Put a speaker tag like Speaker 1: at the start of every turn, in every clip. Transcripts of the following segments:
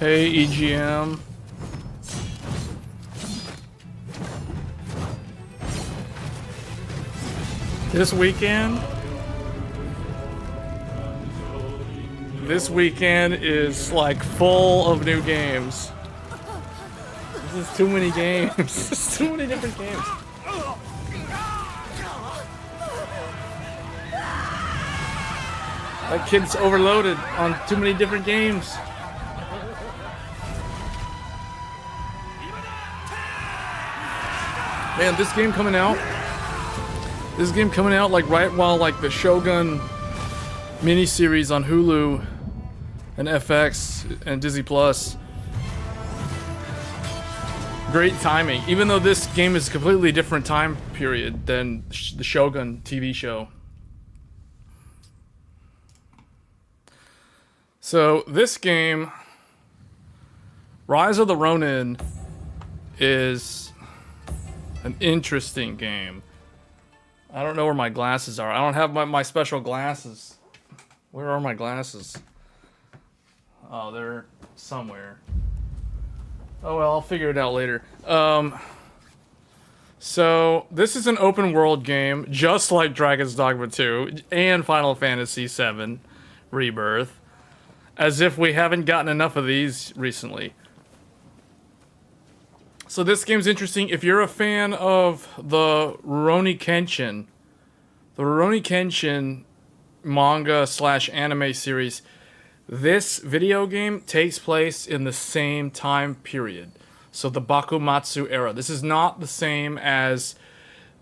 Speaker 1: Hey, EGM. This weekend is like full of new games. This is too many games. There's too many different games. That kid's overloaded on too many different games. Man, this game coming out like right while like the Shogun miniseries on Hulu and FX and Disney Plus. Great timing, even though this game is a completely different time period than the Shogun TV show. So this game, Rise of the Ronin, is an interesting game. I don't know where my glasses are. I don't have my special glasses. Where are my glasses? Oh, they're somewhere. Oh well, I'll figure it out later. So this is an open world game, just like Dragon's Dogma 2 and Final Fantasy VII Rebirth. As if we haven't gotten enough of these recently. So this game's interesting. If you're a fan of the Rurouni Kenshin manga / anime series, this video game takes place in the same time period. So the Bakumatsu era. This is not the same as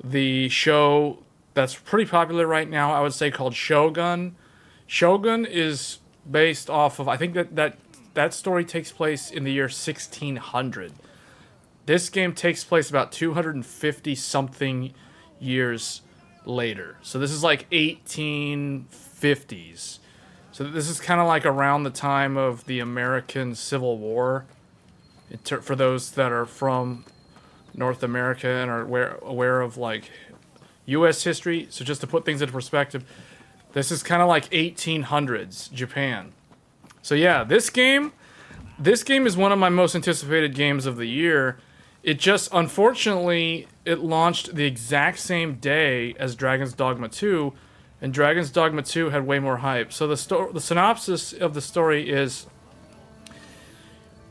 Speaker 1: the show that's pretty popular right now, I would say, called Shogun. Shogun is based off of, I think that story takes place in the year 1600. This game takes place about 250 something years later. So this is like 1850s. So this is kind of like around the time of the American Civil War. For those that are from North America and are aware of like U.S. history. So just to put things into perspective, this is kind of like 1800s Japan. So yeah, this game is one of my most anticipated games of the year. It just, unfortunately, it launched the exact same day as Dragon's Dogma 2, and Dragon's Dogma 2 had way more hype. So the synopsis of the story is,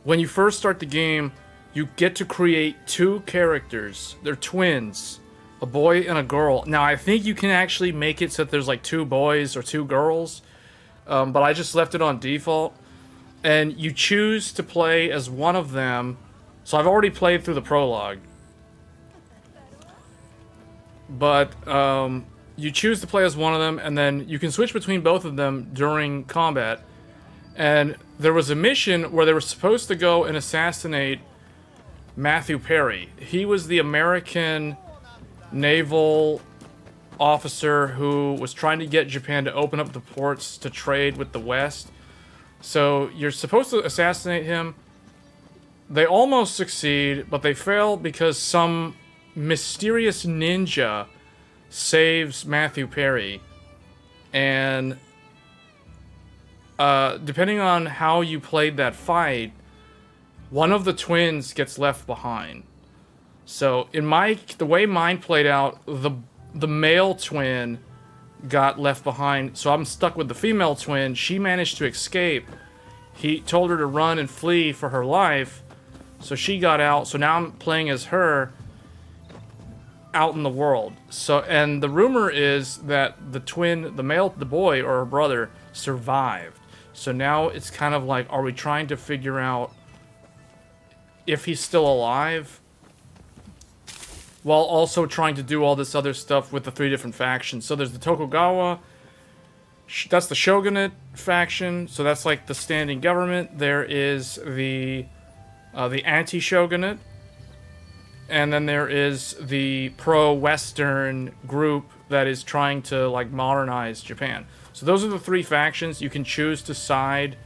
Speaker 1: when you first start the game, you get to create two characters. They're twins. A boy and a girl. Now, I think you can actually make it so that there's like two boys or two girls. But I just left it on default. And you choose to play as one of them. So I've already played through the prologue. But you choose to play as one of them. And then you can switch between both of them during combat. And there was a mission where they were supposed to go and assassinate Matthew Perry. He was the American naval officer who was trying to get Japan to open up the ports to trade with the West. So you're supposed to assassinate him. They almost succeed, but they fail because some mysterious ninja saves Matthew Perry. And depending on how you played that fight, one of the twins gets left behind. So the way mine played out, the male twin got left behind. So I'm stuck with the female twin. She managed to escape. He told her to run and flee for her life. So she got out. So now I'm playing as her out in the world. So, and the rumor is that the boy or her brother survived. So now it's kind of like, are we trying to figure out if he's still alive, while also trying to do all this other stuff with the three different factions? So there's the Tokugawa, that's the shogunate faction, so that's like the standing government. There is the anti-shogunate, and then there is the pro-Western group that is trying to like modernize Japan. So those are the three factions. You can choose to side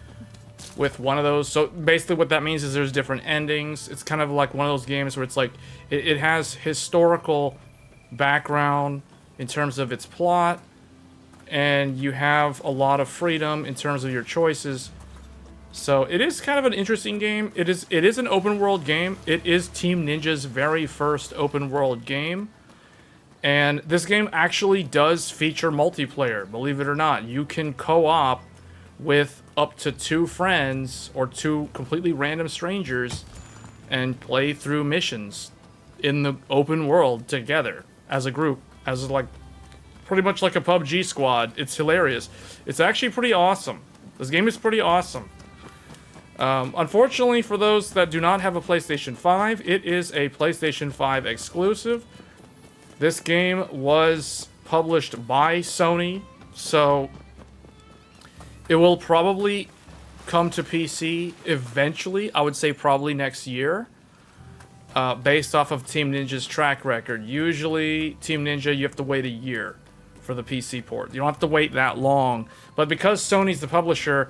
Speaker 1: with one of those. So basically what that means is there's different endings. It's kind of like one of those games where it's like it has historical background in terms of its plot, and you have a lot of freedom in terms of your choices. So it is kind of an interesting game. It is an open world game. It is Team Ninja's very first open world game. And this game actually does feature multiplayer, believe it or not. You can co-op with up to 2 friends or 2 completely random strangers and play through missions in the open world together as a group, as like pretty much like a PUBG squad. It's hilarious. It's actually pretty awesome. This game is pretty awesome. Unfortunately, for those that do not have a PlayStation 5, it is a PlayStation 5 exclusive. This game was published by Sony, so it will probably come to PC eventually. I would say probably next year, based off of Team Ninja's track record. Usually, Team Ninja, you have to wait a year for the PC port. You don't have to wait that long, but because Sony's the publisher,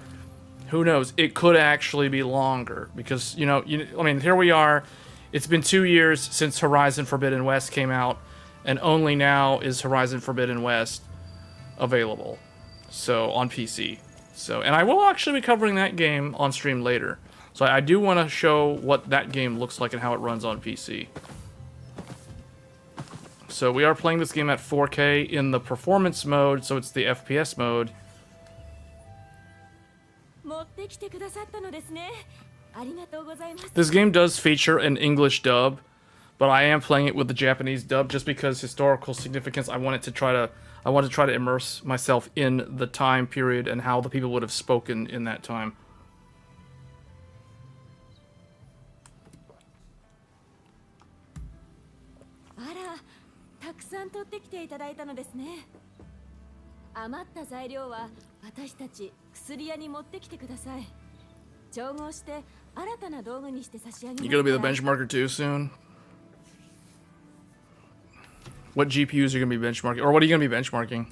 Speaker 1: who knows? It could actually be longer because, I mean, here we are. It's been 2 years since Horizon Forbidden West came out, and only now is Horizon Forbidden West available, so on PC. So, and I will actually be covering that game on stream later. So I do want to show what that game looks like and how it runs on PC. So we are playing this game at 4K in the performance mode, so it's the FPS mode. This game does feature an English dub, but I am playing it with the Japanese dub just because historical significance. I wanted to try to immerse myself in the time period and how the people would have spoken in that time. You gonna be the benchmarker too soon? What GPUs are you gonna be benchmarking? Or what are you gonna be benchmarking?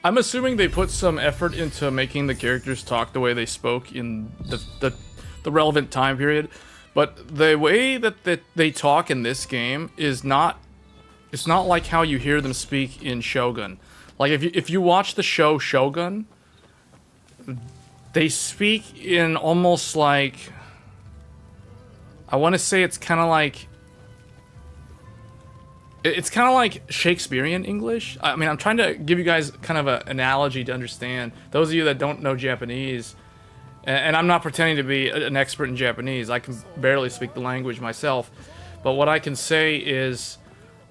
Speaker 1: I'm assuming they put some effort into making the characters talk the way they spoke in the relevant time period, but the way that they talk in this game is not. It's not like how you hear them speak in Shogun. Like if you watch the show Shogun, they speak in almost like, I want to say it's kind of like. It's kind of like Shakespearean English. I mean, I'm trying to give you guys kind of an analogy to understand. Those of you that don't know Japanese, and I'm not pretending to be an expert in Japanese. I can barely speak the language myself. But what I can say is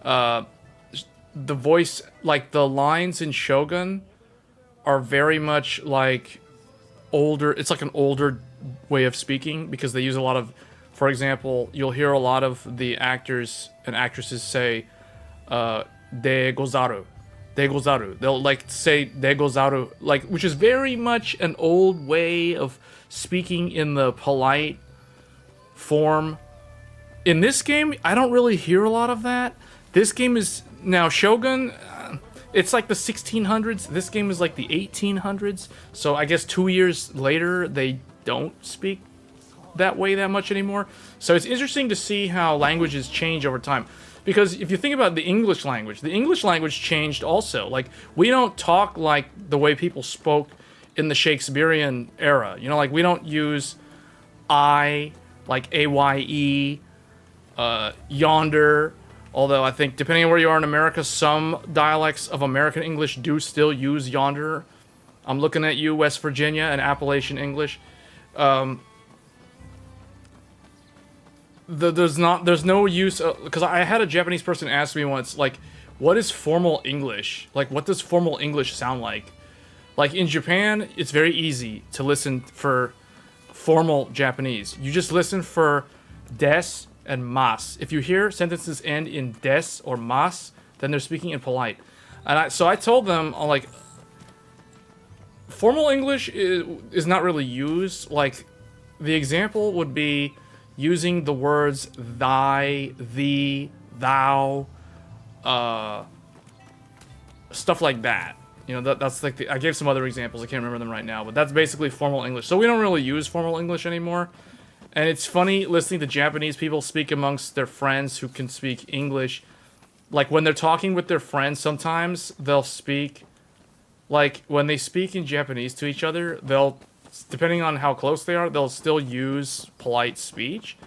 Speaker 1: the voice, like the lines in Shogun are very much like older. It's like an older way of speaking because they use a lot of, for example, you'll hear a lot of the actors and actresses say, de gozaru. De gozaru. They'll like say de gozaru, like, which is very much an old way of speaking in the polite form. In this game, I don't really hear a lot of that. This game is now Shogun. It's like the 1600s. This game is like the 1800s. So I guess 2 years later, they don't speak that way that much anymore. So it's interesting to see how languages change over time. Because if you think about the English language changed also. Like, we don't talk like the way people spoke in the Shakespearean era. You know, like, we don't use I, like AYE, yonder. Although I think, depending on where you are in America, some dialects of American English do still use yonder. I'm looking at you, West Virginia, and Appalachian English. There's no use, because I had a Japanese person ask me once, like, what is formal English? Like, what does formal English sound like? Like, in Japan, it's very easy to listen for formal Japanese. You just listen for des and mas. If you hear sentences end in des or mas, then they're speaking in polite. And so I told them, like, formal English is not really used. Like, the example would be using the words thy, thee, thou, stuff like that. You know, that's like I gave some other examples. I can't remember them right now, but that's basically formal English. So we don't really use formal English anymore. And it's funny listening to Japanese people speak amongst their friends who can speak English. Like, when they're talking with their friends, sometimes they'll speak... Like, when they speak in Japanese to each other, they'll... Depending on how close they are, they'll still use polite speech.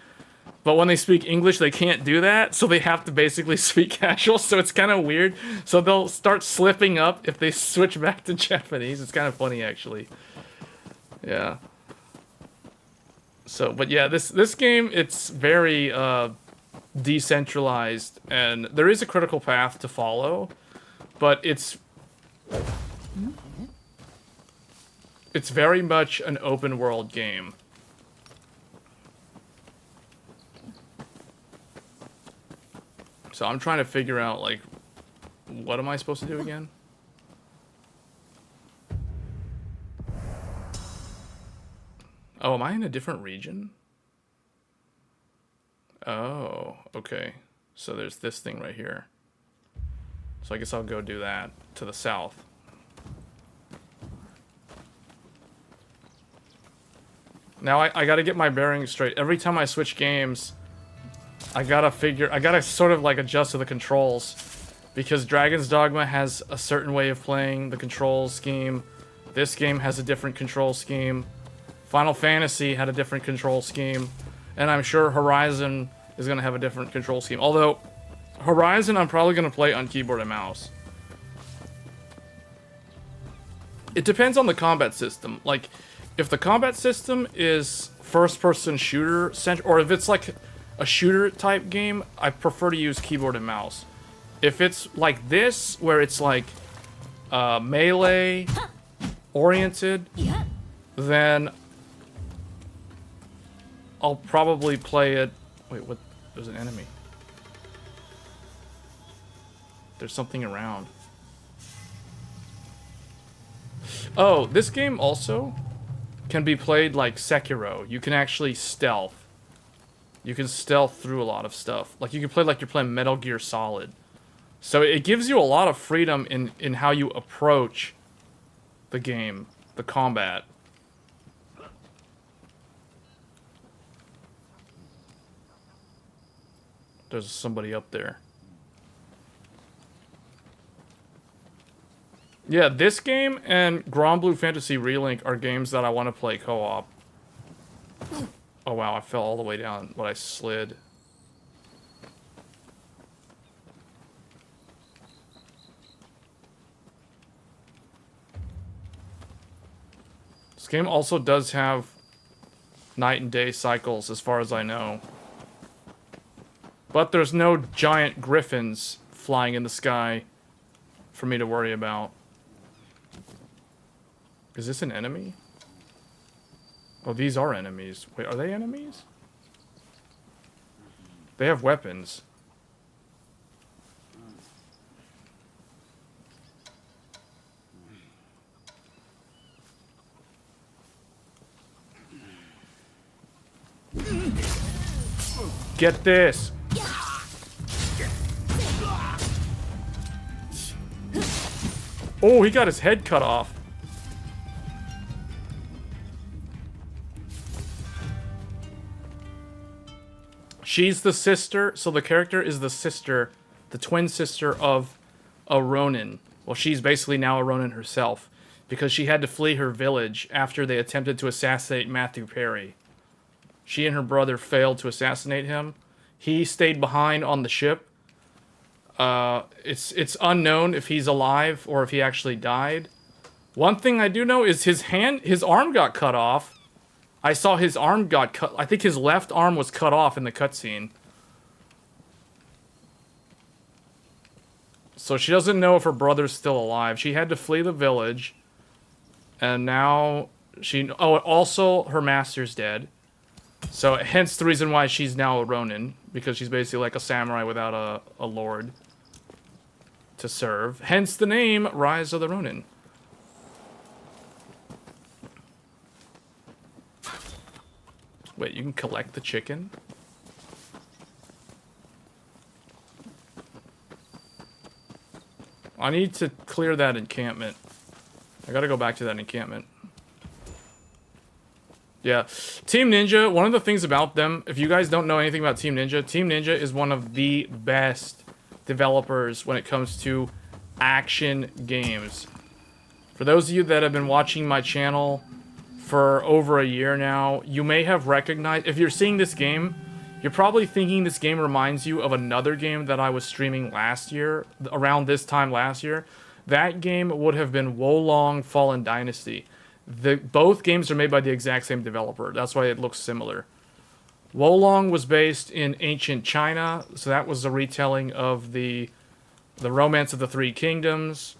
Speaker 1: But when they speak English, they can't do that, so they have to basically speak casual, so it's kind of weird. So they'll start slipping up if they switch back to Japanese. It's kind of funny, actually. Yeah. So, but yeah, this game, it's very decentralized, and there is a critical path to follow, but it's very much an open world game. So I'm trying to figure out, like, what am I supposed to do again? Oh, am I in a different region? Oh, okay. So there's this thing right here. So I guess I'll go do that to the south. Now I gotta get my bearings straight. Every time I switch games, I gotta sort of like adjust to the controls. Because Dragon's Dogma has a certain way of playing the control scheme. This game has a different control scheme. Final Fantasy had a different control scheme. And I'm sure Horizon is gonna have a different control scheme. Although, Horizon I'm probably gonna play on keyboard and mouse. It depends on the combat system. Like, if the combat system is first-person shooter, or if it's like a shooter-type game, I prefer to use keyboard and mouse. If it's like this, where it's like melee-oriented, then I'll probably play it... Wait, what? There's an enemy. There's something around. Oh, this game also can be played like Sekiro. You can actually stealth. You can stealth through a lot of stuff. Like, you can play like you're playing Metal Gear Solid. So it gives you a lot of freedom in how you approach the game, the combat. There's somebody up there. Yeah, this game and Granblue Fantasy Relink are games that I want to play co-op. Oh wow, I fell all the way down when I slid. This game also does have night and day cycles, as far as I know. But there's no giant griffins flying in the sky for me to worry about. Is this an enemy? Oh, these are enemies. Wait, are they enemies? They have weapons. Get this! Oh, he got his head cut off. She's the sister, so the character is the sister, the twin sister of a Ronin. Well, she's basically now a Ronin herself, because she had to flee her village after they attempted to assassinate Matthew Perry. She and her brother failed to assassinate him. He stayed behind on the ship. It's unknown if he's alive or if he actually died. One thing I do know is his arm got cut off. I saw his arm got cut. I think his left arm was cut off in the cutscene. So she doesn't know if her brother's still alive. She had to flee the village. And now she... Oh, also her master's dead. So hence the reason why she's now a Ronin. Because she's basically like a samurai without a lord to serve. Hence the name Rise of the Ronin. Wait, you can collect the chicken? I need to clear that encampment. I gotta go back to that encampment. Yeah. Team Ninja, one of the things about them, if you guys don't know anything about Team Ninja is one of the best developers when it comes to action games. For those of you that have been watching my channel for over a year now, you may have recognized, if you're seeing this game, you're probably thinking this game reminds you of another game that I was streaming last year, around this time last year. That game would have been Wolong Fallen Dynasty. Both games are made by the exact same developer. That's why it looks similar. Wolong was based in ancient China, so that was a retelling of the Romance of the Three Kingdoms.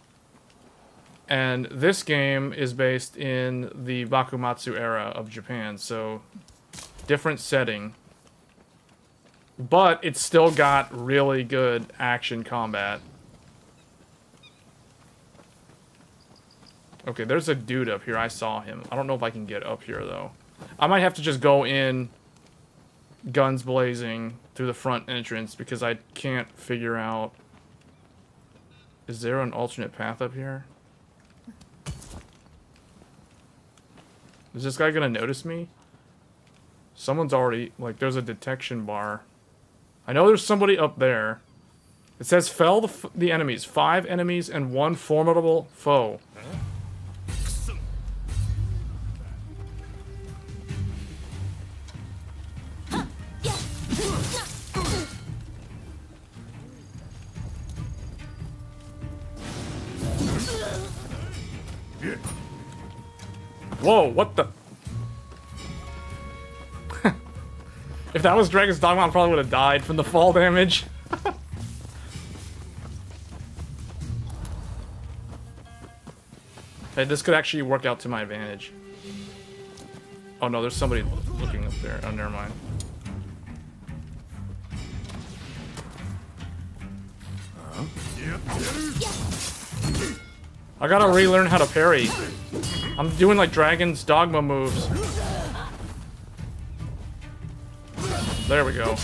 Speaker 1: And this game is based in the Bakumatsu era of Japan, so different setting. But it's still got really good action combat. Okay, there's a dude up here. I saw him. I don't know if I can get up here, though. I might have to just go in guns blazing through the front entrance because I can't figure out... Is there an alternate path up here? Is this guy gonna notice me? Someone's already... Like, there's a detection bar. I know there's somebody up there. It says, fell the enemies. 5 enemies and 1 formidable foe. Whoa, what the... If that was Dragon's Dogma, I probably would have died from the fall damage. Hey, this could actually work out to my advantage. Oh no, there's somebody looking up there. Oh, never mind. I gotta relearn how to parry. I'm doing like Dragon's Dogma moves. There we go.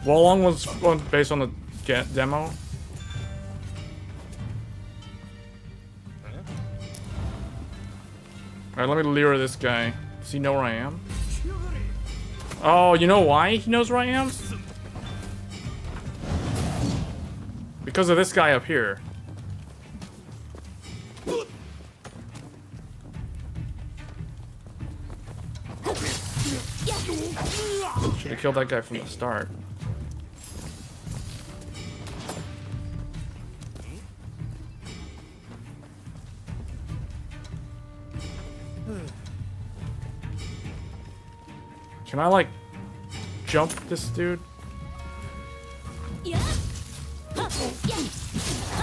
Speaker 1: Wolong was based on the demo. Alright, let me lure this guy. Does he know where I am? Oh, you know why he knows where I am? Because of this guy up here. Should have killed that guy from the start. Can I, like, jump this dude?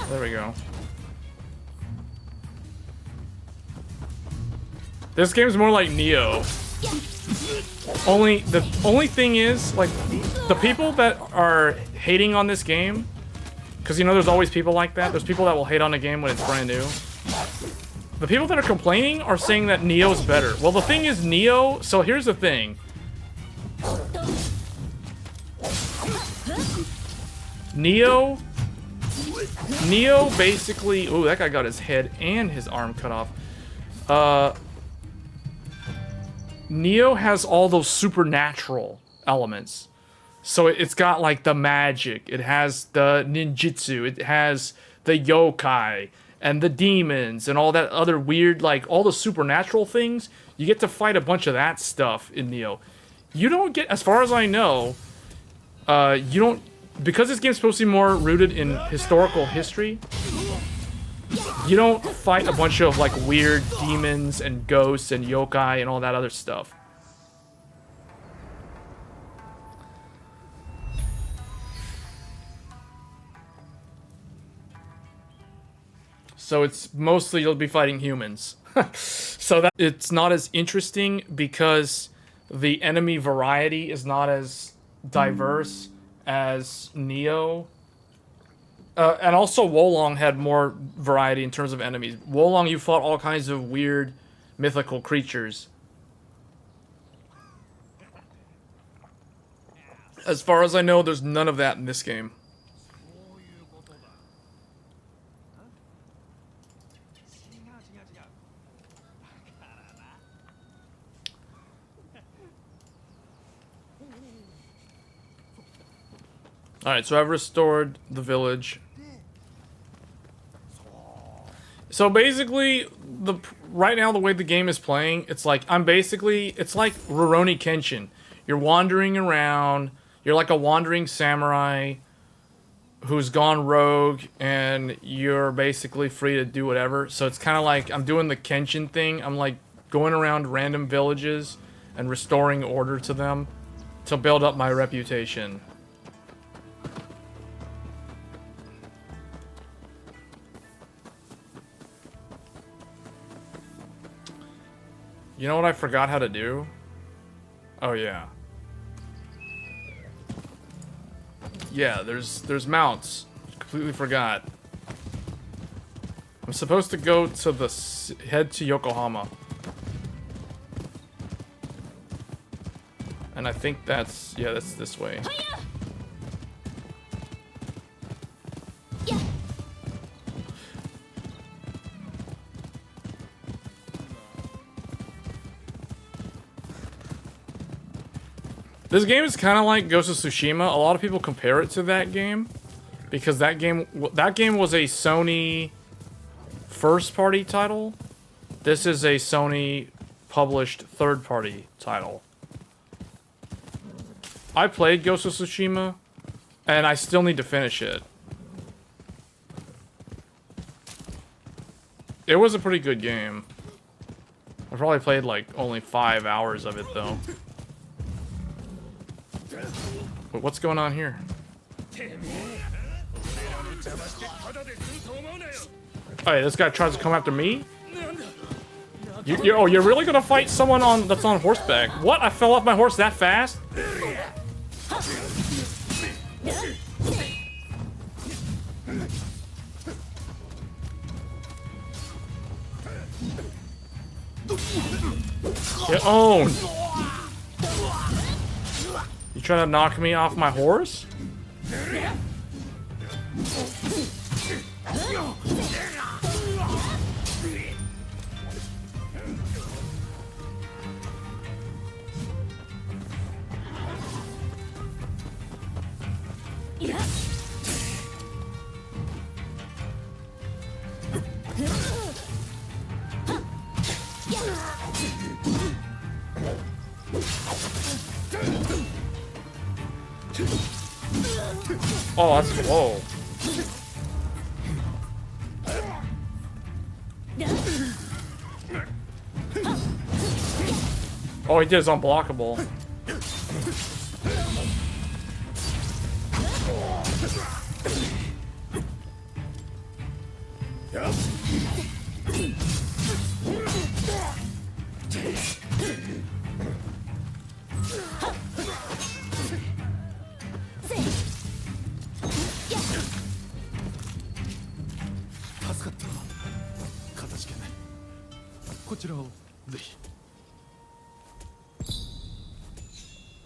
Speaker 1: There we go. This game's more like Neo. The only thing is, like, the people that are hating on this game, because, you know, there's always people like that. There's people that will hate on a game when it's brand new. The people that are complaining are saying that Neo's better. Well, the thing is, Neo... So here's the thing. Neo basically... Ooh, that guy got his head and his arm cut off. Neo has all those supernatural elements. So it's got, like, the magic. It has the ninjutsu. It has the yokai and the demons and all that other weird, like, all the supernatural things. You get to fight a bunch of that stuff in Neo. You don't get, as far as I know, you don't... Because this game's supposed to be more rooted in historical history, you don't fight a bunch of, like, weird demons and ghosts and yokai and all that other stuff. So it's mostly you'll be fighting humans. So that it's not as interesting because the enemy variety is not as diverse as Neo. And also Wolong had more variety in terms of enemies. Wolong, you fought all kinds of weird mythical creatures. As far as I know, there's none of that in this game. Alright, so I've restored the village. So basically, right now the way the game is playing, it's like it's like Rurouni Kenshin. You're wandering around, you're like a wandering samurai who's gone rogue, and you're basically free to do whatever. So it's kind of like I'm doing the Kenshin thing. I'm like going around random villages and restoring order to them to build up my reputation. You know what I forgot how to do? Oh yeah. Yeah, there's mounts. Completely forgot. I'm supposed to go to head to Yokohama. And I think that's this way. This game is kind of like Ghost of Tsushima. A lot of people compare it to that game because that game was a Sony first-party title. This is a Sony published third-party title. I played Ghost of Tsushima and I still need to finish it. It was a pretty good game. I probably played like only 5 hours of it though. But what's going on here? Hey, this guy tries to come after me? You're really gonna fight someone that's on horseback? What? I fell off my horse that fast? Get owned! You trying to knock me off my horse? Oh, that's whoa. Oh, he did his unblockable.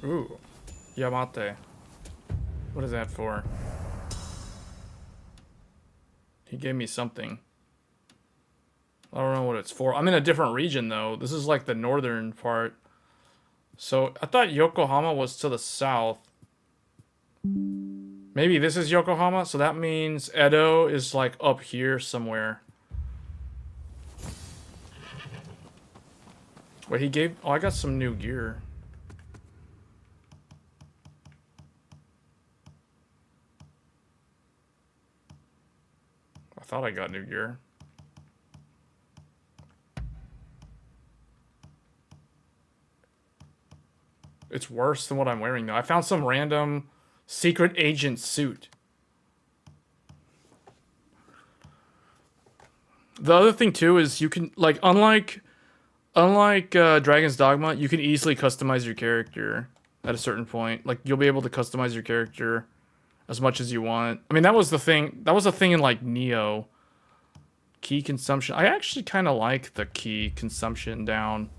Speaker 1: Ooh, Yamate. What is that for? He gave me something. I don't know what it's for. I'm in a different region though. This is like the northern part. So I thought Yokohama was to the south. Maybe this is Yokohama, so that means Edo is like up here somewhere. Wait, he gave... Oh, I got some new gear. I thought I got new gear. It's worse than what I'm wearing though. I found some random secret agent suit. The other thing too is you can like unlike Dragon's Dogma, you can easily customize your character at a certain point. Like you'll be able to customize your character as much as you want. I mean, that was the thing. That was a thing in like Neo. Key consumption. I actually kind of like the key consumption down.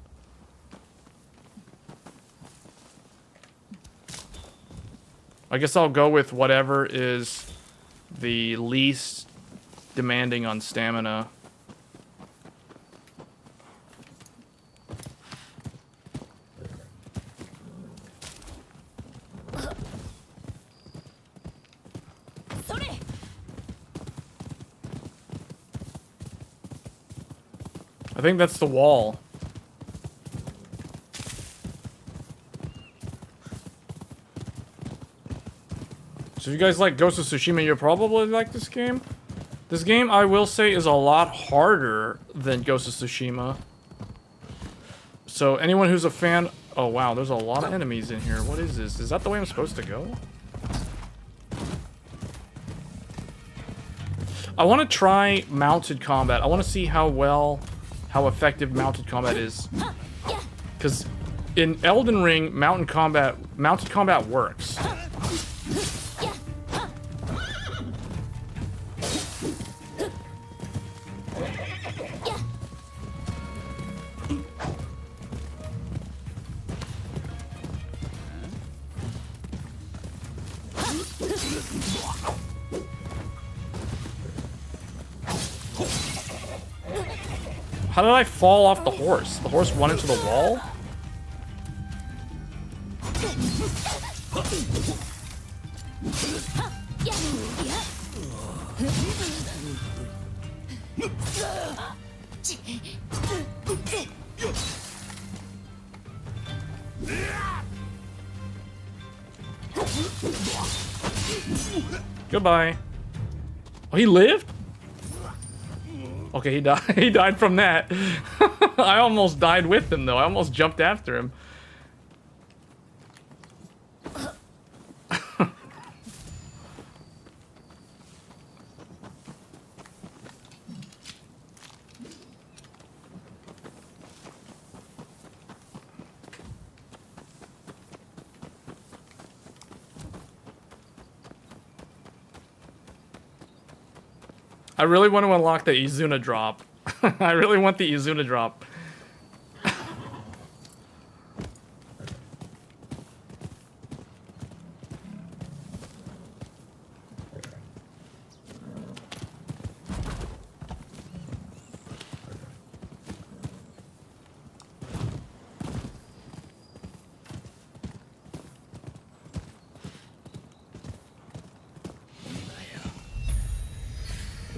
Speaker 1: I guess I'll go with whatever is the least demanding on stamina. I think that's the wall. So if you guys like Ghost of Tsushima, you'll probably like this game. This game, I will say, is a lot harder than Ghost of Tsushima. So anyone who's a fan... Oh wow, there's a lot of enemies in here. What is this? Is that the way I'm supposed to go? I want to try mounted combat. I want to see how effective mounted combat is. Because in Elden Ring, mounted combat works. How did I fall off the horse? The horse went into the wall? Goodbye. Oh, he lived? Okay, he died. He died from that. I almost died with him, though. I almost jumped after him. I really want to unlock the Izuna drop. I really want the Izuna drop.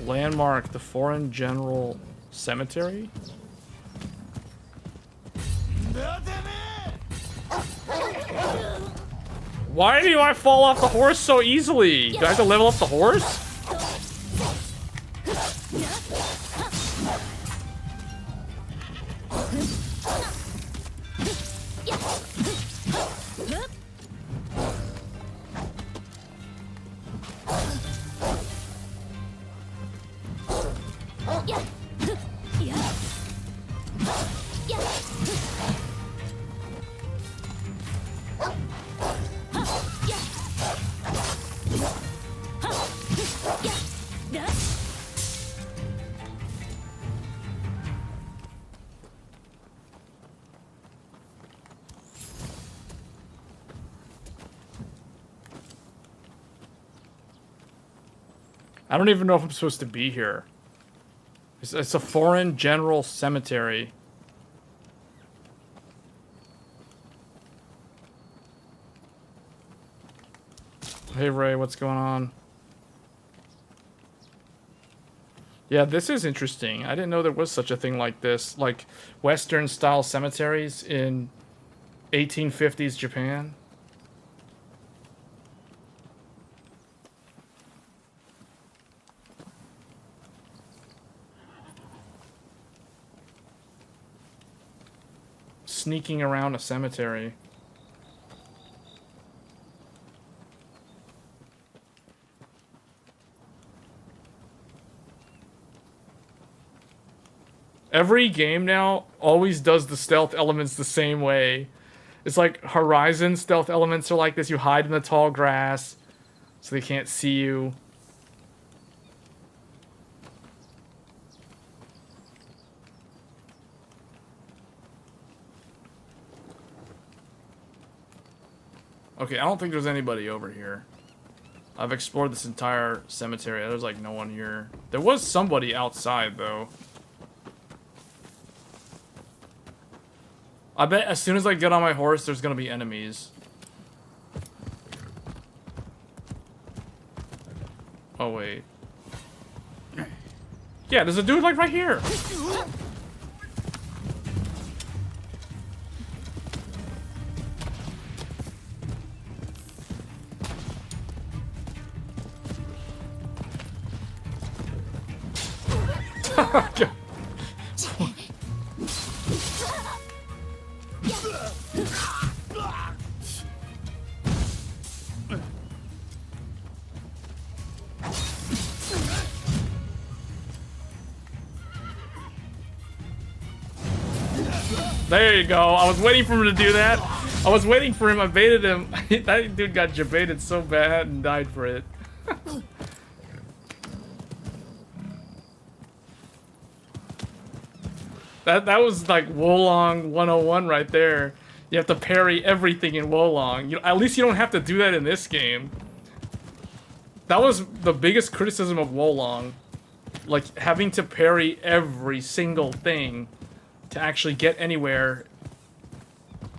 Speaker 1: Landmark, the Foreign General Cemetery? Why do I fall off the horse so easily? Do I have to level up the horse? I don't even know if I'm supposed to be here. It's a Foreign General Cemetery. Hey Ray, what's going on? Yeah, this is interesting. I didn't know there was such a thing like this. Like Western style cemeteries in 1850s Japan. Sneaking around a cemetery. Every game now always does the stealth elements the same way. It's like Horizon stealth elements are like this. You hide in the tall grass so they can't see you. Okay, I don't think there's anybody over here. I've explored this entire cemetery. There's like no one here. There was somebody outside though. I bet as soon as I get on my horse, there's gonna be enemies. Oh, wait. Yeah, there's a dude, like, right here. There you go. I was waiting for him to do that. I was waiting for him. I baited him. That dude got jebaited so bad and died for it. That was like Wolong 101 right there. You have to parry everything in Wolong. At least you don't have to do that in this game. That was the biggest criticism of Wolong. Like, having to parry every single thing to actually get anywhere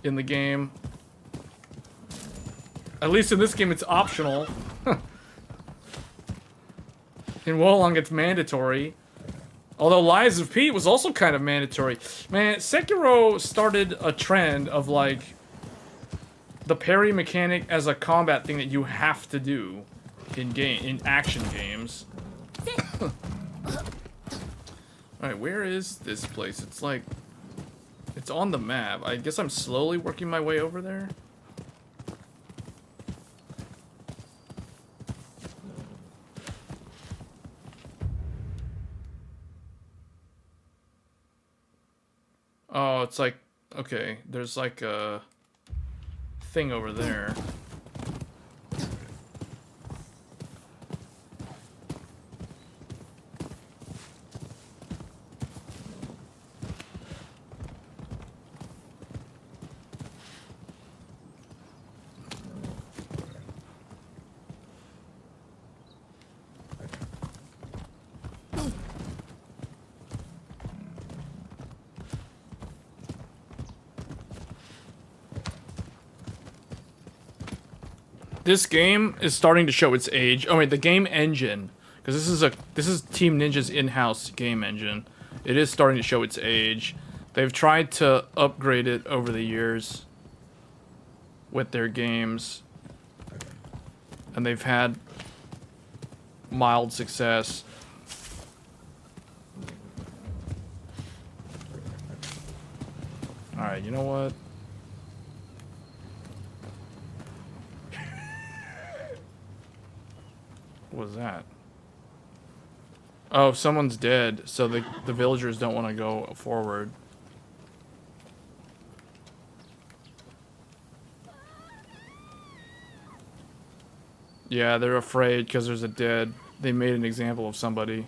Speaker 1: in the game. At least in this game, it's optional. In Wolong, it's mandatory. Although Lies of P was also kind of mandatory. Man, Sekiro started a trend of, like, the parry mechanic as a combat thing that you have to do in action games. Alright, where is this place? It's like... It's on the map. I guess I'm slowly working my way over there. Oh, it's like... Okay, there's like a... thing over there. This game is starting to show its age. Oh wait, the game engine, because this is Team Ninja's in-house game engine. It is starting to show its age. They've tried to upgrade it over the years with their games, and they've had mild success. All right, you know what? What was that? Oh, someone's dead, so the villagers don't want to go forward. Yeah, they're afraid because there's a dead. They made an example of somebody.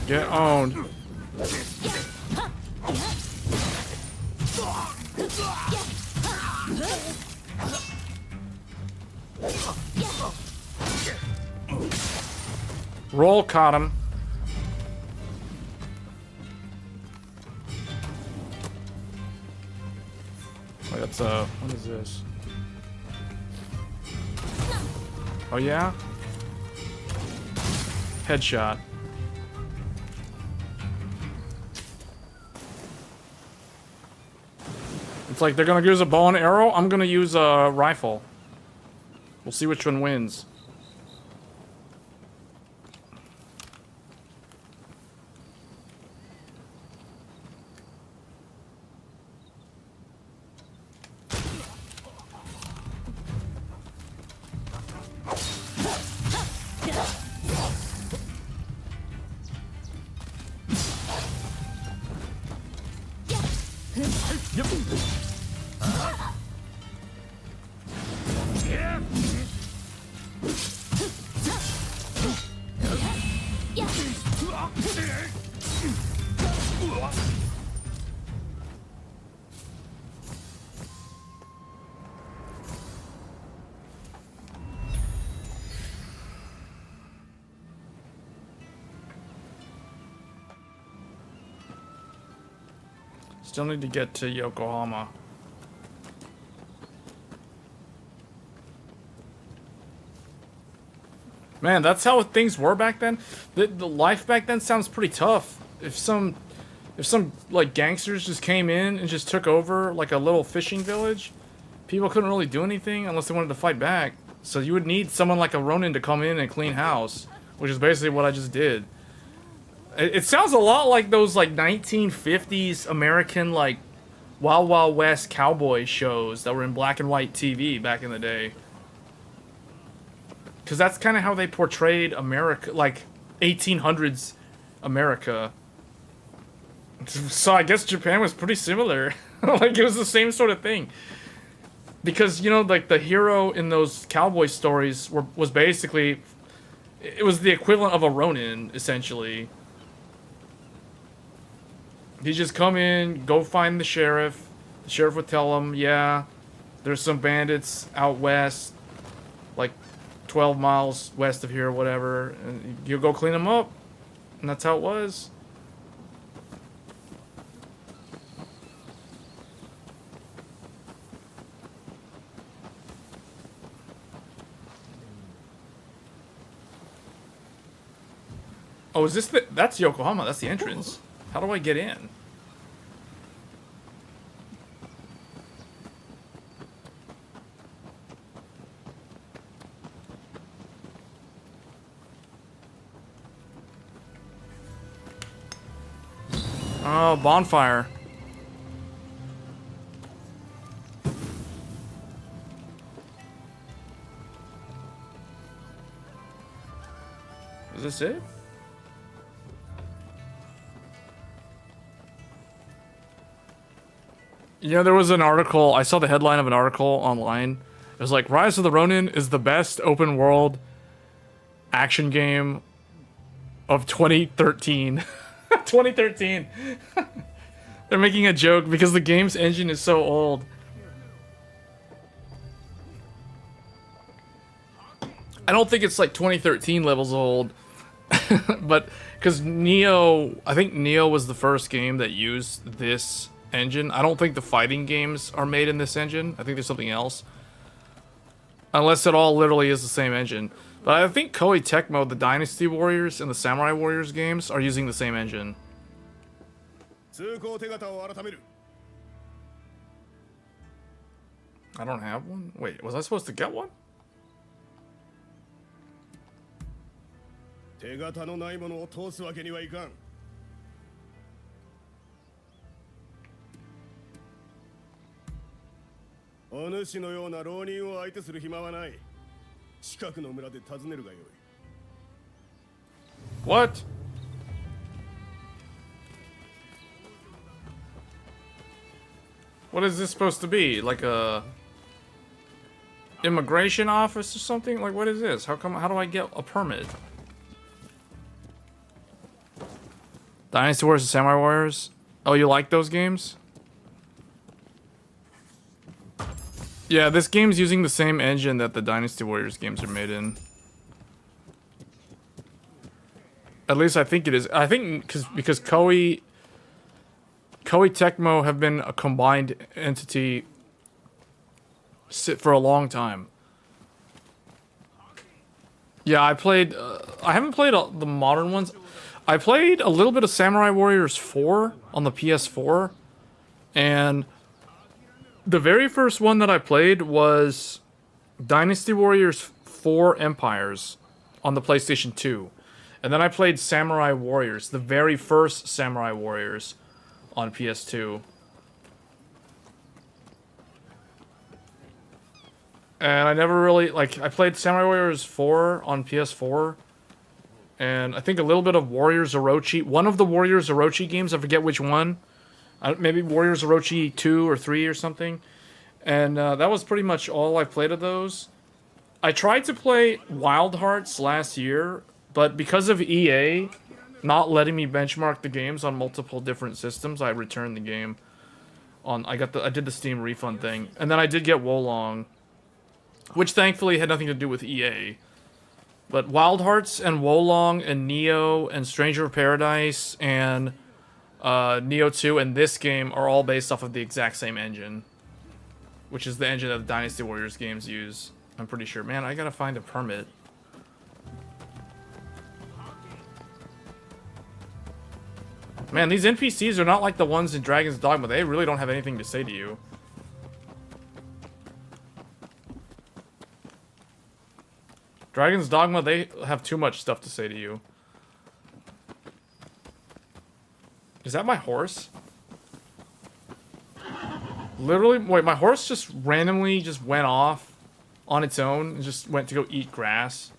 Speaker 1: Get owned. Roll caught him. Oh, that's what is this? Oh yeah? Headshot. It's like they're gonna use a bow and arrow. I'm gonna use a rifle. We'll see which one wins. Still need to get to Yokohama. Man, that's how things were back then. The life back then sounds pretty tough. If some like gangsters just came in and just took over like a little fishing village, people couldn't really do anything unless they wanted to fight back. So you would need someone like a Ronin to come in and clean house, which is basically what I just did. It sounds a lot like those like 1950s American like Wild Wild West cowboy shows that were in black and white TV back in the day. Because that's kind of how they portrayed America, like 1800s America. So I guess Japan was pretty similar. Like it was the same sort of thing. Because, you know, like the hero in those cowboy stories was basically, it was the equivalent of a Ronin, essentially. He'd just come in, go find the sheriff. The sheriff would tell him, yeah, there's some bandits out west, like 12 miles west of here or whatever. And you go clean them up. And that's how it was. Oh, is this the... That's Yokohama. That's the entrance. How do I get in? Oh, bonfire. Is this it? You know, there was an article, I saw the headline of an article online. It was like, Rise of the Ronin is the best open world action game of 2013. 2013. They're making a joke because the game's engine is so old. I don't think it's like 2013 levels old. But, because Neo, I think Neo was the first game that used this engine. I don't think the fighting games are made in this engine. I think there's something else. Unless it all literally is the same engine. But I think Koei Tecmo, the Dynasty Warriors and the Samurai Warriors games are using the same engine. I don't have one? Wait, was I supposed to get one? What? What is this supposed to be? Like a immigration office or something? Like what is this? How do I get a permit? Dynasty Warriors and Samurai Warriors? Oh, you like those games? Yeah, this game's using the same engine that the Dynasty Warriors games are made in. At least I think it is. I think because Koei Tecmo have been a combined entity for a long time. Yeah, I played... I haven't played the modern ones. I played a little bit of Samurai Warriors 4 on the PS4. And the very first one that I played was Dynasty Warriors 4 Empires on the PlayStation 2. And then I played Samurai Warriors, the very first Samurai Warriors on PS2. And I never really, like, I played Samurai Warriors 4 on PS4. And I think a little bit of Warriors Orochi. One of the Warriors Orochi games, I forget which one. Maybe Warriors Orochi 2 or 3 or something. And that was pretty much all I played of those. I tried to play Wild Hearts last year, but because of EA not letting me benchmark the games on multiple different systems, I returned the game. I did the Steam refund thing, and then I did get Wolong, which thankfully had nothing to do with EA. But Wild Hearts and Wolong and Neo and Stranger of Paradise and Neo 2 and this game are all based off of the exact same engine, which is the engine that the Dynasty Warriors games use. I'm pretty sure. Man, I gotta find a permit. Man, these NPCs are not like the ones in Dragon's Dogma. They really don't have anything to say to you. Dragon's Dogma, they have too much stuff to say to you. Is that my horse? Literally, wait, my horse just randomly just went off on its own and just went to go eat grass.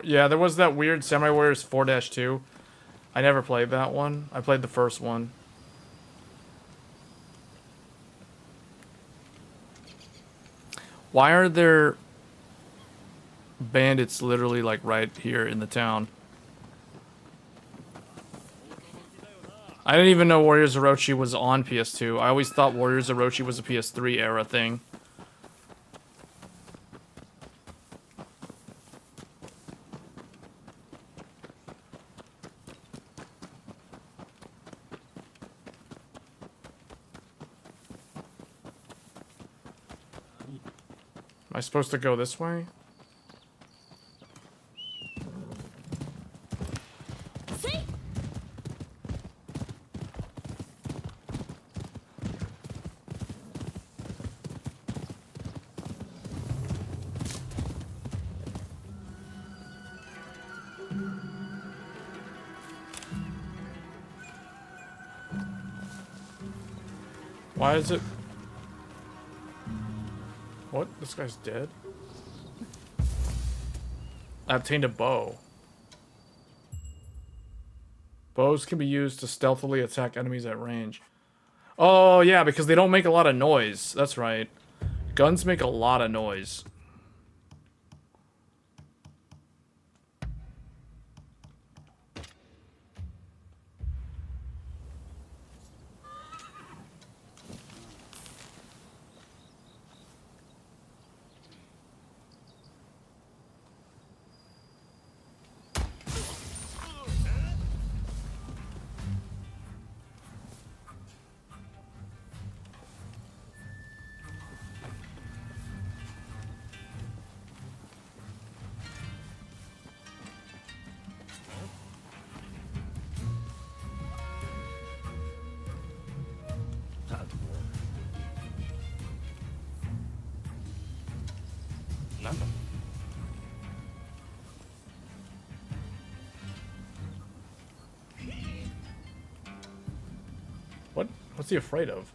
Speaker 1: Yeah, there was that weird Samurai Warriors 4-2. I never played that one. I played the first one. Why are there bandits literally like right here in the town? I didn't even know Warriors Orochi was on PS2. I always thought Warriors Orochi was a PS3 era thing. Am I supposed to go this way? Why is it... What? This guy's dead? I obtained a bow. Bows can be used to stealthily attack enemies at range. Oh, yeah, because they don't make a lot of noise. That's right. Guns make a lot of noise. What's he afraid of?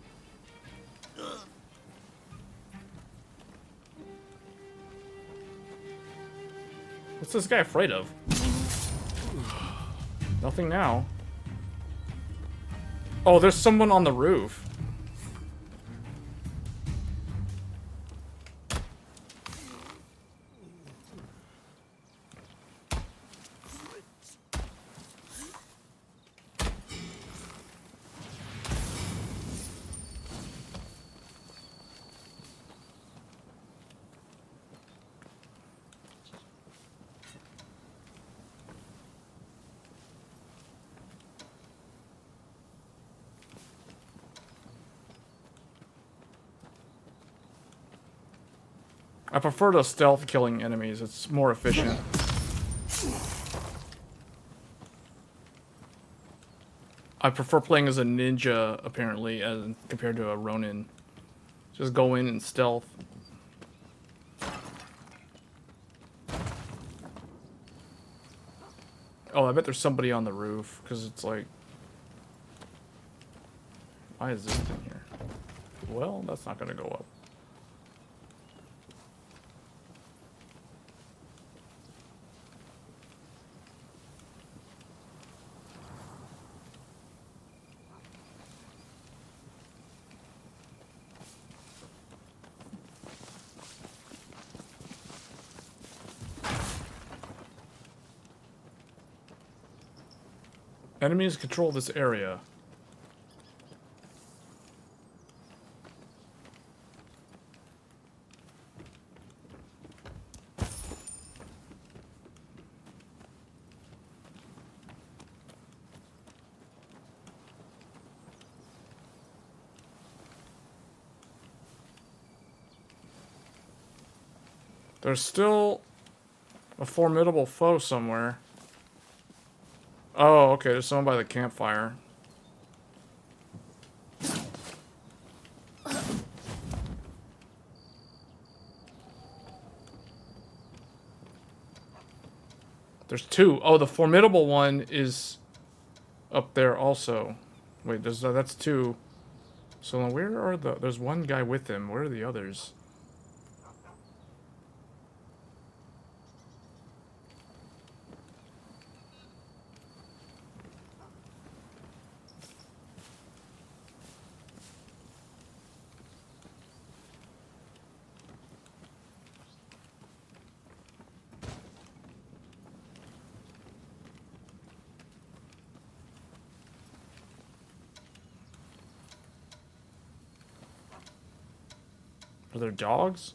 Speaker 1: What's this guy afraid of? Nothing now. Oh, there's someone on the roof. I prefer to stealth killing enemies. It's more efficient. I prefer playing as a ninja, apparently, as compared to a Ronin. Just go in and stealth. Oh, I bet there's somebody on the roof, because it's like... Why is this thing here? Well, that's not going to go up. Enemies control this area. There's still a formidable foe somewhere. Oh, okay, there's someone by the campfire. There's two. Oh, the formidable one is up there also. Wait, that's two. So where are there's one guy with him. Where are the others? Are there dogs?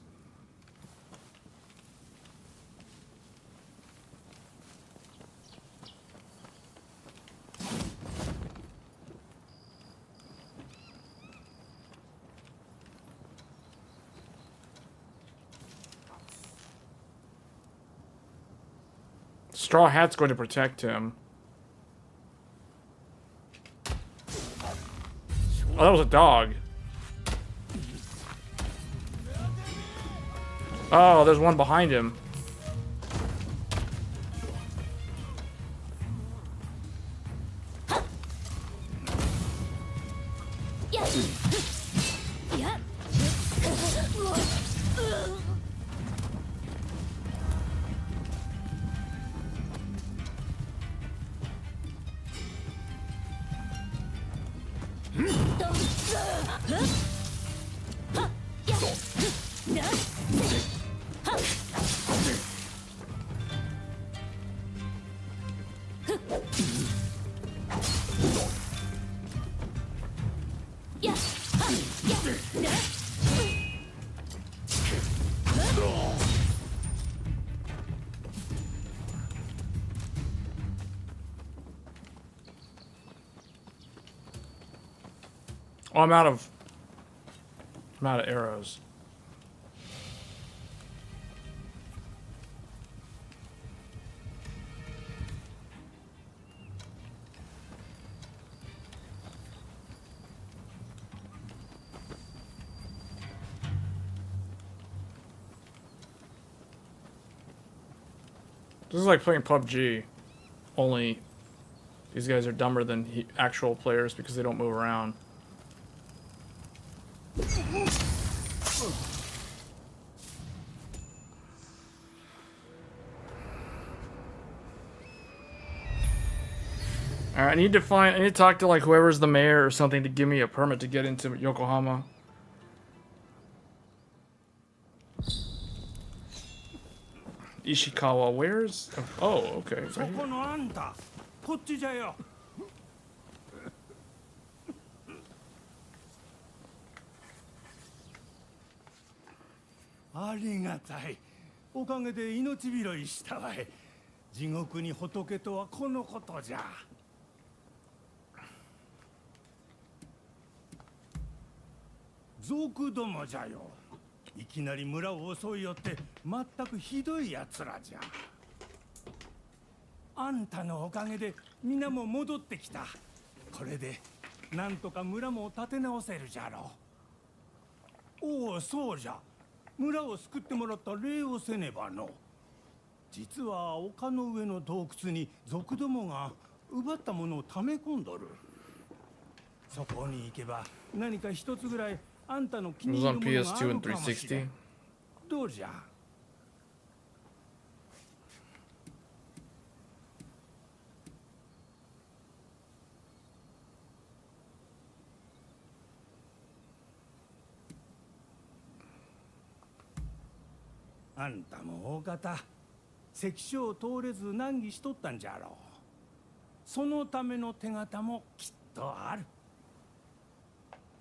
Speaker 1: Straw Hat's going to protect him. Oh, that was a dog. Oh, there's one behind him. Oh, I'm out of arrows. This is like playing PUBG, only these guys are dumber than actual players because they don't move around. Alright, I need to talk to like whoever's the mayor or something to give me a permit to get into Yokohama. Ishikawa, where's... Oh, okay. Right here.
Speaker 2: ありがたい。おかげで命拾いしたわい。地獄に仏とはこのことじゃ。賊どもじゃよ。いきなり村を襲い寄って全くひどい奴らじゃ。あんたのおかげで皆も戻ってきた。これでなんとか村も立て直せるじゃろう。おお、そうじゃ。村を救ってもらった礼をせねばの。実は丘の上の洞窟に賊どもが奪ったものを溜め込んどる。そこに行けば何か一つぐらいあんたの気に入るものがあるかもしれん。どうじゃ。あんたも大方関所を通れず難儀しとったんじゃろそのための手形もきっとある。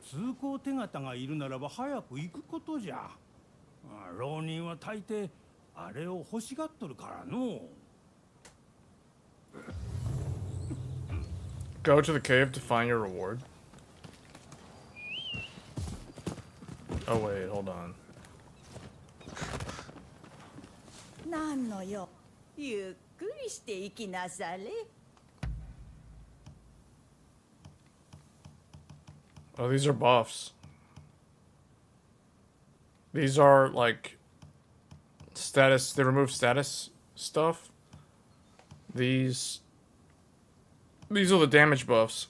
Speaker 2: 通行手形がいるならば早く行くことじゃ。浪人は大抵あれを欲しがっとるからの。
Speaker 1: Go to the cave to find your reward. Oh wait, hold on.
Speaker 3: なんのよ。ゆっくりして行きなされ。
Speaker 1: Oh, these are buffs. These are like status. They remove status stuff. These are the damage buffs.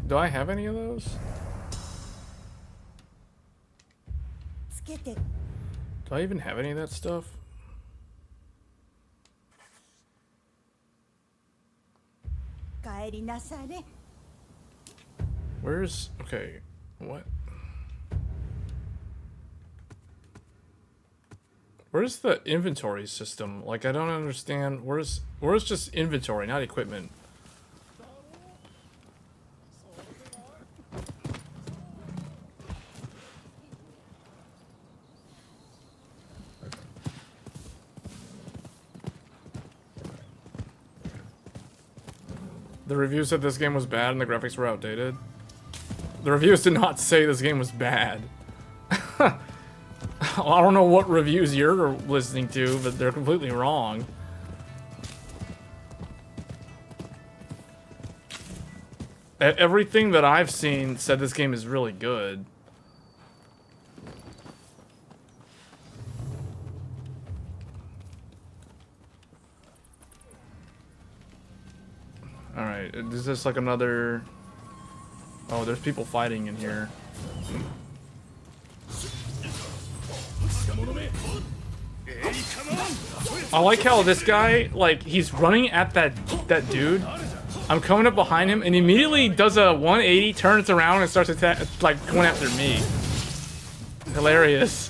Speaker 1: Do I have any of those?
Speaker 3: つけて。
Speaker 1: Do I even have any of that stuff?
Speaker 3: 帰りなされ。
Speaker 1: Where's okay? What? Where's the inventory system? Like I don't understand. Where's just inventory, not equipment? The reviews said this game was bad and the graphics were outdated. The reviews did not say this game was bad. I don't know what reviews you're listening to, but they're completely wrong. Everything that I've seen said this game is really good. Alright, is this like another... Oh, there's people fighting in here. I like how this guy, like, he's running at that dude. I'm coming up behind him, and he immediately does a 180, turns around, and starts like going after me. Hilarious.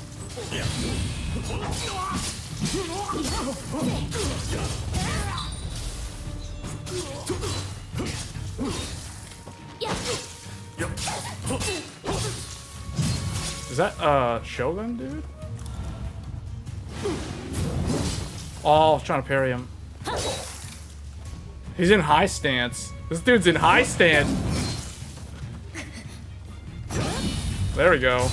Speaker 1: Is that Shogun, dude? Oh, I was trying to parry him. He's in high stance. This dude's in high stance. There we go.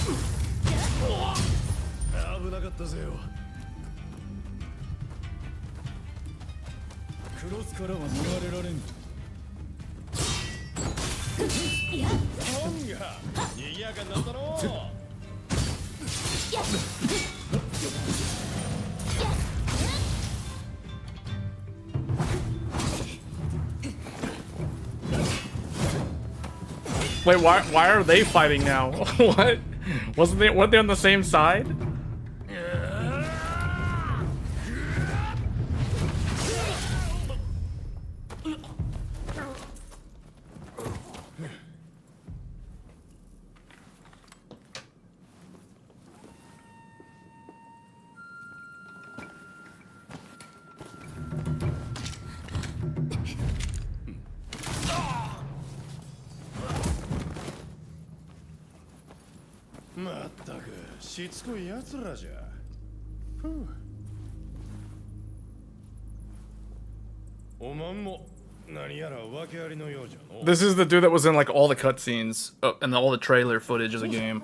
Speaker 1: Wait, why are they fighting now? What? Weren't they on the same side? This is the dude that was in like all the cutscenes and all the trailer footage of the game.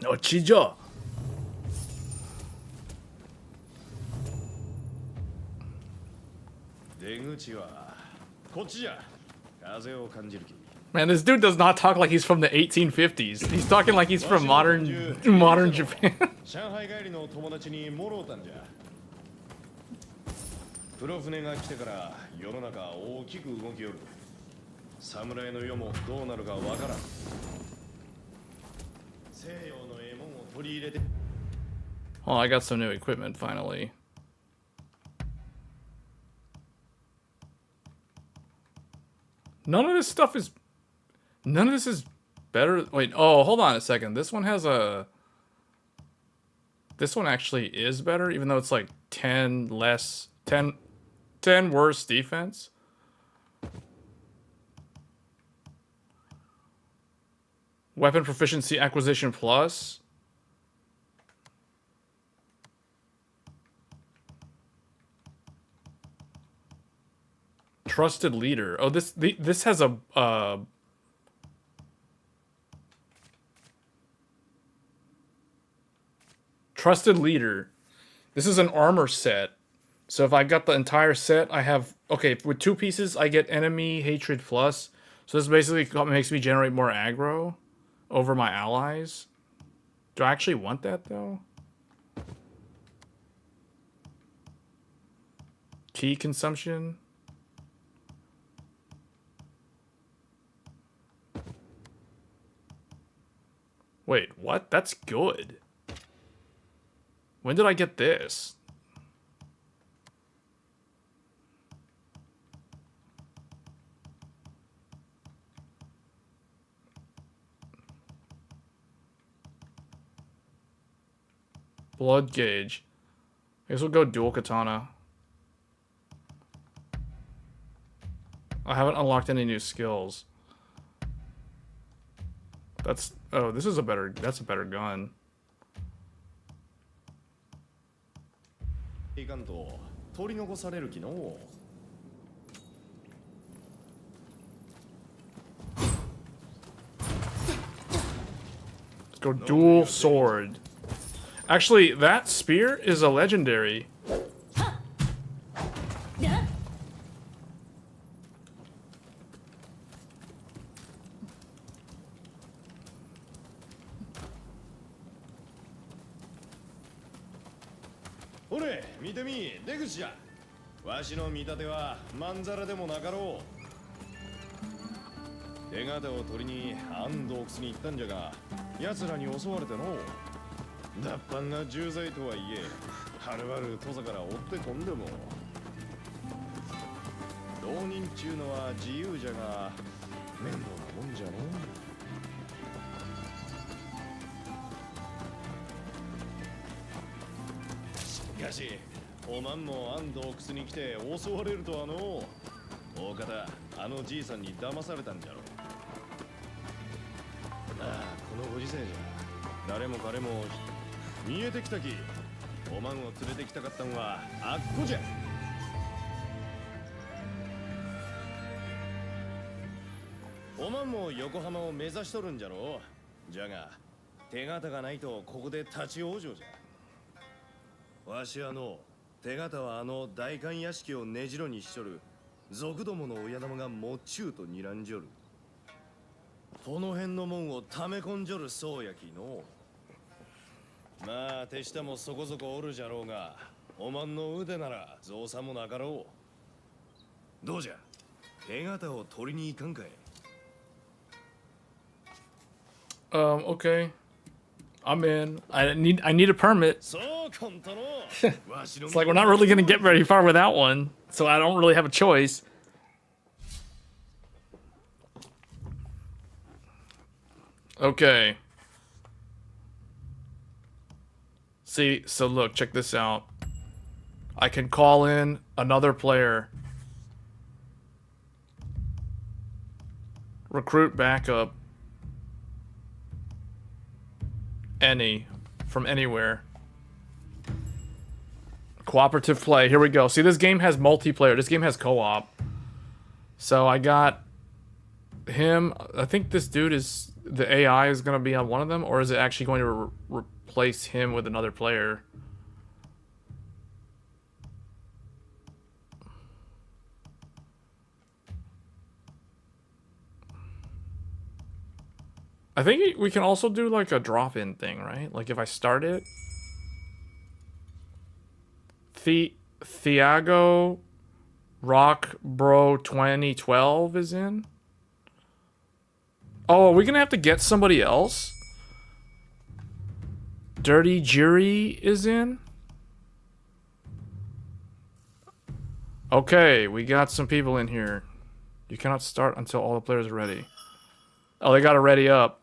Speaker 1: Ochija. Man, this dude does not talk like he's from the 1850s. He's talking like he's from modern Japan. Oh, I got some new equipment finally. None of this stuff is... None of this is better... Wait, oh, hold on a second. This one has a... This one actually is better, even though it's like 10 less... 10 worse defense. Weapon proficiency acquisition plus. Trusted leader. Oh, this has a trusted leader. This is an armor set. So if I got the entire set, I have... Okay, with 2 pieces, I get enemy hatred plus. So this basically makes me generate more aggro over my allies. Do I actually want that, though? Key consumption. Wait, what? That's good. When did I get this? Blood gauge. I guess we'll go dual katana. I haven't unlocked any new skills. That's... Oh, this is a better... That's a better gun. Let's go dual sword. Actually, that spear is a legendary.
Speaker 4: Ore, 見てみ、出口じゃ。わしの見立てはまんざらでもなかろう。手形を取りに安洞窟に行ったんじゃが、奴らに襲われての。脱藩が重罪とはいえ、はるばる土佐から追ってこんでも。浪人ちゅうのは自由じゃが、面倒なもんじゃの。しかし、おまんも安洞窟に来て襲われるとはの。大方、あのじいさんに騙されたんじゃろ。ああ、このご時世じゃ、誰も彼も見えてきたき。おまんを連れてきたかったんはあっこじゃ。おまんも横浜を目指しとるんじゃろう。じゃが、手形がないとここで立ち往生じゃ。わし手形はあの代官屋敷を根城にしとる賊どもの親玉がもっちゅうと睨んじょる。この辺のもんを溜め込んじょるそうやきの。まあ手下もそこそこおるじゃろうが、おまんの腕なら造作もなかろう。どうじゃ、手形を取りに行かんかい。
Speaker 1: Okay. I'm in. I need a permit. It's like we're not really gonna get very far without one, so I don't really have a choice. Okay. See, so look, check this out. I can call in another player. Recruit backup. Any. From anywhere. Cooperative play. Here we go. See, this game has multiplayer. This game has co-op. So I got him. I think this dude is... The AI is going to be on one of them, or is it actually going to replace him with another player? I think we can also do like a drop-in thing, right? Like if I start it... Thiago Rock Bro 2012 is in? Oh, are we gonna have to get somebody else? Dirty Jury is in? Okay, we got some people in here. You cannot start until all the players are ready. Oh, they gotta ready up.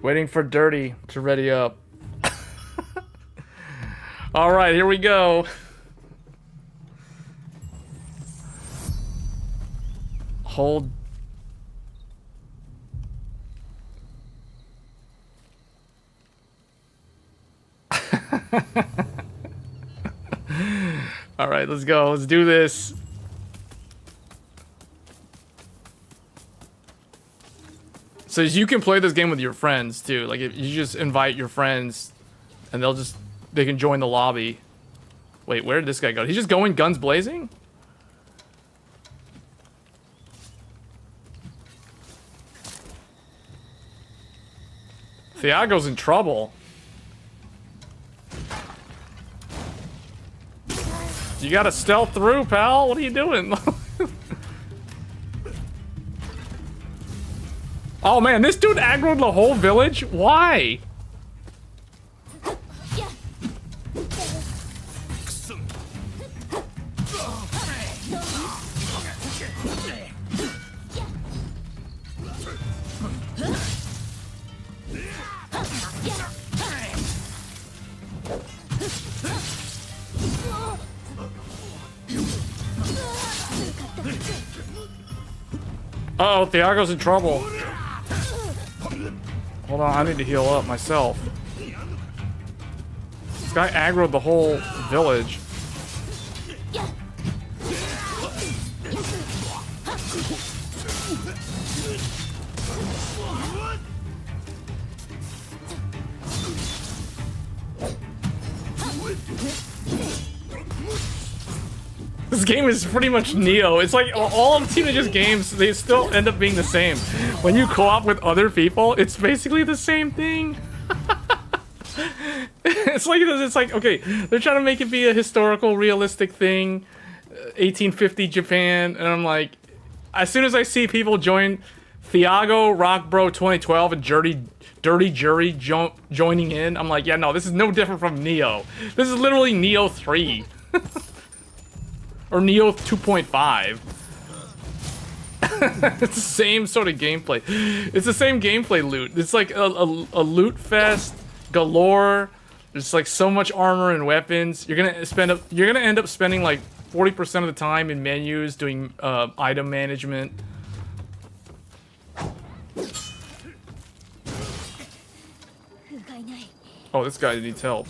Speaker 1: Waiting for Dirty to ready up. All right, here we go. Hold. All right, let's go. Let's do this. So you can play this game with your friends too. Like if you just invite your friends and they can join the lobby. Wait, where did this guy go? He's just going guns blazing? Thiago's in trouble. You gotta stealth through, pal. What are you doing? Oh man, this dude aggroed the whole village? Why? Uh-oh, Thiago's in trouble. Hold on, I need to heal up myself. This guy aggroed the whole village. This game is pretty much Neo. It's like all of Teenagers games, they still end up being the same. When you co-op with other people, it's basically the same thing. It's like, okay, they're trying to make it be a historical, realistic thing, 1850 Japan, and I'm like, as soon as I see people join Thiago, Rock Bro 2012, and Dirty Jury joining in, I'm like, yeah, no, this is no different from Neo. This is literally Neo 3. Or Neo 2.5. It's the same sort of gameplay. It's the same gameplay loot. It's like a loot fest galore. There's like so much armor and weapons. You're gonna end up spending like 40% of the time in menus doing item management. Oh, this guy needs help.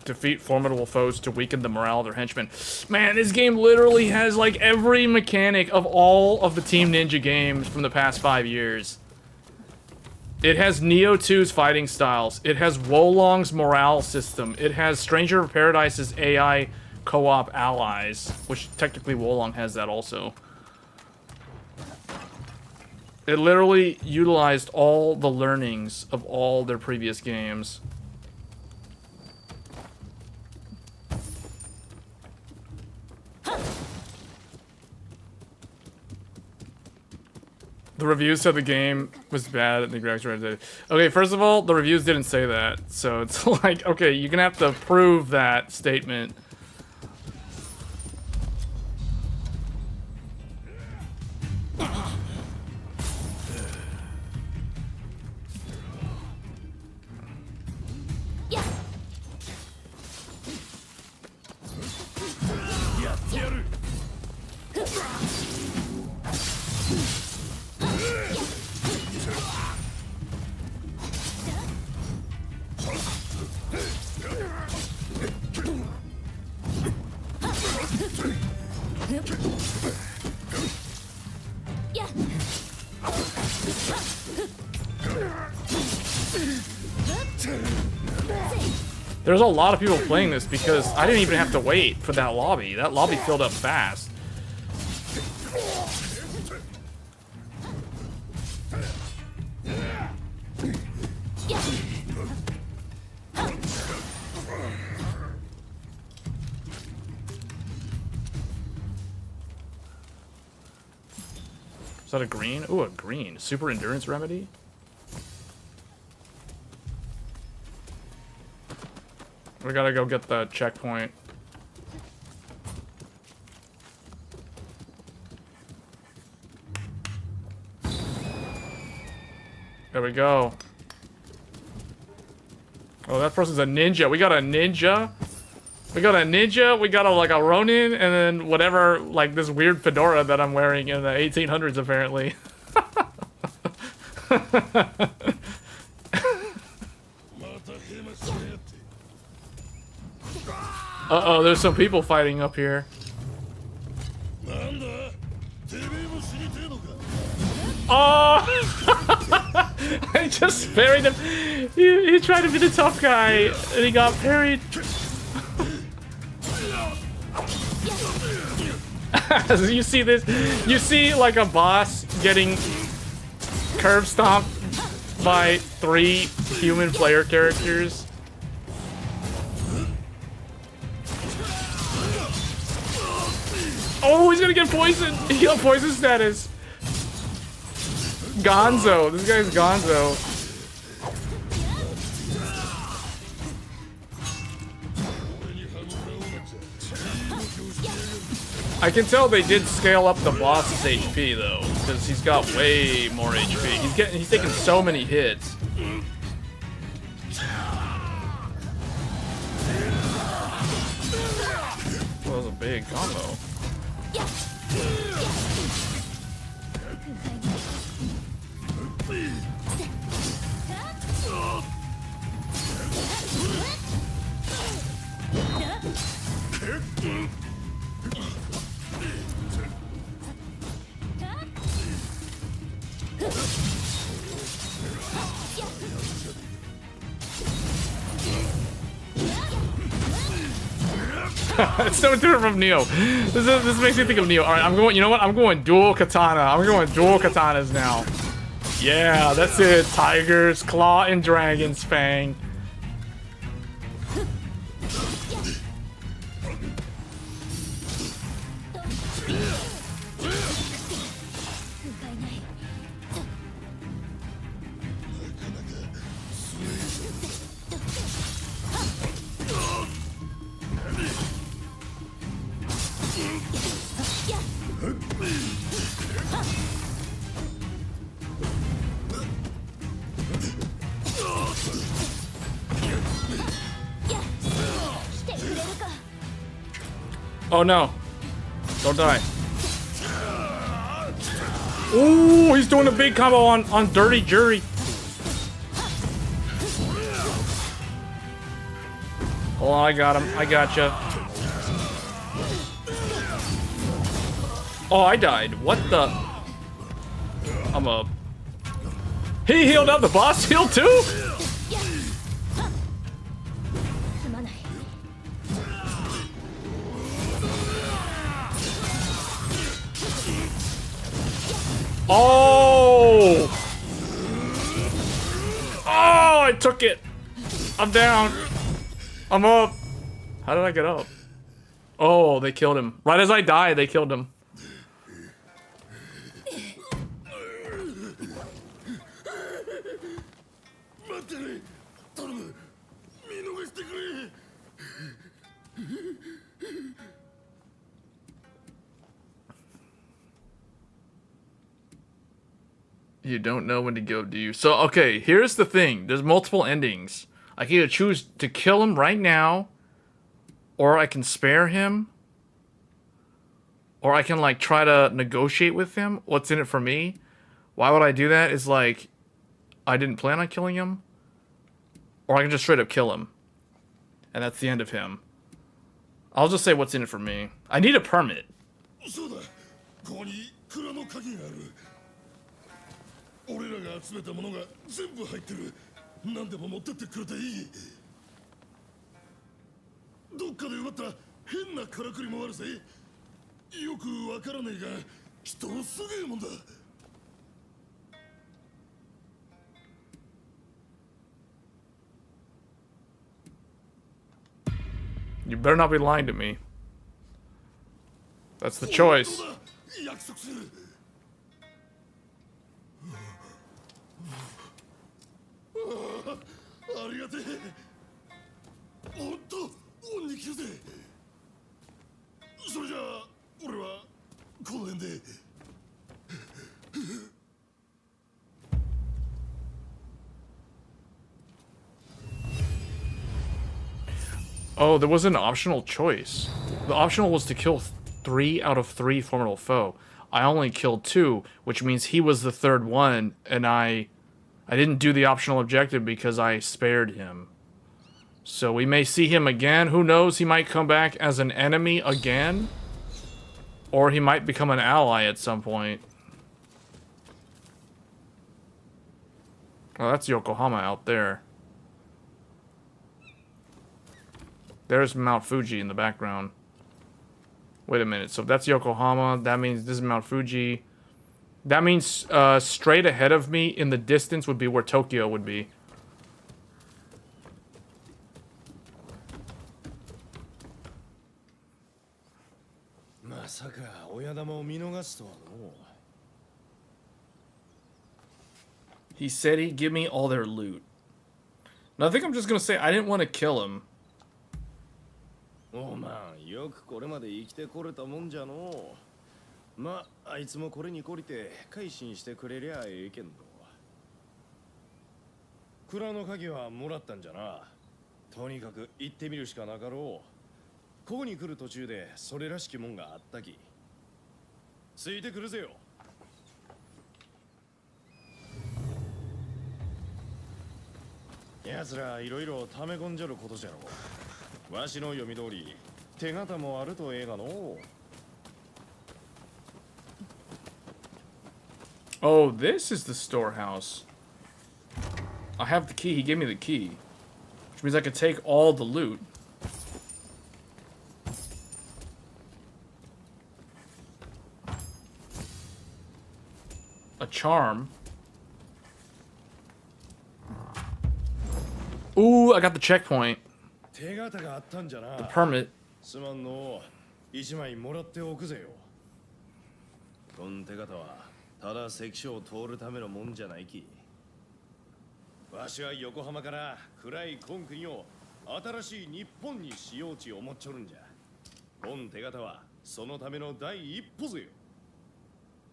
Speaker 1: Defeat formidable foes to weaken the morale of their henchmen. Man, this game literally has like every mechanic of all of the Team Ninja games from the past 5 years. It has Neo 2's fighting styles. It has Wolong's morale system. It has Stranger of Paradise's AI co-op allies, which technically Wolong has that also. It literally utilized all the learnings of all their previous games. The reviews said the game was bad and the graphics were outdated. Okay, first of all, the reviews didn't say that. So it's like, okay, you're gonna have to prove that statement. There's a lot of people playing this because I didn't even have to wait for that lobby. That lobby filled up fast. Is that a green? Ooh, a green. Super endurance remedy? We gotta go get the checkpoint. There we go. Oh, that person's a ninja. We got a ninja. We got a ninja. We got a like a Ronin, and then whatever, like this weird fedora that I'm wearing in the 1800s, apparently. Uh-oh, there's some people fighting up here. Oh! I just parried him. He tried to be the tough guy, and he got parried. So you see this? You see like a boss getting curb stomped by 3 human player characters. Oh, he's gonna get poisoned. He got poison status. Gonzo. This guy's Gonzo. I can tell they did scale up the boss's HP though, because he's got way more HP. He's taking so many hits. Well, that was a big combo. It's so different from Neo. This makes me think of Neo. All right, I'm going. You know what? I'm going dual katana. I'm going dual katanas now. Yeah, that's it. Tiger's claw and dragon's fang. Oh no. Don't die. Ooh, he's doing a big combo on Dirty Jury. Oh, I got him. I gotcha. Oh, I died. What the? I'm up. He healed up. The boss healed too? Oh! Oh, I took it. I'm down. I'm up. How did I get up? Oh, they killed him. Right as I died, they killed him. You don't know when to go, do you? So, okay, here's the thing. There's multiple endings. I can either choose to kill him right now, or I can spare him, or I can, like, try to negotiate with him. What's in it for me? Why would I do that? Is like, I didn't plan on killing him, or I can just straight up kill him. And that's the end of him. I'll just say what's in it for me. I need a permit. You better not be lying to me. That's the choice.
Speaker 4: ありがてえ。ほんと恩に着るぜ。それじゃあ俺はこの辺で。
Speaker 1: Oh, there was an optional choice. The optional was to kill 3 out of 3 formidable foe. I only killed 2, which means he was the third one, and I didn't do the optional objective because I spared him. So we may see him again. Who knows? He might come back as an enemy again. Or he might become an ally at some point. Oh, that's Yokohama out there. There's Mount Fuji in the background. Wait a minute. So if that's Yokohama, that means this is Mount Fuji. That means straight ahead of me in the distance would be where Tokyo would be. He said he'd give me all their loot. Now I think I'm just gonna say I didn't want to kill him.
Speaker 4: おまんよくこれまで生きてこれたもんじゃのう。まあいつもこれに懲りて改心してくれりゃええけんど。蔵の鍵はもらったんじゃな。とにかく行ってみるしかなかろう。ここに来る途中でそれらしきもんがあったき。ついてくるぜよ。やつらいろいろ溜め込んじゃることじゃろう。わしの読み通り手形もあるとええがの。
Speaker 1: Oh, this is the storehouse. I have the key. He gave me the key. Which means I could take all the loot. A charm. Ooh, I got the checkpoint.
Speaker 4: 手形があったんじゃな。
Speaker 1: The permit.
Speaker 4: すまんの。一枚もらっておくぜよ。この手形はただ関所を通るためのもんじゃないき。わしは横浜から暗いコンクリを新しい日本に使用地を持っちょるんじゃ。この手形はそのための第一歩ぜよ。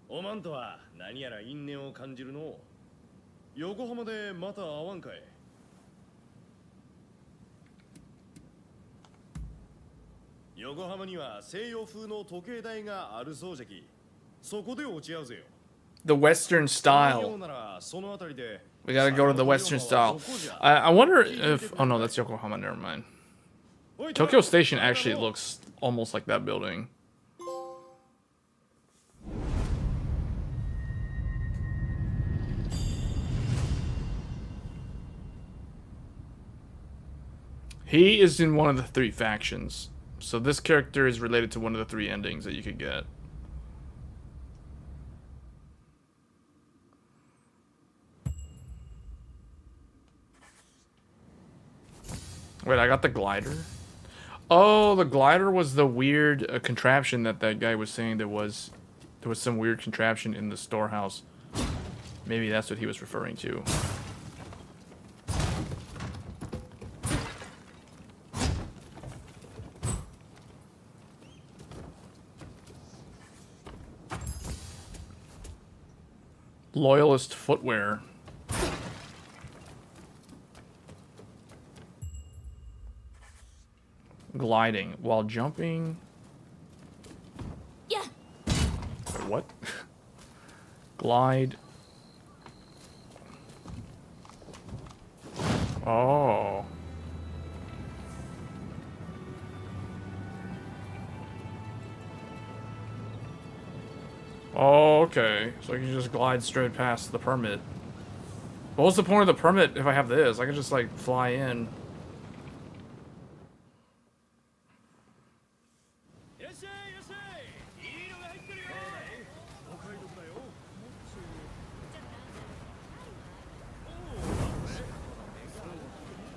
Speaker 4: おまんとは何やら因縁を感じるの。横浜でまた会わんかい。横浜には西洋風の時計台があるそうじゃき。そこで落ち合うぜよ。
Speaker 1: The Western style. We gotta go to the Western style. I wonder if... Oh no, that's Yokohama, never mind. Tokyo Station actually looks almost like that building. He is in one of the 3 factions. So this character is related to one of the 3 endings that you could get. Wait, I got the glider? Oh, the glider was the weird contraption that guy was saying there was some weird contraption in the storehouse. Maybe that's what he was referring to. Loyalist footwear. Gliding while jumping.
Speaker 3: Yeah.
Speaker 1: Wait, what? Glide. Oh. Oh, okay. So I can just glide straight past the permit. What was the point of the permit if I have this? I can just, like, fly in.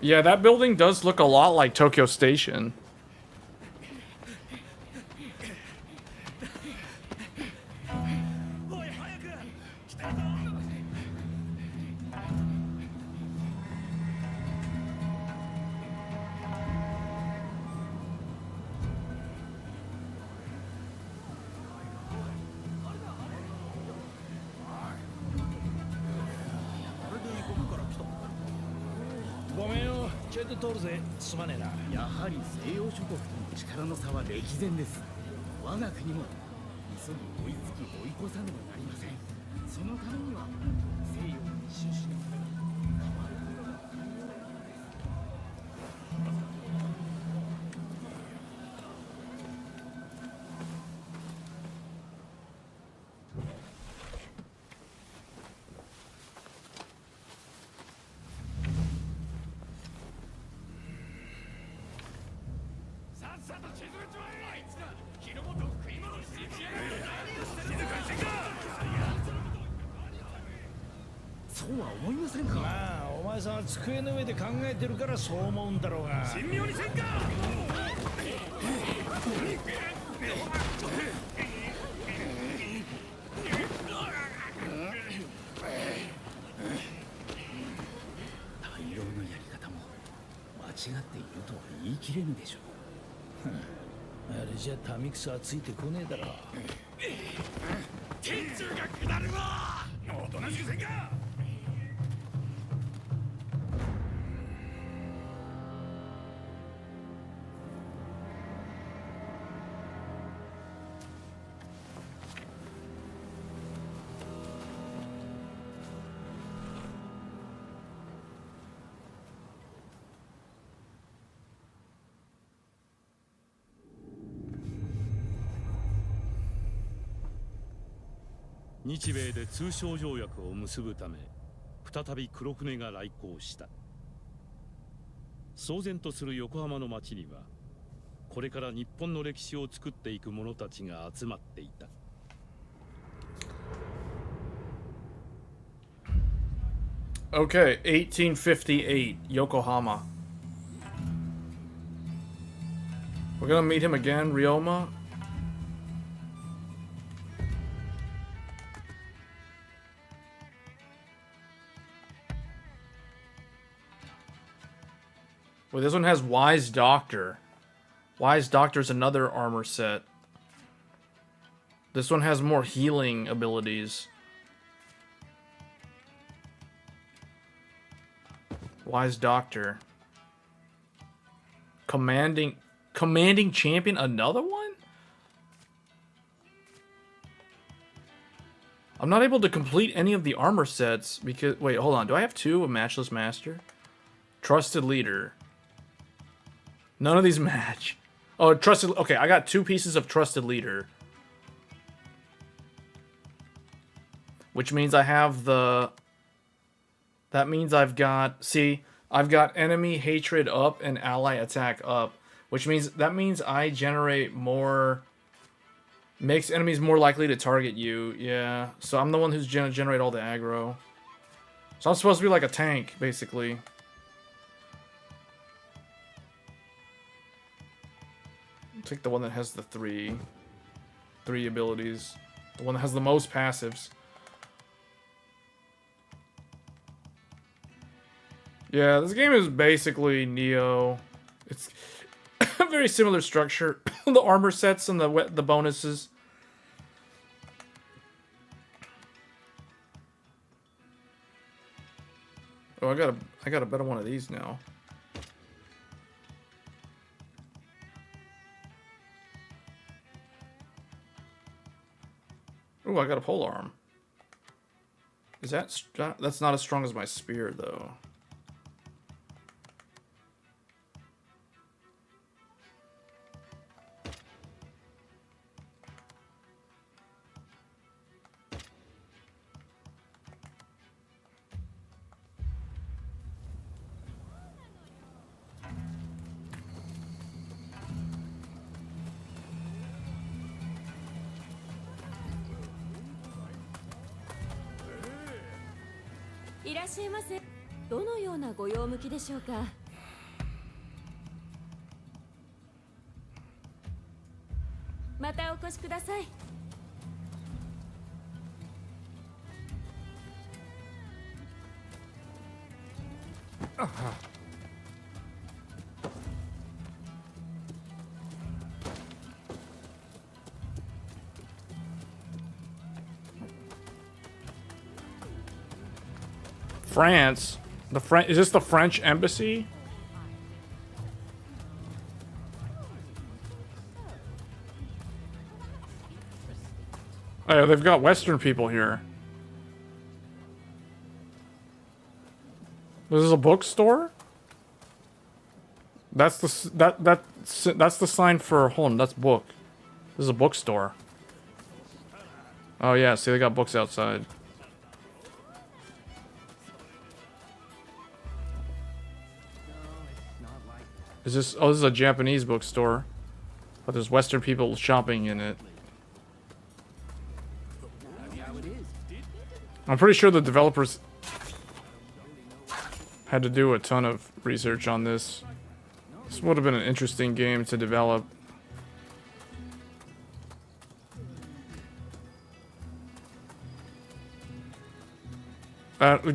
Speaker 1: Yeah, that building does look a lot like Tokyo Station.
Speaker 5: ちょいと通るぜ。すまねえな。
Speaker 6: やはり西洋諸国との力の差は歴然です。我が国も急ぎ追いつき追い越さねばなりません。そのためには西洋の民主主義のために変わることが必
Speaker 2: さっさと沈めちまえ。あいつら日の元食い物してきやがる。何をしてるんだか
Speaker 6: そうは思いませんか。
Speaker 5: まあお前さんは机の上で考えてるからそう思うんだろうが。
Speaker 2: 神妙にせんか。
Speaker 6: 大量のやり方も間違っているとは言い切れぬでしょう。
Speaker 5: あれじゃ民草はついてこねえだろ。
Speaker 2: 天柱が下るわ。おとなしくせんか。
Speaker 7: 日米で通商条約を結ぶため再び黒船が来航した。騒然とする横浜の町にはこれから日本の歴史を作っていく者たちが集まっていた。
Speaker 1: Okay, 1858, Yokohama. We're gonna meet him again, Ryoma. Well, this one has Wise Doctor. Wise Doctor's another armor set. This one has more healing abilities. Wise Doctor. Commanding Champion, another one? I'm not able to complete any of the armor sets because... Wait, hold on. Do I have two? A Matchless Master? Trusted Leader. None of these match. Oh, Trusted... Okay, I got two pieces of Trusted Leader. Which means I have the... That means I've got... See, I've got Enemy Hatred up and Ally Attack up. Which means... That means I generate more... Makes enemies more likely to target you. Yeah. So I'm the one who's gonna generate all the aggro. So I'm supposed to be like a tank, basically. I'll take the one that has the three abilities. The one that has the most passives. Yeah, this game is basically Neo. It's a very similar structure. The armor sets and the bonuses. Oh, I got a better one of these now. Ooh, I got a pole arm. Is that's not as strong as my spear though.
Speaker 8: いらっしゃいませ。どのようなご用向きでしょうか。またお越しください。
Speaker 1: France? Is this the French embassy? Oh, yeah, they've got Western people here. This is a bookstore? That's the sign for hold on, that's book. This is a bookstore. Oh yeah, see they got books outside. Is this oh this is a Japanese bookstore. But there's Western people shopping in it. I'm pretty sure the developers had to do a ton of research on this. This would have been an interesting game to develop.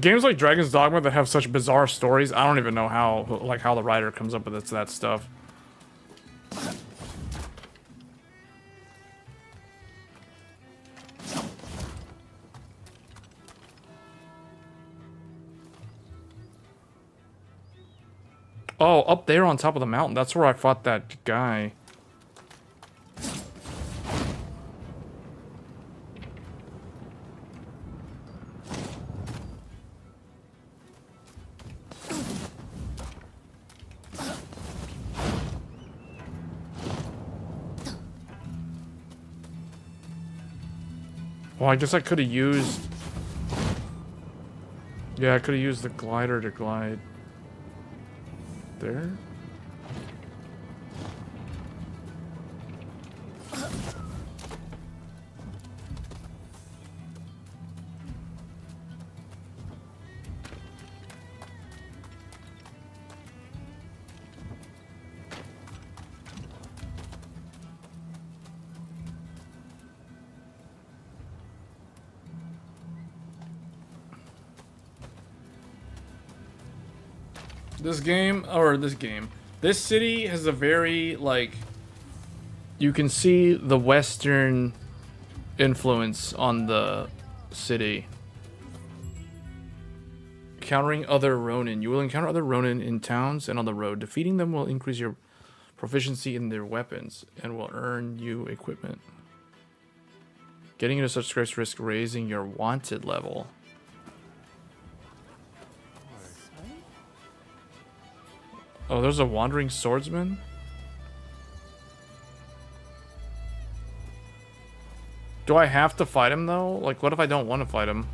Speaker 1: Games like Dragon's Dogma that have such bizarre stories, I don't even know how the writer comes up with that stuff. Oh, up there on top of the mountain. That's where I fought that guy. Well, I guess I could have used... Yeah, I could have used the glider to glide. There? This city has a very, like, you can see the Western influence on the city. Encountering other Ronin. You will encounter other Ronin in towns and on the road. Defeating them will increase your proficiency in their weapons and will earn you equipment. Getting into such scrapes risks raising your wanted level. Oh, there's a wandering swordsman? Do I have to fight him, though? Like, what if I don't want to fight him?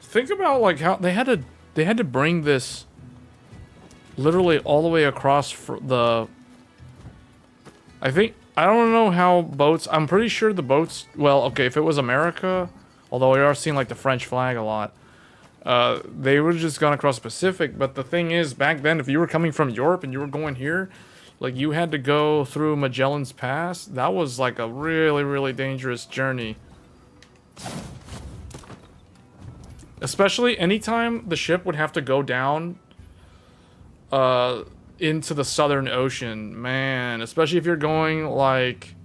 Speaker 1: Think about, like, how they had to bring this literally all the way across for the... I don't know how boats... I'm pretty sure the boats... Well, okay, if it was America, although we are seeing, like, the French flag a lot, they would have just gone across the Pacific, but the thing is, back then, if you were coming from Europe and you were going here, like, you had to go through Magellan's Pass. That was, like, a really, really dangerous journey. Especially anytime the ship would have to go down into the Southern Ocean, man, especially if you're going like,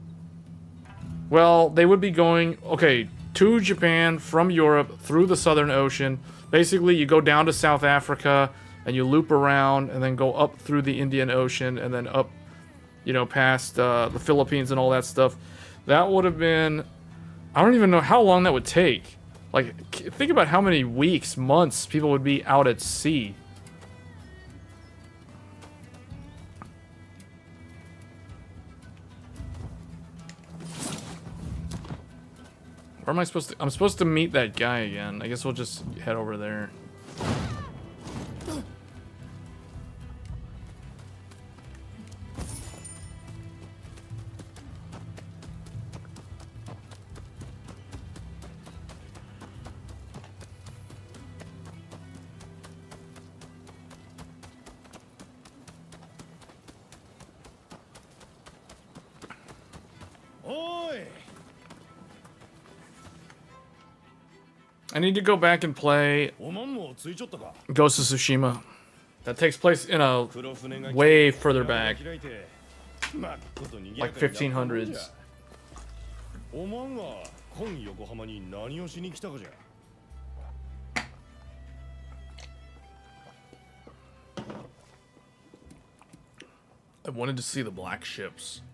Speaker 1: well, they would be going, okay, to Japan from Europe through the Southern Ocean. Basically, you go down to South Africa and you loop around and then go up through the Indian Ocean and then up, you know, past the Philippines and all that stuff. That would have been, I don't even know how long that would take. Like, think about how many weeks, months people would be out at sea. Where am I supposed to... I'm supposed to meet that guy again. I guess we'll just head over there. I need to go back and play Ghost of Tsushima. That takes place in a way further back. Like 1500s.
Speaker 4: おまんは今横浜に何をしに来たかじゃ。
Speaker 1: I wanted to see the black ships.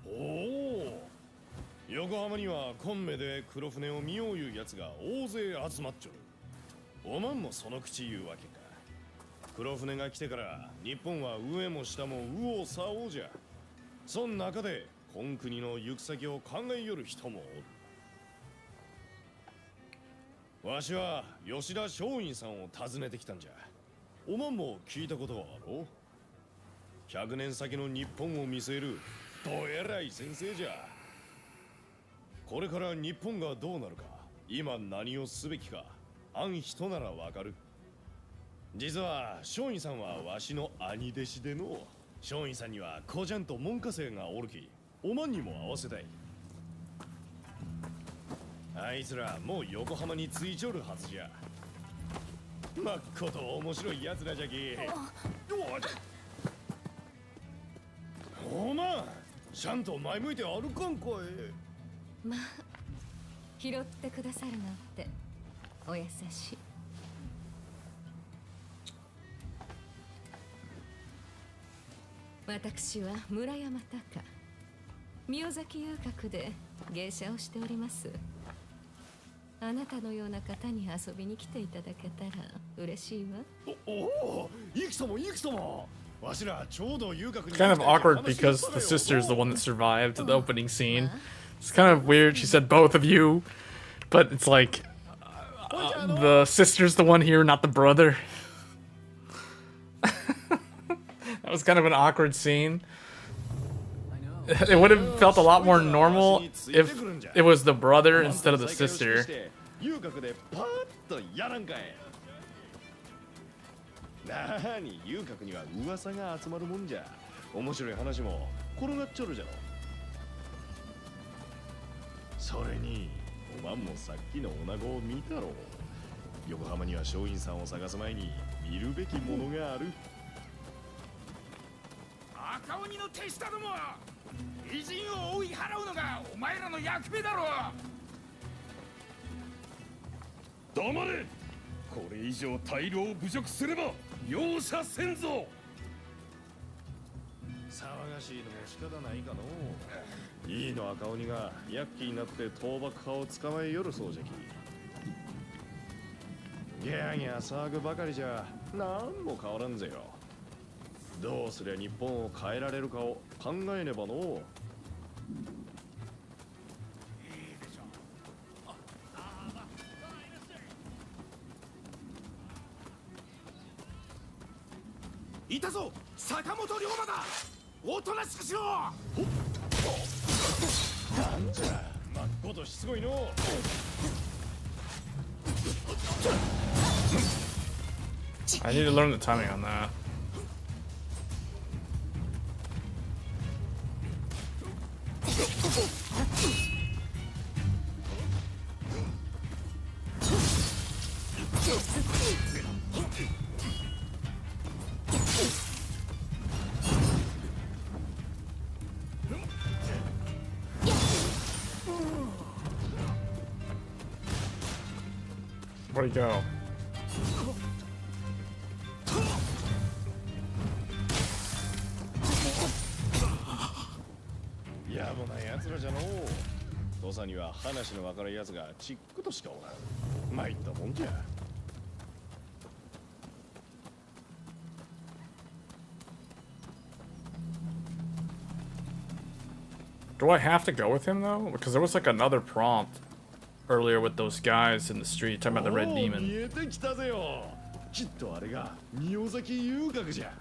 Speaker 4: おお、横浜には今目で黒船を見よういうやつが大勢集まっちょる。おまんもその口言うわけか。黒船が来てから日本は上も下も右往左往じゃ。そん中で本国の行く先を考えよる人もおる。わしは吉田松陰さんを訪ねてきたんじゃ。おまんも聞いたことはあろう。100年先の日本を見据えるどえらい先生じゃ。これから日本がどうなるか、今何をすべきか、あん人ならわかる。実は松陰さんはわしの兄弟子での。松陰さんには子ちゃんと門下生がおるき、おまんにも会わせたい。あいつらもう横浜に着いちょるはずじゃ。まっこと面白いやつらじゃき。おまん、ちゃんと前向いて歩かんかい。
Speaker 8: まあ拾ってくださるなんてお優しい。私は村山隆、宮崎遊郭で芸者をしております。あなたのような方に遊びに来ていただけたら嬉しいわ。
Speaker 4: おお、いきさもいきさも。わしらちょうど遊郭に。
Speaker 1: It's kind of awkward because the sister's the one that survived the opening scene. It's kind of weird. She said both of you, but it's like the sister's the one here, not the brother. That was kind of an awkward scene. It would have felt a lot more normal if it was the brother instead of the sister.
Speaker 4: 遊郭でパーッとやらんかい。なーに、遊郭には噂が集まるもんじゃ。面白い話も転がっちょるじゃろ。それにおまんもさっきの女子を見たろ。横浜には松陰さんを探す前に見るべきものがある。
Speaker 5: 赤鬼の手下ども、偉人を追い払うのがお前らの役目だろ。
Speaker 7: 黙れ。これ以上大量を侮辱すれば容赦せんぞ。
Speaker 4: 騒がしいのも仕方ないかのう。いいの赤鬼がヤッキーになって倒幕派を捕まえよるそうじゃき。ギャーギャー騒ぐばかりじゃなんも変わらんぜよ。どうすりゃ日本を変えられるかを考えねばのう。
Speaker 2: いたぞ、坂本龍馬だ。おとなしくしろ。
Speaker 4: なんじゃ、まっことしつこいのう。
Speaker 1: I need to learn the timing on that. Where'd he go?
Speaker 4: やぼな奴らじゃのう。土佐には話の分かる奴がちっくとしかおらん。参ったもんじゃ。
Speaker 1: Do I have to go with him though? Because there was like another prompt earlier with those guys in the street talking about the red
Speaker 4: 見
Speaker 1: demon.
Speaker 4: えてきたぜよ。きっとあれが宮崎遊郭じゃ。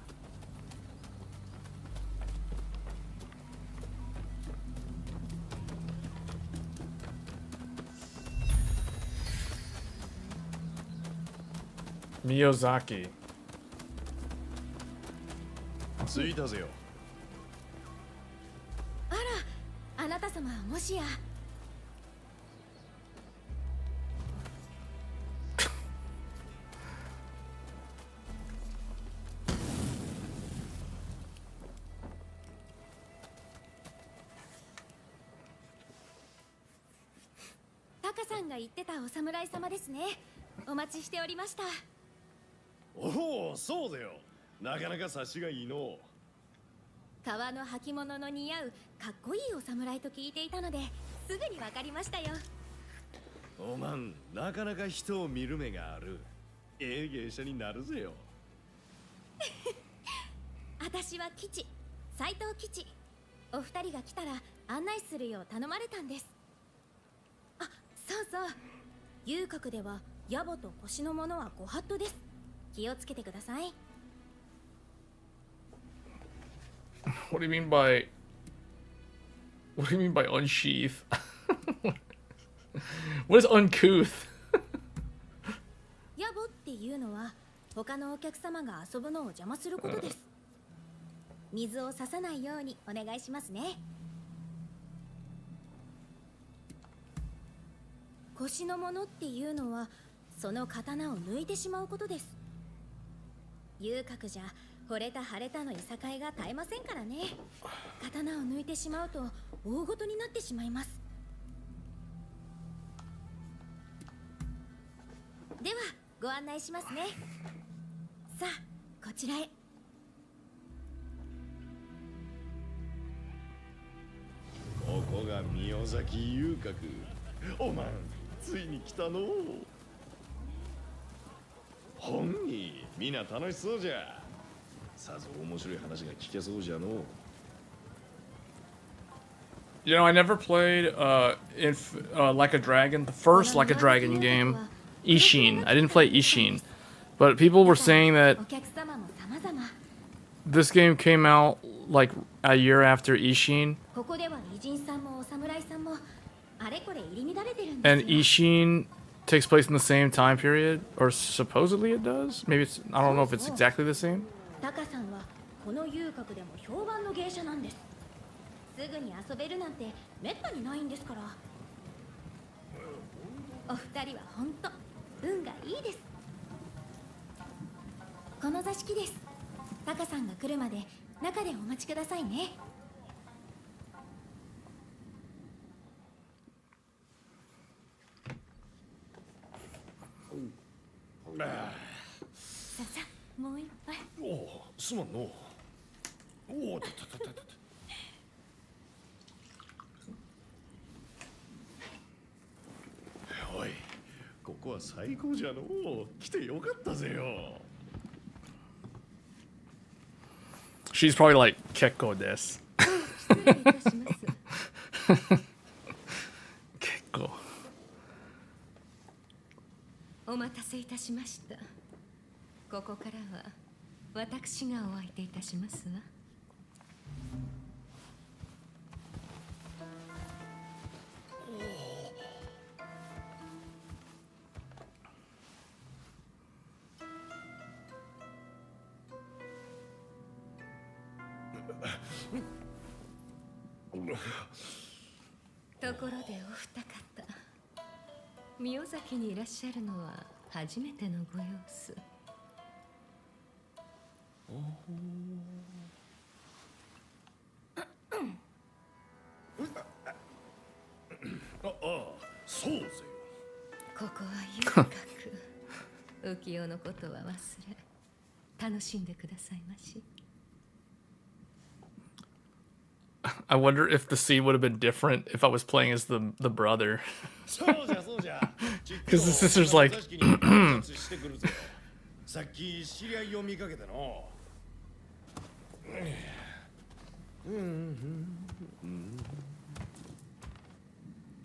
Speaker 1: Miyazaki.
Speaker 4: 着いたぜよ。
Speaker 8: あら、あなた様はもしや。
Speaker 9: カさんが言ってたお侍様ですね。お待ちしておりました。
Speaker 4: おお、そうだよ。なかなか察しがいいの。
Speaker 9: 革の履物の似合うかっこいいお侍と聞いていたので、すぐにわかりましたよ。
Speaker 4: おまん、なかなか人を見る目がある。ええ芸者になるぜよ。
Speaker 9: 私は吉、斎藤吉。お二人が来たら案内するよう頼まれたんです。あ、そうそう。遊郭では野暮と腰のものはご法度です。気をつけてください。
Speaker 1: What do you mean by... What do you mean by unsheath? What is uncouth?
Speaker 9: 野暮っていうのは他のお客様が遊ぶのを邪魔することです。水を差さないようにお願いしますね。腰のものっていうのはその刀を抜いてしまうことです。遊郭じゃ惚れた腫れたのいさかいが絶えませんからね。刀を抜いてしまうと大ごとになってしまいます。ではご案内しますね。さあこちらへ。
Speaker 4: ここが宮崎遊郭。おまん、ついに来たの。ほんにみんな楽しそうじゃ。さぞ面白い話が聞けそうじゃの。
Speaker 1: You know, I never played Like a Dragon, the first Like a Dragon game, Ishin. I didn't play Ishin, but people were saying that this game came out like a year after Ishin,
Speaker 9: ここでは偉人さんもお侍さんもあれこれ入り乱れてるん
Speaker 1: and
Speaker 9: ですよ。
Speaker 1: Ishin takes place in the same time period, or supposedly it does. Maybe it's, I don't know if it's exactly the same.
Speaker 9: タカさんはこの遊郭でも評判の芸者なんです。すぐに遊べるなんてめったにないんですから。お二人は本当運がいいです。この座敷です。タカさんが来るまで中でお待ちくださいね。さあさあもう一杯。
Speaker 4: おお、すまんの。おお、たたたたた。おい、ここは最高じゃの。来てよかったぜよ。
Speaker 1: She's probably like Kekko des.
Speaker 8: 失礼いたします。
Speaker 1: Kekko.
Speaker 8: お待たせいたしました。ここからは私がお相手いたしますわ。ところでお二方、宮崎にいらっしゃるのは初めてのご様子。
Speaker 4: ああ、そうぜよ。
Speaker 8: ここは遊郭。浮世のことは忘れ、楽しんでくださいまし。
Speaker 1: I wonder if the scene would have been different if I was playing as the brother.
Speaker 4: そうじゃそうじゃ。
Speaker 1: Because the sister's like,
Speaker 4: さっき知り合いを見かけたの。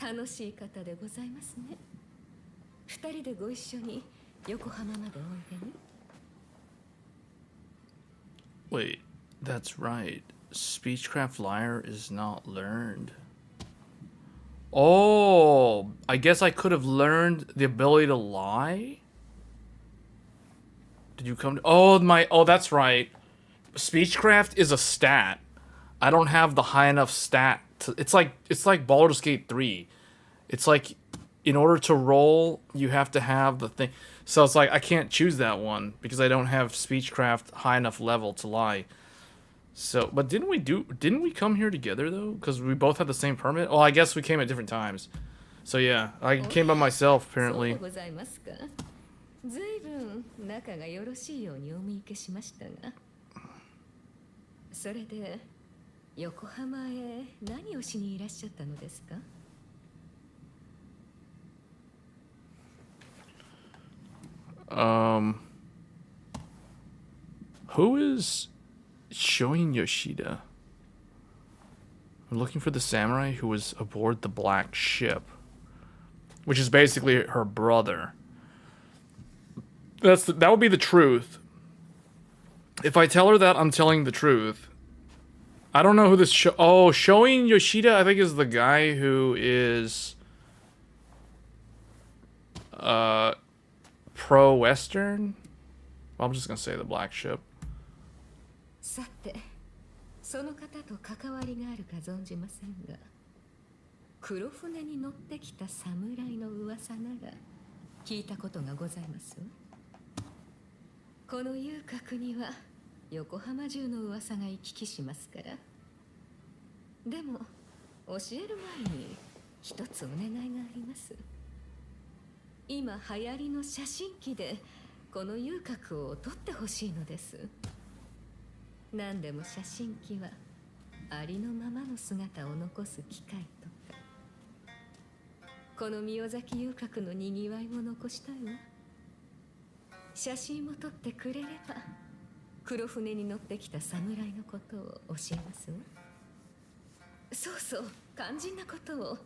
Speaker 8: 楽しい方でございますね。二人でご一緒に横浜までおいでに。
Speaker 1: wait, that's right. Speechcraft Liar is not learned. Oh, I guess I could have learned the ability to lie? Did you come to... Oh, that's right. Speechcraft is a stat. I don't have the high enough stat to... It's like Baldur's Gate 3. It's like, in order to roll, you have to have the thing. So it's like, I can't choose that one because I don't have Speechcraft high enough level to lie. So, but didn't we come here together though? Because we both had the same permit? Well, I guess we came at different times. So yeah, I came by myself apparently.
Speaker 8: そうございますか。ずいぶん仲がよろしいようにお見受けしましたが。それで横浜へ何をしにいらっしゃったのですか。
Speaker 1: Who is Shoin Yoshida? I'm looking for the samurai who was aboard the black ship, which is basically her brother. That would be the truth. If I tell her that, I'm telling the truth. I don't know who this Shoin Yoshida, I think, is the guy who is pro-Western. Well, I'm just gonna say the black ship.
Speaker 8: さて、その方と関わりがあるか存じませんが、黒船に乗ってきた侍の噂なら聞いたことがございますわ。この遊郭には横浜中の噂が行き来しますから。でも教える前に一つお願いがあります。今流行りの写真機でこの遊郭を撮ってほしいのです。何でも写真機はありのままの姿を残す機会とか。この宮崎遊郭のにぎわいも残したいわ。写真を撮ってくれれば黒船に乗ってきた侍のことを教えますわ。そうそう、肝心なことを。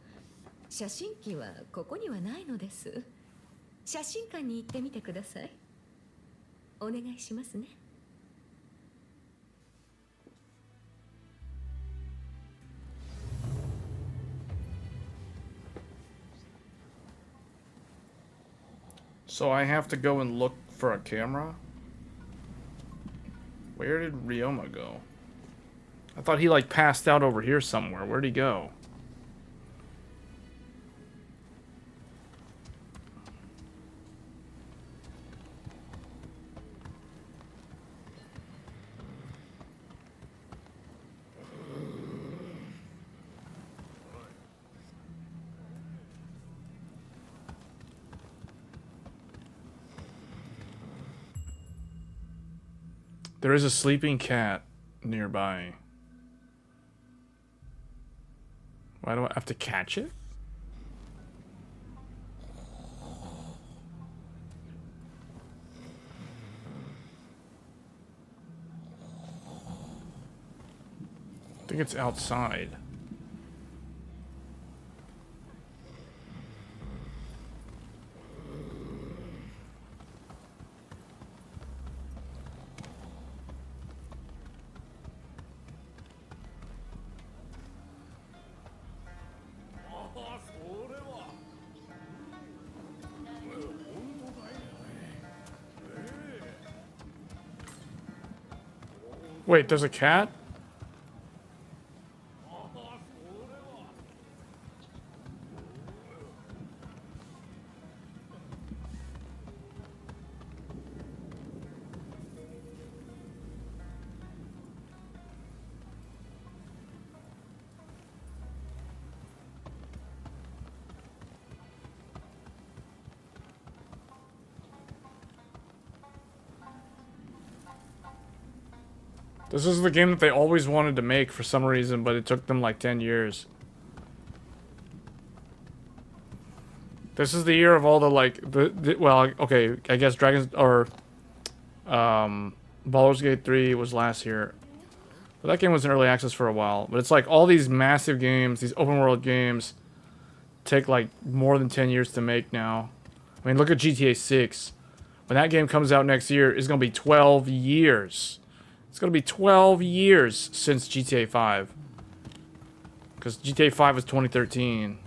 Speaker 8: 写真機はここにはないのです。写真館に行ってみてください。お願いしますね。
Speaker 1: So I have to go and look for a camera? Where did Ryoma go? I thought he like passed out over here somewhere. Where'd he go? There is a sleeping cat nearby. Why do I have to catch it? I think it's outside. Wait, there's a cat? This is the game that they always wanted to make for some reason, but it took them like 10 years. This is the year of all the like, well, okay, I guess Dragon's, or Baldur's Gate 3 was last year. But that game was in early access for a while. But it's like all these massive games, these open world games, take like more than 10 years to make now. I mean, look at GTA 6. When that game comes out next year, it's going to be 12 years. It's going to be 12 years since GTA 5. Because GTA 5 was 2013.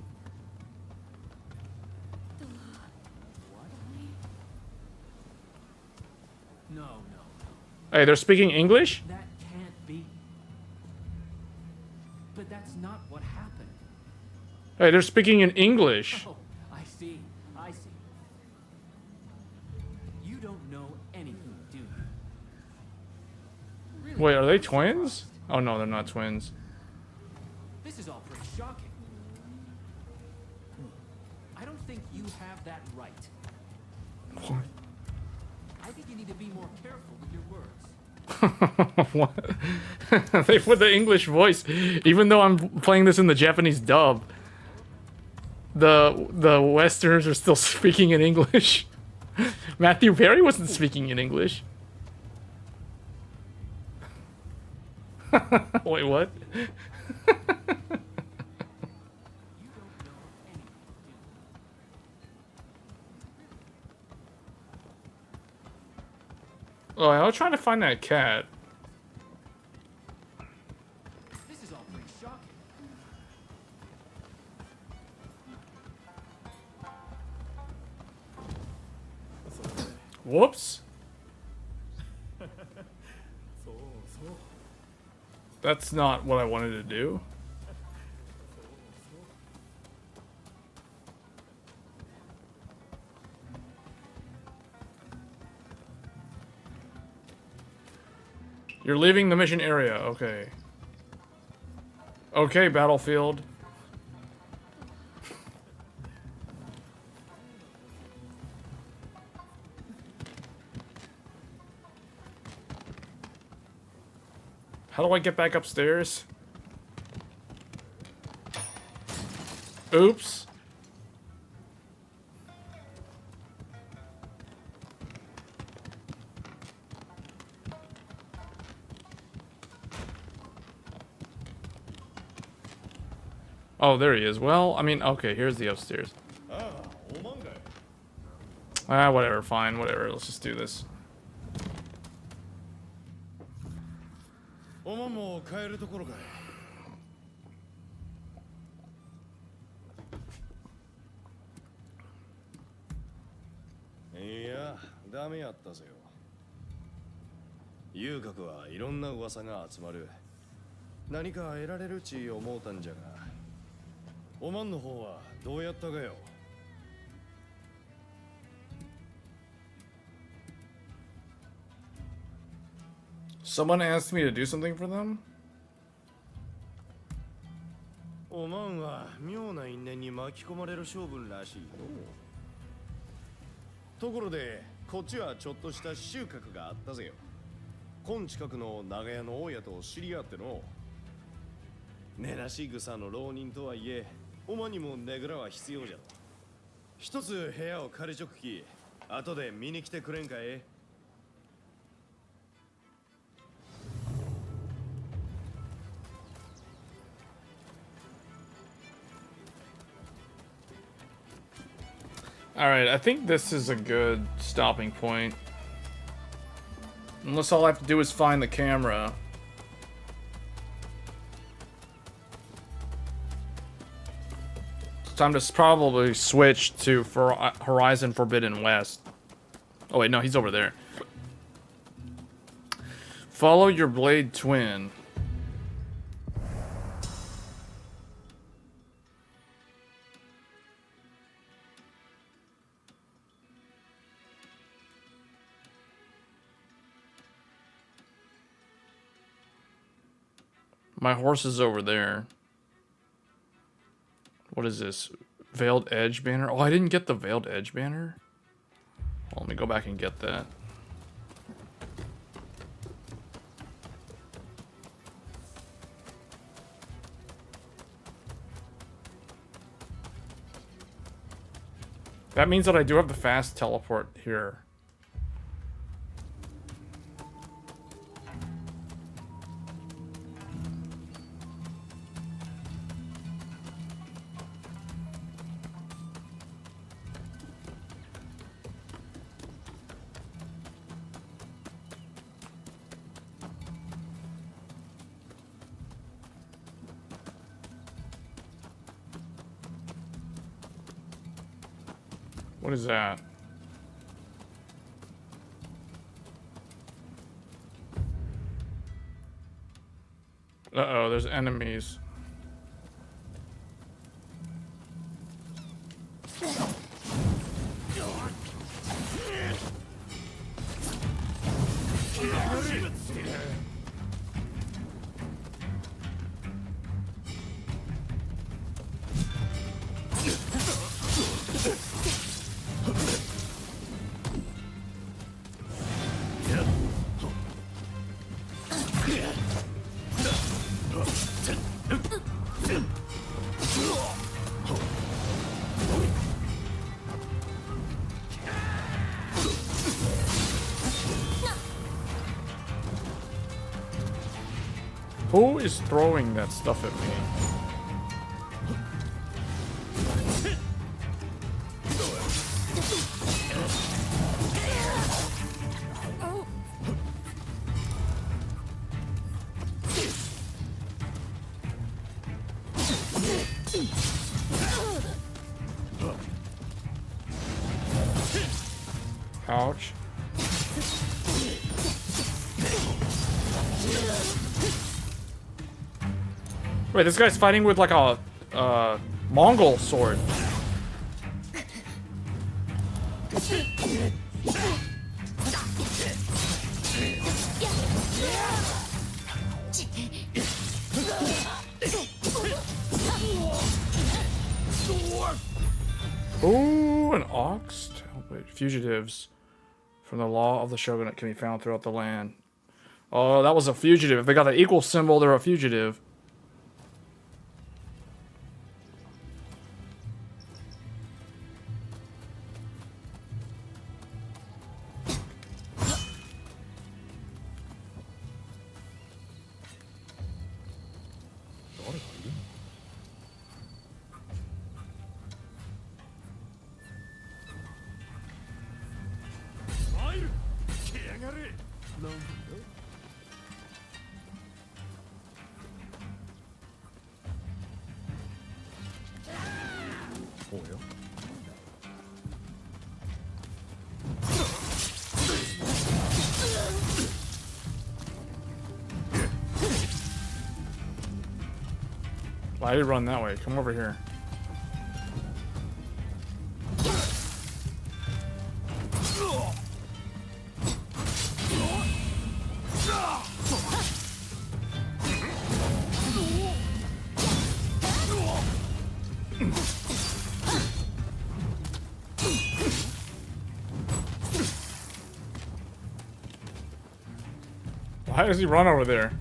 Speaker 6: No.
Speaker 1: Hey, they're speaking English?
Speaker 6: That can't be. But that's not what happened.
Speaker 1: Hey, they're speaking in English.
Speaker 6: Oh, I see. You don't know anything, do you? Really?
Speaker 1: Wait, are they twins? Oh no, they're not twins.
Speaker 6: This is all pretty shocking.
Speaker 10: You have that right.
Speaker 1: What?
Speaker 10: I think you need to be more careful with your words.
Speaker 1: What? They put the English voice, even though I'm playing this in the Japanese dub. The Westerners are still speaking in English. Matthew Perry wasn't speaking in English. Wait, what? Oh, I was trying to find that cat.
Speaker 10: This is all pretty shocking.
Speaker 1: Whoops. That's not what I wanted to do. You're leaving the mission area. Okay. Okay, Battlefield. How do I get back upstairs? Oops. Oh, there he is. Well, I mean, okay, here's the upstairs. Ah, whatever, fine, whatever. Let's just do this.
Speaker 4: おまんも帰るところかい。いや、ダメやったぜよ。遊郭はいろんな噂が集まる。何か得られるち思うたんじゃが、おまんの方はどうやったかよ。
Speaker 1: Someone asked me to do something for them?
Speaker 4: おまんは妙な因縁に巻き込まれる性分らしいの。ところで、こっちはちょっとした収穫があったぜよ。今近くの長屋の大家と知り合っての。根なし草の浪人とはいえ、おまんにもねぐらは必要じゃろ。一つ部屋を借りちょくき、後で見に来てくれんかい。
Speaker 1: Alright, I think this is a good stopping point. Unless all I have to do is find the camera. It's time to probably switch to Horizon Forbidden West. Oh wait, no, he's over there. Follow your blade twin. My horse is over there. What is this? Veiled Edge banner? Oh, I didn't get the Veiled Edge banner? Well, let me go back and get that. That means that I do have the fast teleport here. What is that? Uh-oh, there's enemies. Who is throwing that stuff at me? Ouch. Wait, this guy's fighting with like a Mongol sword. Ooh, an ox? Wait, fugitives from the law of the shogunate can be found throughout the land. Oh, that was a fugitive. If they got the equal symbol, they're a fugitive. Why did he run that way? Come over here. Why does he run over there?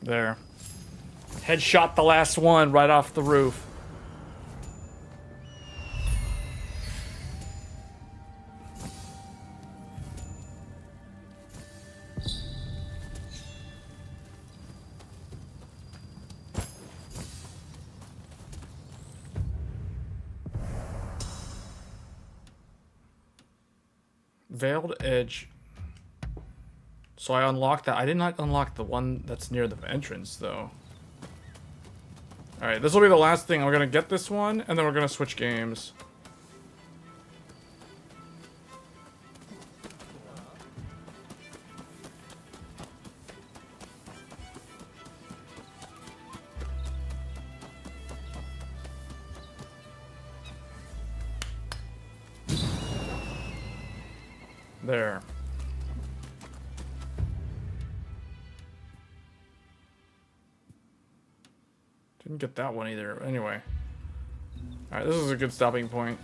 Speaker 1: There. Headshot the last one right off the roof. Veiled Edge. So I unlocked that. I did not unlock the one that's near the entrance, though. Alright, this will be the last thing. We're gonna get this one, and then we're gonna switch games. There. Didn't get that one either. Anyway. Alright, this is a good stopping point.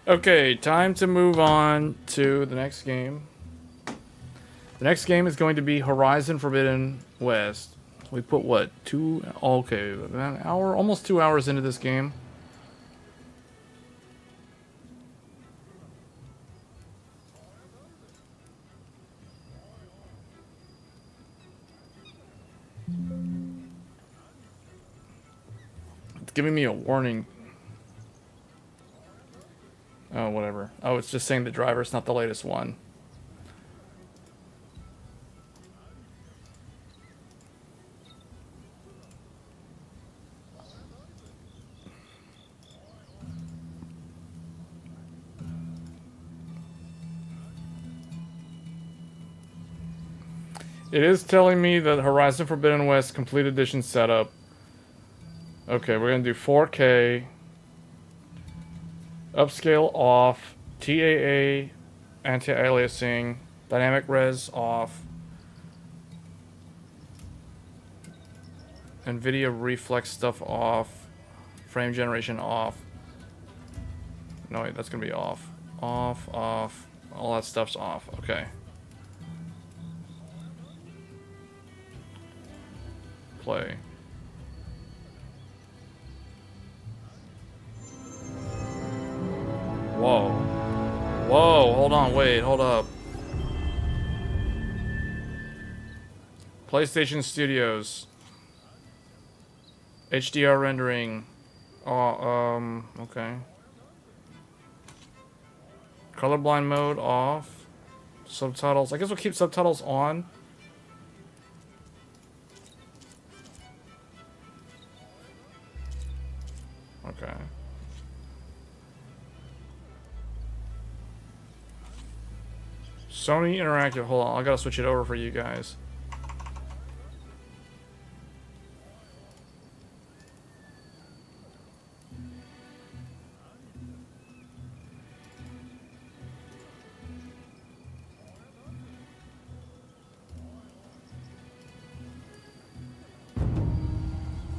Speaker 1: Okay, time to move on to the next game. The next game is going to be Horizon Forbidden West. We put what? Okay, an hour, almost 2 hours into this game. It's giving me a warning. Oh, whatever. Oh, it's just saying the driver's not the latest one. It is telling me that Horizon Forbidden West Complete Edition setup. Okay, we're gonna do 4K. Upscale off. TAA anti-aliasing. Dynamic res off. NVIDIA reflex stuff off. Frame generation off. No, wait, that's gonna be off. Off, off. All that stuff's off. Okay. Play. Whoa. Whoa, hold on, wait, hold up. PlayStation Studios. HDR rendering. Okay. Colorblind mode off. Subtitles. I guess we'll keep subtitles on. Okay. Sony Interactive. Hold on, I gotta switch it over for you guys.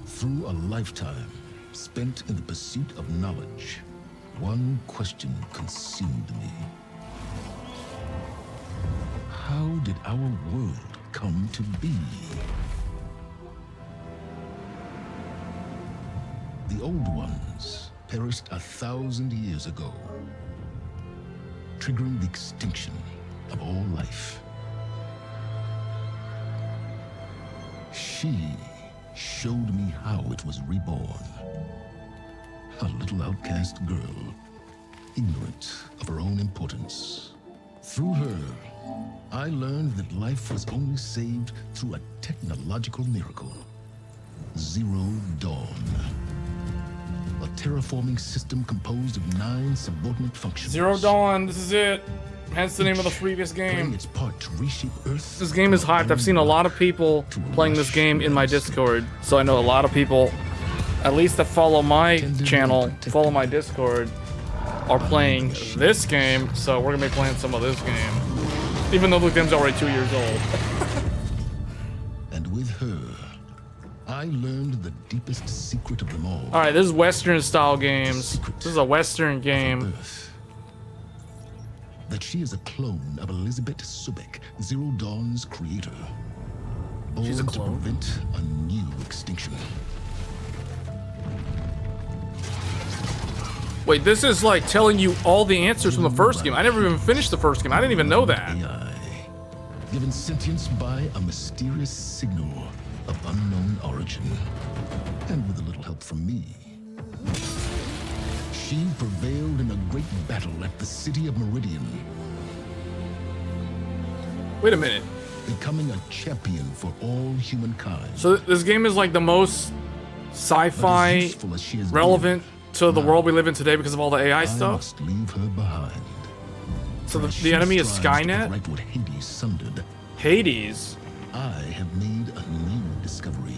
Speaker 11: Through a lifetime spent in the pursuit of knowledge, one question consumed me. How did our world come to be? The old ones perished 1,000 years ago, triggering the extinction of all life. She showed me how it was reborn. A little outcast girl, ignorant of her own importance. Through her, I learned that life was only saved through a technological miracle. Zero Dawn. A terraforming system composed of 9 subordinate functions.
Speaker 1: Zero Dawn, this is it. Hence the name of the previous game.
Speaker 11: Its part to reshape Earth.
Speaker 1: This game is hyped. I've seen a lot of people playing this game in my Discord, so I know a lot of people, at least that follow my channel, follow my Discord, are playing this game, so we're gonna be playing some of this game. Even though the game's already 2 years old.
Speaker 11: And with her, I learned the deepest secret of them all.
Speaker 1: Alright, this is Western style games. This is a Western game.
Speaker 11: That she is a clone of Elizabeth Subek, Zero Dawn's creator. Born to prevent a new extinction.
Speaker 1: Wait, this is like telling you all the answers from the first game. I never even finished the first game. I didn't even know that.
Speaker 11: AI, given sentience by a mysterious signal of unknown origin. And with a little help from me, she prevailed in a great battle at the city of Meridian.
Speaker 1: Wait a minute.
Speaker 11: Becoming a champion for all humankind.
Speaker 1: So this game is like the most sci-fi relevant to the world we live in today because of all the AI stuff?
Speaker 11: I must leave her behind.
Speaker 1: So the enemy is Skynet?
Speaker 11: Right what Hades sundered.
Speaker 1: Hades?
Speaker 11: I have made a new discovery.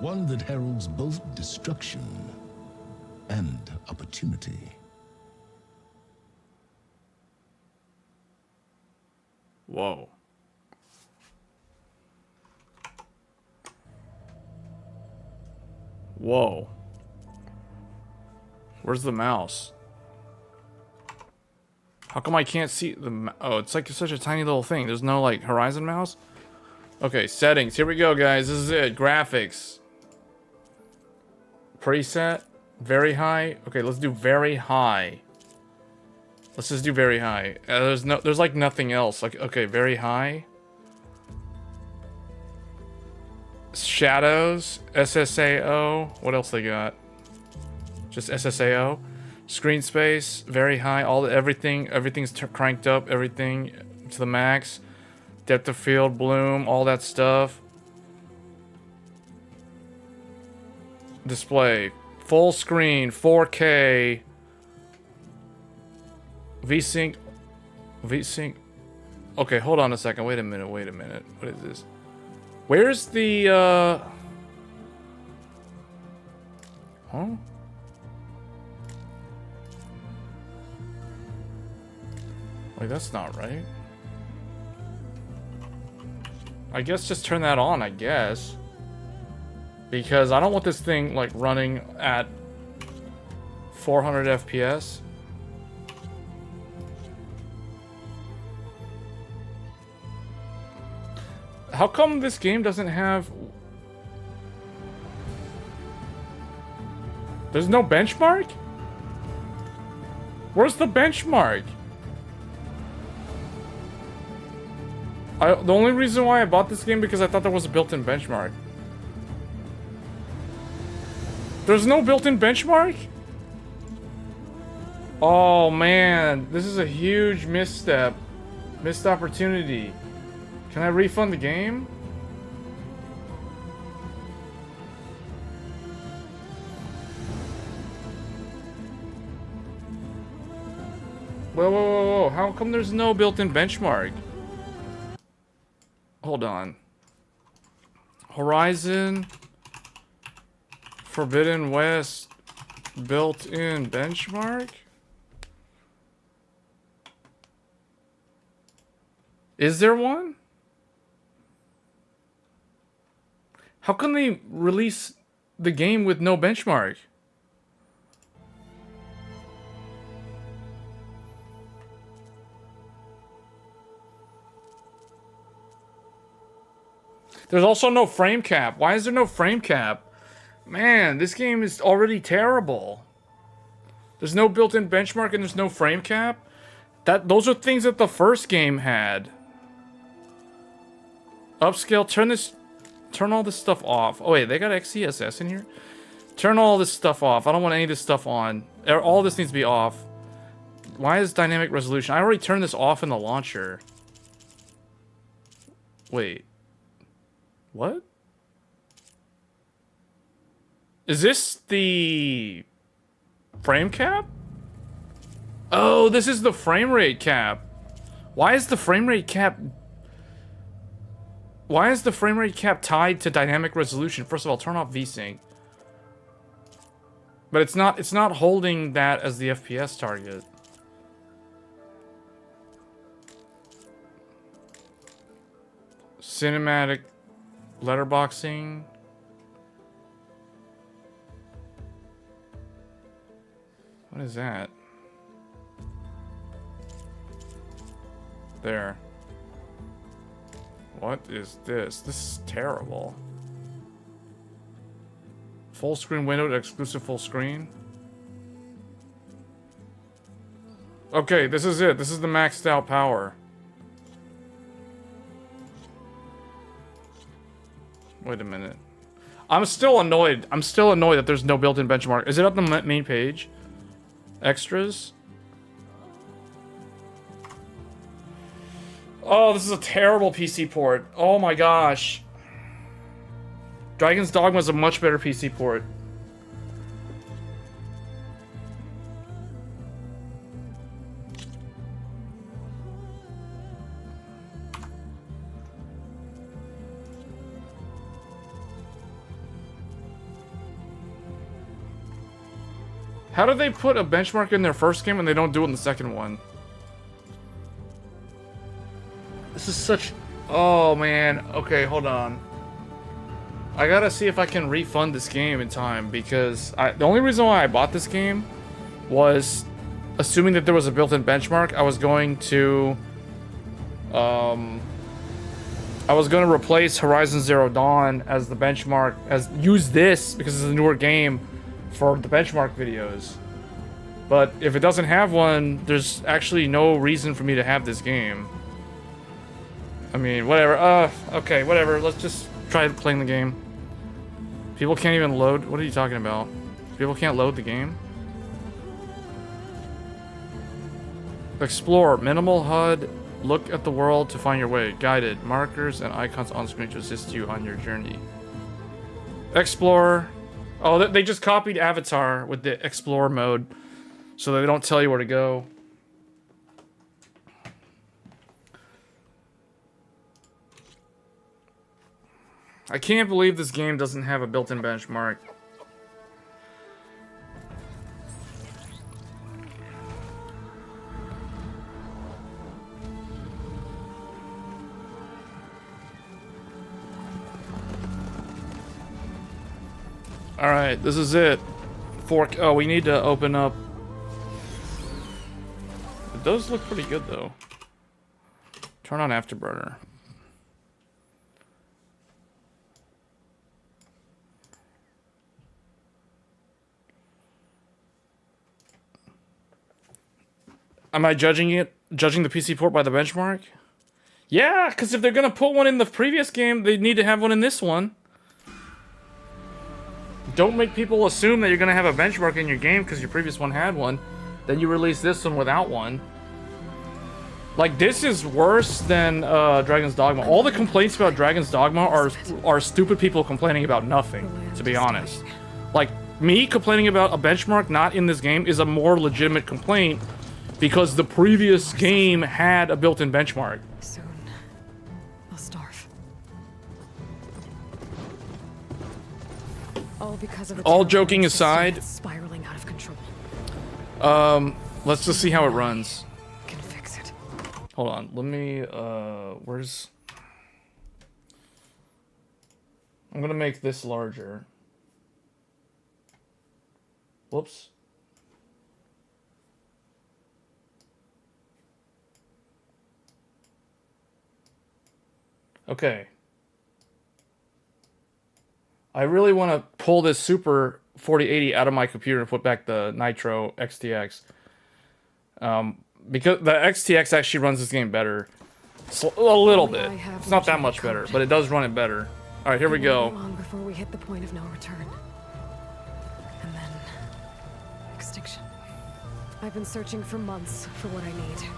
Speaker 11: One that heralds both destruction and opportunity.
Speaker 1: Whoa. Whoa. Where's the mouse? How come I can't see the oh, it's like such a tiny little thing. There's no like Horizon mouse? Okay, settings. Here we go, guys. This is it. Graphics. Preset. Very high. Okay, let's do very high. Let's just do very high. There's like nothing else. Like, okay, very high. Shadows, SSAO. What else they got? Just SSAO. Screen space, very high. Everything's cranked up. Everything to the max. Depth of field, bloom, all that stuff. Display, full screen, 4K. VSync. VSync. Okay, hold on a second. Wait a minute. What is this? Where's the, Huh? Wait, that's not right. I guess just turn that on, I guess. Because I don't want this thing, like, running at 400 FPS. How come this game doesn't have... There's no benchmark? Where's the benchmark? The only reason why I bought this game because I thought there was a built-in benchmark. There's no built-in benchmark? Oh man, this is a huge misstep. Missed opportunity. Can I refund the game? Whoa. How come there's no built-in benchmark? Hold on. Horizon Forbidden West built-in benchmark? Is there one? How can they release the game with no benchmark? There's also no frame cap. Why is there no frame cap? Man, this game is already terrible. There's no built-in benchmark and there's no frame cap? Those are things that the first game had. Upscale, turn all this stuff off. Oh wait, they got XCSS in here? Turn all this stuff off. I don't want any of this stuff on. All this needs to be off. Why is dynamic resolution? I already turned this off in the launcher. Wait. What? Is this the frame cap? Oh, this is the frame rate cap. Why is the frame rate cap... Why is the frame rate cap tied to dynamic resolution? First of all, turn off VSync. But it's not holding that as the FPS target. Cinematic letterboxing. What is that? There. What is this? This is terrible. Full screen window to exclusive full screen. Okay, this is it. This is the maxed out power. Wait a minute. I'm still annoyed. I'm still annoyed that there's no built-in benchmark. Is it up the main page? Extras? Oh, this is a terrible PC port. Oh my gosh. Dragon's Dogma is a much better PC port. How do they put a benchmark in their first game and they don't do it in the second one? This is such... Oh, man. Okay, hold on. I gotta see if I can refund this game in time, because the only reason why I bought this game was assuming that there was a built-in benchmark. I was going to replace Horizon Zero Dawn as the benchmark, use this because it's a newer game for the benchmark videos. But if it doesn't have one, there's actually no reason for me to have this game. I mean, whatever. Okay, whatever. Let's just try playing the game. People can't even load. What are you talking about? People can't load the game? Explore. Minimal HUD. Look at the world to find your way. Guided. Markers and icons on screen to assist you on your journey. Explore. Oh, they just copied Avatar with the Explore mode, so they don't tell you where to go. I can't believe this game doesn't have a built-in benchmark. Alright, this is it. Oh, we need to open up. It does look pretty good, though. Turn on Afterburner. Am I judging the PC port by the benchmark? Yeah, because if they're going to put one in the previous game, they need to have one in this one. Don't make people assume that you're going to have a benchmark in your game because your previous one had one. Then you release this one without one. Like, this is worse than Dragon's Dogma. All the complaints about Dragon's Dogma are stupid people complaining about nothing, to be honest. Like, me complaining about a benchmark not in this game is a more legitimate complaint because the previous game had a built-in benchmark.
Speaker 12: Soon, I'll starve. All because of
Speaker 1: all joking aside,
Speaker 12: spiraling out of control.
Speaker 1: Let's just see how it runs.
Speaker 12: Can fix it.
Speaker 1: Hold on, let me where's I'm gonna make this larger. Whoops. Okay. I really want to pull this Super 4080 out of my computer and put back the Nitro XTX. Because the XTX actually runs this game better. A little bit. It's not that much better, but it does run it better. Alright, here we go.
Speaker 12: Long before we hit the point of no return. And then... extinction. I've been searching for months for what I need.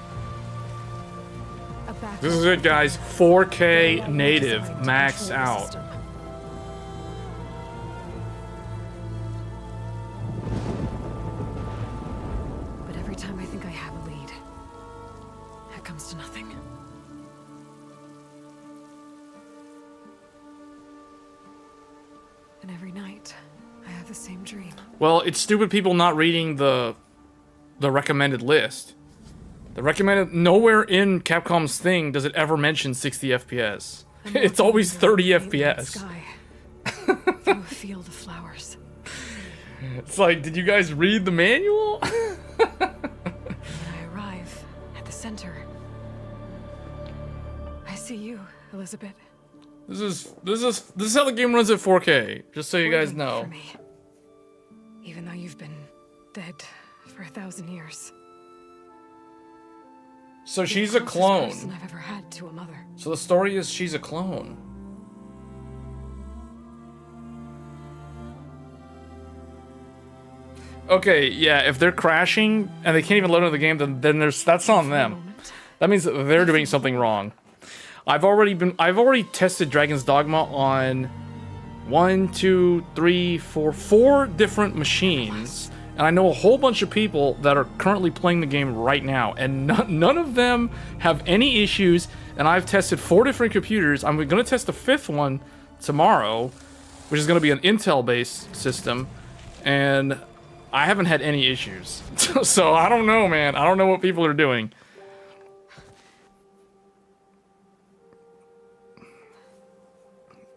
Speaker 1: This is it, guys. 4K native, max out.
Speaker 12: But every time I think I have a lead, it comes to nothing. And every night, I have the same dream.
Speaker 1: Well, it's stupid people not reading the recommended list. The recommended, nowhere in Capcom's thing does it ever mention 60 FPS. It's always 30 FPS.
Speaker 12: Through a field of flowers.
Speaker 1: It's like, did you guys read the manual?
Speaker 12: When I arrive at the center, I see you, Elizabeth.
Speaker 1: This is how the game runs at 4K. Just so you guys know.
Speaker 12: For me. Even though you've been dead for 1,000 years.
Speaker 1: So she's a clone.
Speaker 12: Person I've ever had to a mother.
Speaker 1: So the story is she's a clone. Okay, yeah, if they're crashing and they can't even load into the game, then that's on them. That means that they're doing something wrong. I've already tested Dragon's Dogma on 4 different machines. And I know a whole bunch of people that are currently playing the game right now, and none of them have any issues. And I've tested 4 different computers. I'm going to test the 5th one tomorrow, which is going to be an Intel-based system, and I haven't had any issues. So I don't know, man. I don't know what people are doing.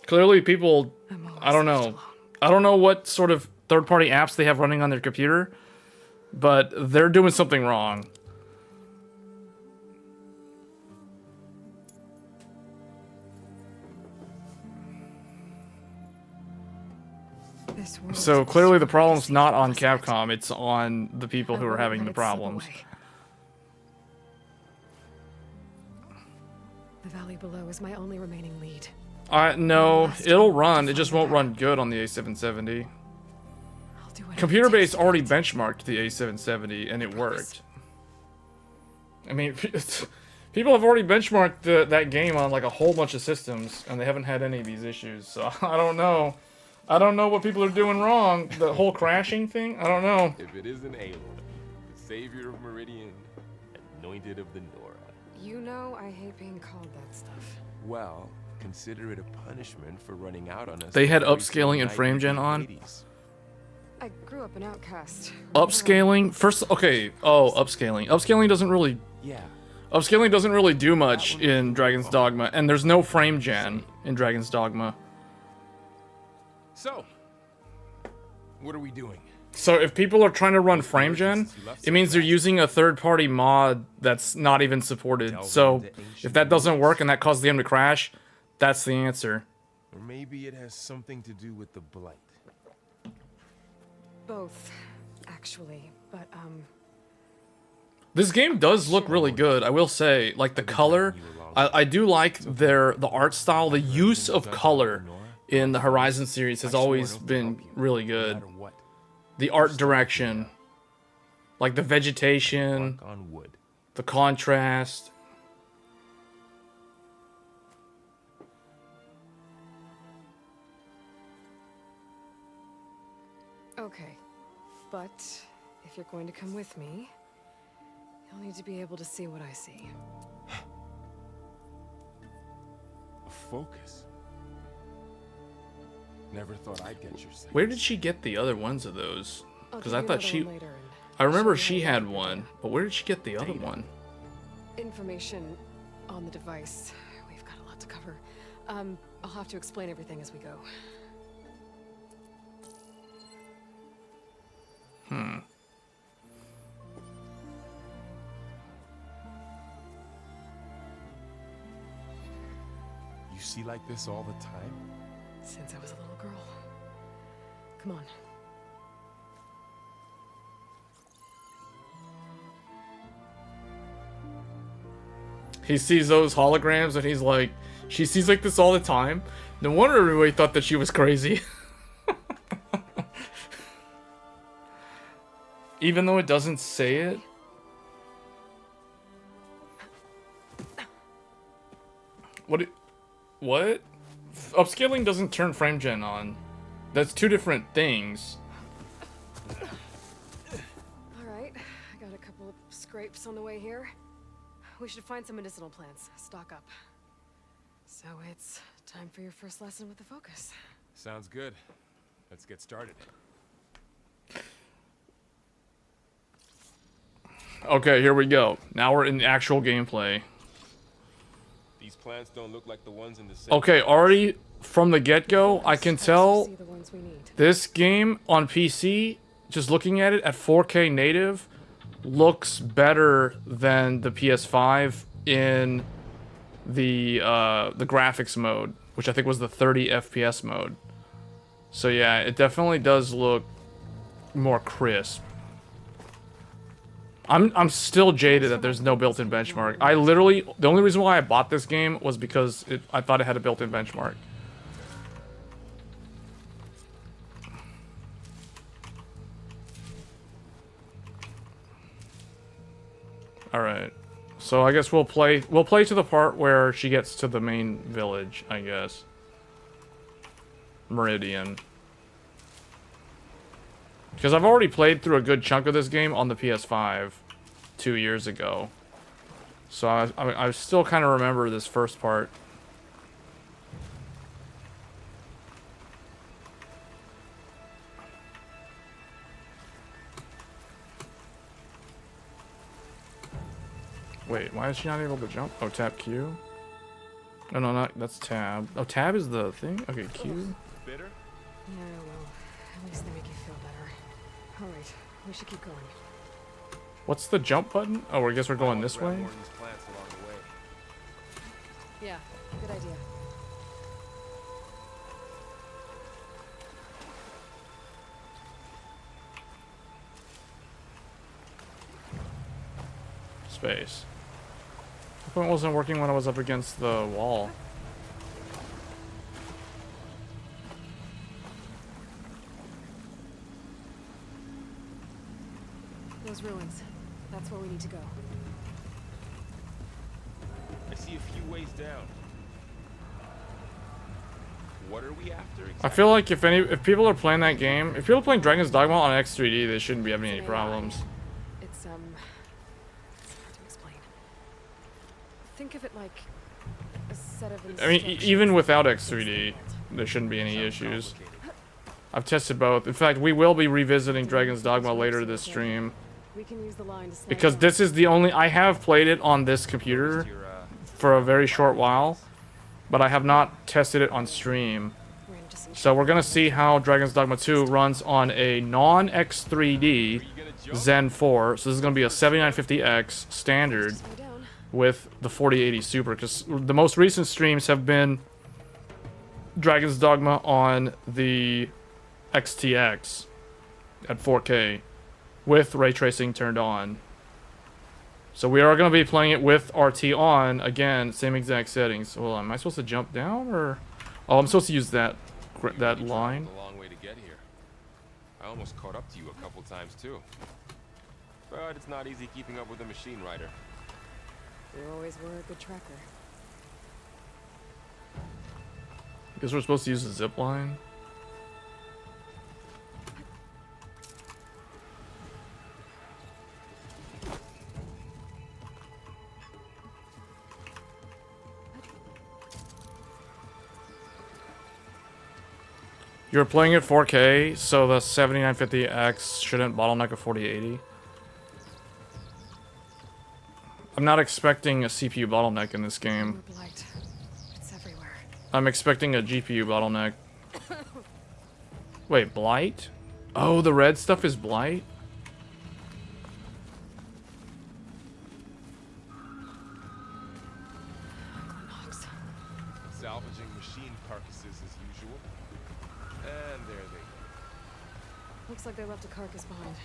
Speaker 1: Clearly, people, I don't know. I don't know what sort of third-party apps they have running on their computer, but they're doing something wrong. So clearly the problem's not on Capcom, it's on the people who are having the problems.
Speaker 12: The valley below is my only remaining lead.
Speaker 1: No, it'll run. It just won't run good on the A770. Computer Base already benchmarked the A770, and it worked. I mean, people have already benchmarked that game on like a whole bunch of systems, and they haven't had any of these issues. So I don't know. I don't know what people are doing wrong. The whole crashing thing, I don't know.
Speaker 13: If it isn't Aloy, the savior of Meridian, anointed of the Nora.
Speaker 12: You know I hate being called that stuff.
Speaker 13: Well, consider it a punishment for running out on us.
Speaker 1: They had
Speaker 13: every single
Speaker 1: upscaling and
Speaker 13: night
Speaker 1: frame
Speaker 13: we
Speaker 1: gen
Speaker 13: beat
Speaker 1: on.
Speaker 13: Hades.
Speaker 12: I grew up an outcast.
Speaker 1: Upscaling first. Okay. Oh, upscaling. Upscaling doesn't really.
Speaker 13: Yeah.
Speaker 1: Upscaling doesn't really do much in Dragon's Dogma, and there's no frame gen in Dragon's Dogma.
Speaker 13: So, what are we doing?
Speaker 1: So if people are trying to run frame gen, it means they're using a third-party mod that's not even supported. So if that doesn't work and that causes the game to crash, that's the answer.
Speaker 13: Or maybe it has something to do with the blight.
Speaker 12: Both, actually. But,
Speaker 1: This game does look really good, I will say. Like, the color, I do like the art style. The use of color in the Horizon series has always been really good. The art direction, like the vegetation, the contrast.
Speaker 12: okay. But if you're going to come with me, you'll need to be able to see what I see.
Speaker 13: A focus. Never thought I'd get your sight.
Speaker 1: Where did she get the other ones of those?
Speaker 12: I'll
Speaker 1: Because
Speaker 12: give
Speaker 1: I
Speaker 12: you
Speaker 1: thought
Speaker 12: another
Speaker 1: she...
Speaker 12: one later and
Speaker 1: I remember
Speaker 12: show you
Speaker 1: she
Speaker 12: how to
Speaker 1: had
Speaker 12: work
Speaker 1: one, but where did she get the other one?
Speaker 12: information on the device. We've got a lot to cover. I'll have to explain everything as we go.
Speaker 13: You see like this all the time?
Speaker 12: Since I was a little girl. Come on.
Speaker 1: He sees those holograms and he's like, she sees like this all the time. No wonder everybody thought that she was crazy. Even though it doesn't say it. What? Upscaling doesn't turn frame gen on. That's two different things.
Speaker 12: Alright, I got a couple of scrapes on the way here. We should find some medicinal plants, stock up. So it's time for your first lesson with the focus.
Speaker 13: Sounds good. Let's get started.
Speaker 1: Okay, here we go. Now we're in the actual gameplay.
Speaker 13: These plants don't look like the ones in the set.
Speaker 1: Okay, already from the get-go, I can tell
Speaker 12: See the ones we need.
Speaker 1: this game on PC, just looking at it at 4K native, looks better than the PS5 in the graphics mode, which I think was the 30 FPS mode. So yeah, it definitely does look more crisp. I'm still jaded that there's no built-in benchmark. I literally, the only reason why I bought this game was because I thought it had a built-in benchmark. Alright. So I guess we'll play to the part where she gets to the main village, I guess. Meridian. Because I've already played through a good chunk of this game on the PS5 2 years ago. So I still kind of remember this first part. Wait, why is she not able to jump? Oh, tap Q? No, no, not, that's tab. Oh, tab is the thing? Okay, Q.
Speaker 13: Bitter?
Speaker 12: Yeah, well, at least they make you feel better. Alright, we should keep going.
Speaker 1: What's the jump button? Oh, I guess we're going this way?
Speaker 13: More of these plants along the way.
Speaker 12: Yeah, good idea.
Speaker 1: Space. How come it wasn't working when I was up against the wall?
Speaker 12: Those ruins. That's where we need to go.
Speaker 13: I see a few ways down. What are we after exactly?
Speaker 1: I feel like if people are playing that game, if people are playing Dragon's Dogma on X3D, they shouldn't be having any problems.
Speaker 12: It's hard to explain. Think of it like a set of
Speaker 1: I mean,
Speaker 12: instructions.
Speaker 1: even without X3D, there shouldn't be any issues. I've tested both. In fact, we will be revisiting Dragon's Dogma later this stream.
Speaker 12: We can use the line to slow
Speaker 1: Because
Speaker 12: down.
Speaker 1: this is the only... I have played it on this computer for a very short while, but I have not tested it on stream. So we're going to see how Dragon's Dogma 2 runs on a non-X3D Zen 4. So this is going to be a 7950X standard with the 4080 Super. Because the most recent streams have been Dragon's Dogma on the XTX at 4K with ray tracing turned on. So we are going to be playing it with RT on, again, same exact settings. Well, am I supposed to jump down, or... Oh, I'm supposed to use that line.
Speaker 13: A long way to get here. I almost caught up to you a couple times too. But it's not easy keeping up with a machine rider.
Speaker 12: You always were a good tracker.
Speaker 1: I guess we're supposed to use the zip line. You're playing at 4K, so the 7950X shouldn't bottleneck a 4080. I'm not expecting a CPU bottleneck in this game.
Speaker 12: It's everywhere.
Speaker 1: I'm expecting a GPU bottleneck. Wait, blight? Oh, the red stuff is blight?
Speaker 13: Salvaging machine carcasses as usual. And there they go.
Speaker 12: Looks like they left a carcass behind.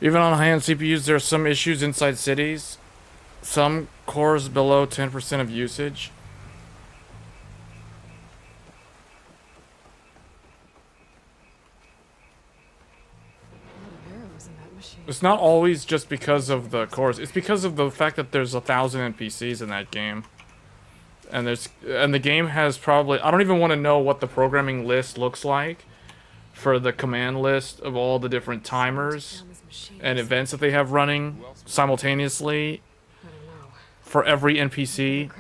Speaker 1: Even on high-end CPUs, there are some issues inside cities. Some cores below 10% of usage. It's not always just because of the cores. It's because of the fact that there's 1,000 NPCs in that game. And the game has probably... I don't even want to know what the programming list looks like for the command list of all the different timers and events that they have running simultaneously for every NPC,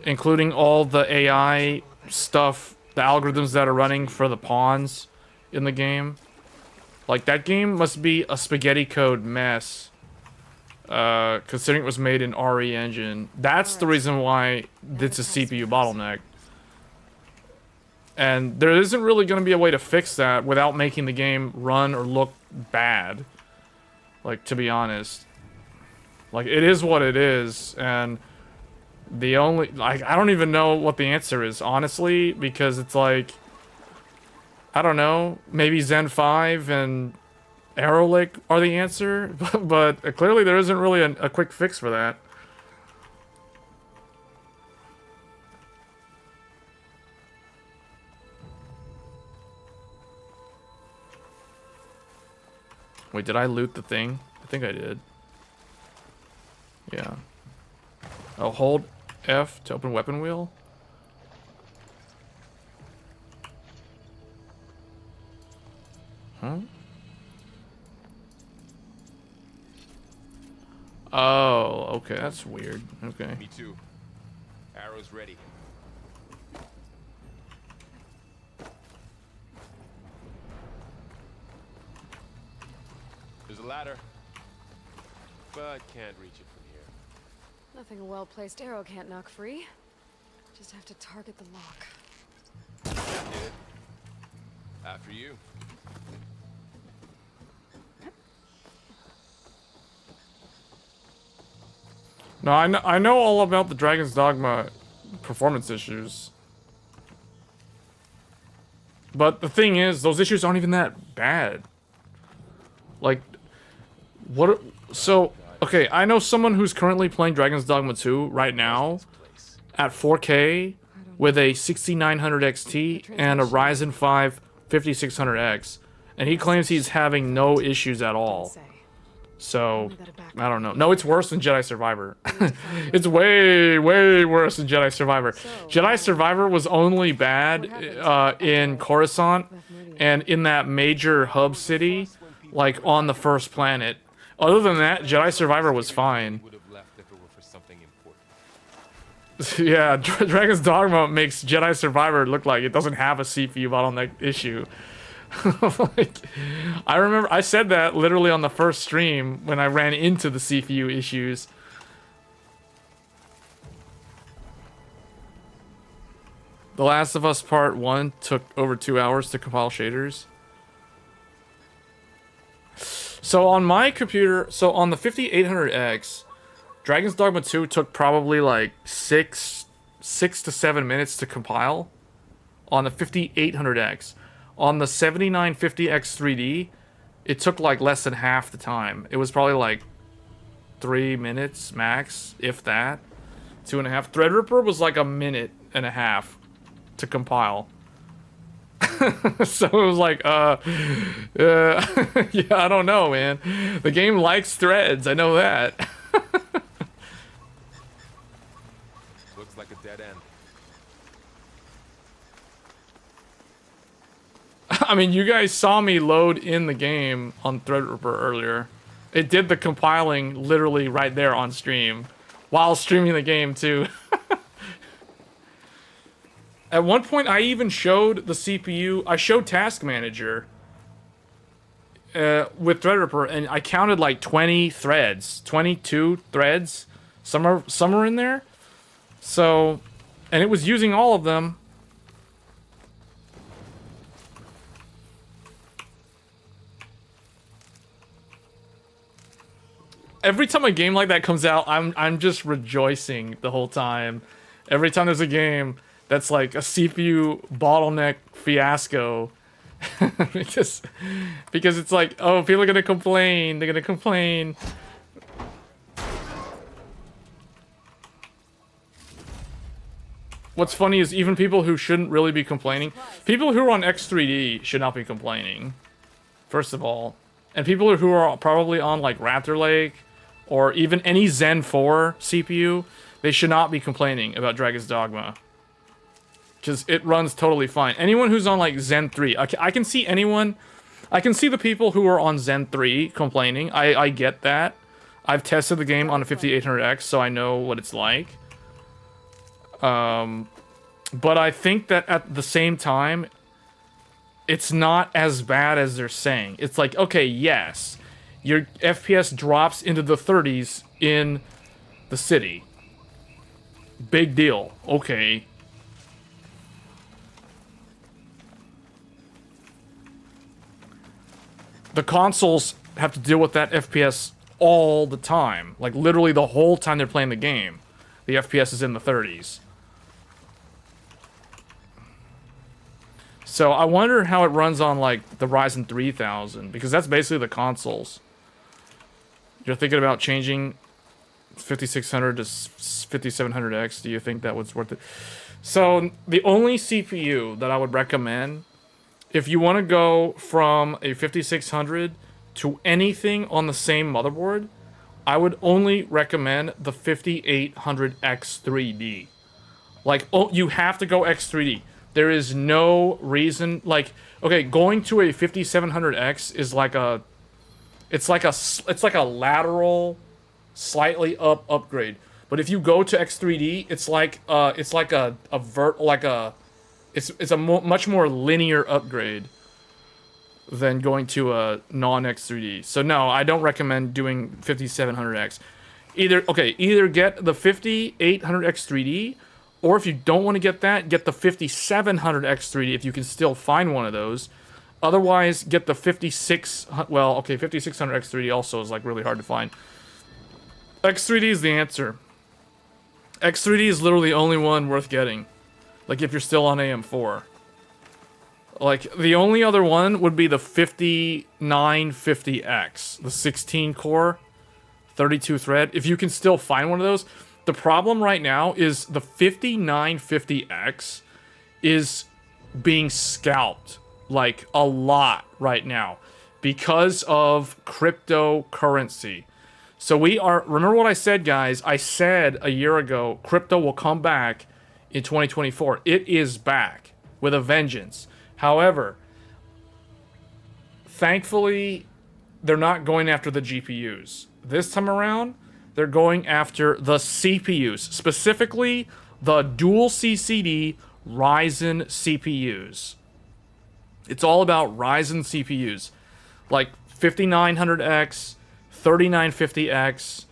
Speaker 1: including all the AI stuff, the algorithms that are running for the pawns in the game. Like, that game must be a spaghetti code mess, considering it was made in RE engine. That's the reason why it's a CPU bottleneck. And there isn't really going to be a way to fix that without making the game run or look bad. Like, to be honest. Like, it is what it is, and the only... Like, I don't even know what the answer is, honestly, because it's like... I don't know, maybe Zen 5 and Aerolic are the answer, but clearly there isn't really a quick fix for that. Wait, did I loot the thing? I think I did. Yeah. Oh, hold F to open weapon wheel? Huh? Oh, okay, that's weird. Okay.
Speaker 13: Me too. Arrows ready. There's a ladder, but can't reach it from here.
Speaker 12: Nothing a well-placed arrow can't knock free. Just have to target the lock.
Speaker 13: Get it? After you.
Speaker 1: No, I know all about the Dragon's Dogma performance issues. But the thing is, those issues aren't even that bad. Like, what... So, okay, I know someone who's currently playing Dragon's Dogma 2 right now at 4K with a 6900 XT and a Ryzen 5 5600X. And he claims he's having no issues at all. So, I don't know. No, it's worse than Jedi Survivor. It's way, way worse than Jedi Survivor. Jedi Survivor was only bad in Coruscant and in that major hub city like on the first planet. Other than that, Jedi Survivor was fine.
Speaker 13: Would have left if it were for something important.
Speaker 1: Yeah, Dragon's Dogma makes Jedi Survivor look like it doesn't have a CPU bottleneck issue. Like, I remember I said that literally on the first stream when I ran into the CPU issues. The Last of Us Part 1 took over 2 hours to compile shaders. So on my computer, so on the 5800X, Dragon's Dogma 2 took probably like 6 to 7 minutes to compile on the 5800X. On the 7950X 3D, it took like less than half the time. It was probably like 3 minutes max, if that. 2.5. Threadripper was like a minute and a half to compile. So it was like, yeah, I don't know, man. The game likes threads, I know that.
Speaker 13: Looks like a dead end.
Speaker 1: I mean, you guys saw me load in the game on Threadripper earlier. It did the compiling literally right there on stream, while streaming the game too. At one point, I even showed the CPU. I showed Task Manager with Threadripper, and I counted like 20 threads, 22 threads. Some are in there. So, and it was using all of them. Every time a game like that comes out, I'm just rejoicing the whole time. Every time there's a game that's like a CPU bottleneck fiasco, because it's like, oh, people are gonna complain. They're gonna complain. What's funny is even people who shouldn't really be complaining, people who are on X3D should not be complaining. First of all, and people who are probably on like Raptor Lake or even any Zen 4 CPU, they should not be complaining about Dragon's Dogma. Because it runs totally fine. Anyone who's on like Zen 3, I can see anyone, I can see the people who are on Zen 3 complaining. I get that. I've tested the game on a 5800X, so I know what it's like. But I think that at the same time, it's not as bad as they're saying. It's like, okay, yes, your FPS drops into the 30s in the city. Big deal. Okay. The consoles have to deal with that FPS all the time. Like, literally the whole time they're playing the game. The FPS is in the 30s. So I wonder how it runs on, like, the Ryzen 3000. Because that's basically the consoles. You're thinking about changing 5600 to 5700X. Do you think that was worth it? So the only CPU that I would recommend, if you want to go from a 5600 to anything on the same motherboard, I would only recommend the 5800X3D. Like, oh, you have to go X3D. There is no reason, like, okay, going to a 5700X is like a, it's like a lateral, slightly up upgrade. But if you go to X3D, it's like a much more linear upgrade than going to a non-X3D. So no, I don't recommend doing 5700X. Either get the 5800X3D, or if you don't want to get that, get the 5700X3D if you can still find one of those. Otherwise, get the 5600X3D also is like really hard to find. X3D is the answer. X3D is literally the only one worth getting. Like, if you're still on AM4. Like, the only other one would be the 5950X. The 16-core, 32-thread. If you can still find one of those. The problem right now is the 5950X is being scalped, like, a lot right now. Because of cryptocurrency. So we are... Remember what I said, guys? I said a year ago, crypto will come back in 2024. It is back with a vengeance. However, thankfully, they're not going after the GPUs. This time around, they're going after the CPUs, specifically the dual CCD Ryzen CPUs. It's all about Ryzen CPUs, like 5900X, 3950X,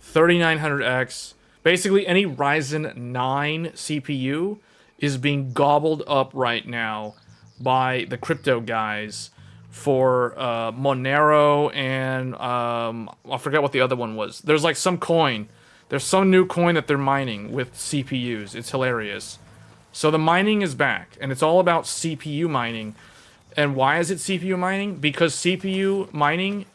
Speaker 1: 3900X. Basically, any Ryzen 9 CPU is being gobbled up right now by the crypto guys for Monero and I forget what the other one was. There's like some coin. There's some new coin that they're mining with CPUs. It's hilarious. So the mining is back, and it's all about CPU mining. And why is it CPU mining? Because CPU mining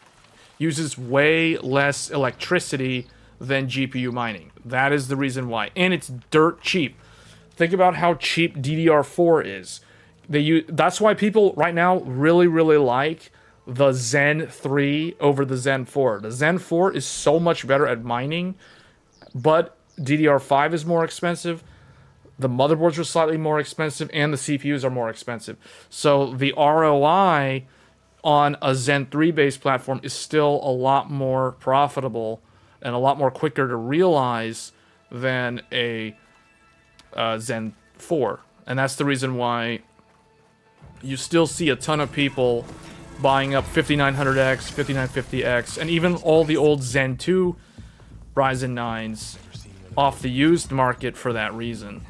Speaker 1: uses way less electricity than GPU mining. That is the reason why. And it's dirt cheap. Think about how cheap DDR4 is. That's why people right now really, really like the Zen 3 over the Zen 4. The Zen 4 is so much better at mining, but DDR5 is more expensive. The motherboards are slightly more expensive, and the CPUs are more expensive. So the ROI on a Zen 3 based platform is still a lot more profitable and a lot more quicker to realize than a Zen 4. And that's the reason why you still see a ton of people buying up 5900X, 5950X, and even all the old Zen 2 Ryzen 9s off the used market for that reason.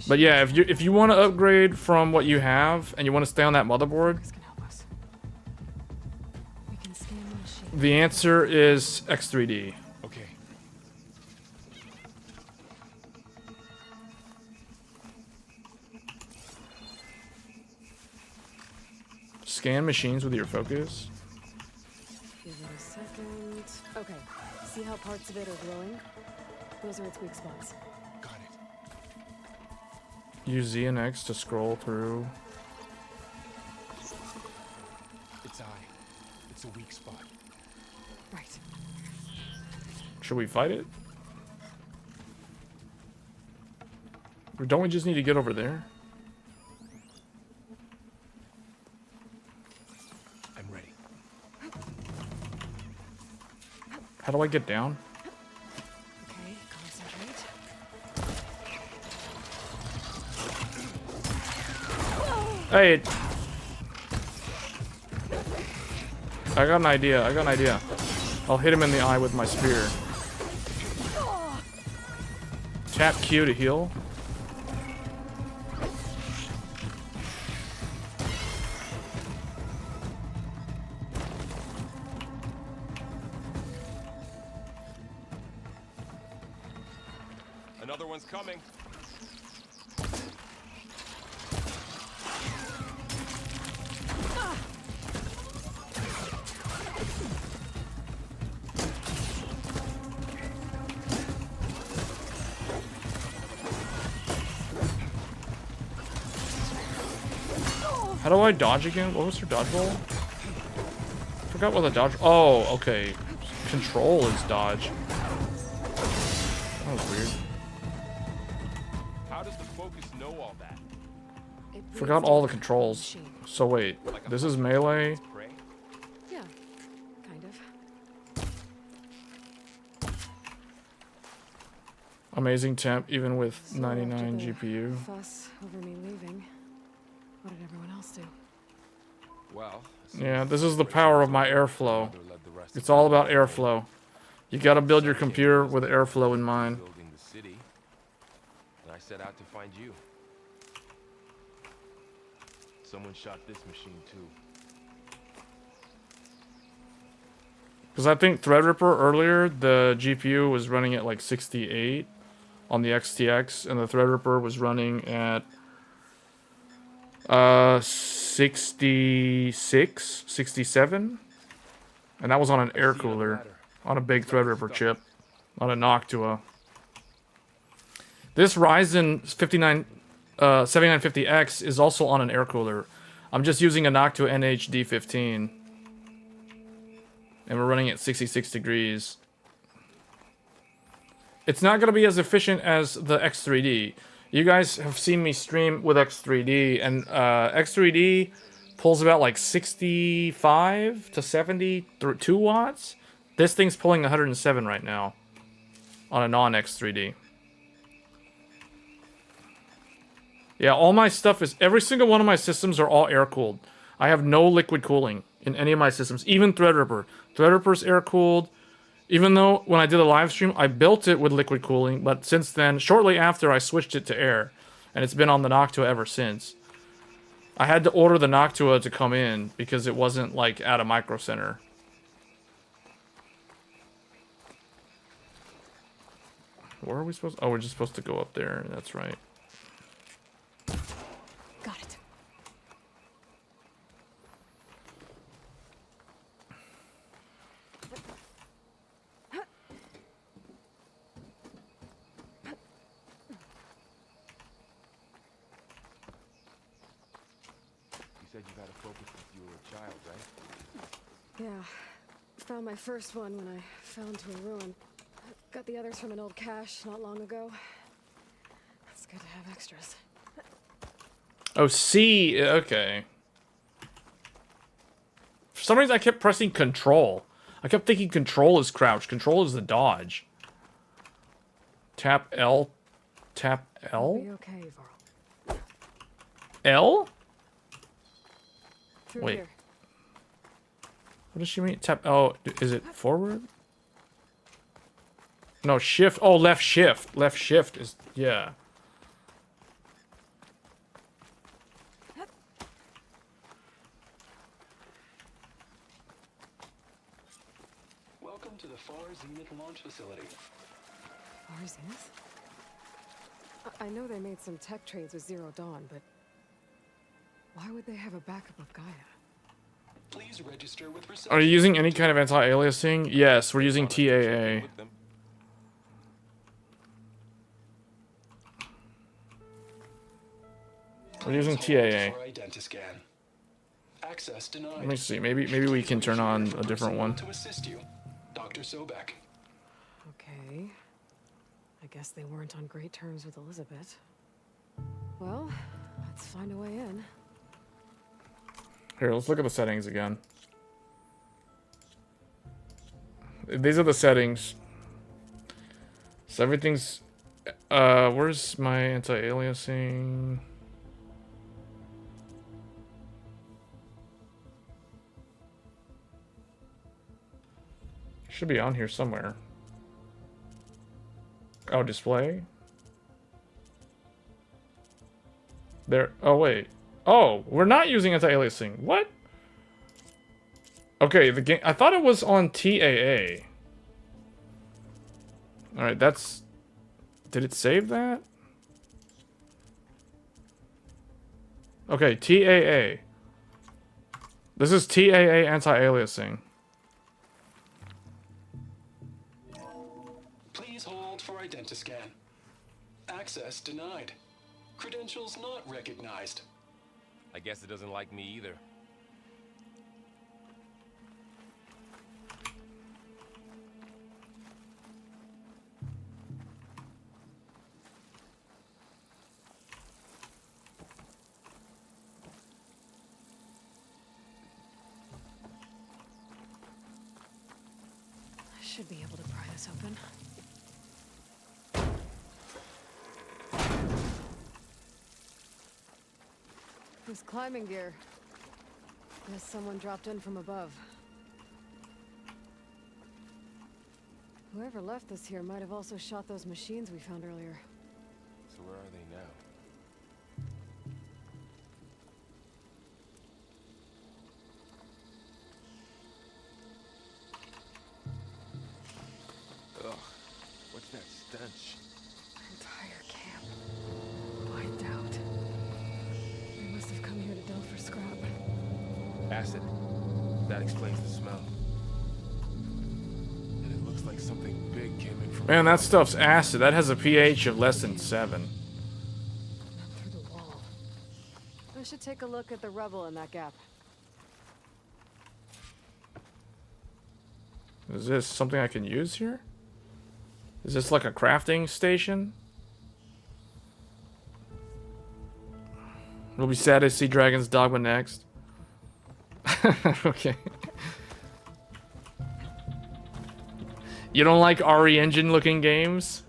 Speaker 1: But yeah, if you want to upgrade from what you have and you want to stay on that motherboard, the answer is X3D.
Speaker 13: Okay.
Speaker 1: Scan machines with your focus.
Speaker 12: Give it a second. Okay. See how parts of it are glowing? Those are its weak spots.
Speaker 1: Use Z and X to scroll through.
Speaker 13: It's It's a weak spot.
Speaker 12: Right.
Speaker 1: Should we fight it? Or don't we just need to get over there?
Speaker 13: I'm ready.
Speaker 1: How do I get down?
Speaker 12: Okay, concentrate.
Speaker 1: Hey! I got an idea. I'll hit him in the eye with my spear. Tap Q to heal.
Speaker 13: Another one's coming.
Speaker 1: How do I dodge again? What was her dodge roll? Forgot what the dodge. Oh, okay. Control is dodge. That was weird.
Speaker 13: How does the focus know all that?
Speaker 1: Forgot all the controls. So wait, this is melee.
Speaker 12: Yeah, kind of.
Speaker 1: Amazing temp, even with 99 GPU.
Speaker 12: Fuss over me leaving. What did everyone else do?
Speaker 13: Well,
Speaker 1: Yeah, this is the power of my airflow. It's all about airflow. You gotta build your computer with airflow in mind.
Speaker 13: building the city, and I set out to find you. Someone shot this machine too.
Speaker 1: Because I think Threadripper earlier, the GPU was running at like 68 on the XTX, and the Threadripper was running at 66, 67, and that was on an air cooler, on a big Threadripper chip, on a Noctua. This Ryzen 7950X is also on an air cooler. I'm just using a Noctua NH-D15, and we're running at 66 degrees. It's not going to be as efficient as the X3D. You guys have seen me stream with X3D, and X3D pulls about like 65 to 72 watts. This thing's pulling 107 right now on a non-X3D. Yeah, all my stuff is... Every single one of my systems are all air-cooled. I have no liquid cooling in any of my systems, even Threadripper. Threadripper's air-cooled. Even though when I did a live stream, I built it with liquid cooling, but since then, shortly after, I switched it to air. And it's been on the Noctua ever since. I had to order the Noctua to come in because it wasn't, like, at a Micro Center. Where are we supposed to... Oh, we're just supposed to go up there. That's right.
Speaker 12: Got it.
Speaker 13: You said you had a focus since you were a child, right?
Speaker 12: Yeah. Found my first one when I fell into a ruin. Got the others from an old cache not long ago. It's good to have extras.
Speaker 1: Oh, C. Okay. For some reason, I kept pressing Control. I kept thinking Control is crouch. Control is the dodge. Tap L. Tap L?
Speaker 12: Be okay, Varl.
Speaker 1: L?
Speaker 12: Through
Speaker 1: Wait.
Speaker 12: here.
Speaker 1: What does she mean? Tap... Oh, is it forward? No, shift. Oh, left shift. Left shift is... Yeah.
Speaker 10: Welcome to the Far Zenith launch facility.
Speaker 12: Far Zenith? I know they made some tech trades with Zero Dawn, but why would they have a backup of Gaia?
Speaker 10: Please register with reception.
Speaker 1: Are you using any kind of anti-aliasing? Yes, we're using TAA. We're using TAA.
Speaker 10: For identiscan. Access denied.
Speaker 1: Let me see. Maybe we can turn on a different one.
Speaker 10: To assist you, Dr. Sobek.
Speaker 12: Okay. I guess they weren't on great terms with Elizabeth. Well, let's find a way in.
Speaker 1: Here, let's look at the settings again. These are the settings. So everything's... where's my anti-aliasing? Should be on here somewhere. Oh, display? There. Oh, wait. Oh, we're not using anti-aliasing. What? Okay, the game... I thought it was on TAA. Alright, that's... Did it save that? Okay, TAA. This is TAA anti-aliasing.
Speaker 10: Please hold for identiscan. Access denied. Credentials not recognized.
Speaker 13: I guess it doesn't like me either.
Speaker 12: I should be able to pry this open. This climbing gear. Guess someone dropped in from above. Whoever left this here might have also shot those machines we found earlier.
Speaker 13: So where are they now? Ugh, what's that stench?
Speaker 12: Entire camp. Wiped out. They must have come here to delve for scrap.
Speaker 13: Acid. That explains the smell. And it looks like something big came in from...
Speaker 1: Man, that stuff's acid. That has a pH of less than 7.
Speaker 12: Through the wall. I should take a look at the rubble in that gap.
Speaker 1: Is this something I can use here? Is this like a crafting station? We'll be sad to see Dragon's Dogma next. Okay. You don't like RE Engine looking games?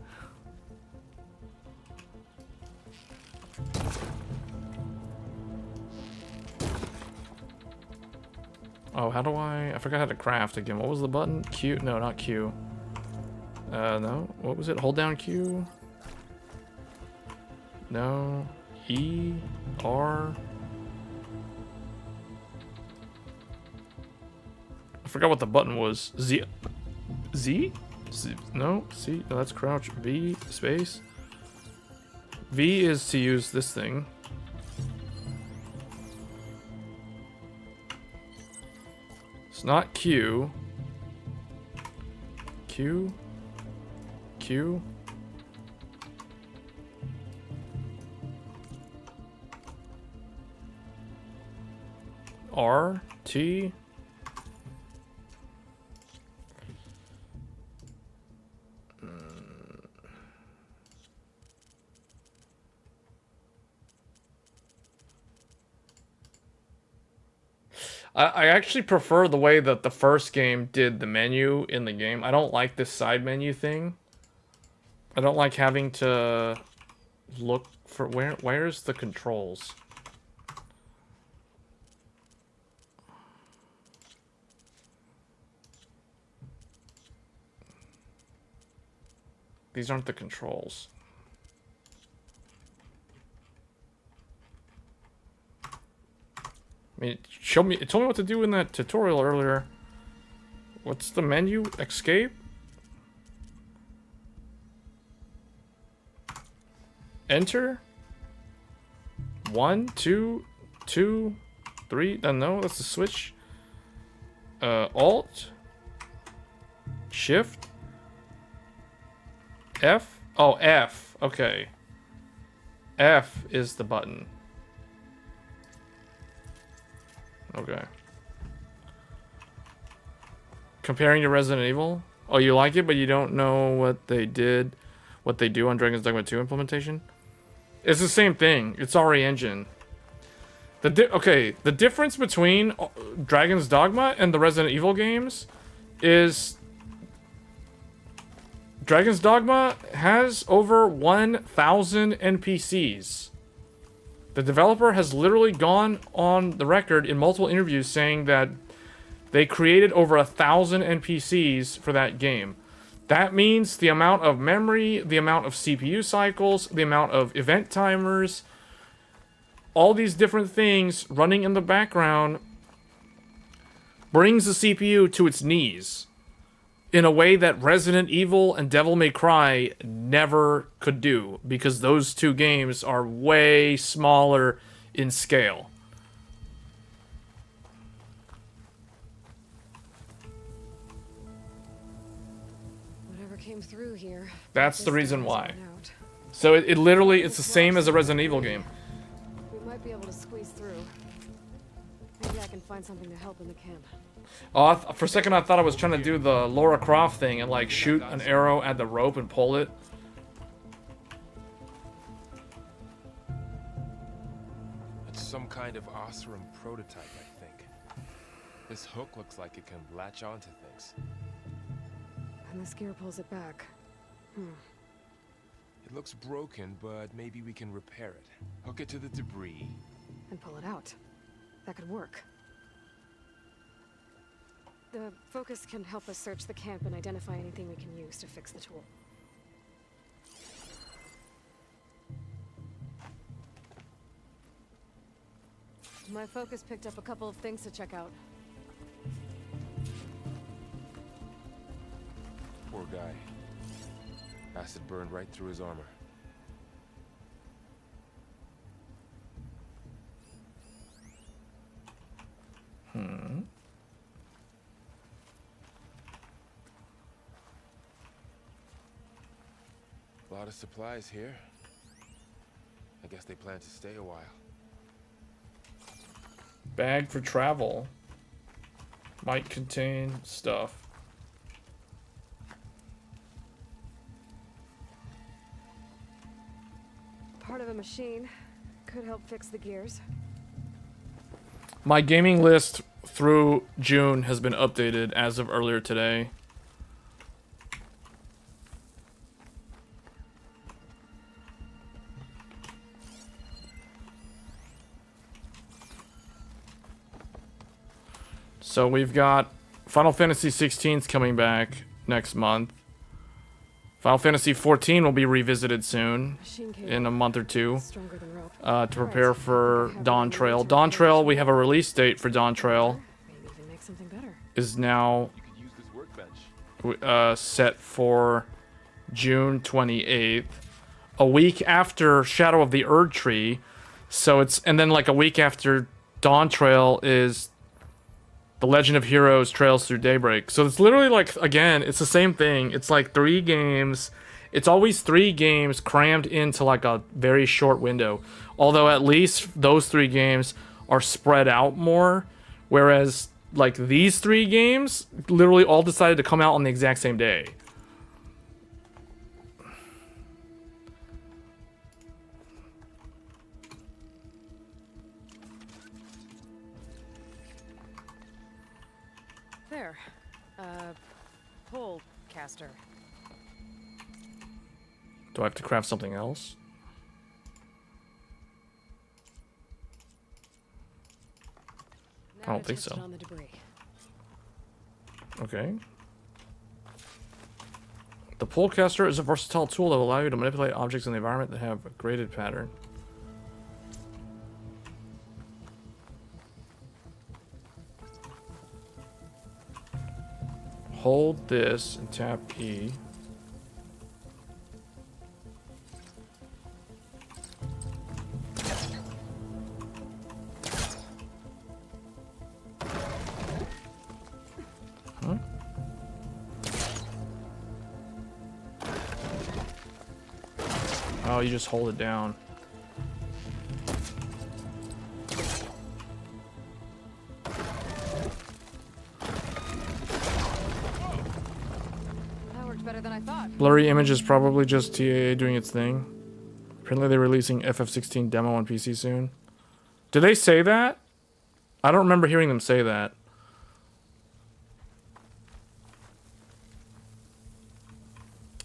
Speaker 1: Oh, how do I forgot how to craft again. What was the button? Q? No, not Q. No. What was it? Hold down Q? No. E? R? I forgot what the button was. Z? Z? C? No. C? No, that's crouch. V? Space? V is to use this thing. It's not Q. Q? Q? R? T? I actually prefer the way that the first game did the menu in the game. I don't like this side menu thing. I don't like having to look for where's the controls? These aren't the controls. I mean, it told me what to do in that tutorial earlier. What's the menu? Escape? Enter? 1, 2, 2, 3. No, that's the switch. Alt. Shift. F? Oh, F. Okay. F is the button. Okay. Comparing to Resident Evil? Oh, you like it, but you don't know what they did, what they do on Dragon's Dogma 2 implementation? It's the same thing. It's RE Engine. The difference between Dragon's Dogma and the Resident Evil games is Dragon's Dogma has over 1,000 NPCs. The developer has literally gone on the record in multiple interviews saying that they created over 1,000 NPCs for that game. That means the amount of memory, the amount of CPU cycles, the amount of event timers, all these different things running in the background brings the CPU to its knees in a way that Resident Evil and Devil May Cry never could do, because those two games are way smaller in scale.
Speaker 12: Whatever came through here.
Speaker 1: That's the reason why. So it literally, it's the same as a Resident Evil game.
Speaker 12: We might be able to squeeze through. Maybe I can find something to help in the camp.
Speaker 1: Oh, for a second I thought I was trying to do the Lara Croft thing and like shoot an arrow at the rope and pull it.
Speaker 13: It's some kind of Oseram prototype, I think. This hook looks like it can latch onto things.
Speaker 12: And this gear pulls it back.
Speaker 13: It looks broken, but maybe we can repair it. Hook it to the debris.
Speaker 12: And pull it out. That could work. The focus can help us search the camp and identify anything we can use to fix the tool. My focus picked up a couple of things to check out.
Speaker 13: Poor guy. Acid burned right through his armor. A lot of supplies here. I guess they plan to stay a while.
Speaker 1: Bag for travel. Might contain stuff.
Speaker 12: Part of a machine. Could help fix the gears.
Speaker 1: My gaming list through June has been updated as of earlier today. So we've got Final Fantasy 16's coming back next month. Final Fantasy 14 will be revisited soon, in a month or two, to prepare for Dawn Trail. Dawn Trail, we have a release date for Dawn Trail. Is now set for June 28th, a week after Shadow of the Erd Tree. So it's, and then like a week after Dawn Trail is The Legend of Heroes Trails Through Daybreak. So it's literally like, again, it's the same thing. It's like 3 games. It's always 3 games crammed into like a very short window. Although at least those 3 games are spread out more. Whereas like these 3 games literally all decided to come out on the exact same day.
Speaker 12: There. Pole caster.
Speaker 1: Do I have to craft something else? I don't think so. Okay. The polecaster is a versatile tool that will allow you to manipulate objects in the environment that have a graded pattern. Hold this and tap E. Oh, you just hold it down.
Speaker 12: That worked better than I thought.
Speaker 1: Blurry image is probably just TAA doing its thing. Apparently they're releasing FF16 demo on PC soon. Did they say that? I don't remember hearing them say that.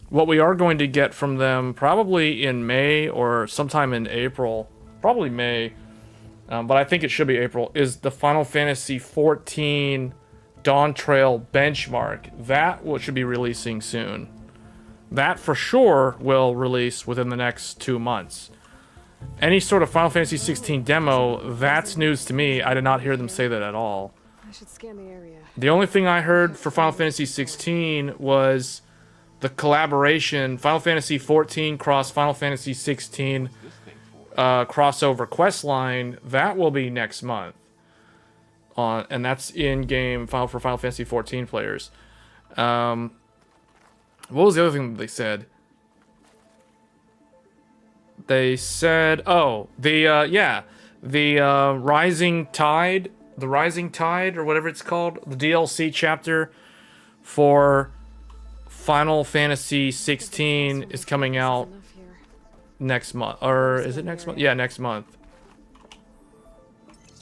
Speaker 1: What we are going to get from them probably in May or sometime in April, probably May, but I think it should be April, is the Final Fantasy 14 Dawn Trail benchmark. That should be releasing soon. That for sure will release within the next 2 months. Any sort of Final Fantasy 16 demo, that's news to me. I did not hear them say that at all.
Speaker 12: I should scan the area.
Speaker 1: The only thing I heard for Final Fantasy 16 was the collaboration, Final Fantasy 14 cross Final Fantasy 16 crossover quest line. That will be next month. And that's in-game for Final Fantasy 14 players. What was the other thing that they said? They said, oh, the Rising Tide, or whatever it's called, the DLC chapter for Final Fantasy 16 is coming out next month. Or is it next month? Yeah, next month.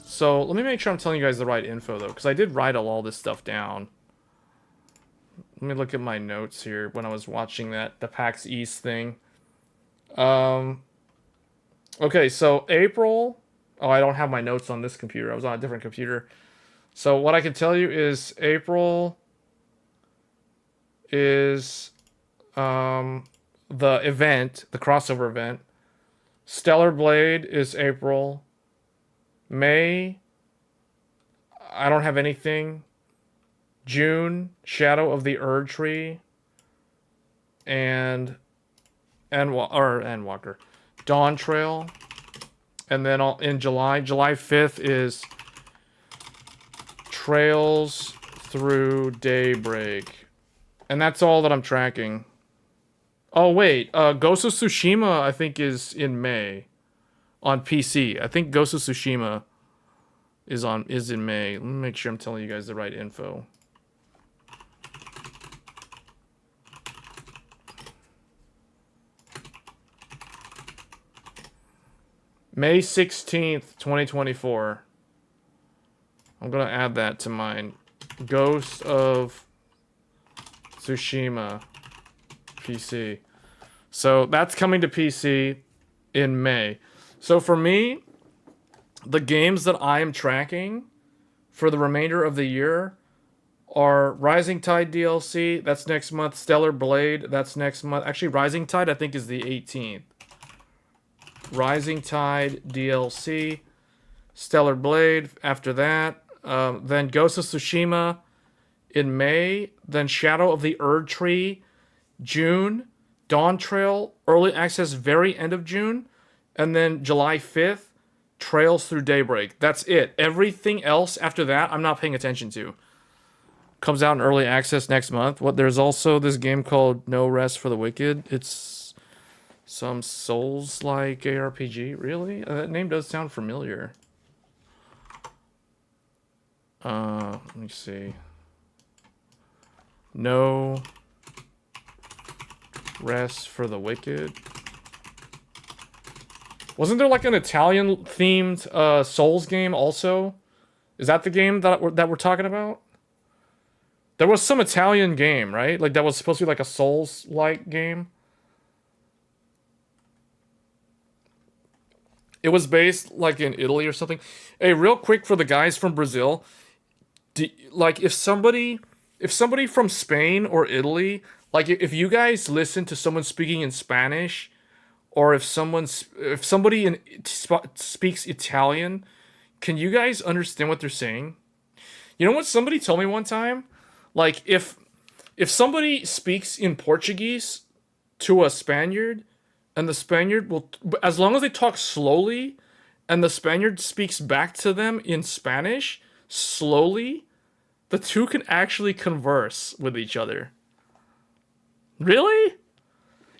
Speaker 1: So let me make sure I'm telling you guys the right info though, because I did write all this stuff down. Let me look at my notes here when I was watching the PAX East thing. Okay, so April. Oh, I don't have my notes on this computer. I was on a different computer. So what I can tell you is April is the event, the crossover event. Stellar Blade is April. May, I don't have anything. June, Shadow of the Erd Tree. And Endwalker. Dawn Trail. And then in July 5th is Trails Through Daybreak. And that's all that I'm tracking. Oh wait, Ghost of Tsushima I think is in May on PC. I think Ghost of Tsushima is in May. Let me make sure I'm telling you guys the right info. May 16th, 2024. I'm gonna add that to mine. Ghost of Tsushima PC. So that's coming to PC in May. So for me, the games that I am tracking for the remainder of the year are Rising Tide DLC, that's next month. Stellar Blade, that's next month. Actually, Rising Tide, I think, is the 18th. Rising Tide DLC, Stellar Blade after that. Then Ghost of Tsushima in May. Then Shadow of the Erd Tree, June. Dawn Trail, early access very end of June. And then July 5th, Trails Through Daybreak. That's it. Everything else after that, I'm not paying attention to. Comes out in early access next month. There's also this game called No Rest for the Wicked. It's some Souls-like ARPG. Really? That name does sound familiar. Let me see. No Rest for the Wicked. Wasn't there like an Italian-themed Souls game also? Is that the game that we're talking about? There was some Italian game, right? Like that was supposed to be like a Souls-like game. It was based like in Italy or something. Hey, real quick for the guys from Brazil, like if somebody from Spain or Italy, like if you guys listen to someone speaking in Spanish, or if somebody speaks Italian, can you guys understand what they're saying? You know what somebody told me one time? Like if somebody speaks in Portuguese to a Spaniard, and the Spaniard will, as long as they talk slowly, and the Spaniard speaks back to them in Spanish slowly, the two can actually converse with each other. Really?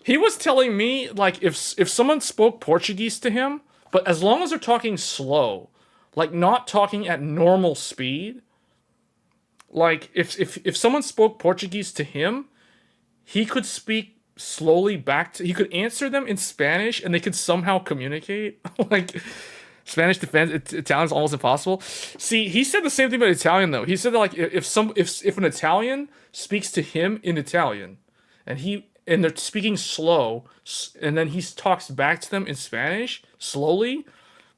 Speaker 1: He was telling me, like, if someone spoke Portuguese to him, but as long as they're talking slow, like not talking at normal speed, like if someone spoke Portuguese to him, he could speak slowly back to, he could answer them in Spanish and they could somehow communicate. Like Spanish defense, Italian's almost impossible. See, he said the same thing about Italian though. He said that like if an Italian speaks to him in Italian, and they're speaking slow, and then he talks back to them in Spanish slowly,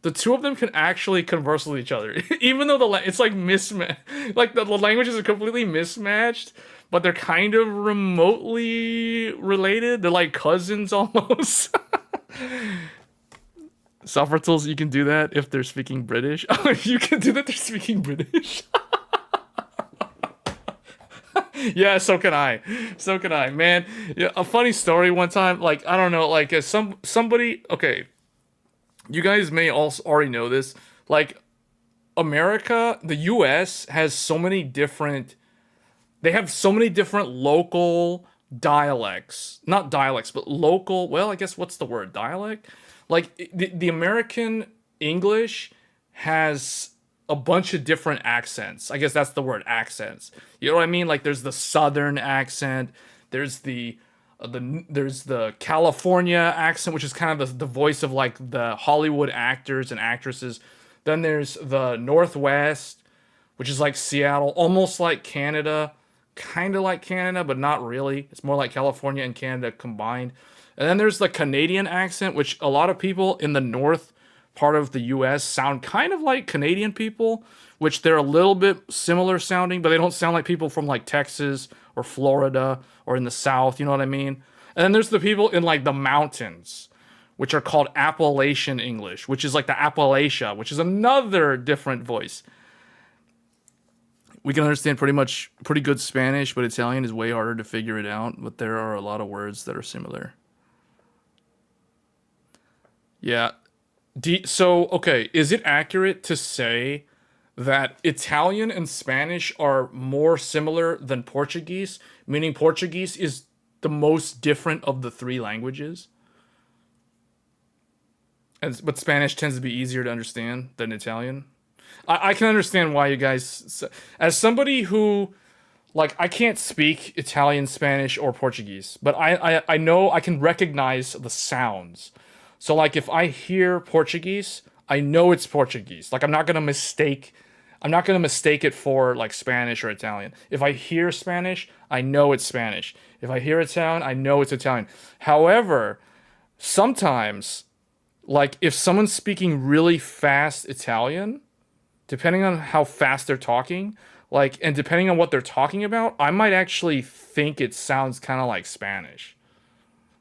Speaker 1: the two of them can actually converse with each other, even though it's like mismatched. Like the languages are completely mismatched, but they're kind of remotely related. They're like cousins almost. Software tools, you can do that if they're speaking British. Oh, you can do that if they're speaking British. Yeah, so can I. So can I, man. Yeah, a funny story one time, like, I don't know, like, somebody, okay, you guys may also already know this, like, America, the US has so many different, they have so many different local dialects. Not dialects, but local, well, I guess what's the word? Dialect? Like, the American English has a bunch of different accents. I guess that's the word, accents. You know what I mean? Like there's the Southern accent, there's the California accent, which is kind of the voice of like the Hollywood actors and actresses. Then there's the Northwest, which is like Seattle, almost like Canada, kind of like Canada, but not really. It's more like California and Canada combined. And then there's the Canadian accent, which a lot of people in the north part of the US sound kind of like Canadian people, which they're a little bit similar sounding, but they don't sound like people from like Texas or Florida or in the South, you know what I mean? And then there's the people in like the mountains, which are called Appalachian English, which is like the Appalachia, which is another different voice. We can understand pretty good Spanish, but Italian is way harder to figure it out, but there are a lot of words that are similar. Yeah. So, okay, is it accurate to say that Italian and Spanish are more similar than Portuguese, meaning Portuguese is the most different of the three languages? But Spanish tends to be easier to understand than Italian? I can understand why you guys... As somebody who... Like, I can't speak Italian, Spanish, or Portuguese, but I know I can recognize the sounds. So like if I hear Portuguese, I know it's Portuguese. Like I'm not gonna mistake it for like Spanish or Italian. If I hear Spanish, I know it's Spanish. If I hear Italian, I know it's Italian. However, sometimes, like if someone's speaking really fast Italian, depending on how fast they're talking, like, and depending on what they're talking about, I might actually think it sounds kind of like Spanish.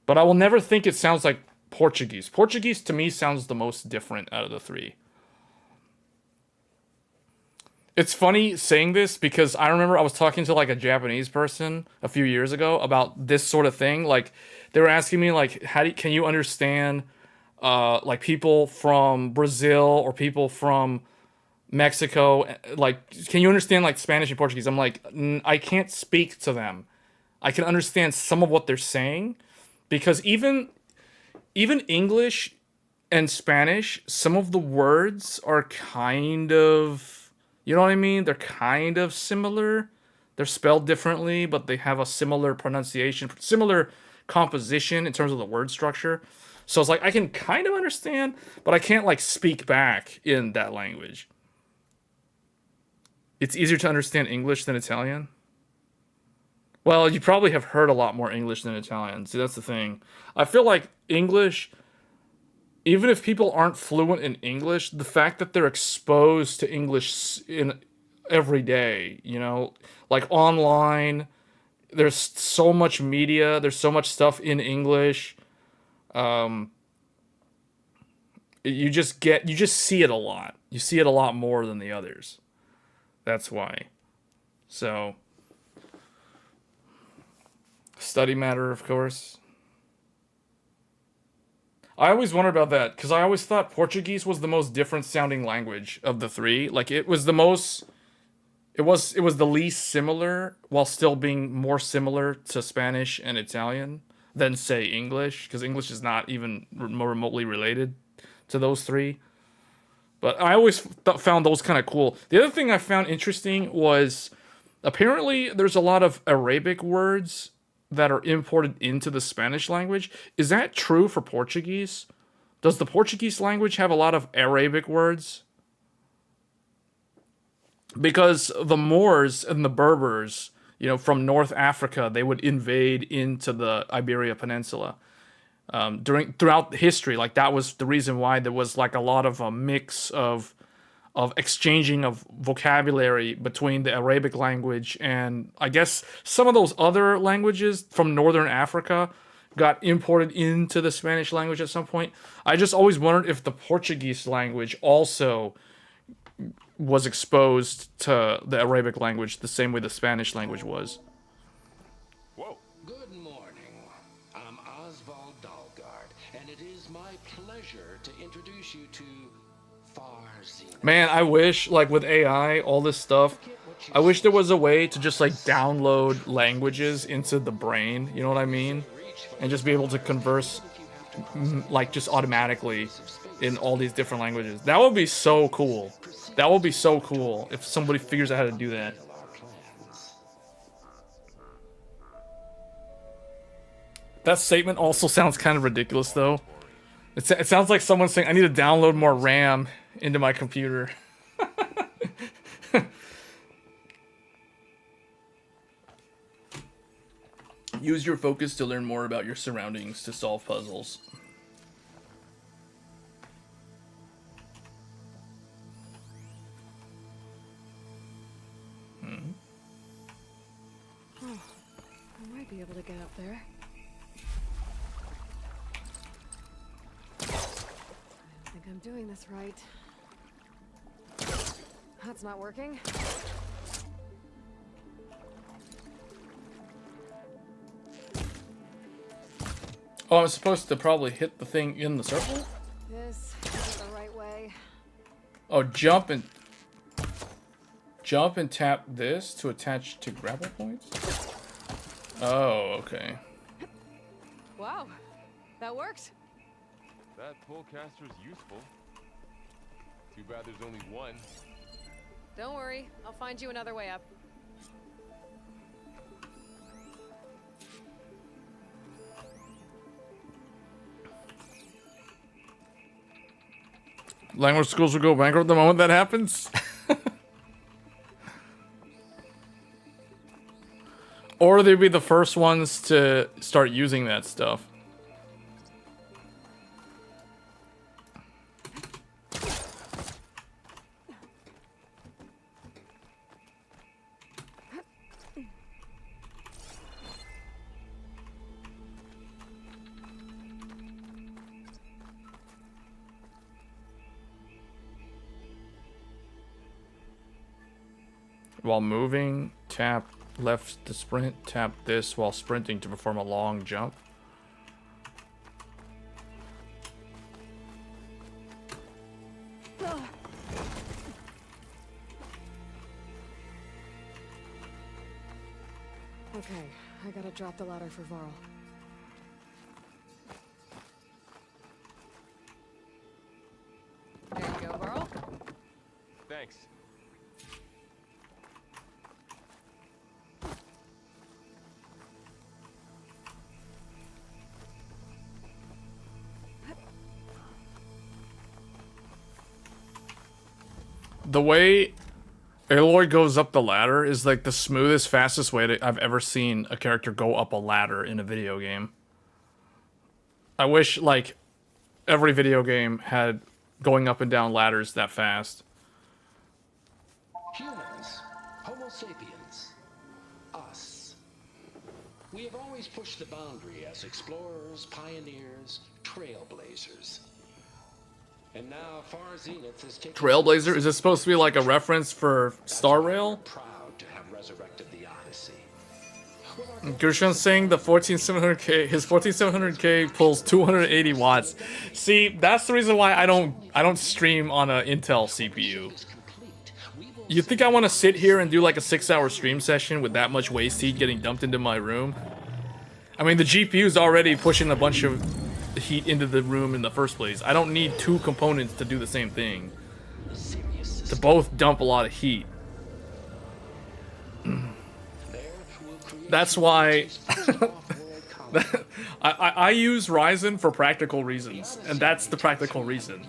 Speaker 1: But I will never think it sounds like Portuguese. Portuguese to me sounds the most different out of the three. It's funny saying this because I remember I was talking to like a Japanese person a few years ago about this sort of thing. Like they were asking me like, can you understand like people from Brazil or people from Mexico? Like, can you understand like Spanish and Portuguese? I'm like, I can't speak to them. I can understand some of what they're saying because even English and Spanish, some of the words are kind of, you know what I mean? They're kind of similar. They're spelled differently, but they have a similar pronunciation, similar composition in terms of the word structure. So it's like I can kind of understand, but I can't like speak back in that language. It's easier to understand English than Italian. Well, you probably have heard a lot more English than Italian. See, that's the thing. I feel like English, even if people aren't fluent in English, the fact that they're exposed to English in every day, you know, like online, there's so much media, there's so much stuff in English. You just see it a lot. You see it a lot more than the others. That's why. So, study matter, of course. I always wondered about that because I always thought Portuguese was the most different sounding language of the three. Like it was the most, it was the least similar while still being more similar to Spanish and Italian than say English, because English is not even more remotely related to those three. But I always found those kind of cool. The other thing I found interesting was apparently there's a lot of Arabic words that are imported into the Spanish language. Is that true for Portuguese? Does the Portuguese language have a lot of Arabic words? Because the Moors and the Berbers, you know, from North Africa, they would invade into the Iberia Peninsula. Throughout history, like that was the reason why there was like a lot of a mix of exchanging of vocabulary between the Arabic language and I guess some of those other languages from Northern Africa got imported into the Spanish language at some point. I just always wondered if the Portuguese language also was exposed to the Arabic language the same way the Spanish language was.
Speaker 13: Whoa.
Speaker 10: Good morning. I'm Oswald Dalgard, and it is my pleasure to introduce you to Farzina.
Speaker 1: Man, I wish, like, with AI, all this stuff, I wish there was a way to just, like, download languages into the brain, you know what I mean? And just be able to converse, like, just automatically in all these different languages. That would be so cool. That would be so cool if somebody figures out how to do that. That statement also sounds kind of ridiculous, though. It sounds like someone saying, I need to download more RAM into my computer. Use your focus to learn more about your surroundings to solve puzzles.
Speaker 12: Oh, I might be able to get up there. I don't think I'm doing this right. That's not working.
Speaker 1: Oh, I'm supposed to probably hit the thing in the circle?
Speaker 12: This isn't the right way.
Speaker 1: Oh, jump and tap this to attach to grapple points? Oh, okay.
Speaker 12: Wow, that worked.
Speaker 13: That pullcaster's useful. Too bad there's only one.
Speaker 12: Don't worry, I'll find you another way up.
Speaker 1: Language schools will go bankrupt the moment that happens. Or they'd be the first ones to start using that stuff. While moving, tap left to sprint, tap this while sprinting to perform a long jump.
Speaker 12: Okay, I gotta drop the ladder for Varl. There you go, Varl.
Speaker 13: Thanks.
Speaker 1: The way Aloy goes up the ladder is like the smoothest, fastest way I've ever seen a character go up a ladder in a video game. I wish, like, every video game had going up and down ladders that fast.
Speaker 10: Humans, Homo sapiens, us. We have always pushed the boundary as explorers, pioneers, trailblazers. And now Far Zenith has taken
Speaker 1: Trailblazer? Is this supposed to be like a reference for Star Rail?
Speaker 10: proud to have resurrected the Odyssey.
Speaker 1: Gershon's saying the 14700K, his 14700K pulls 280 watts. See, that's the reason why I don't stream on an Intel CPU. You think I want to sit here and do like a 6-hour stream session with that much waste heat getting dumped into my room? I mean, the GPU's already pushing a bunch of heat into the room in the first place. I don't need two components to do the same thing. To both dump a lot of heat. That's why I use Ryzen for practical reasons, and that's the practical reason.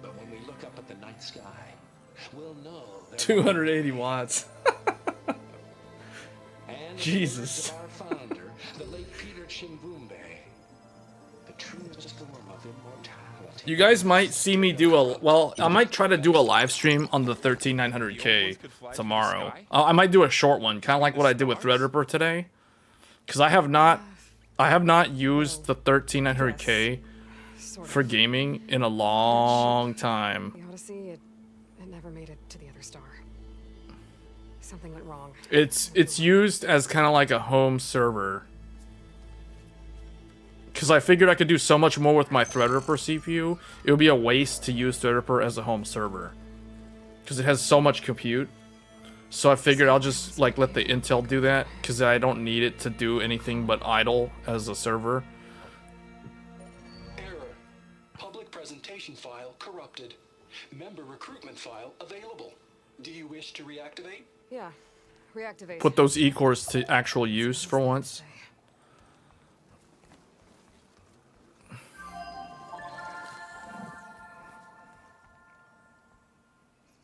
Speaker 10: But when we look up at the night sky, we'll know that
Speaker 1: 280 watts. Jesus.
Speaker 10: our founder, the late Peter Chimbumbe, the truest form of immortality.
Speaker 1: You guys might see me do I might try to do a live stream on the 13900K tomorrow. I might do a short one, kind of like what I did with Threadripper today. Because I have not used the 13900K for gaming in a long time.
Speaker 12: The Odyssey, it never made it to the other star. Something went wrong.
Speaker 1: It's used as kind of like a home server. Because I figured I could do so much more with my Threadripper CPU, it would be a waste to use Threadripper as a home server. Because it has so much compute. So I figured I'll just like let the Intel do that, because I don't need it to do anything but idle as a server.
Speaker 10: Error. Public presentation file corrupted. Member recruitment file available. Do you wish to reactivate?
Speaker 12: Yeah, reactivate.
Speaker 1: Put those E-cores to actual use for once.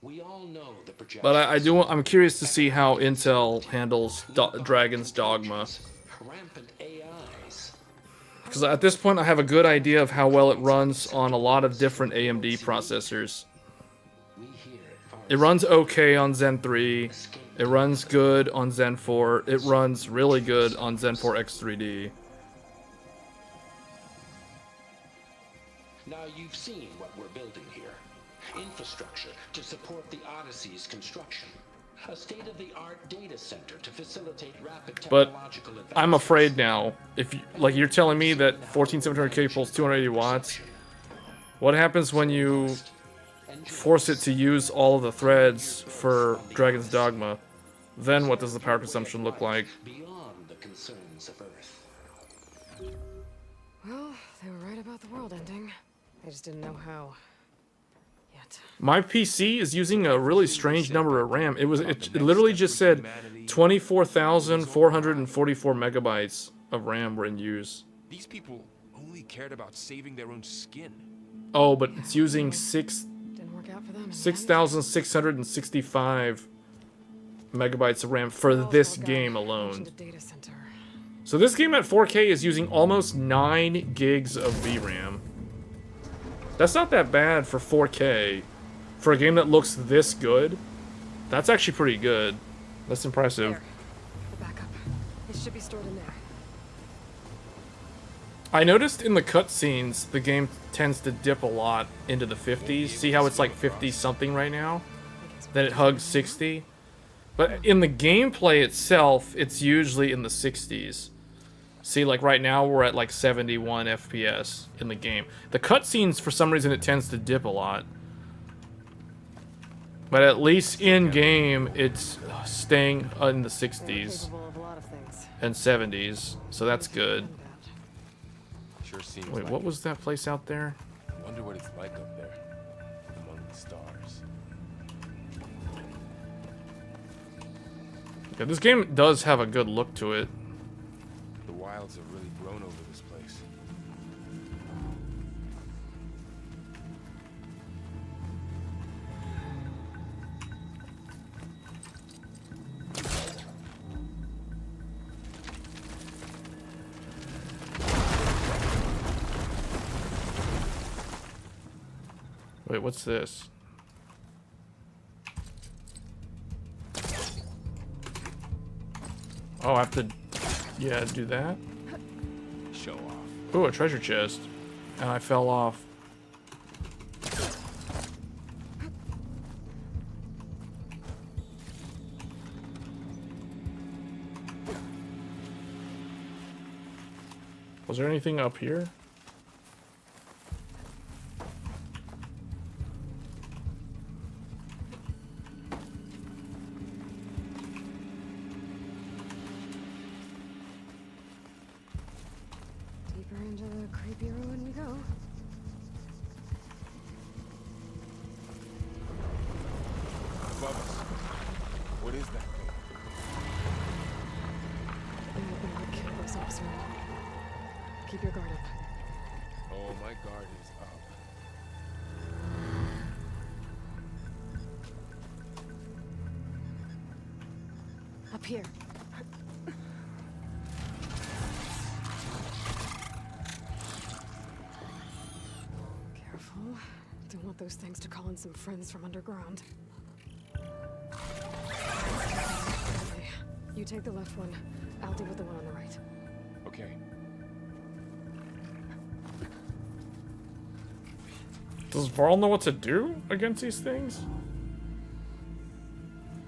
Speaker 10: We all know the projection.
Speaker 1: But I'm curious to see how Intel handles Dragon's Dogma.
Speaker 10: Rampant AIs.
Speaker 1: Because at this point I have a good idea of how well it runs on a lot of different AMD processors. It runs okay on Zen 3, it runs good on Zen 4, it runs really good on Zen 4 X3D.
Speaker 10: Now you've seen what we're building here. Infrastructure to support the Odyssey's construction. A state-of-the-art data center to facilitate rapid
Speaker 1: But
Speaker 10: technological advancement.
Speaker 1: I'm afraid now, if you, like you're telling me that 14700K pulls 280 watts, what happens when you force it to use all of the threads for Dragon's Dogma? Then what does the power consumption look like?
Speaker 10: Beyond the concerns of Earth.
Speaker 12: Well, they were right about the world ending. I just didn't know how.
Speaker 1: My PC is using a really strange number of RAM. It literally just said 24,444 megabytes of RAM were in use.
Speaker 13: These people only cared about saving their own skin.
Speaker 1: Oh, but it's using
Speaker 12: Didn't work out for them.
Speaker 1: 6,665 megabytes of RAM for this game alone. So this game at 4K is using almost 9 gigs of VRAM. That's not that bad for 4K. For a game that looks this good, that's actually pretty good. That's impressive.
Speaker 12: There. The backup. It should be stored in there.
Speaker 1: I noticed in the cutscenes, the game tends to dip a lot into the 50s. See how it's like 50-something right now? Then it hugs 60. But in the gameplay itself, it's usually in the 60s. See, like right now, we're at like 71 FPS in the game. The cutscenes, for some reason, it tends to dip a lot. But at least in-game, it's staying in the 60s and 70s. So that's good.
Speaker 13: Sure seems
Speaker 1: Wait,
Speaker 13: like
Speaker 1: what
Speaker 13: it.
Speaker 1: was that place out there?
Speaker 13: I wonder what it's like up there, among the stars.
Speaker 1: Yeah, this game does have a good look to it.
Speaker 13: The wilds have really grown over this place.
Speaker 1: Wait, what's this? Oh, I have to, yeah, do that.
Speaker 13: Show off.
Speaker 1: Ooh, a treasure chest. And I fell off. Was there anything up here?
Speaker 12: Deeper into the creepy ruin we go.
Speaker 13: Above us. What is that thing?
Speaker 12: I'm hoping we kill those ops around. Keep your guard up.
Speaker 13: Oh, my guard is up.
Speaker 12: Up here. Careful. Don't want those things to call in some friends from underground. Okay. You take the left one. I'll deal with the one on the right.
Speaker 13: Okay.
Speaker 1: Does Varl know what to do against these things?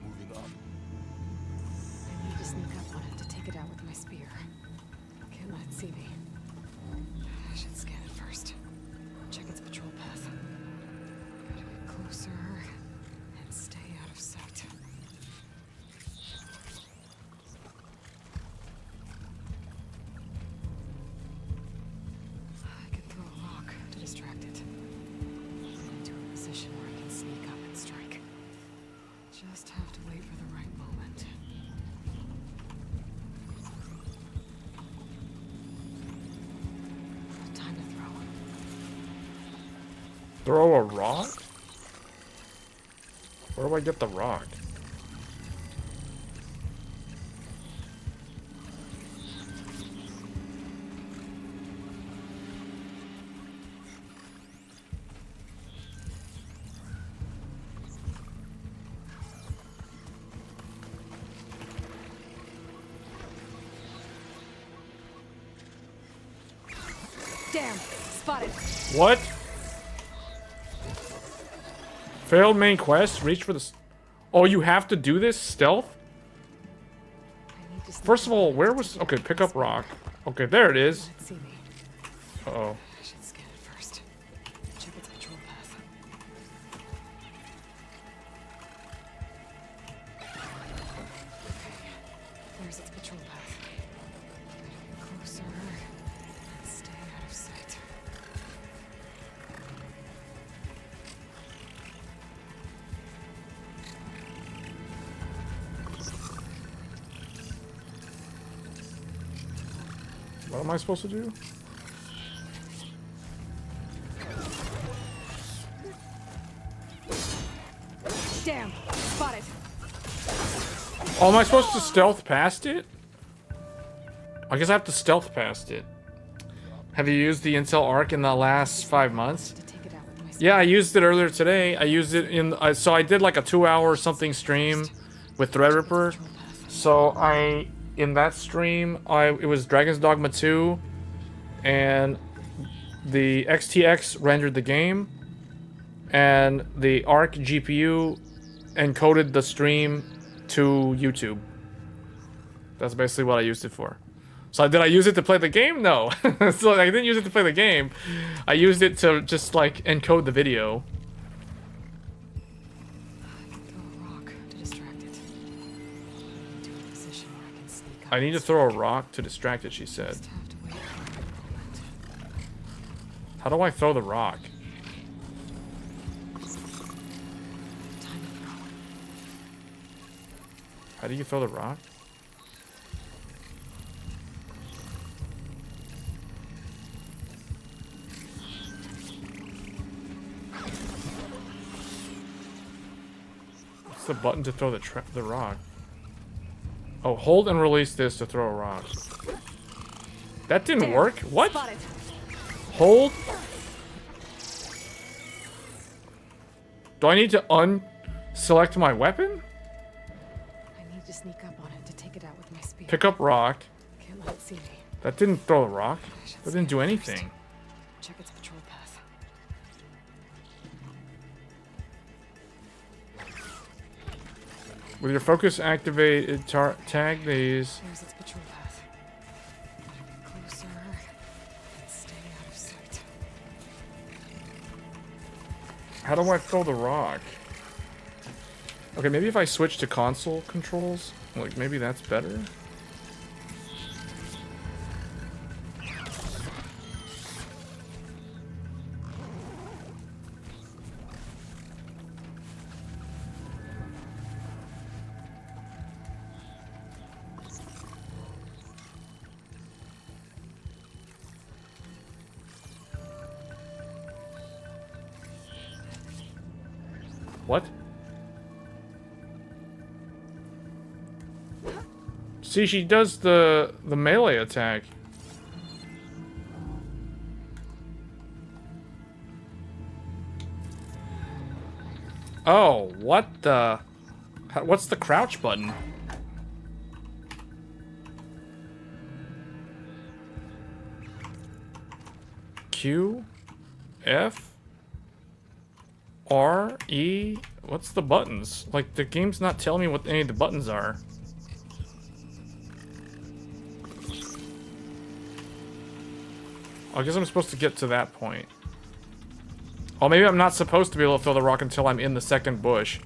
Speaker 13: Moving up.
Speaker 12: I need to sneak up on it to take it out with my spear. Can't let it see me. I should scan it first. Check its patrol path. Gotta get closer and stay out of sight. I can throw a rock to distract it. Into a position where I can sneak up and strike. Just have to wait for the right moment. Time to throw.
Speaker 1: Throw a rock? Where do I get the rock?
Speaker 12: Damn! Spotted!
Speaker 1: What? Failed main quest? Reach for the... Oh, you have to do this? Stealth? First of all, where was... Okay, pick up rock. Okay, there it is.
Speaker 12: See me.
Speaker 1: Uh-oh.
Speaker 12: I should scan it first. Check its patrol path. Okay. There's its patrol path. Gotta get closer and stay out of sight.
Speaker 1: What am I supposed to do?
Speaker 12: Damn! Spotted!
Speaker 1: Oh, am I supposed to stealth past it? I guess I have to stealth past it. Have you used the Intel Arc in the last 5 months? Yeah, I used it earlier today. I used it in... so I did like a 2-hour something stream with Threadripper. So in that stream, it was Dragon's Dogma 2. And the XTX rendered the game. And the Arc GPU encoded the stream to YouTube. That's basically what I used it for. So did I use it to play the game? No. So I didn't use it to play the game. I used it to just like encode the video. I need to throw a rock to distract it, she said. How do I throw the rock? How do you throw the rock? What's the button to throw the rock? Oh, hold and release this to throw a rock. That didn't work? What? Hold? Do I need to unselect my weapon?
Speaker 12: I need to sneak up on it to take it out with my spear.
Speaker 1: Pick up rock.
Speaker 12: Can't let it see me.
Speaker 1: That didn't throw a rock. That didn't do anything.
Speaker 12: Check its patrol path.
Speaker 1: With your focus activated, tag these.
Speaker 12: There's its patrol path. Closer and stay out of sight.
Speaker 1: How do I throw the rock? Okay, maybe if I switch to console controls, like maybe that's better. What? See, she does the melee attack. Oh, what the... What's the crouch button? Q? F? R, E, what's the buttons? Like, the game's not telling me what any of the buttons are. I guess I'm supposed to get to that point. Oh, maybe I'm not supposed to be able to throw the rock until I'm in the second bush.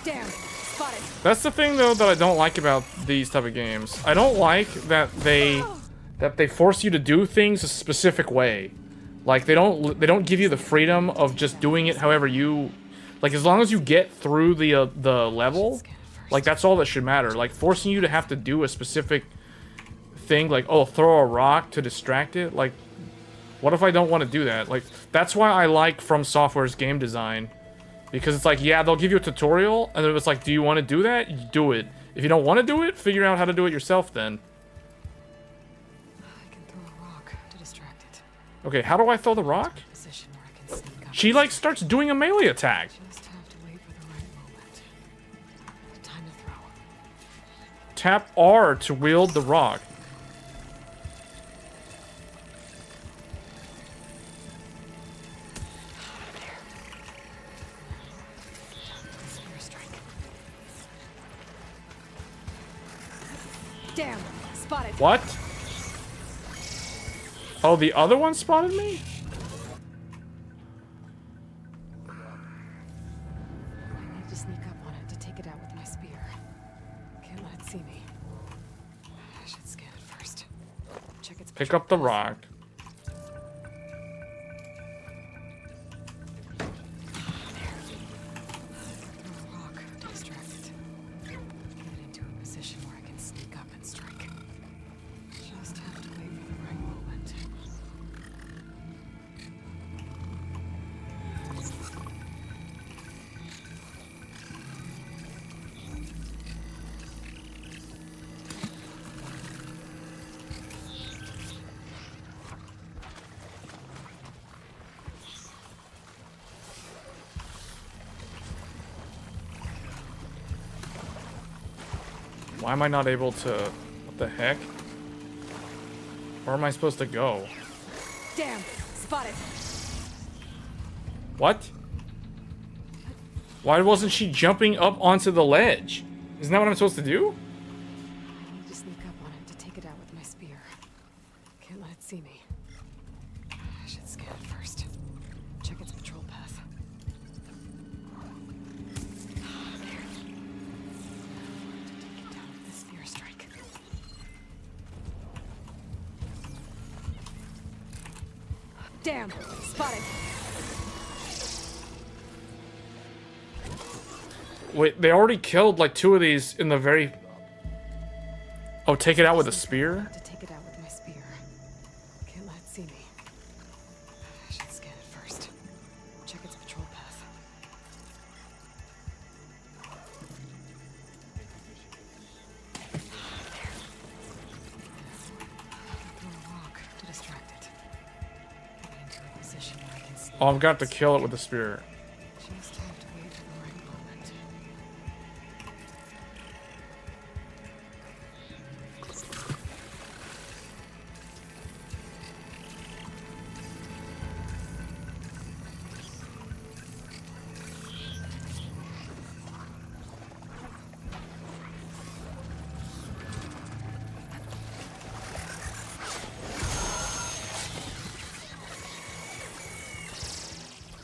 Speaker 12: Damn, spotted.
Speaker 1: That's the thing, though, that I don't like about these type of games. I don't like that they force you to do things a specific way. Like, they don't give you the freedom of just doing it however you... Like, as long as you get through the level, like, that's all that should matter. Like, forcing you to have to do a specific thing, like, oh, throw a rock to distract it, like, what if I don't want to do that? Like, that's why I like From Software's game design. Because it's like, yeah, they'll give you a tutorial, and then it's like, do you want to do that? You do it. If you don't want to do it, figure out how to do it yourself then. Okay, how do I throw the rock? She, like, starts doing a melee attack. Tap R to wield the rock.
Speaker 12: Damn, spotted.
Speaker 1: What? Oh, the other one spotted me?
Speaker 12: I need to sneak up on it to take it out with my spear. Can't let it see me. I should scan it first. Check its
Speaker 1: Pick up the rock. Why am I not able to... What the heck? Where am I supposed to go?
Speaker 12: Damn! Spotted!
Speaker 1: What? Why wasn't she jumping up onto the ledge? Isn't that what I'm supposed to do?
Speaker 12: I need to sneak up on it to take it out with my spear. Can't let it see me. I should scan it first. Check its patrol path. There. To take it down with a spear strike. Damn! Spotted!
Speaker 1: Wait, they already killed like 2 of these in the very... Oh, take it out with a spear?
Speaker 12: To take it out with my spear. Can't let it see me. I should scan it first. Check its patrol path. There. Throw a rock to distract it. Get it into a position where I can see.
Speaker 1: Oh, I've got to kill it with a spear.
Speaker 12: Just have to wait for the right moment.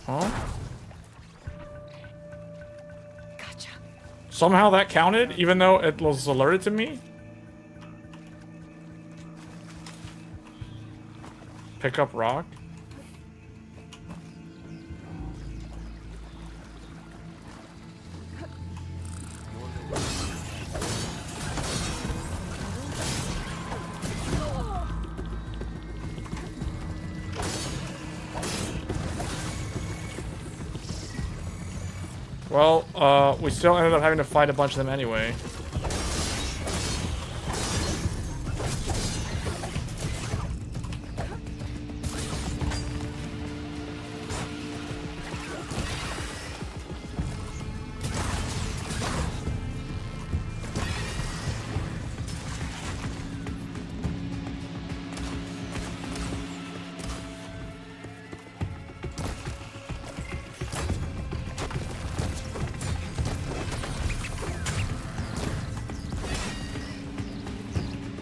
Speaker 1: Huh? Somehow that counted, even though it was alerted to me? Pick up rock? Well, we still ended up having to fight a bunch of them anyway.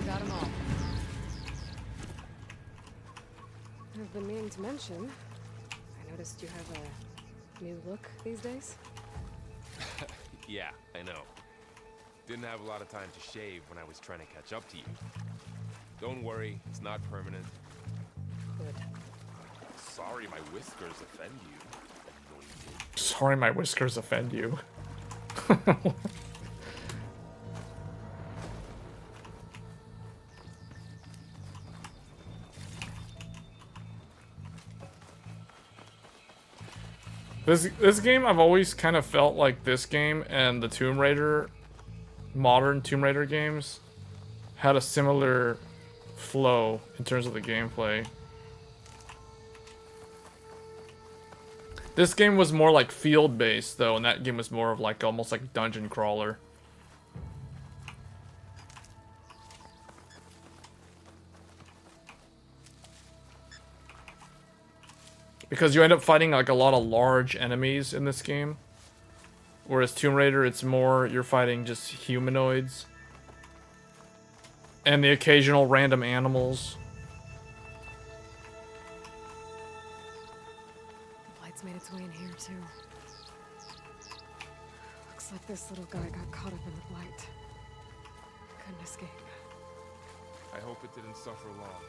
Speaker 12: Got 'em all. I've been meaning to mention. I noticed you have a new look these days.
Speaker 13: Yeah, I know. Didn't have a lot of time to shave when I was trying to catch up to you. Don't worry, it's not permanent.
Speaker 12: Good.
Speaker 13: Sorry my whiskers offend you.
Speaker 1: Sorry my whiskers offend you. This game, I've always kind of felt like this game and the Tomb Raider, modern Tomb Raider games, had a similar flow in terms of the gameplay. This game was more like field-based though, and that game was more of like almost like dungeon crawler. Because you end up fighting like a lot of large enemies in this game. Whereas Tomb Raider, it's more, you're fighting just humanoids. And the occasional random animals.
Speaker 12: The blight's made its way in here too. Looks like this little guy got caught up in the blight. Couldn't escape.
Speaker 13: I hope it didn't suffer long.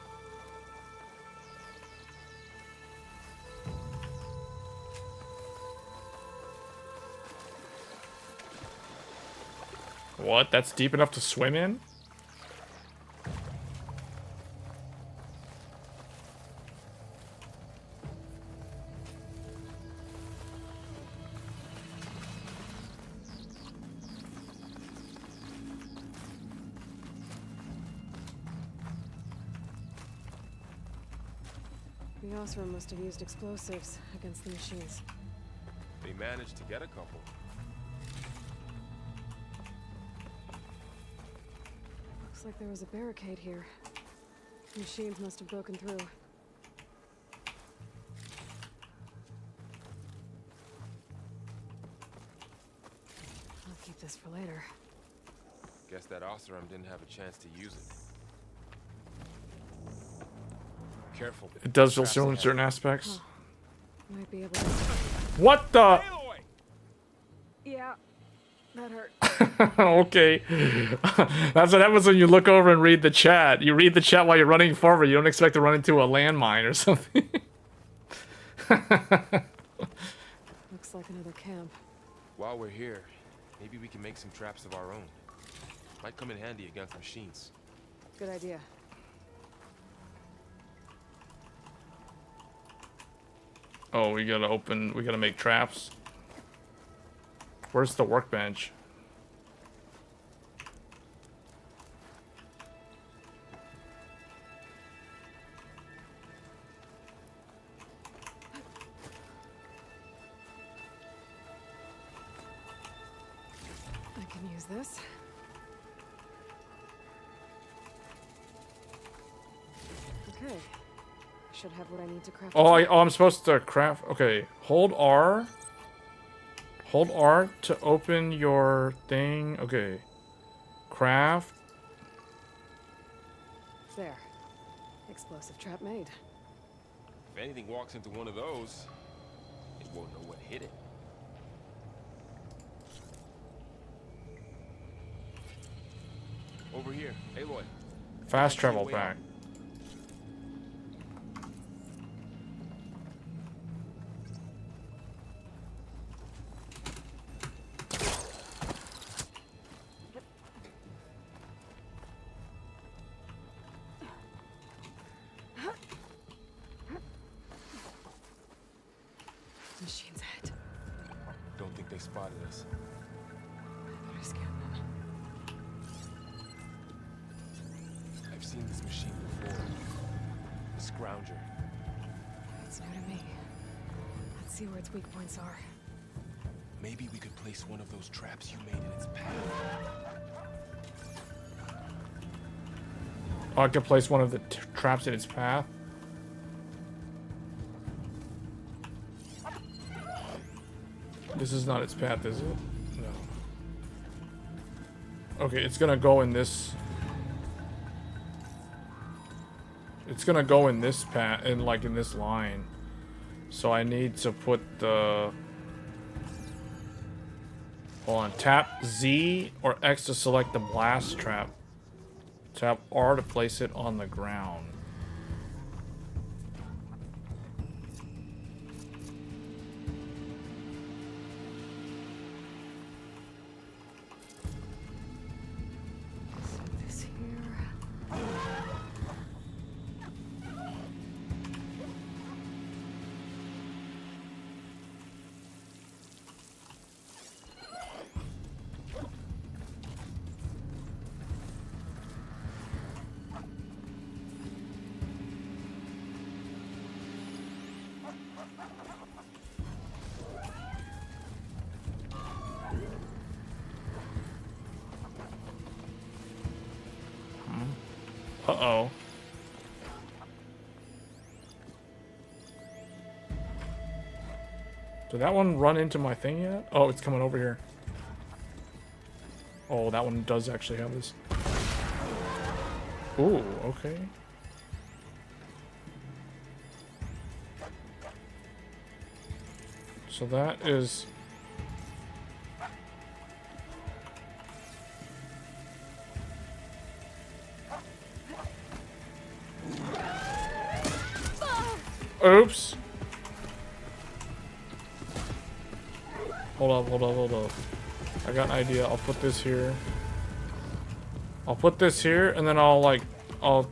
Speaker 1: What? That's deep enough to swim in?
Speaker 12: The Osram must have used explosives against the machines.
Speaker 13: They managed to get a couple.
Speaker 12: Looks like there was a barricade here. Machines must have broken through. I'll keep this for later.
Speaker 13: Guess that Oseram didn't have a chance to use it. Careful.
Speaker 1: It does feel
Speaker 13: Traps
Speaker 1: similar in
Speaker 13: ahead.
Speaker 1: certain aspects.
Speaker 12: Might be able to.
Speaker 1: What the?
Speaker 12: Yeah, that hurt.
Speaker 1: Okay. That's what happens when you look over and read the chat. You read the chat while you're running forward. You don't expect to run into a landmine or something.
Speaker 12: Looks like another camp.
Speaker 13: While we're here, maybe we can make some traps of our own. Might come in handy against machines.
Speaker 12: Good idea.
Speaker 1: Oh, we gotta make traps. Where's the workbench?
Speaker 12: I can use this. Okay. Should have what I need to craft.
Speaker 1: Oh, I'm supposed to craft. Okay, hold R. Hold R to open your thing. Okay. Craft.
Speaker 12: There. Explosive trap made.
Speaker 13: If anything walks into one of those, it won't know what hit it. Over here, Aloy.
Speaker 1: Fast travel back.
Speaker 12: Machine's head.
Speaker 13: Don't think they spotted us.
Speaker 12: I better scan them.
Speaker 13: I've seen this machine before. The Scrounger.
Speaker 12: It's new to me. Let's see where its weak points are.
Speaker 13: Maybe we could place one of those traps you made in its path.
Speaker 1: Oh, I can place one of the traps in its path. This is not its path, is it? No. Okay, it's gonna go in this. It's gonna go in this path, in this line. So I need to put the. Hold on. Tap Z or X to select the blast trap. Tap R to place it on the ground.
Speaker 12: This here.
Speaker 1: Uh-oh. Did that one run into my thing yet? Oh, it's coming over here. Oh, that one does actually have this. Ooh, okay. So that is... Oops. Hold up. I got an idea. I'll put this here. And then I'll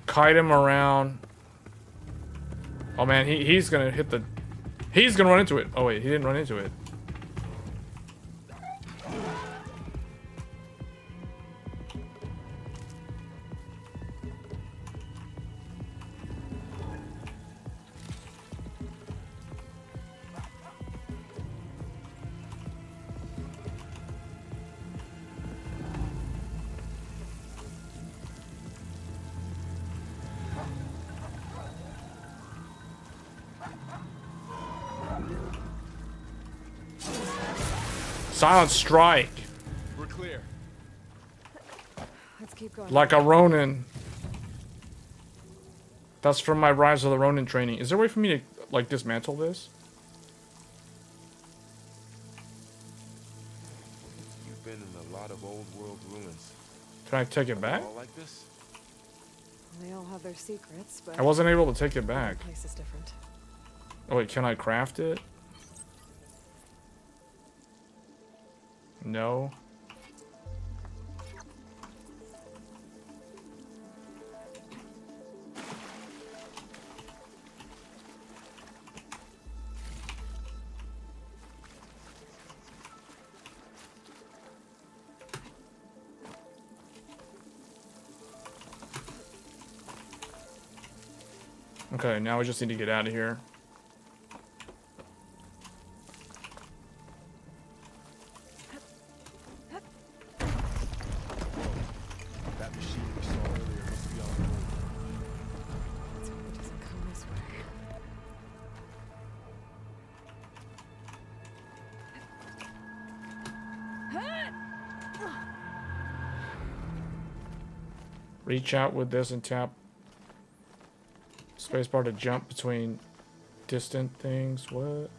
Speaker 1: kite him around. Oh man, he's gonna hit the... He's gonna run into it. Oh wait, he didn't run into it. Silent strike.
Speaker 13: We're clear.
Speaker 12: Let's keep going.
Speaker 1: Like a Ronin. That's from my Rise of the Ronin training. Is there a way for me to, like, dismantle this?
Speaker 13: You've been in a lot of old world ruins.
Speaker 1: Can I take it back?
Speaker 13: All like this?
Speaker 12: They all have their secrets, but
Speaker 1: I wasn't able to take it back.
Speaker 12: every place is different.
Speaker 1: Oh wait, can I craft it? No. Okay, now we just need to get out of here.
Speaker 13: That machine we saw earlier must be on the move.
Speaker 12: Let's hope it doesn't come this way.
Speaker 1: Reach out with this and tap spacebar to jump between distant things. What?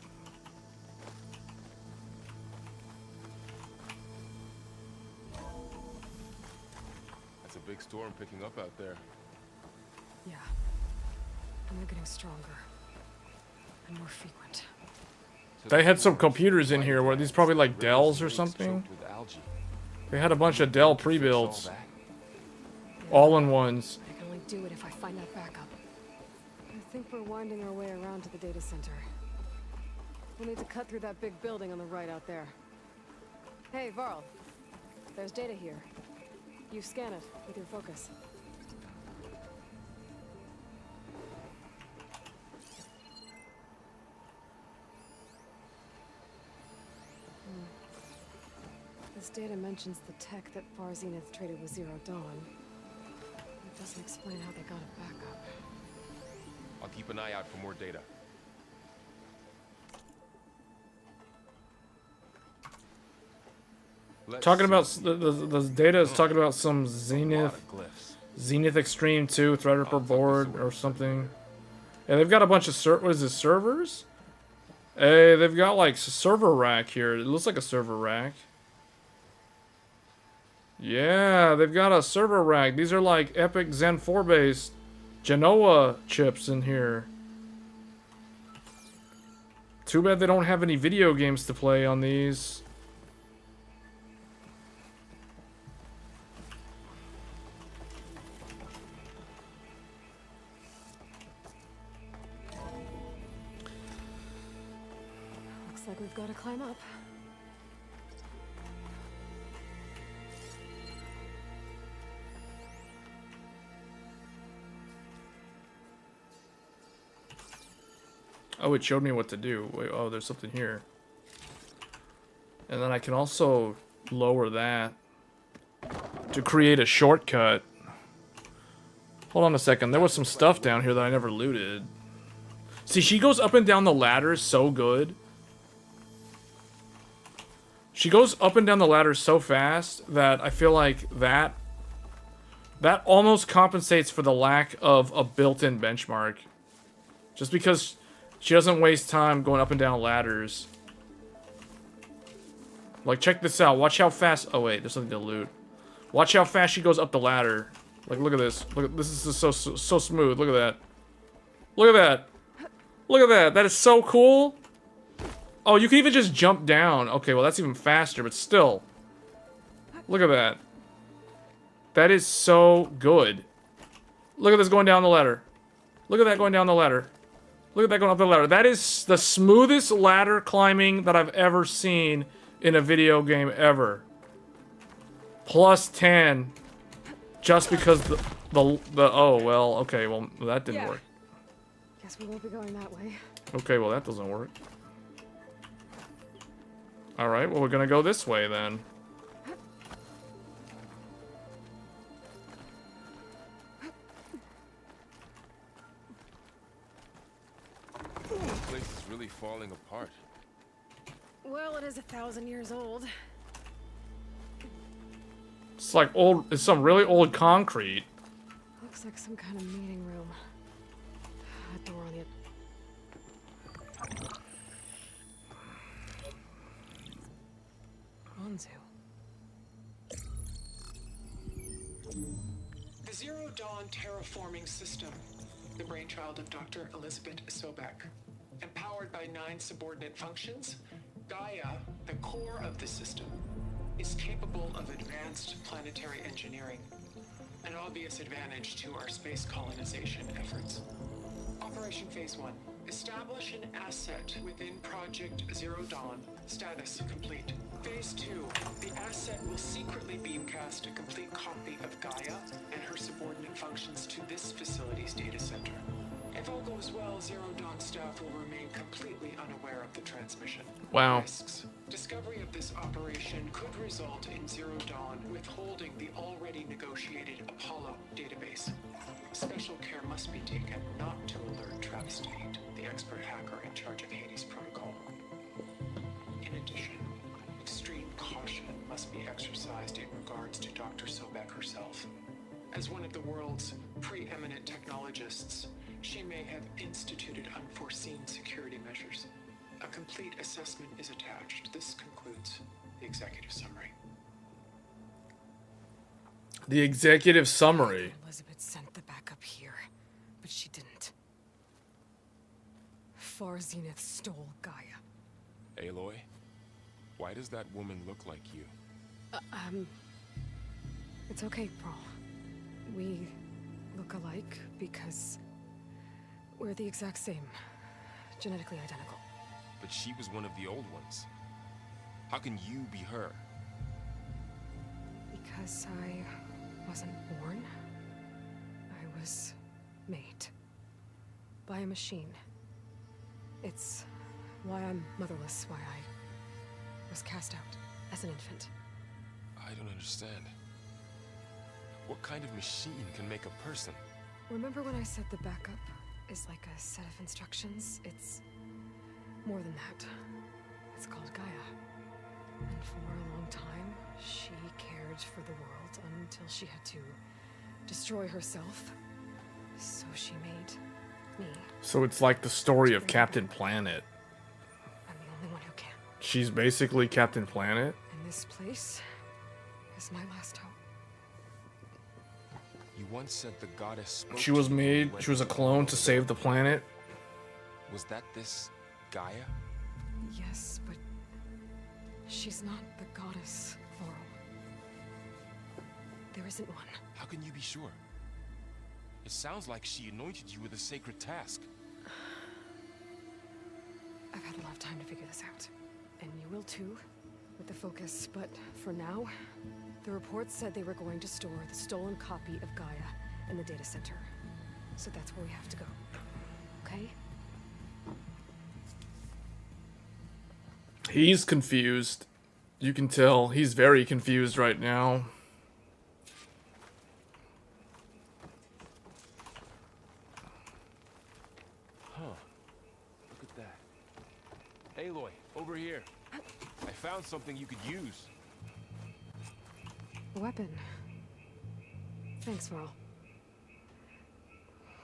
Speaker 13: That's a big storm picking up out there.
Speaker 12: Yeah. And they're getting stronger. And more frequent.
Speaker 1: They had some computers in here. Were these probably like Dells or something?
Speaker 13: With algae.
Speaker 1: They had a bunch of Dell pre-builds. All-in-ones.
Speaker 12: I can only do it if I find that backup. I think we're winding our way around to the data center. We'll need to cut through that big building on the right out there. Hey, Varl. There's data here. You scan it with your focus. This data mentions the tech that Far Zenith traded with Zero Dawn. It doesn't explain how they got it back up.
Speaker 13: I'll keep an eye out for more data.
Speaker 1: Talking about the data is talking about some Zenith Extreme 2 Threadripper board or something. Yeah, they've got a bunch of what is this, servers? Hey, they've got like a server rack here. It looks like a server rack. Yeah, they've got a server rack. These are like Epic Zen 4 based Genoa chips in here. Too bad they don't have any video games to play on these.
Speaker 12: Looks like we've got to climb up.
Speaker 1: Oh, it showed me what to do. Wait, oh, there's something here. And then I can also lower that to create a shortcut. Hold on a second. There was some stuff down here that I never looted. See, she goes up and down the ladder so good. She goes up and down the ladder so fast that I feel like that almost compensates for the lack of a built-in benchmark. Just because she doesn't waste time going up and down ladders. Like, check this out. Watch how fast... Oh, wait. There's something to loot. Watch how fast she goes up the ladder. Like, look at this. Look at this. Is so smooth. Look at that. Look at that. Look at that. That is so cool. Oh, you can even just jump down. Okay, well, that's even faster, but still. Look at that. That is so good. Look at this going down the ladder. Look at that going down the ladder. Look at that going up the ladder. That is the smoothest ladder climbing that I've ever seen in a video game ever. Plus 10. Just because the oh, well, okay, well, that didn't work.
Speaker 12: Guess we won't be going that way.
Speaker 1: Okay, well, that doesn't work. Alright, well, we're gonna go this way then.
Speaker 13: This place is really falling apart.
Speaker 12: Well, it is 1,000 years old.
Speaker 1: It's like old. It's some really old concrete.
Speaker 12: Looks like some kind of meeting room. A door on the... Anzu.
Speaker 14: The Zero Dawn terraforming system, the brainchild of Dr. Elizabeth Sobek. Empowered by 9 subordinate functions, Gaia, the core of the system, is capable of advanced planetary engineering, an obvious advantage to our space colonization efforts. Operation Phase 1. Establish an asset within Project Zero Dawn. Status complete. Phase 2. The asset will secretly beamcast a complete copy of Gaia and her subordinate functions to this facility's data center. If all goes well, Zero Dawn staff will remain completely unaware of the transmission.
Speaker 1: Wow.
Speaker 14: Risks. Discovery of this operation could result in Zero Dawn withholding the already negotiated Apollo database. Special care must be taken not to alert Travis Tate, the expert hacker in charge of Hades Protocol. In addition, extreme caution must be exercised in regards to Dr. Sobek herself. As one of the world's preeminent technologists, she may have instituted unforeseen security measures. A complete assessment is attached. This concludes the executive summary.
Speaker 1: The executive summary.
Speaker 12: Elizabeth sent the backup here, but she didn't. Far Zenith stole Gaia.
Speaker 13: Aloy, why does that woman look like you?
Speaker 12: It's okay, Pearl. We look alike because we're the exact same. Genetically identical.
Speaker 13: But she was one of the old ones. How can you be her?
Speaker 12: Because I wasn't born. I was made. By a machine. It's why I'm motherless, why I was cast out as an infant.
Speaker 13: I don't understand. What kind of machine can make a person?
Speaker 12: Remember when I said the backup is like a set of instructions? It's more than that. It's called Gaia. And for a long time, she cared for the world until she had to destroy herself. So she made me.
Speaker 1: So it's like the story of Captain Planet.
Speaker 12: I'm the only one who can.
Speaker 1: She's basically Captain Planet.
Speaker 12: And this place is my last hope.
Speaker 13: You once said the goddess spoke
Speaker 1: She was
Speaker 13: to you
Speaker 1: made.
Speaker 13: when
Speaker 1: She was a
Speaker 13: you were
Speaker 1: clone
Speaker 13: on
Speaker 1: to
Speaker 13: the
Speaker 1: save
Speaker 13: road.
Speaker 1: the planet.
Speaker 13: Was that this Gaia?
Speaker 12: Yes, but she's not the goddess, Laurel. There isn't one.
Speaker 13: How can you be sure? It sounds like she anointed you with a sacred task.
Speaker 12: I've had a lot of time to figure this out. And you will too, with the focus. But for now, the report said they were going to store the stolen copy of Gaia in the data center. So that's where we have to go. Okay?
Speaker 1: He's confused. You can tell he's very confused right now.
Speaker 13: Huh. Look at that. Aloy, over here. I found something you could use.
Speaker 12: A weapon. Thanks, Laurel.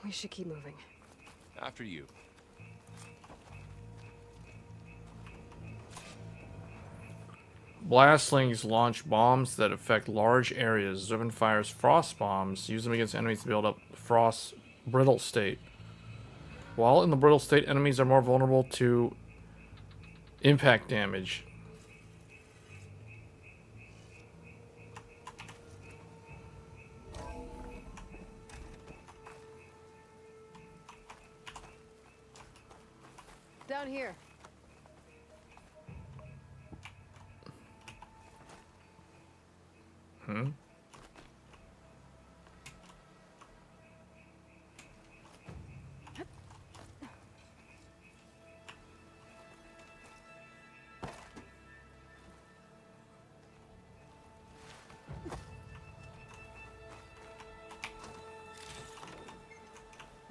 Speaker 12: We should keep moving.
Speaker 13: After you.
Speaker 1: Blastlings launch bombs that affect large areas. Zervin fires frost bombs. Use them against enemies to build up frost brittle state. While in the brittle state, enemies are more vulnerable to impact damage.
Speaker 12: Down here.
Speaker 1: Hmm?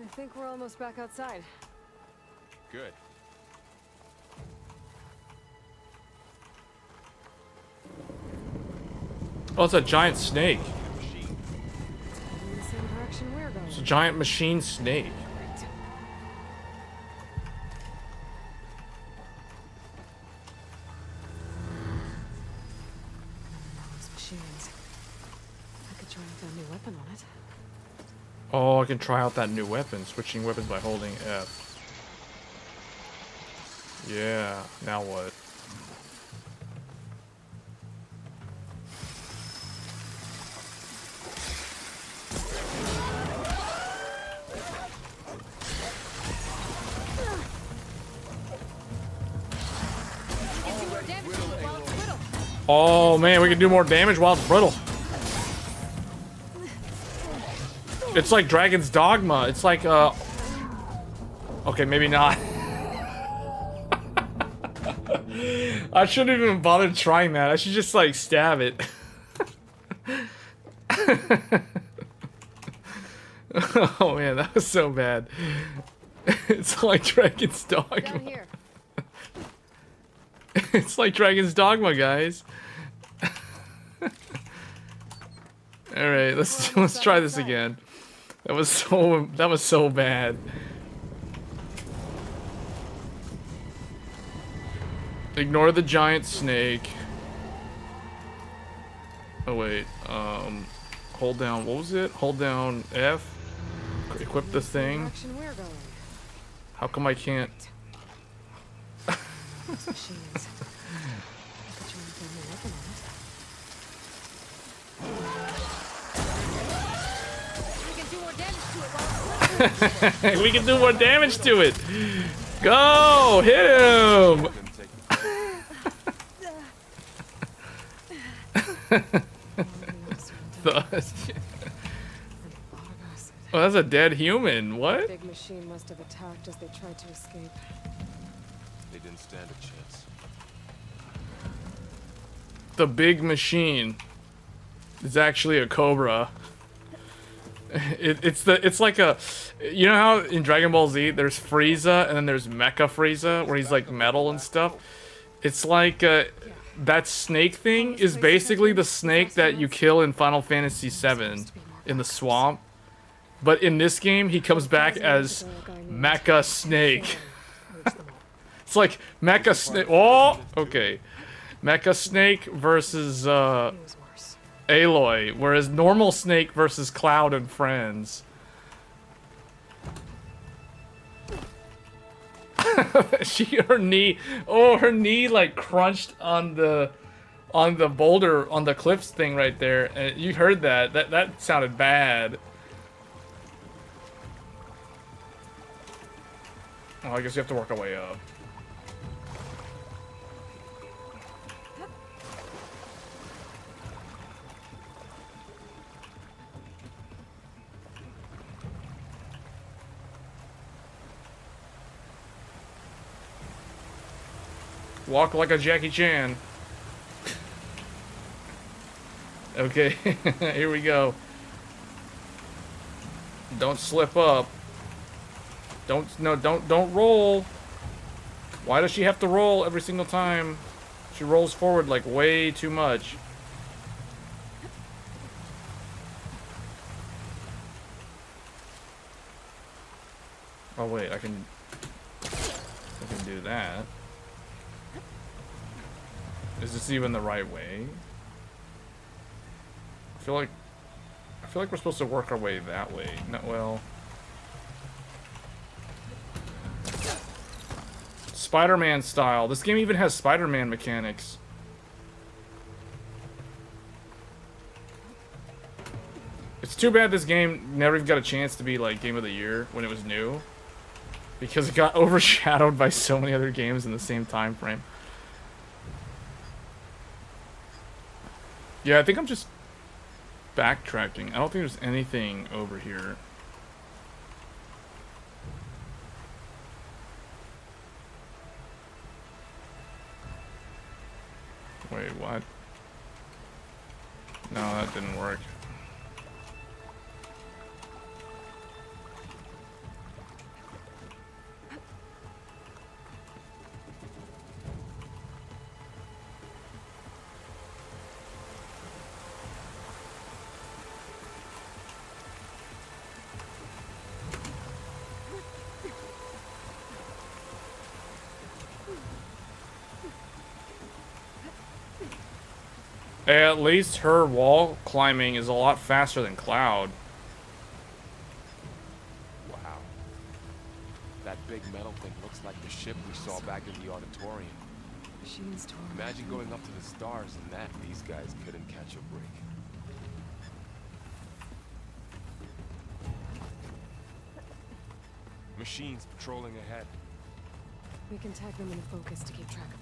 Speaker 12: I think we're almost back outside.
Speaker 13: Good.
Speaker 1: Oh, it's a giant snake.
Speaker 12: In the same direction we're going.
Speaker 1: It's a giant machine snake.
Speaker 12: Those machines. I could try out that new weapon on it.
Speaker 1: Oh, I can try out that new weapon. Switching weapons by holding F. Yeah, now what? Oh man, we can do more damage while it's brittle. It's like Dragon's Dogma. It's like, okay, maybe not. I shouldn't even bother trying that. I should just, like, stab it. Oh man, that was so bad. It's like Dragon's Dogma.
Speaker 12: Down here.
Speaker 1: It's like Dragon's Dogma, guys. All right, let's try this again. That was so bad. Ignore the giant snake. Oh wait, hold down. What was it? Hold down F. Equip the thing. How come I can't?
Speaker 12: Those machines. I could try out that new weapon on it.
Speaker 1: We can do more damage to it. Go, hit him. Oh, that's a dead human. What?
Speaker 12: Big machine must have attacked as they tried to escape.
Speaker 13: They didn't stand a chance.
Speaker 1: The big machine is actually a cobra. It's like a, you know how in Dragon Ball Z there's Frieza and then there's Mecha Frieza where he's like metal and stuff. It's like that snake thing is basically the snake that you kill in Final Fantasy VII in the swamp. But in this game, he comes back as Mecha Snake. It's like Mecha Snake. Oh, okay. Mecha Snake versus Aloy, whereas normal Snake versus Cloud and friends. Her knee like crunched on the boulder on the cliffs thing right there, and you heard that. That sounded bad. Oh, I guess you have to work our way up. Walk like a Jackie Chan. Okay, here we go. Don't slip up. Don't roll. Why does she have to roll every single time? She rolls forward like way too much. Oh wait, I can do that. Is this even the right way? I feel like we're supposed to work our way that way. Not well. Spider-Man style. This game even has Spider-Man mechanics. It's too bad this game never even got a chance to be like Game of the Year when it was new, because it got overshadowed by so many other games in the same time frame. Yeah, I think I'm just backtracking. I don't think there's anything over here. Wait, what? No, that didn't work. At least her wall climbing is a lot faster than Cloud.
Speaker 13: Wow. That big metal thing looks like the ship we saw back in the auditorium.
Speaker 12: Machines tore.
Speaker 13: Imagine going up to the stars and that these guys couldn't catch a break. Machines patrolling ahead.
Speaker 12: We can tag them in a focus to keep track of them.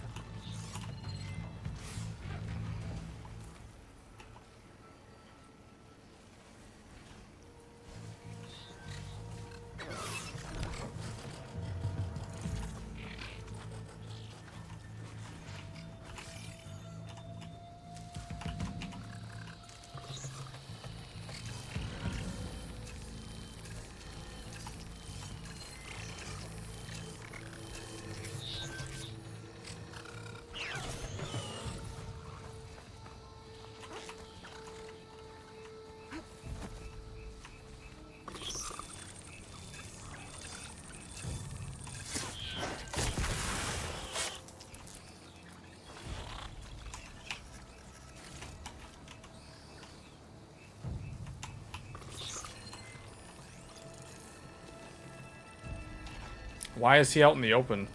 Speaker 1: Why is he out in the open?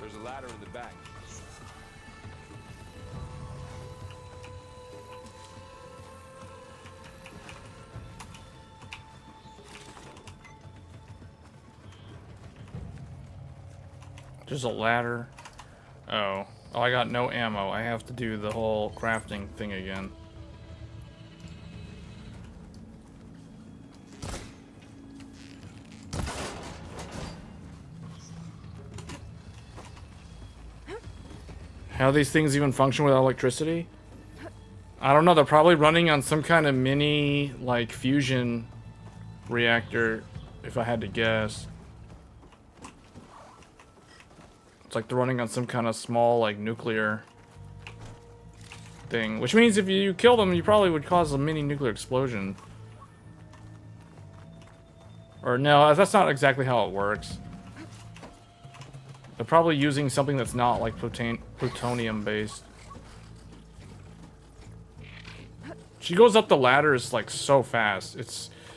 Speaker 13: There's a ladder in the back.
Speaker 1: There's a ladder. Oh. Oh, I got no ammo. I have to do the whole crafting thing again. How do these things even function without electricity? I don't know. They're probably running on some kind of mini, like, fusion reactor, if I had to guess. It's like they're running on some kind of small, like, nuclear thing. Which means if you kill them, you probably would cause a mini nuclear explosion. Or no, that's not exactly how it works. They're probably using something that's not, like, plutonium-based. She goes up the ladders, like, so fast.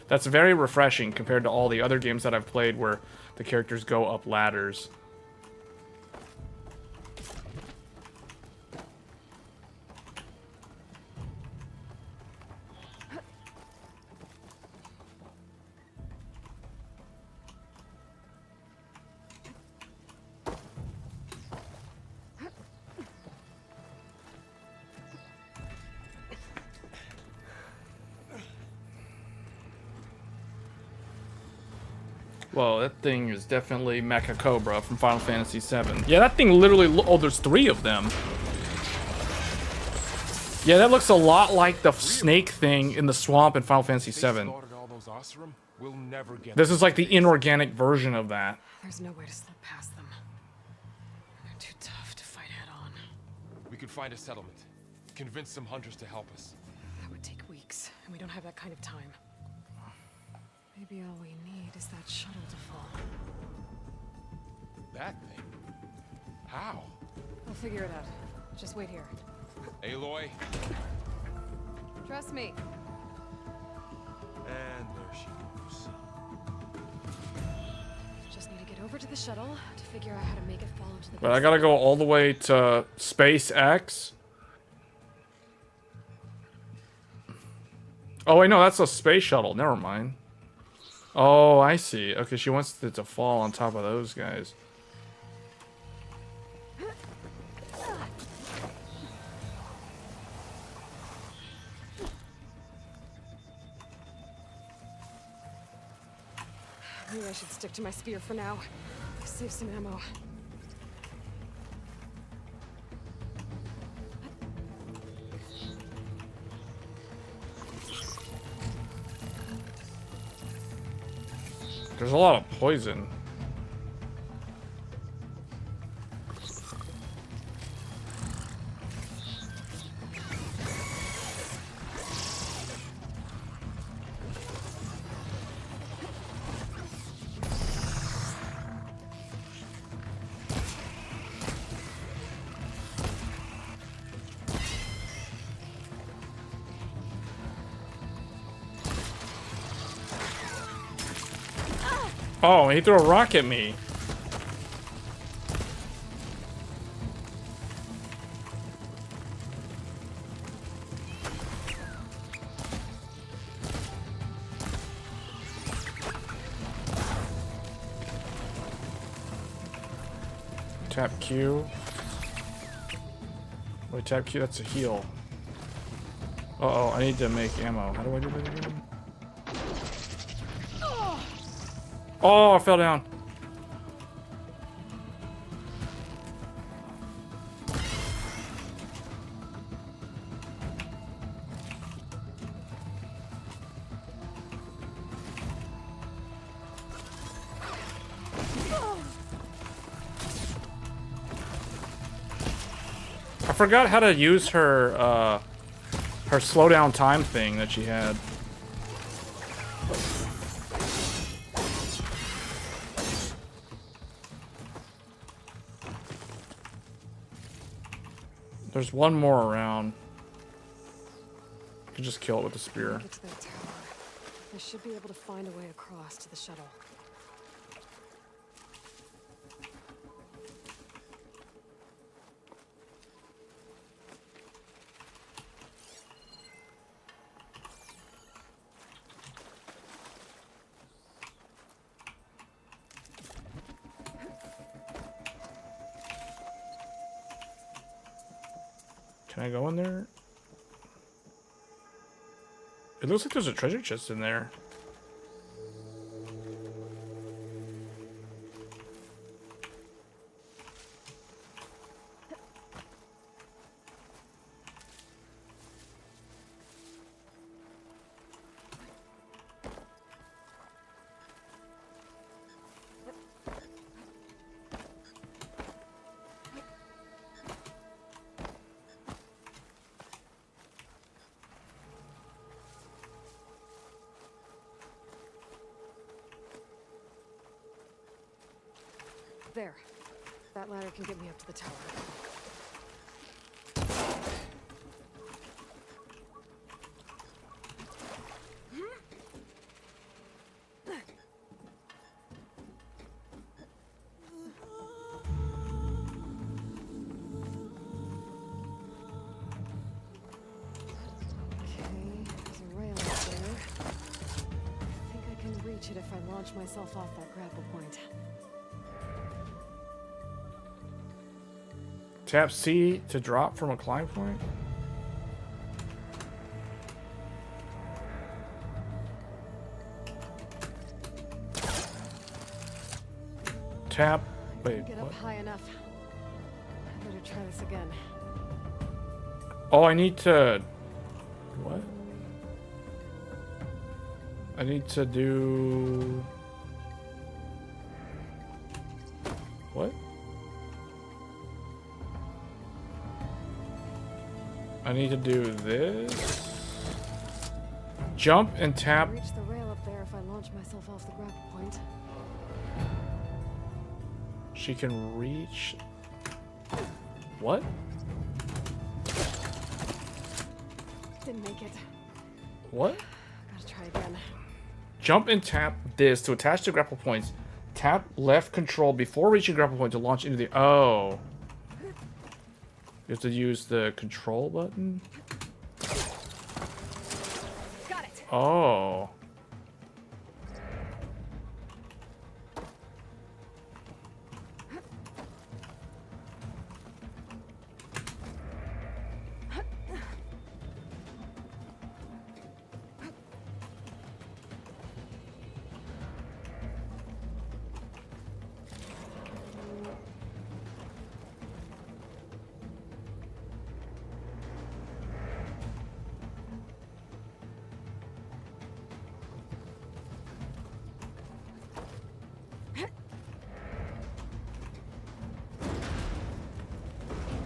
Speaker 1: That's very refreshing compared to all the other games that I've played where the characters go up ladders. Whoa, that thing is definitely Mecha Cobra from Final Fantasy VII. Yeah, that thing literally... Oh, there's 3 of them. Yeah, that looks a lot like the snake thing in the swamp in Final Fantasy VII. This is like the inorganic version of that.
Speaker 12: There's no way to slip past them. They're too tough to fight head on.
Speaker 13: We could find a settlement. Convince some hunters to help us.
Speaker 12: That would take weeks, and we don't have that kind of time. Maybe all we need is that shuttle to fall.
Speaker 13: That thing? How?
Speaker 12: We'll figure it out. Just wait here.
Speaker 13: Aloy.
Speaker 12: Trust me.
Speaker 13: And there she goes.
Speaker 12: Just need to get over to the shuttle to figure out how to make it fall into the...
Speaker 1: But I gotta go all the way to SpaceX. Oh, wait, no, that's a space shuttle. Never mind. Oh, I see. Okay, she wants it to fall on top of those guys.
Speaker 12: Maybe I should stick to my spear for now. Save some ammo.
Speaker 1: There's a lot of poison. Oh, he threw a rock at me. Tap Q. Wait, tap Q, that's a heal. Uh-oh, I need to make ammo. How do I do that again? Oh, I fell down. I forgot how to use her, her slow down time thing that she had. There's one more around. I can just kill it with a spear.
Speaker 12: Get to that tower. I should be able to find a way across to the shuttle.
Speaker 1: Can I go in there? It looks like there's a treasure chest in there.
Speaker 12: There. That ladder can get me up to the tower. It if I launch myself off that grapple point.
Speaker 1: Tap C to drop from a climb point. Tap. Wait.
Speaker 12: Get
Speaker 1: What?
Speaker 12: up high enough. Better try this again.
Speaker 1: Oh, I need to. What? I need to do. What? I need to do this. Jump and tap.
Speaker 12: I'll reach the rail up there if I launch myself off the grapple point.
Speaker 1: She can reach. What?
Speaker 12: Didn't make it.
Speaker 1: What?
Speaker 12: Gotta try again.
Speaker 1: Jump and tap this to attach to grapple points. Tap left control before reaching grapple point to launch into the. Oh. You have to use the control button.
Speaker 12: Got it.
Speaker 1: Oh.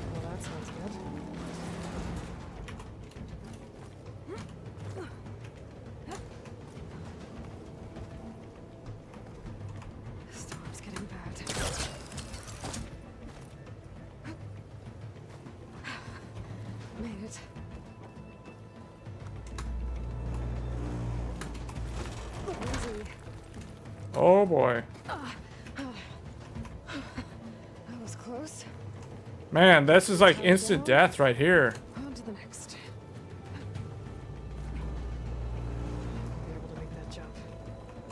Speaker 12: Well, that sounds good. Storm's getting bad. Made it. Easy.
Speaker 1: Oh boy.
Speaker 12: That was close.
Speaker 1: Man, this is like instant death right here.
Speaker 12: On to the next. I'll be able to make that jump.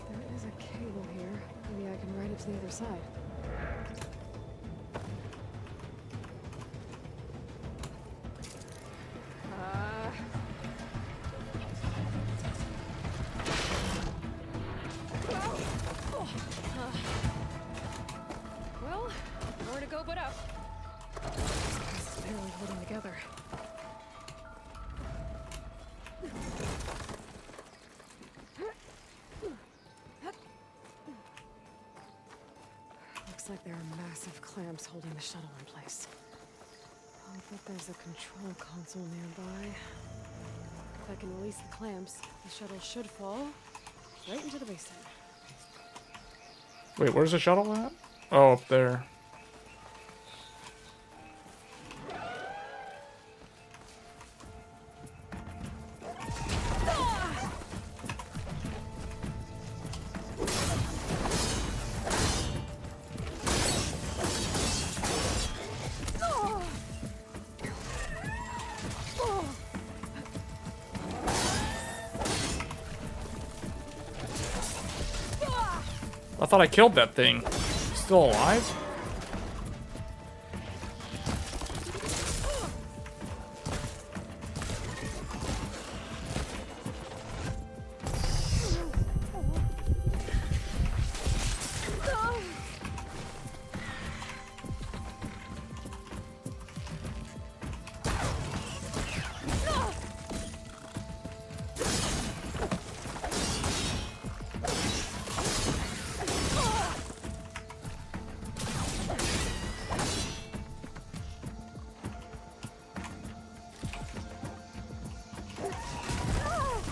Speaker 12: There is a cable here. Maybe I can ride it to the other side. Well, more to go but up. This is barely holding together. Looks like there are massive clamps holding the shuttle in place. I'll bet there's a control console nearby. If I can release the clamps, the shuttle should fall right into the basin.
Speaker 1: Wait, where's the shuttle at? Oh, up there. I thought I killed that thing. Still alive?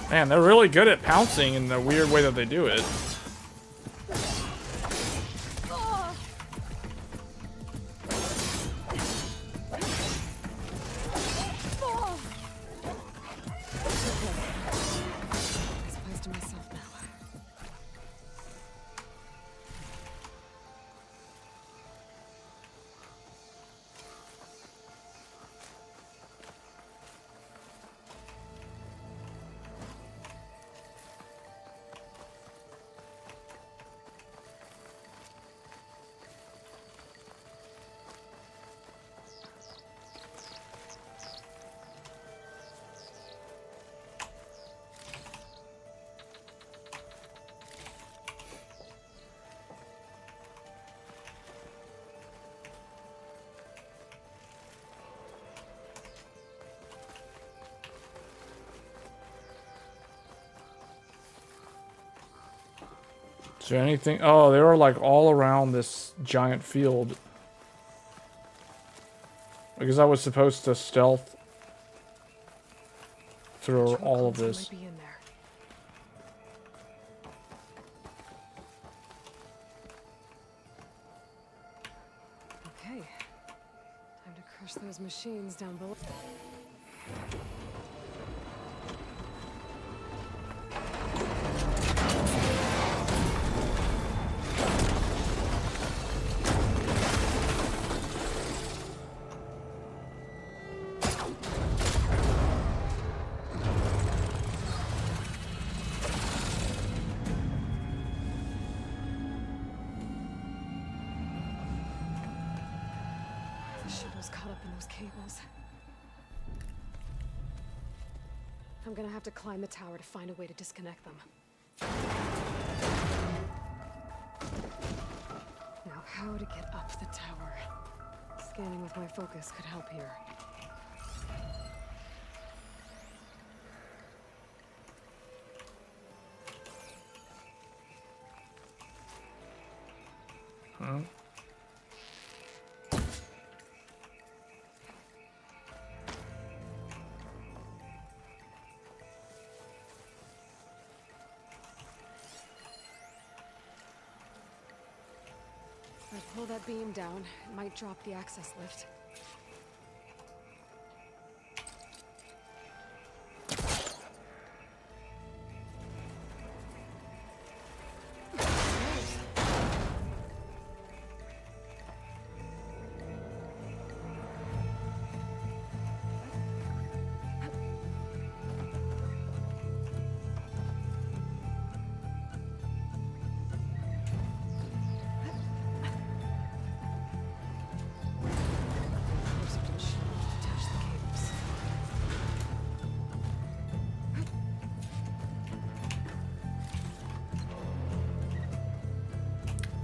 Speaker 1: Man, they're really good at pouncing in the weird way that they do it.
Speaker 12: This place to myself now.
Speaker 1: Is there anything? Oh, they were like all around this giant field. Because I was supposed to stealth through all of this.
Speaker 12: Might be in there. Okay. Time to crush those machines down below. Caught up in those cables. I'm gonna have to climb the tower to find a way to disconnect them. Now, how to get up the tower? Scanning with my focus could help here.
Speaker 1: Huh?
Speaker 12: If I pull that beam down, it might drop the access lift. Nice.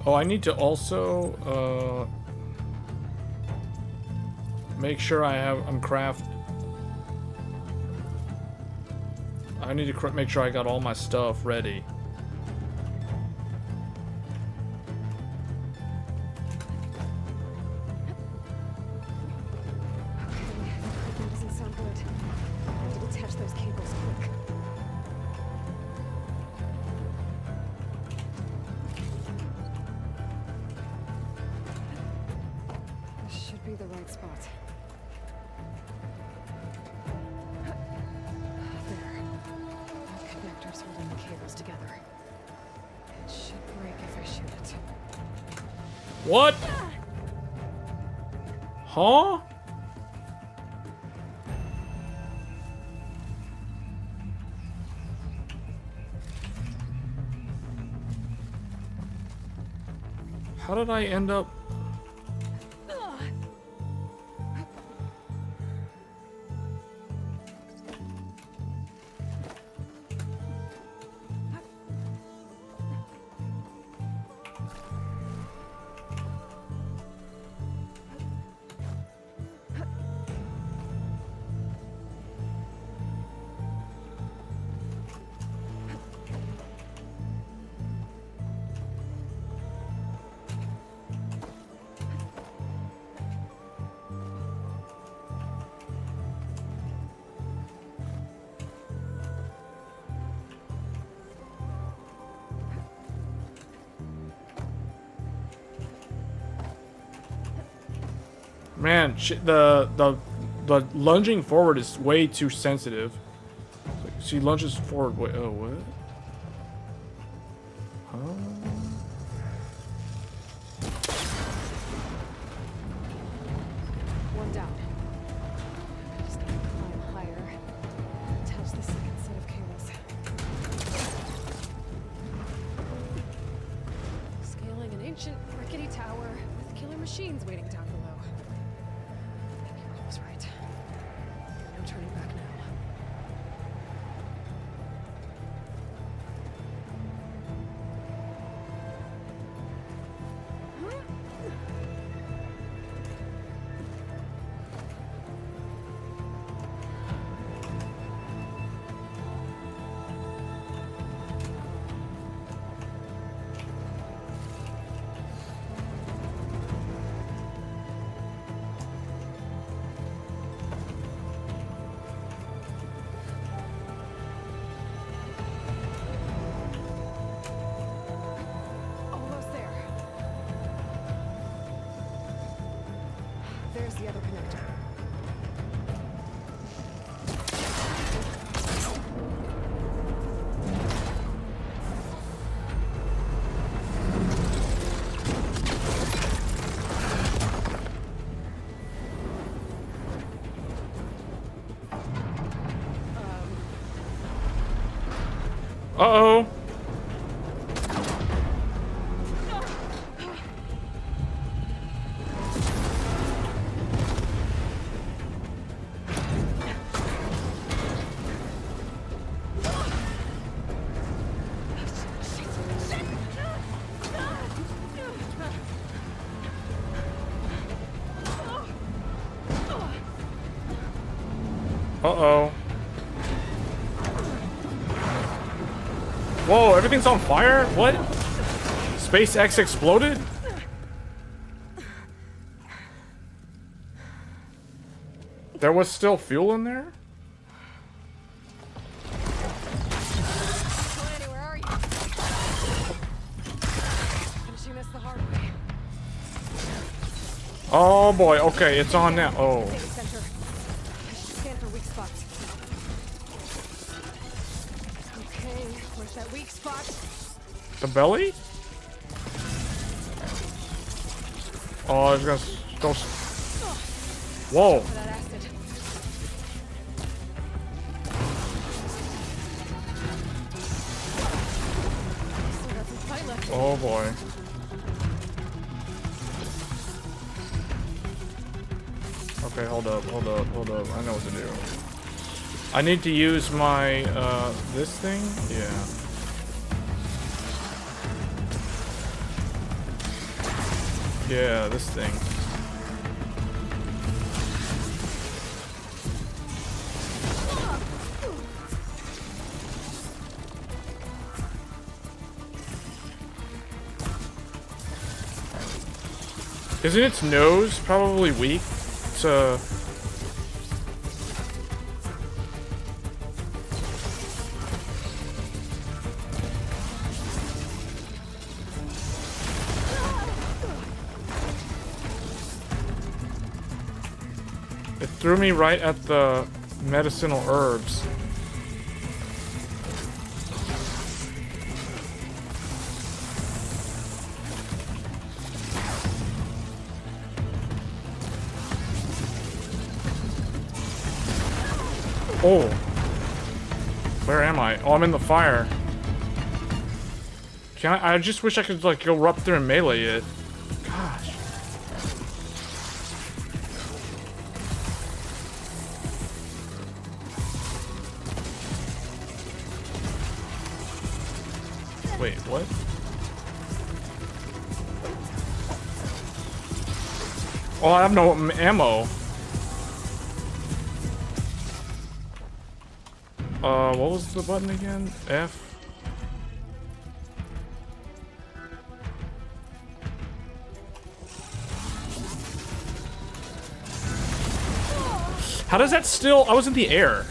Speaker 1: Oh, I need to also make sure I'm craft. I need to make sure I got all my stuff ready.
Speaker 12: That doesn't sound good. I have to detach those cables quick. This should be the right spot. There. That connector's holding the cables together. It should break if I shoot it.
Speaker 1: What? Huh? How did I end up? Man, the lunging forward is way too sensitive. She lunges forward. Wait, oh what? Huh?
Speaker 12: One down. I just need to climb higher. Attach the second set of cables. Scaling an ancient rickety tower with killer machines waiting down below. I was right. No turning back now. There's the other connector.
Speaker 1: Uh-oh. Uh-oh. Whoa, everything's on fire? What? SpaceX exploded? There was still fuel in there?
Speaker 12: Lanny, where are you? Finishing this the hard way.
Speaker 1: Oh boy, okay, it's on now. Oh.
Speaker 12: Center. I should scan for weak spots. Okay, where's that weak spot?
Speaker 1: The belly? Oh, it's gonna go. Whoa.
Speaker 12: For that acid. Still got some fight left.
Speaker 1: Oh boy. Okay, hold up. I know what to do. I need to use my, this thing? Yeah. Yeah, this thing. Isn't its nose probably weak to... It threw me right at the medicinal herbs. Oh. Where am I? Oh, I'm in the fire. Can I just wish I could, like, go up there and melee it. Gosh. Wait, what? Oh, I have no ammo. What was the button again? F? How does that still... I was in the air.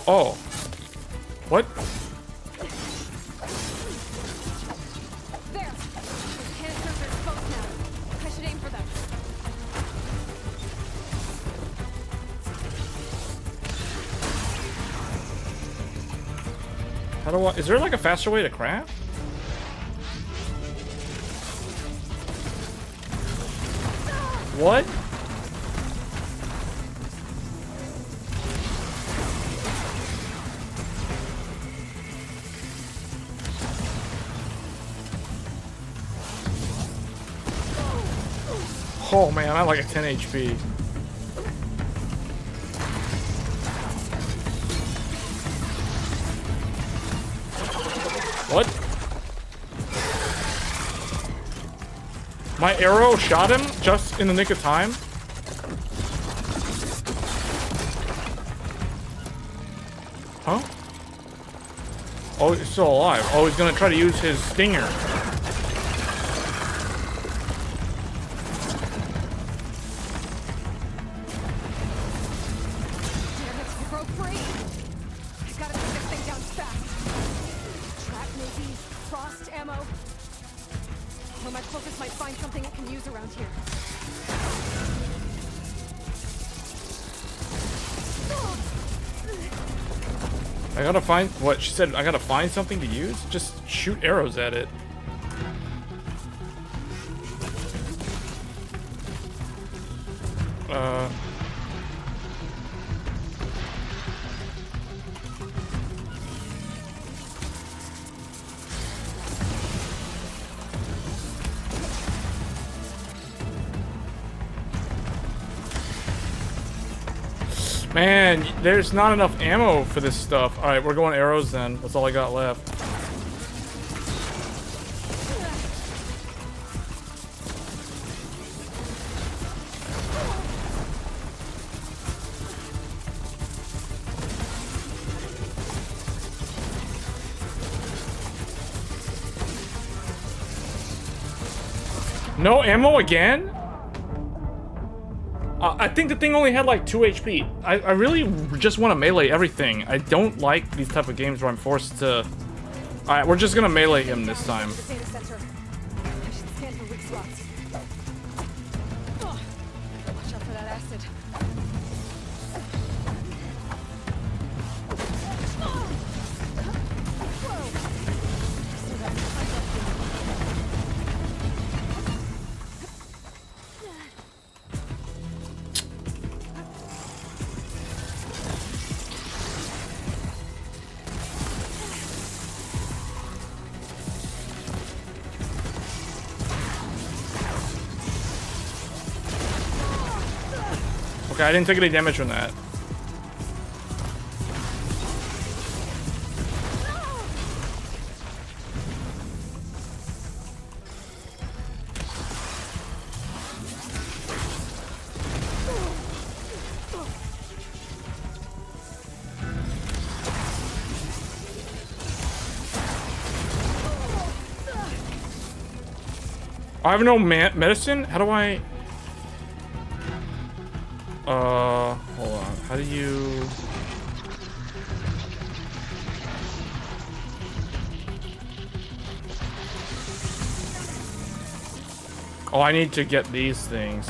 Speaker 1: Oh. What?
Speaker 12: There. Those canisters are exposed now. I should aim for them.
Speaker 1: How do I... Is there like a faster way to craft? What? Oh man, I'm like a 10 HP. What? My arrow shot him just in the nick of time? Huh? Oh, he's still alive. Oh, he's gonna try to use his stinger. I gotta find what she said. I gotta find something to use. Just shoot arrows at it. Man, there's not enough ammo for this stuff. Alright, we're going arrows then. That's all I got left. No ammo again? I think the thing only had like 2 HP. I really just want to melee everything. I don't like these type of games where I'm forced to... Alright, we're just gonna melee him this time. Okay, I didn't take any damage from that. I have no medicine? How do I... hold on. How do you... Oh, I need to get these things.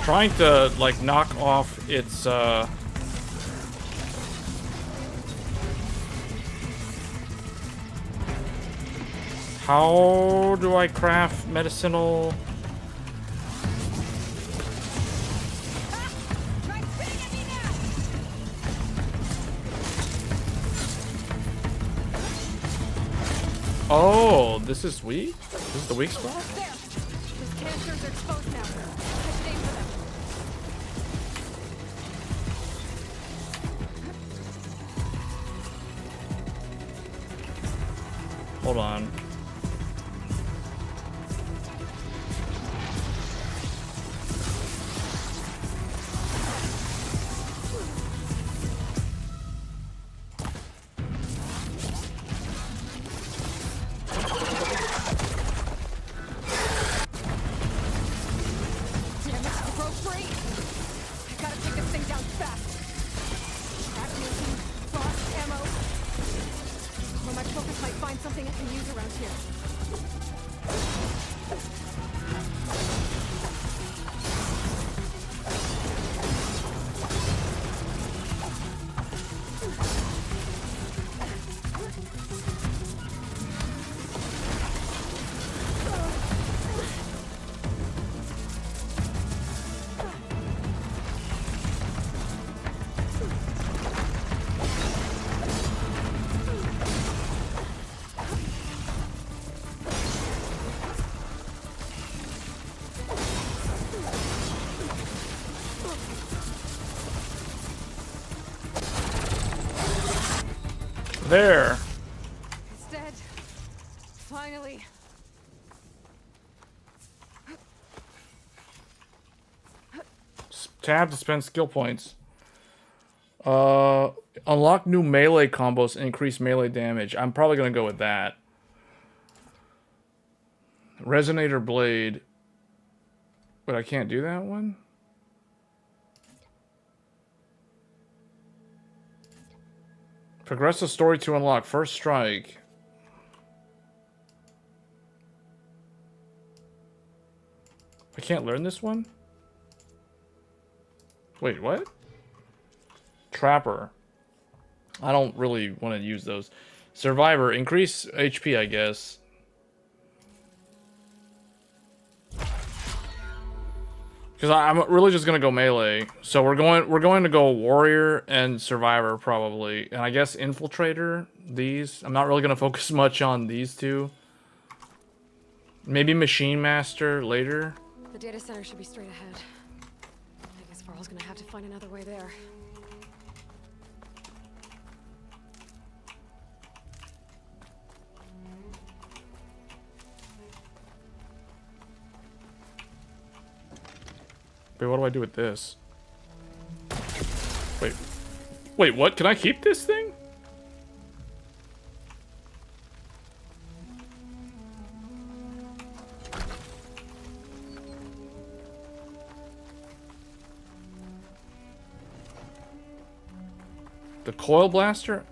Speaker 1: Trying to like knock off its how do I craft medicinal? Oh, this is weak? This is the weak spot?
Speaker 12: There! Those canisters are exposed now. I should aim for them.
Speaker 1: Hold on.
Speaker 12: Damn it, the broke free! I gotta take this thing down fast. Ammunition, frost, ammo. Or my focus might find something I can use around here.
Speaker 1: There.
Speaker 12: It's dead. Finally.
Speaker 1: Tab to spend skill points. Unlock new melee combos and increase melee damage. I'm probably gonna go with that. Resonator blade. But I can't do that one? Progress the story to unlock. First strike. I can't learn this one? Wait, what? Trapper. I don't really want to use those. Survivor. Increase HP, I guess. Because I'm really just gonna go melee. So we're going to go warrior and survivor probably, and I guess infiltrator. These I'm not really gonna focus much on these two. Maybe machine master later.
Speaker 12: The data center should be straight ahead. I guess Varl's gonna have to find another way there.
Speaker 1: Wait, what do I do with this? Wait. Wait, what? Can I keep this thing? The coil blaster?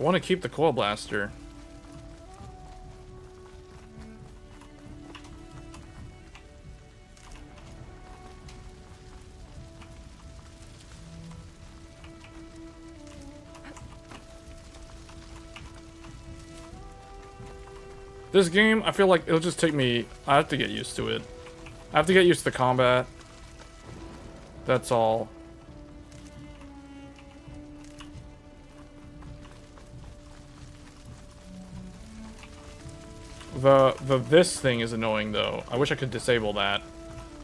Speaker 1: I want to keep the coil blaster. This game, I feel like it'll just take me... I have to get used to it. I have to get used to the combat. That's all. This thing is annoying though. I wish I could disable that.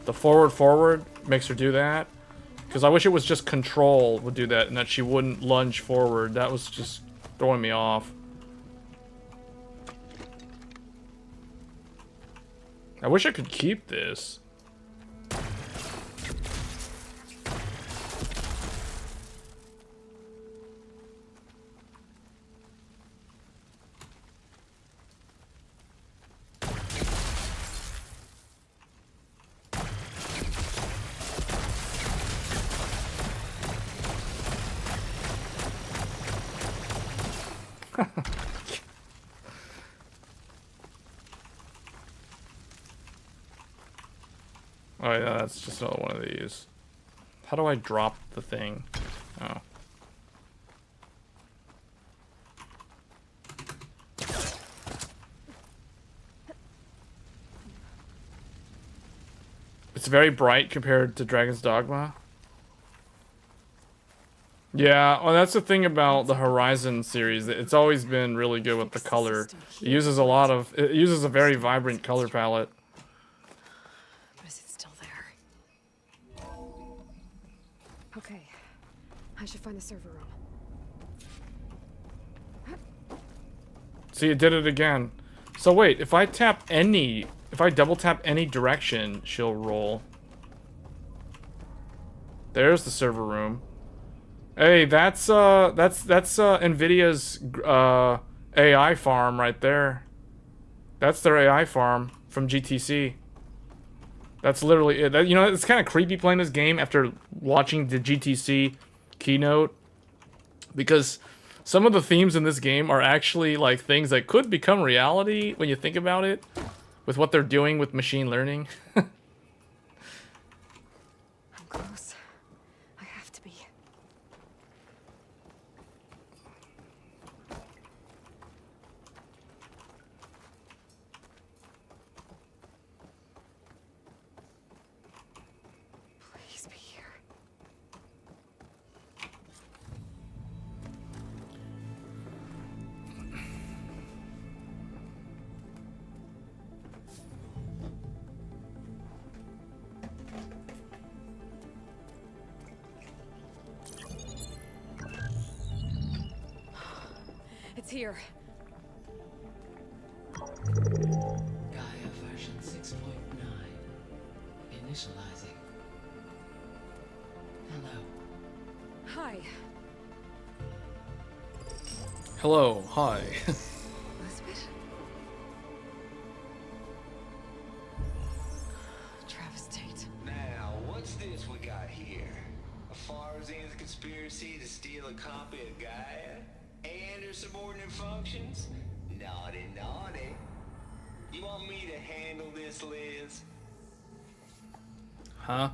Speaker 1: The forward makes her do that. Because I wish it was just control would do that and that she wouldn't lunge forward. That was just throwing me off. I wish I could keep this. Oh yeah, that's just another one of these. How do I drop the thing? Oh. It's very bright compared to Dragon's Dogma. Yeah, well that's the thing about the Horizon series. It's always been really good with the color. It uses a very vibrant color palette.
Speaker 12: Okay, I should find the server room.
Speaker 1: See, it did it again. So wait, if I double tap any direction, she'll roll. There's the server room. Hey, that's Nvidia's AI farm right there. That's their AI farm from GTC. That's literally it. You know, it's kind of creepy playing this game after watching the GTC keynote, because some of the themes in this game are actually like things that could become reality when you think about it, with what they're doing with machine learning.
Speaker 12: I'm close. I have to be. Please be here. It's here.
Speaker 15: Gaia version 6.9. Initializing. Hello.
Speaker 12: Hi.
Speaker 1: Hello, hi.
Speaker 12: Elizabeth? Travis Tate.
Speaker 16: Now, what's this we got here? A Farzan's conspiracy to steal a copy of Gaia? And her subordinate functions? Naughty, naughty. You want me to handle this, Liz?
Speaker 1: Huh?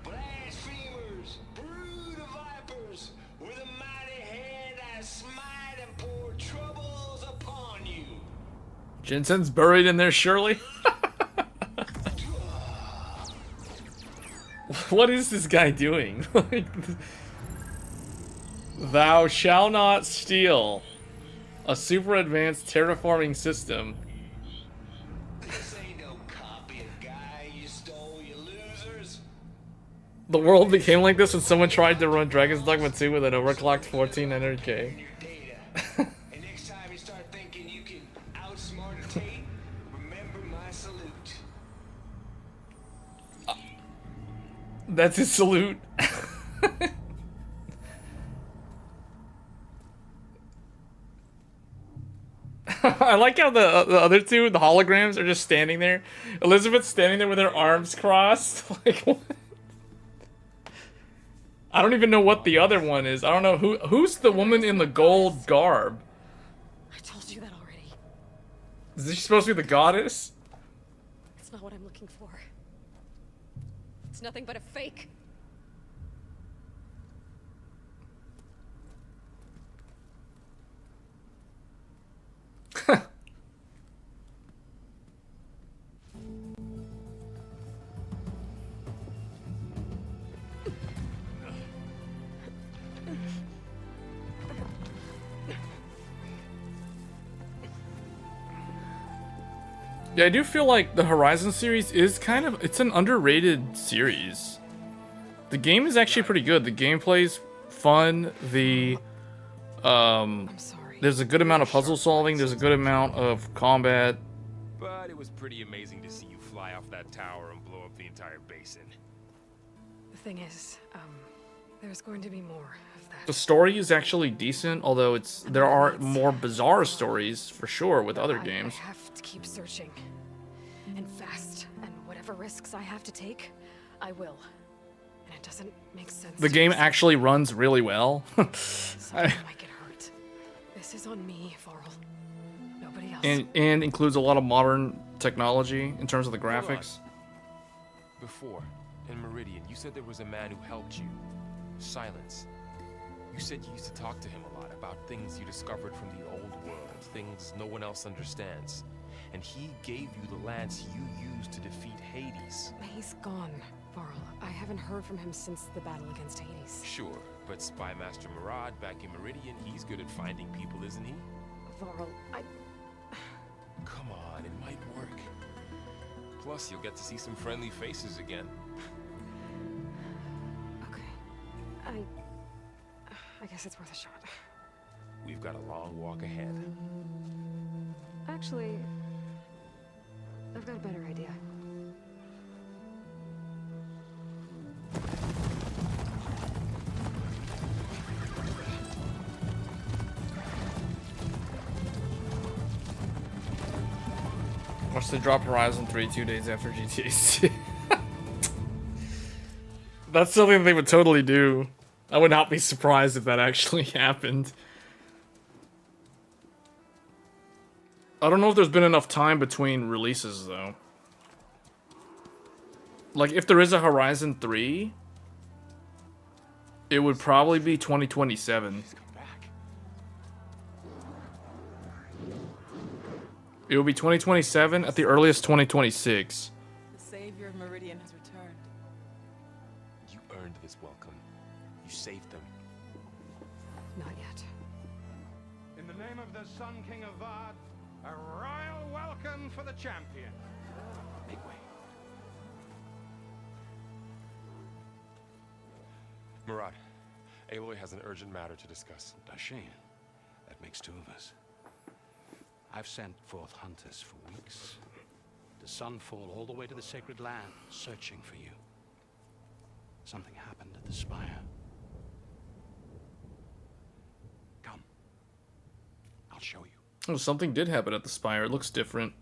Speaker 16: Blasphemers! Brood of vipers! With a mighty hand I smite and pour troubles upon you!
Speaker 1: Jensen's buried in there, surely? What is this guy doing? Like, thou shall not steal a super advanced terraforming system.
Speaker 16: This ain't no copy of Gaia you stole, you losers!
Speaker 1: The world became like this when someone tried to run Dragon's Dogma 2 with an overclocked 1400K.
Speaker 16: And next time you start thinking you can outsmart a Tate, remember my salute.
Speaker 1: That's his salute. I like how the other two, the holograms, are just standing there. Elizabeth's standing there with her arms crossed. Like, what? I don't even know what the other one is. I don't know who's the woman in the gold garb.
Speaker 12: I told you that already.
Speaker 1: Is she supposed to be the goddess?
Speaker 12: It's not what I'm looking for. It's nothing but a fake.
Speaker 1: Yeah, I do feel like the Horizon series is it's an underrated series. The game is actually pretty good. The gameplay's fun. There's a good amount of puzzle solving. There's a good amount of combat.
Speaker 13: But it was pretty amazing to see you fly off that tower and blow up the entire basin.
Speaker 12: The thing is, there's going to be more of that.
Speaker 1: The story is actually decent, although there are more bizarre stories for sure with other games.
Speaker 12: I have to keep searching, and fast, and whatever risks I have to take, I will. And it doesn't make sense.
Speaker 1: The game actually runs really well.
Speaker 12: Someone might get hurt. This is on me, Varl. Nobody else.
Speaker 1: and includes a lot of modern technology in terms of the graphics.
Speaker 13: Before, in Meridian, you said there was a man who helped you. Silence. You said you used to talk to him a lot about things you discovered from the old world, things no one else understands. And he gave you the lance you used to defeat Hades.
Speaker 12: He's gone, Varl. I haven't heard from him since the battle against Hades.
Speaker 13: Sure, but Spy Master Murad back in Meridian, he's good at finding people, isn't he?
Speaker 12: Varl,
Speaker 13: Come on, it might work. Plus, you'll get to see some friendly faces again.
Speaker 12: I guess it's worth a shot.
Speaker 13: We've got a long walk ahead.
Speaker 12: Actually, I've got a better idea.
Speaker 1: Watch they drop Horizon 3 2 days after GTA 6. That's something they would totally do. I would not be surprised if that actually happened. I don't know if there's been enough time between releases, though. Like, if there is a Horizon 3, it would probably be 2027. It would be 2027, at the earliest 2026.
Speaker 17: The savior of Meridian has returned.
Speaker 13: You earned this welcome. You saved them.
Speaker 12: Not yet.
Speaker 2: In the name of the Sun King of Vard, a royal welcome for the champion.
Speaker 13: Make way. Murad, Aloy has an urgent matter to discuss.
Speaker 18: Does she? That makes two of us. I've sent forth hunters for weeks. The Sunfall all the way to the Sacred Land, searching for you. Something happened at the Spire. Come. I'll show you.
Speaker 1: Oh, something did happen at the Spire. It looks different.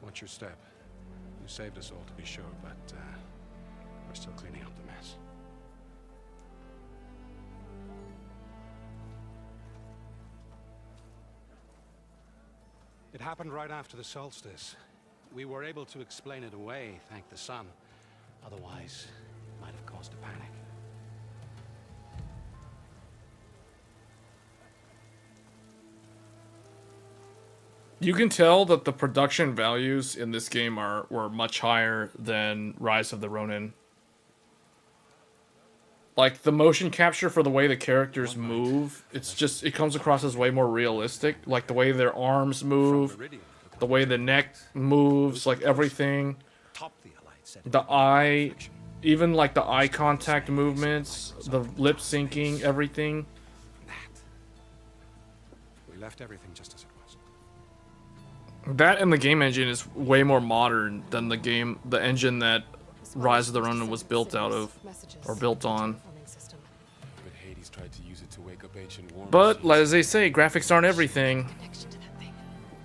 Speaker 18: Watch your step. You saved us all, to be sure, but we're still cleaning up the mess. It happened right after the solstice. We were able to explain it away, thank the sun. Otherwise, it might have caused a panic.
Speaker 1: You can tell that the production values in this game were much higher than Rise of the Ronin. Like, the motion capture for the way the characters move, it comes across as way more realistic. Like, the way their arms move, the way the neck moves, like, everything. The eye, even, like, the eye contact movements, the lip syncing, everything.
Speaker 18: We left everything just as it was.
Speaker 1: That and the game engine is way more modern than the engine that Rise of the Ronin was built out of, or built on.
Speaker 13: But Hades tried to use it to wake up ancient war
Speaker 1: But,
Speaker 13: machines.
Speaker 1: as they say, graphics aren't everything.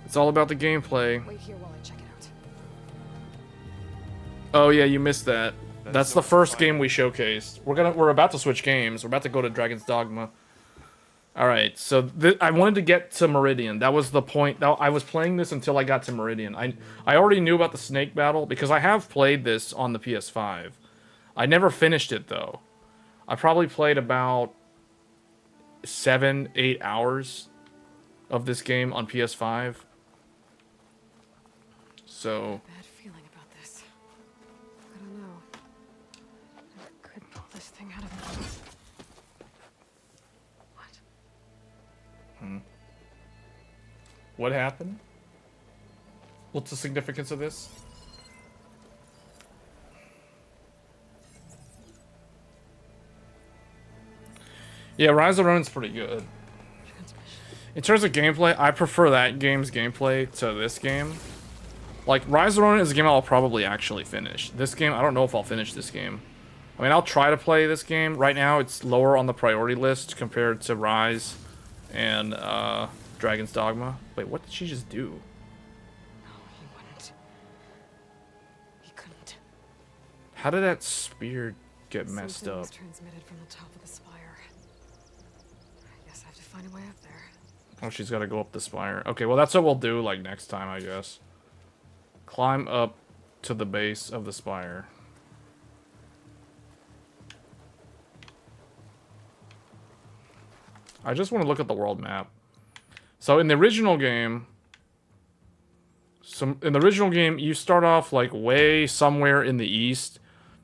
Speaker 1: It's all about the gameplay.
Speaker 12: Wait here while I check it out.
Speaker 1: Oh yeah, you missed that. That's the first game we showcased. We're about to switch games. We're about to go to Dragon's Dogma. All right, so I wanted to get to Meridian. That was the point. I was playing this until I got to Meridian. I already knew about the snake battle because I have played this on the PS5. I never finished it though. I probably played about 7-8 hours of this game on PS5. So.
Speaker 12: Bad feeling about this. I don't know. I could pull this thing out of me. What?
Speaker 1: What happened? What's the significance of this? Yeah, Rise of Ronin's pretty good. In terms of gameplay, I prefer that game's gameplay to this game. Like, Rise of Ronin is a game I'll probably actually finish. This game, I don't know if I'll finish this game. I mean, I'll try to play this game. Right now, it's lower on the priority list compared to Rise and Dragon's Dogma. Wait, what did she just do?
Speaker 12: No, he wouldn't. He couldn't.
Speaker 1: How did that spear get messed
Speaker 12: Something
Speaker 1: up?
Speaker 12: was transmitted from the top of the spire. I guess I have to find a way up there.
Speaker 1: Oh, she's got to go up the spire. Okay, well, that's what we'll do, like, next time, I guess. Climb up to the base of the spire. I just want to look at the world map. So, in the original game... you start off, like, way somewhere in the east,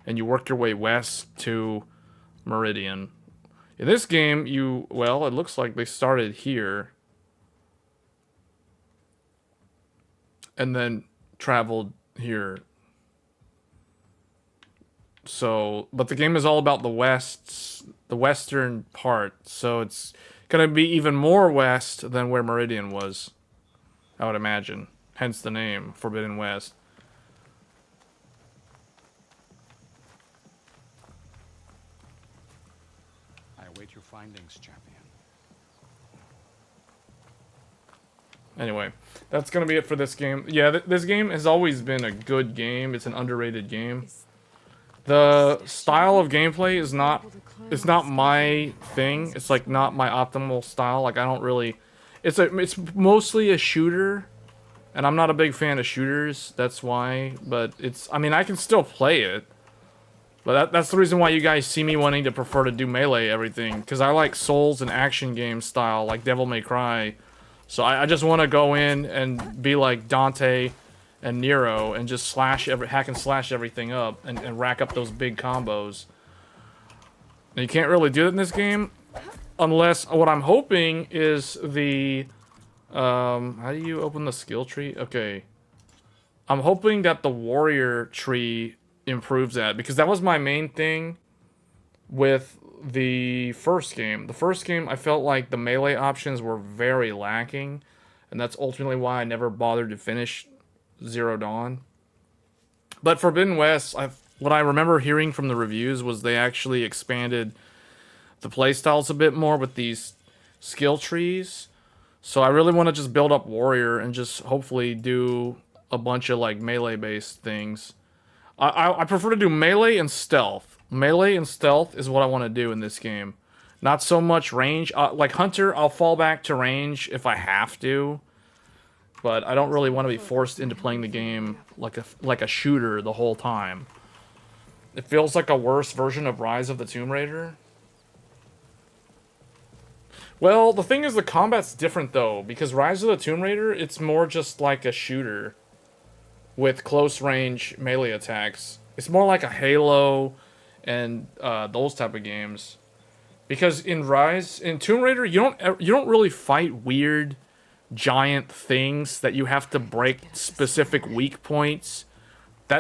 Speaker 1: and you work your way west to Meridian. In this game, well, it looks like they started here. And then traveled here. So, but the game is all about the western part. So it's gonna be even more west than where Meridian was, I would imagine. Hence the name, Forbidden West.
Speaker 18: I await your findings, champion.
Speaker 1: Anyway, that's gonna be it for this game. Yeah, this game has always been a good game. It's an underrated game. The style of gameplay is not my thing. It's like not my optimal style. Like I don't really. It's mostly a shooter, and I'm not a big fan of shooters. That's why. But I mean, I can still play it. But that's the reason why you guys see me wanting to prefer to do melee everything, because I like Souls and action game style, like Devil May Cry. So I just want to go in and be like Dante and Nero and just hack and slash everything up and rack up those big combos. And you can't really do it in this game unless what I'm hoping is the how do you open the skill tree? Okay. I'm hoping that the warrior tree improves that, because that was my main thing with the first game. The first game, I felt like the melee options were very lacking, and that's ultimately why I never bothered to finish Zero Dawn. But Forbidden West, what I remember hearing from the reviews was they actually expanded the playstyles a bit more with these skill trees. So I really want to just build up warrior and just hopefully do a bunch of like melee based things. I prefer to do melee and stealth. Melee and stealth is what I want to do in this game. Not so much range. Like Hunter, I'll fall back to range if I have to. But I don't really want to be forced into playing the game like a shooter the whole time. It feels like a worse version of Rise of the Tomb Raider. Well, the thing is the combat's different though, because Rise of the Tomb Raider, it's more just like a shooter with close range melee attacks. It's more like a Halo and those type of games. Because in Tomb Raider, you don't really fight weird giant things that you have to break specific weak points.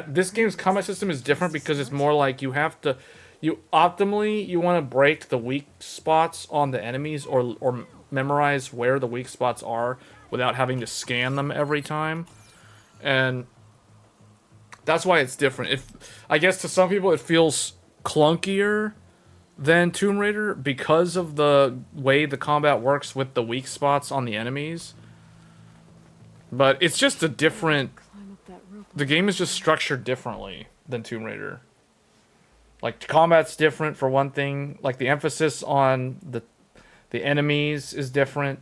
Speaker 1: This game's combat system is different because it's more like you want to break the weak spots on the enemies or memorize where the weak spots are without having to scan them every time. And that's why it's different. I guess to some people it feels clunkier than Tomb Raider because of the way the combat works with the weak spots on the enemies. But it's just a different... The game is just structured differently. than Tomb Raider. Like, combat's different for one thing. Like, the emphasis on the enemies is different.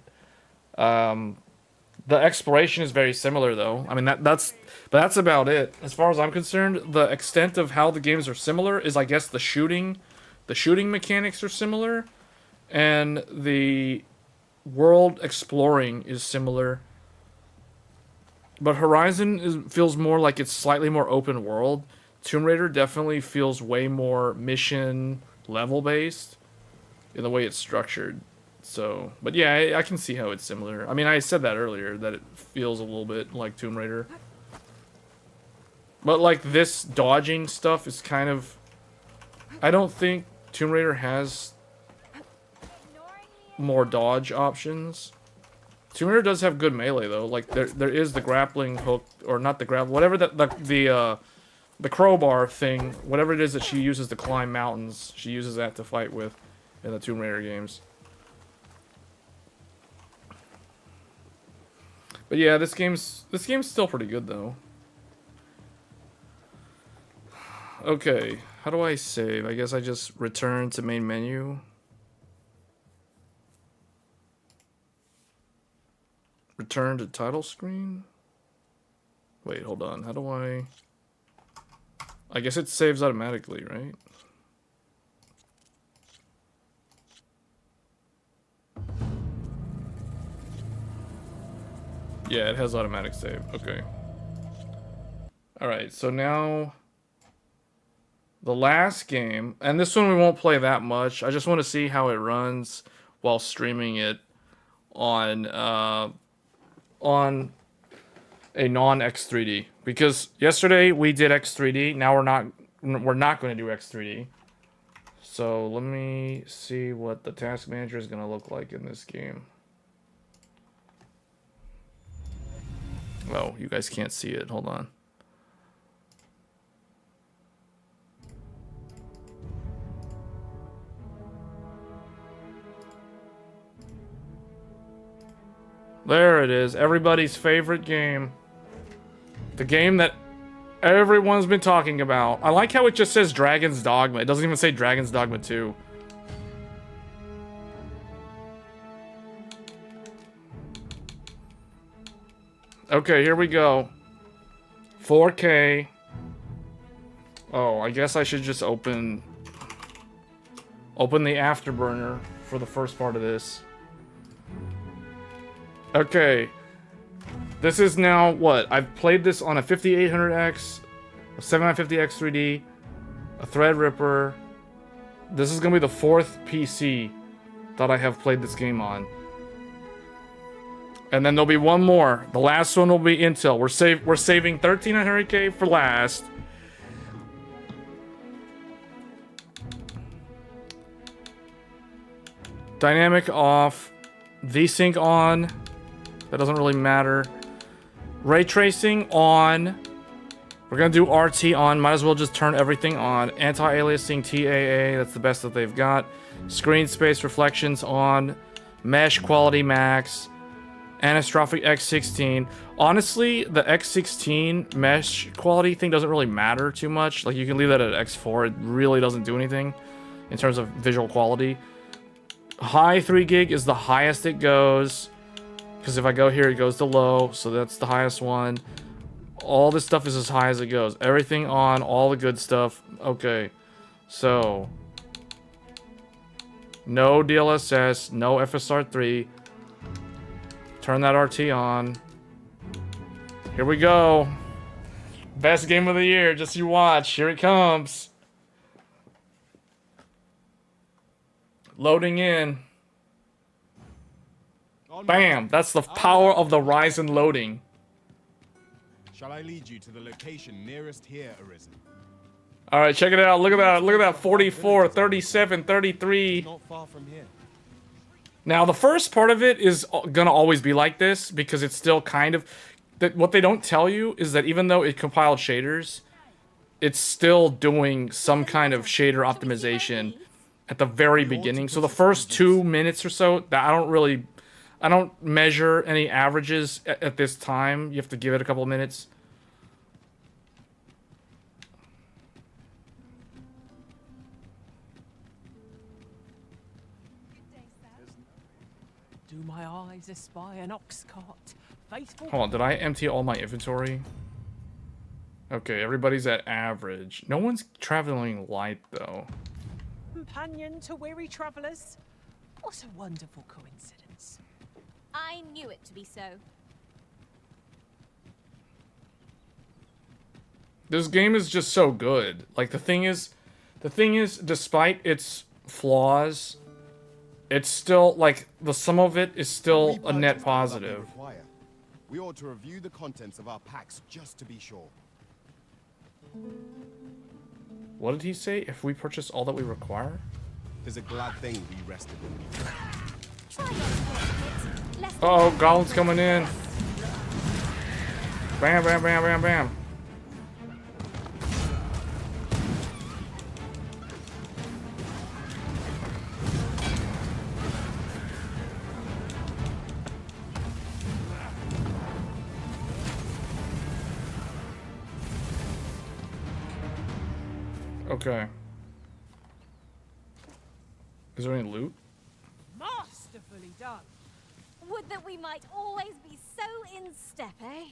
Speaker 1: The exploration is very similar, though. I mean, that's about it. As far as I'm concerned, the extent of how the games are similar is, I guess, the shooting mechanics are similar, and the world exploring is similar. But Horizon feels more like it's slightly more open world. Tomb Raider definitely feels way more mission level based in the way it's structured. So, but yeah, I can see how it's similar. I mean, I said that earlier, that it feels a little bit like Tomb Raider. But like this dodging stuff is kind of... I don't think Tomb Raider has more dodge options. Tomb Raider does have good melee though. Like there is the grappling hook, or not the grapple, whatever the crowbar thing, whatever it is that she uses to climb mountains. She uses that to fight with in the Tomb Raider games. But yeah, this game's still pretty good though. Okay, how do I save? I guess I just return to main menu. Return to title screen? Wait, hold on. How do I guess it saves automatically, right? Yeah, it has automatic save. Okay. Alright, so now the last game, and this one we won't play that much. I just want to see how it runs while streaming it on a non-X3D, because yesterday we did X3D. Now we're not going to do X3D. So let me see what the task manager is going to look like in this game. Oh, you guys can't see it. Hold on. There it is. Everybody's favorite game. The game that everyone's been talking about. I like how it just says Dragon's Dogma. It doesn't even say Dragon's Dogma 2. Okay, here we go. 4K. Oh, I guess I should just open the Afterburner for the first part of this. Okay. This is now what? I've played this on a 5800X, a 7950X 3D, a Threadripper. This is going to be the 4th PC that I have played this game on. And then there'll be one more. The last one will be Intel. We're saving 1300K for last. Dynamic off. VSync on. That doesn't really matter. Ray tracing on. We're gonna do RT on. Might as well just turn everything on. Anti-aliasing TAA. That's the best that they've got. Screen space reflections on. Mesh quality max. Anastrophic X16. Honestly, the X16 mesh quality thing doesn't really matter too much. Like, you can leave that at X4. It really doesn't do anything in terms of visual quality. High 3 gig is the highest it goes. Because if I go here, it goes to low. So that's the highest one. All this stuff is as high as it goes. Everything on, all the good stuff. Okay. So. No DLSS, no FSR3. Turn that RT on. Here we go. Best game of the year. Just you watch. Here it comes. Loading in. Bam. That's the power of the Ryzen loading.
Speaker 5: Shall I lead you to the location nearest here, Arisen?
Speaker 1: All right, check it out. Look at that. Look at that. 44, 37, 33.
Speaker 5: Not far from here.
Speaker 1: Now, the first part of it is gonna always be like this because it's still kind of... What they don't tell you is that even though it compiled shaders, it's still doing some kind of shader optimization at the very beginning. So the first 2 minutes or so, that I don't measure any averages at this time. You have to give it a couple of minutes.
Speaker 17: Do my eyes espy an ox cart? Faithful.
Speaker 1: Hold on, did I empty all my inventory? Okay, everybody's at average. No one's traveling light, though.
Speaker 17: Companion to weary travelers. What a wonderful coincidence.
Speaker 9: I knew it to be so.
Speaker 1: This game is just so good. Like, the thing is, despite its flaws, it's still, like, the sum of it is still a net positive.
Speaker 19: We ought to review the contents of our packs just to be sure.
Speaker 1: What did he say? If we purchase all that we require?
Speaker 19: It's a glad thing we rested.
Speaker 1: Uh-oh, goblins coming in. Bam, bam, bam, bam, bam. Okay. Is there any loot?
Speaker 17: Masterfully done.
Speaker 9: Would that we might always be so in step, eh?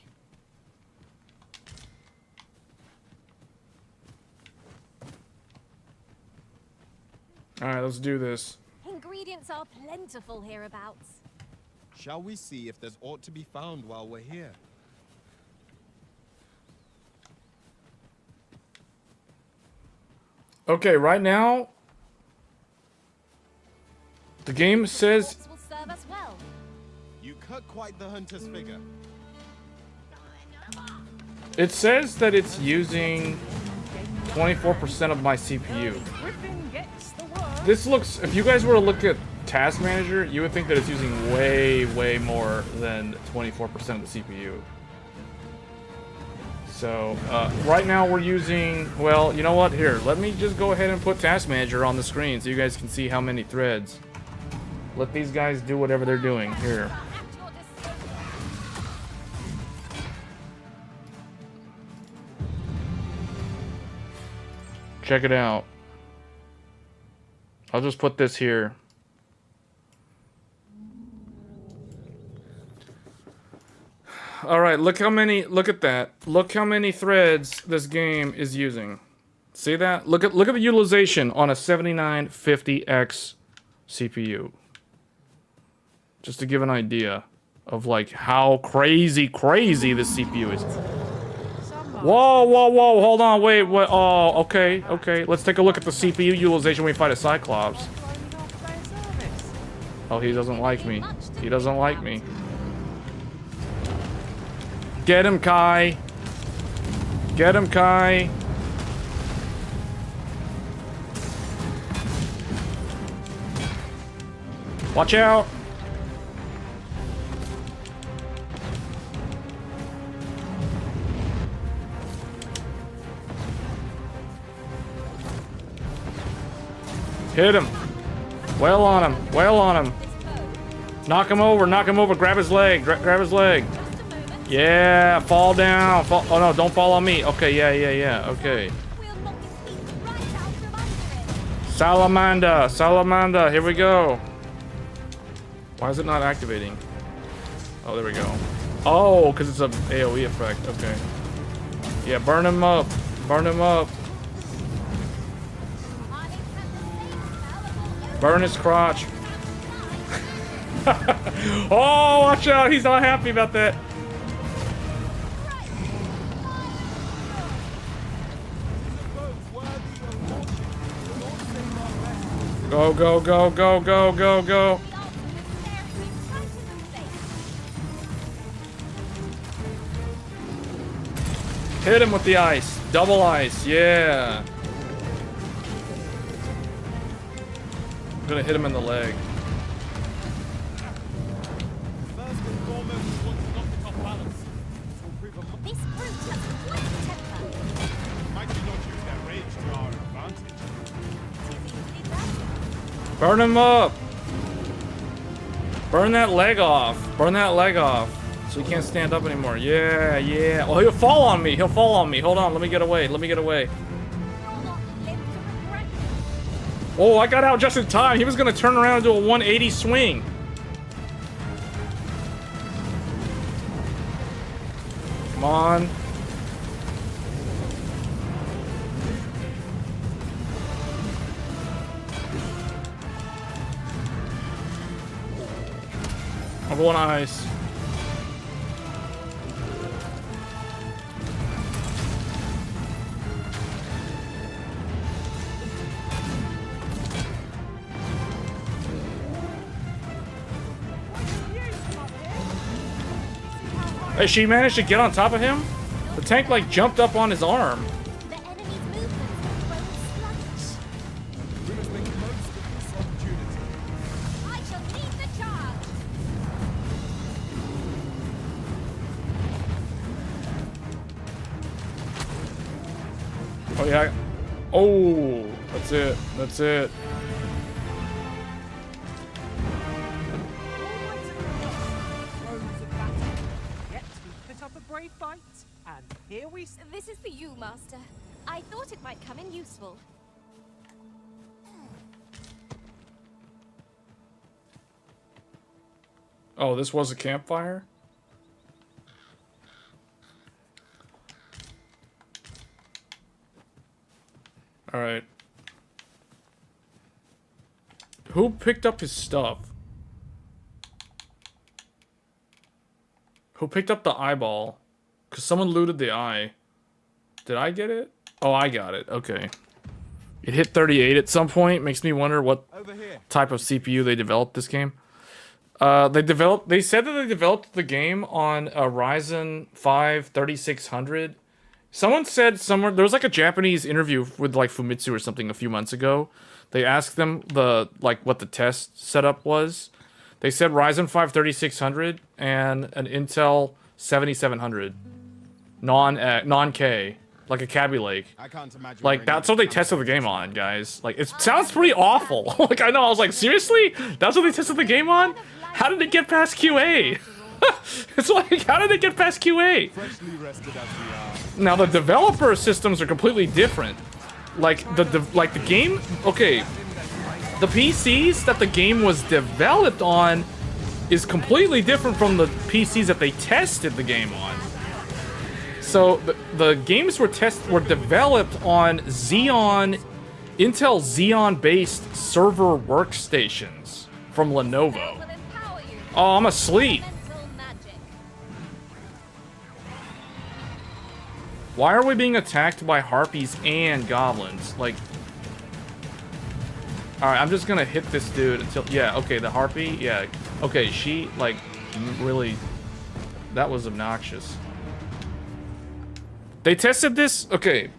Speaker 1: Alright, let's do this.
Speaker 9: Ingredients are plentiful hereabouts.
Speaker 19: Shall we see if there's aught to be found while we're here?
Speaker 1: Okay, right now, the game says
Speaker 9: Will serve us well.
Speaker 19: You cut quite the hunter's figure.
Speaker 1: it says that it's using 24% of my CPU. This looks, if you guys were to look at Task Manager, you would think that it's using way, way more than 24% of the CPU. So, right now we're using, well, you know what? Here, let me just go ahead and put Task Manager on the screen so you guys can see how many threads. Let these guys do whatever they're doing. Here. Check it out. I'll just put this here. All right, look at that. Look how many threads this game is using. See that? Look at the utilization on a 7950X CPU. Just to give an idea of like how crazy this CPU is. Whoa, hold on, wait, what? Oh, okay. Let's take a look at the CPU utilization when we fight a Cyclops. Oh, he doesn't like me. He doesn't like me. Get him, Kai. Get him, Kai. Watch out. Hit him. Wail on him. Wail on him. Knock him over. Knock him over. Grab his leg. Grab his leg. Yeah. Fall down. Fall. Oh, no. Don't fall on me. Okay. Yeah. Okay. Salamander. Salamander. Here we go. Why is it not activating? Oh, there we go. Oh, because it's an AoE effect. Okay. Yeah. Burn him up. Burn him up. Burn his crotch. Oh, watch out. He's not happy about that. Go, go, go, go, go, go, go. Hit him with the ice. Double ice. Yeah. I'm gonna hit him in the leg.
Speaker 9: This brute has quite a temper.
Speaker 5: Might we not use their rage to our advantage?
Speaker 1: Burn him up. Burn that leg off. Burn that leg off. So he can't stand up anymore. Yeah. Oh, he'll fall on me. He'll fall on me. Hold on. Let me get away. Let me get away. Oh, I got out just in time. He was going to turn around and do a 180 swing. Come on. I'm going ice. Hey, she managed to get on top of him? The tank, like, jumped up on his arm.
Speaker 9: The enemy's movements have grown sluggish.
Speaker 19: We must make the most of this opportunity.
Speaker 9: I shall lead the charge.
Speaker 1: Oh, yeah. Oh, that's it. That's it.
Speaker 17: Yet we put up a brave fight, and here we
Speaker 9: This is for you, Master. I thought it might come in useful.
Speaker 1: Oh, this was a campfire? Alright. Who picked up his stuff? Who picked up the eyeball? Because someone looted the eye. Did I get it? Oh, I got it. Okay. It hit 38 at some point. Makes me wonder what type of CPU they developed this game. They said that they developed the game on a Ryzen 5 3600. Someone said somewhere, there was like a Japanese interview with like Famitsu or something a few months ago. They asked them what the test setup was. They said Ryzen 5 3600 and an Intel 7700. Non-K. Like a Kaby Lake.
Speaker 19: I can't imagine.
Speaker 1: Like, that's what they tested the game on, guys. Like, it sounds pretty awful. Like, I know, I was like, seriously? That's what they tested the game on? How did it get past QA? It's like, how did it get past QA?
Speaker 19: Freshly rested as we are.
Speaker 1: Now, the developer systems are completely different. Like, the game... Okay. The PCs that the game was developed on is completely different from the PCs that they tested the game on. So the games were developed on Xeon, Intel Xeon-based server workstations from Lenovo. Oh, I'm asleep. Why are we being attacked by harpies and goblins? Like, all right, I'm just gonna hit this dude until okay, the harpy, okay, she like really, that was obnoxious. They tested this? Okay.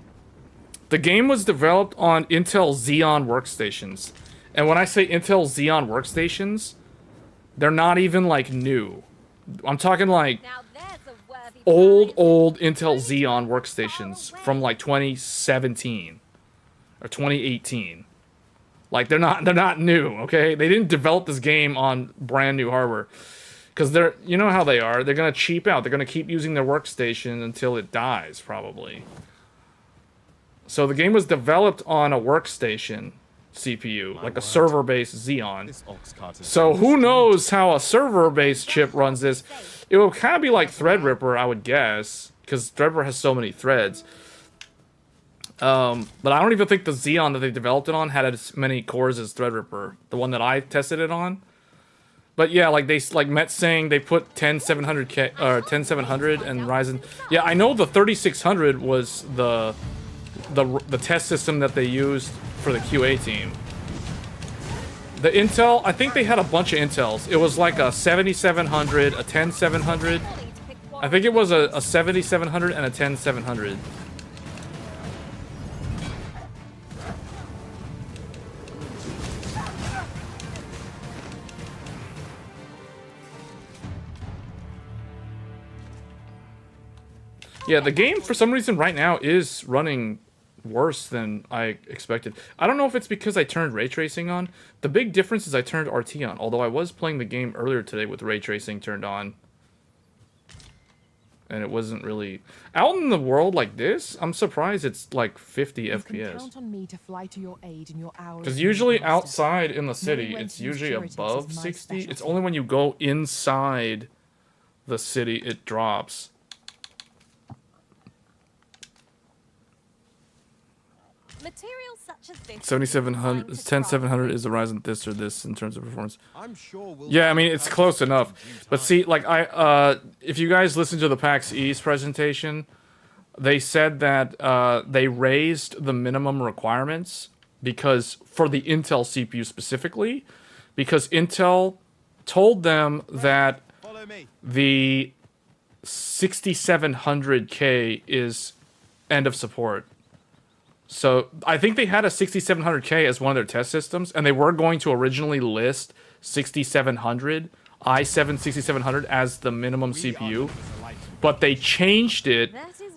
Speaker 1: The game was developed on Intel Xeon workstations. And when I say Intel Xeon workstations, they're not even, like, new. I'm talking, like, old Intel Xeon workstations from, like, 2017. Or 2018. Like, they're not new, okay? They didn't develop this game on brand new hardware. Because they're, you know how they are. They're going to cheap out. They're going to keep using their workstation until it dies, probably. So the game was developed on a workstation CPU, like a server-based Xeon. So who knows how a server-based chip runs this? It will kind of be like Threadripper, I would guess, because Threadripper has so many threads. But I don't even think the Xeon that they developed it on had as many cores as Threadripper, the one that I tested it on. But yeah, like Met saying they put 10700K or 10700 and Ryzen. Yeah, I know the 3600 was the test system that they used for the QA team. The Intel, I think they had a bunch of Intels. It was like a 7700, a 10700. I think it was a 7700 and a 10700. Yeah, the game, for some reason, right now is running worse than I expected. I don't know if it's because I turned ray tracing on. The big difference is I turned RT on, although I was playing the game earlier today with ray tracing turned on. And it wasn't really... Out in the world like this, I'm surprised it's like 50 FPS.
Speaker 17: Count on me to fly to your aid in your hours.
Speaker 1: Because usually outside in the city, it's usually above 60. It's only when you go inside the city it drops.
Speaker 20: Materials such as this
Speaker 1: 7700, 10700 is the Ryzen this or this in terms of performance.
Speaker 19: I'm sure we'll
Speaker 1: Yeah, I mean it's close enough. But see, like if you guys listen to the PAX East presentation, they said that they raised the minimum requirements because for the Intel CPU specifically, because Intel told them that the 6700K is end of support. So I think they had a 6700K as one of their test systems, and they were going to originally list 6700, i7 6700 as the minimum CPU, but they changed it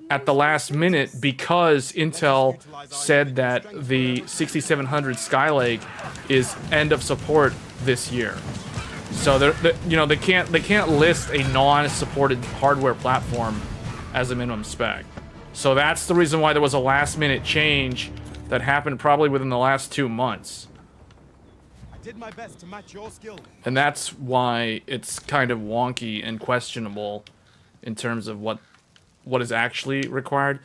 Speaker 1: at the last minute because Intel said that the 6700 Skylake is end of support this year. So they can't list a non-supported hardware platform as a minimum spec. So that's the reason why there was a last-minute change that happened probably within the last 2 months.
Speaker 19: I did my best to match your skill.
Speaker 1: And that's why it's kind of wonky and questionable in terms of what is actually required.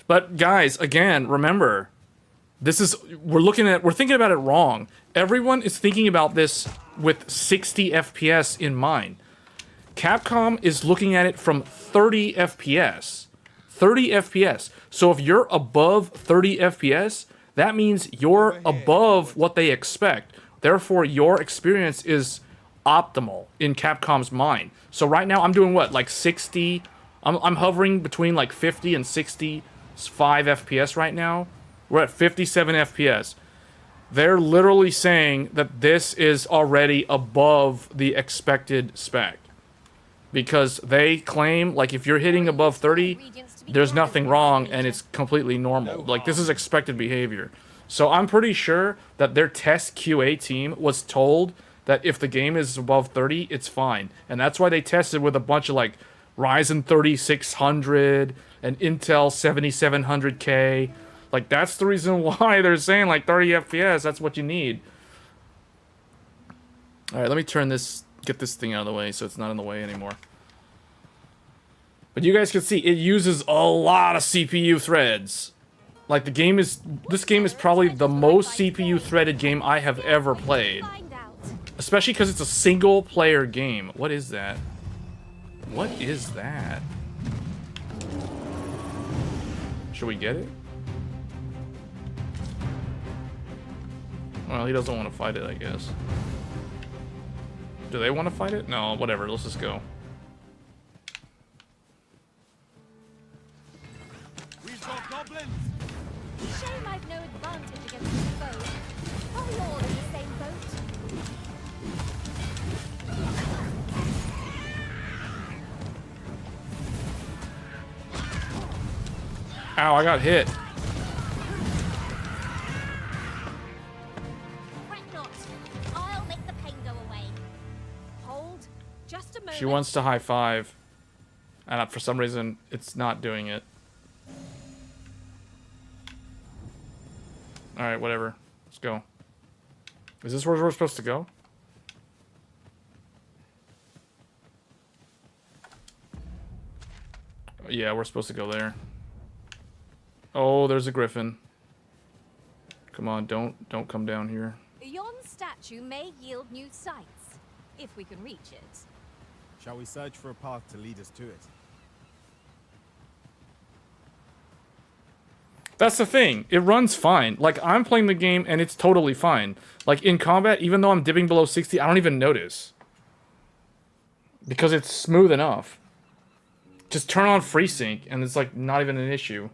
Speaker 1: But guys, again, remember, we're thinking about it wrong. Everyone is thinking about this with 60 FPS in mind. Capcom is looking at it from 30 FPS. 30 FPS. So if you're above 30 FPS, that means you're above what they expect. Therefore, your experience is optimal in Capcom's mind. So right now, I'm doing what? Like 60? I'm hovering between like 50 and 65 FPS right now. We're at 57 FPS. They're literally saying that this is already above the expected spec. Because they claim, like, if you're hitting above 30, there's nothing wrong and it's completely normal. Like, this is expected behavior. So I'm pretty sure that their test QA team was told that if the game is above 30, it's fine. And that's why they tested with a bunch of, like, Ryzen 3600 and Intel 7700K. Like, that's the reason why they're saying, like, 30 FPS, that's what you need. Alright, let me get this thing out of the way so it's not in the way anymore. But you guys can see, it uses a lot of CPU threads. Like, this game is probably the most CPU threaded game I have ever played. Especially because it's a single player game. What is that? What is that? Should we get it? Well, he doesn't want to fight it, I guess. Do they want to fight it? No, whatever, let's just go.
Speaker 2: We've got goblins!
Speaker 20: Shame I've no advantage against this foe. Are we all in the same boat?
Speaker 1: Ow, I got hit.
Speaker 20: I'll make the pain go away. Hold. Just a moment.
Speaker 1: She wants to high five. And for some reason, it's not doing it. Alright, whatever. Let's go. Is this where we're supposed to go? Yeah, we're supposed to go there. Oh, there's a griffin. Come on, don't come down here.
Speaker 20: Yon statue may yield new sights, if we can reach it.
Speaker 19: Shall we search for a path to lead us to it?
Speaker 1: That's the thing. It runs fine. Like, I'm playing the game and it's totally fine. Like, in combat, even though I'm dipping below 60, I don't even notice. Because it's smooth enough. Just turn on FreeSync and it's, like, not even an issue.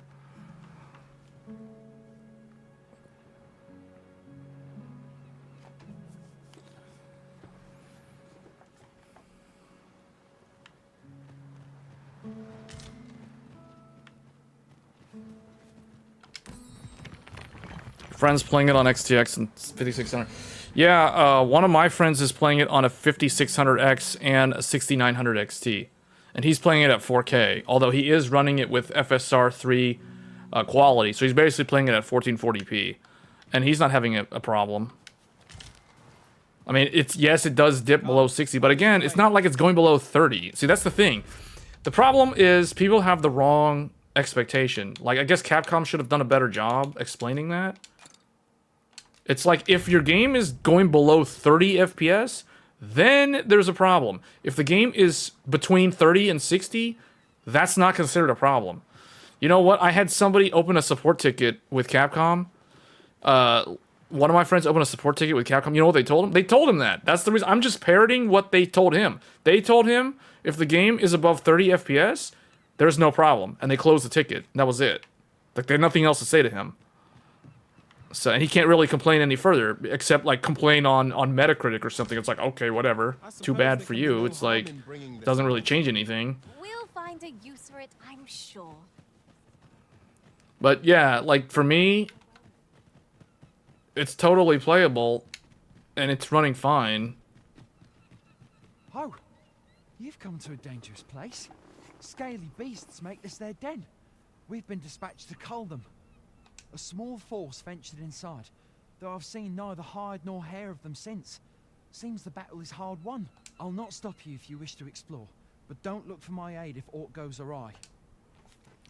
Speaker 1: Friends playing it on XTX and 5600. Yeah, one of my friends is playing it on a 5600X and a 6900 XT. And he's playing it at 4K, although he is running it with FSR 3 quality. So he's basically playing it at 1440p. And he's not having a problem. I mean, yes, it does dip below 60, but again, it's not like it's going below 30. See, that's the thing. The problem is people have the wrong expectation. Like, I guess Capcom should have done a better job explaining that. It's like, if your game is going below 30 FPS, then there's a problem. If the game is between 30 and 60, that's not considered a problem. You know what? I had somebody open a support ticket with Capcom. One of my friends opened a support ticket with Capcom. You know what they told him? They told him that. That's the reason. I'm just parroting what they told him. They told him if the game is above 30 FPS, there's no problem. And they closed the ticket. And that was it. Like, they had nothing else to say to him. So, and he can't really complain any further, except, like, complain on Metacritic or something. It's like, okay, whatever. Too bad for you. It's like, doesn't really change anything.
Speaker 20: We'll find a use for it, I'm sure.
Speaker 1: But, yeah, like, for me, it's totally playable, and it's running fine.
Speaker 21: Oh, you've come to a dangerous place. Scaly beasts make this their den. We've been dispatched to cull them. A small force ventured inside, though I've seen neither hide nor hair of them since. Seems the battle is hard won. I'll not stop you if you wish to explore, but don't look for my aid if aught goes awry.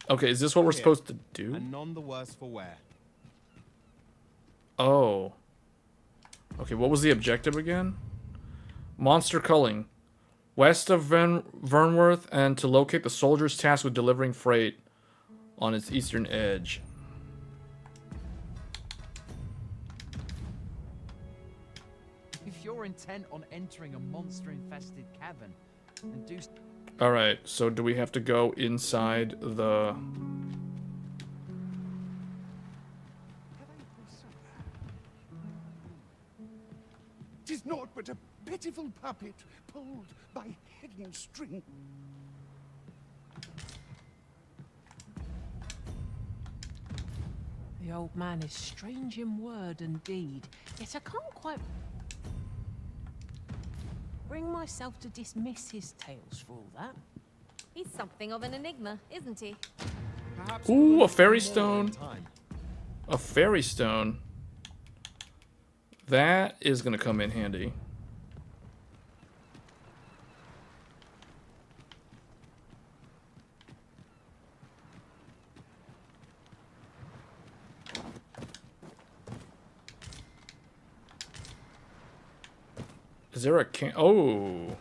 Speaker 1: Okay, is this what we're supposed to do?
Speaker 19: And none the worse for wear.
Speaker 1: Oh. Okay, what was the objective again? Monster culling. West of Vernworth, and to locate the soldiers tasked with delivering freight on its eastern edge.
Speaker 21: If you're intent on entering a monster-infested cavern, then do...
Speaker 1: Alright, so do we have to go inside the...
Speaker 22: Tis naught but a pitiful puppet pulled by hidden string.
Speaker 17: The old man is strange in word and deed, yet I can't quite bring myself to dismiss his tales for all that.
Speaker 20: He's something of an enigma, isn't he?
Speaker 1: Ooh, a fairy stone. A fairy stone. That is going to come in handy. Is there a can? Oh.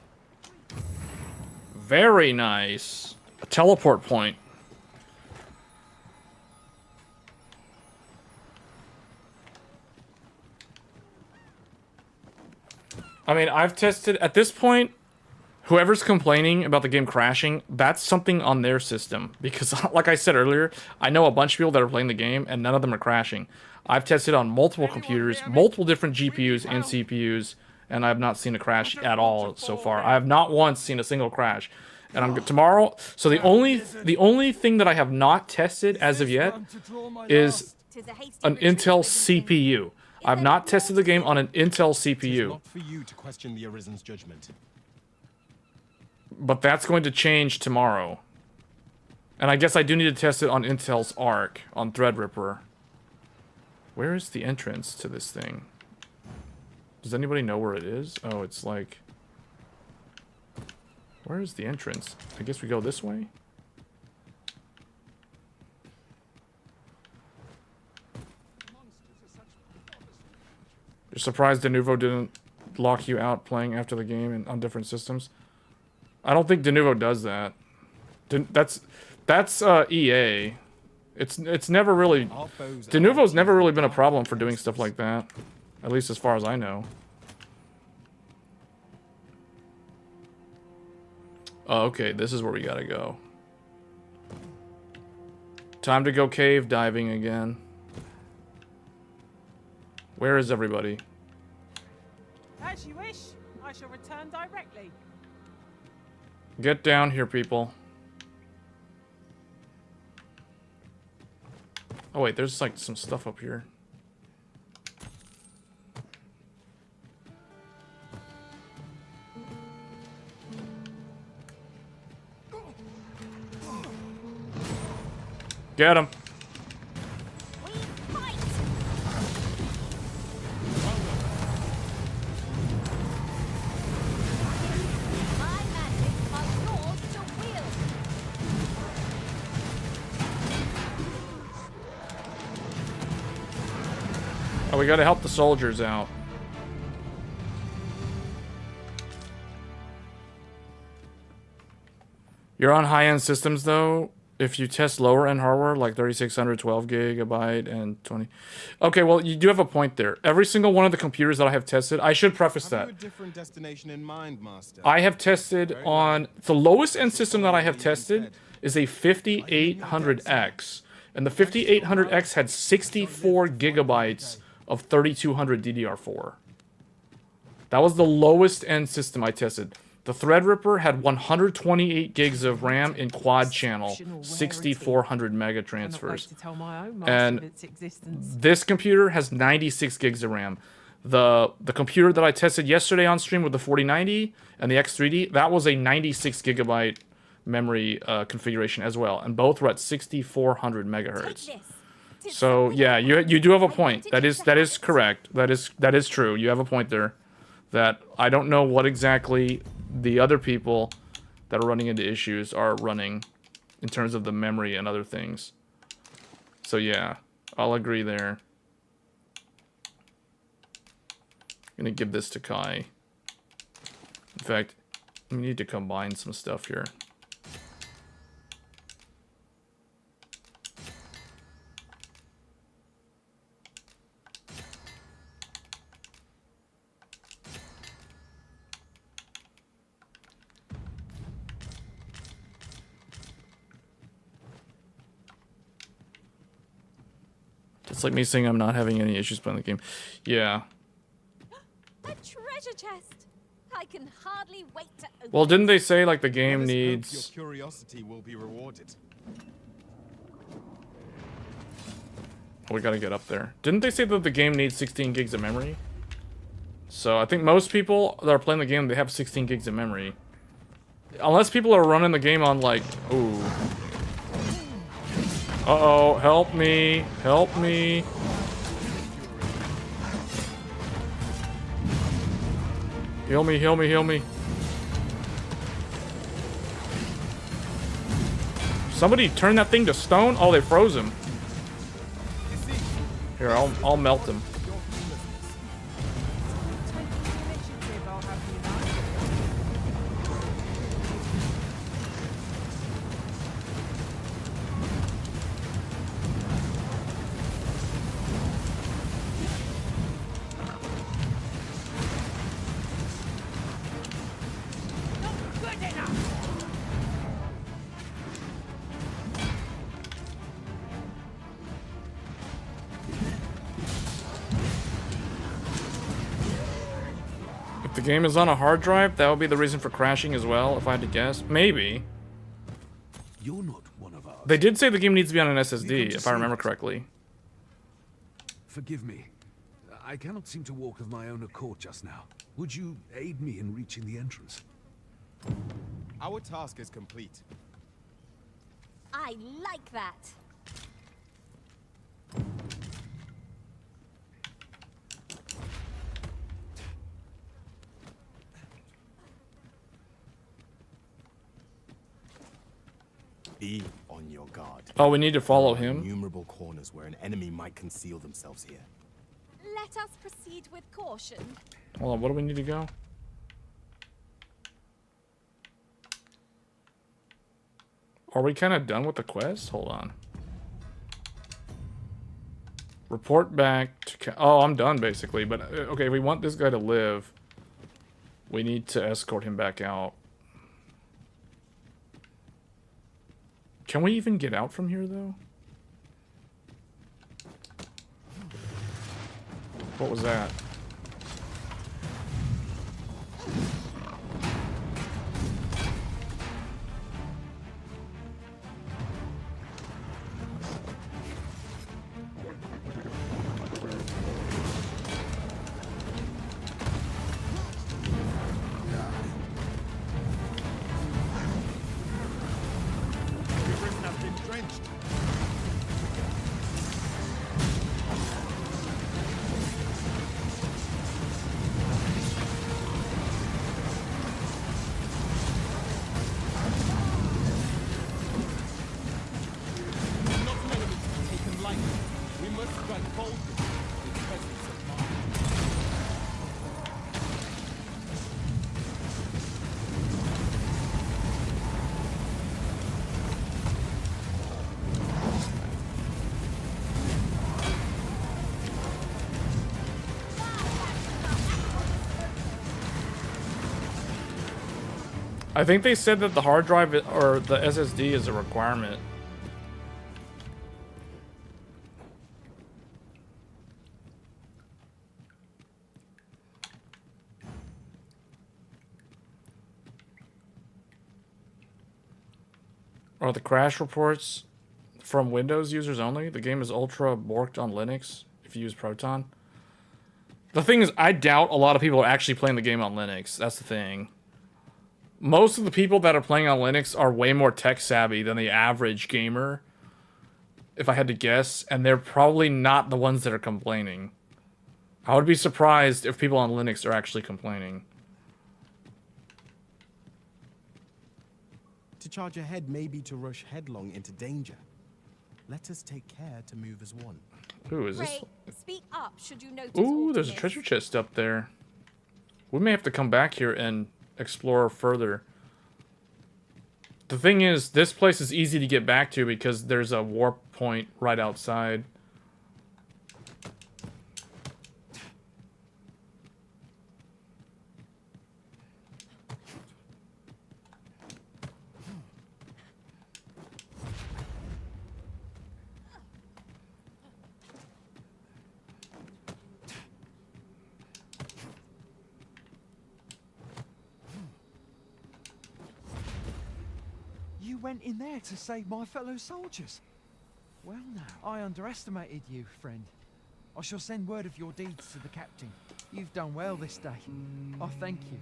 Speaker 1: Very nice. A teleport point. I mean, I've tested, at this point, whoever's complaining about the game crashing, that's something on their system. Because, like I said earlier, I know a bunch of people that are playing the game, and none of them are crashing. I've tested on multiple computers, multiple different GPUs and CPUs, and I have not seen a crash at all so far. I have not once seen a single crash. And I'm tomorrow, so the only thing that I have not tested as of yet is an Intel CPU. I've not tested the game on an Intel CPU.
Speaker 19: Not for you to question the Arisen's judgment.
Speaker 1: But that's going to change tomorrow. And I guess I do need to test it on Intel's Arc, on Threadripper. Where is the entrance to this thing? Does anybody know where it is? Oh, it's like... Where is the entrance? I guess we go this way? You're surprised Denuvo didn't lock you out playing after the game and on different systems? I don't think Denuvo does that. That's EA. It's never really... Denuvo's never really been a problem for doing stuff like that. At least as far as I know. Oh, okay, this is where we gotta go. Time to go cave diving again. Where is everybody?
Speaker 17: As you wish, I shall return directly.
Speaker 1: Get down here, people. Oh wait, there's like some stuff up here. Get him. we gotta help the soldiers out. You're on high-end systems though. If you test lower-end hardware like 3600, 12 gigabyte, and 20. Okay, well you do have a point there. Every single one of the computers that I have tested, I should preface that.
Speaker 19: Have you a different destination in mind, Master?
Speaker 1: I have tested on the lowest end system that I have tested is a 5800X, and the 5800X had 64 gigabytes of 3200 DDR4. That was the lowest end system I tested. The Threadripper had 128 gigs of RAM in quad channel, 6400 mega transfers. And this computer has 96 gigs of RAM. The computer that I tested yesterday on stream with the 4090 and the X3D, that was a 96 gigabyte memory configuration as well, and both were at 6400 megahertz. So yeah, you do have a point. That is correct. That is true. You have a point there. That I don't know what exactly the other people that are running into issues are running in terms of the memory and other things. So yeah, I'll agree there. I'm gonna give this to Kai. In fact, we need to combine some stuff here. It's like me saying I'm not having any issues playing the game. Yeah.
Speaker 20: A treasure chest. I can hardly wait to open.
Speaker 1: Well, didn't they say like the game needs?
Speaker 19: Your curiosity will be rewarded.
Speaker 1: We gotta get up there. Didn't they say that the game needs 16 gigs of memory? So I think most people that are playing the game, they have 16 gigs of memory. Unless people are running the game on like, ooh. Uh-oh, help me, help me. Heal me, heal me, heal me. Somebody turn that thing to stone? Oh, they froze him. Here, I'll melt him. The game is on a hard drive, that would be the reason for crashing as well, if I had to guess. Maybe.
Speaker 18: You're not one of ours.
Speaker 1: They did say the game needs to be on an SSD, if I remember correctly.
Speaker 18: Forgive me. I cannot seem to walk of my own accord just now. Would you aid me in reaching the entrance?
Speaker 19: Our task is complete.
Speaker 20: I like that.
Speaker 19: Be on your guard.
Speaker 1: Oh, we need to follow him?
Speaker 19: Innumerable corners where an enemy might conceal themselves here.
Speaker 20: Let us proceed with caution.
Speaker 1: Hold on, what do we need to go? Are we kind of done with the quest? Hold on. Report back to... Oh, I'm done, basically. But, okay, if we want this guy to live, we need to escort him back out. Can we even get out from here, though? What was that?
Speaker 19: We must strike boldly in the presence of
Speaker 1: I think they said that the hard drive or the SSD is a requirement. Are the crash reports from Windows users only? The game is ultra borked on Linux if you use Proton. The thing is, I doubt a lot of people are actually playing the game on Linux. That's the thing. Most of the people that are playing on Linux are way more tech savvy than the average gamer, if I had to guess, and they're probably not the ones that are complaining. I would be surprised if people on Linux are actually complaining.
Speaker 19: To charge ahead may be to rush headlong into danger. Let us take care to move as one.
Speaker 1: Ooh, is this?
Speaker 20: Ray, speak up should you notice.
Speaker 1: Ooh, there's a treasure chest up there. We may have to come back here and explore further. The thing is, this place is easy to get back to because there's a warp point right outside.
Speaker 21: You went in there to save my fellow soldiers. Well now, I underestimated you, friend. I shall send word of your deeds to the captain. You've done well this day. I thank you.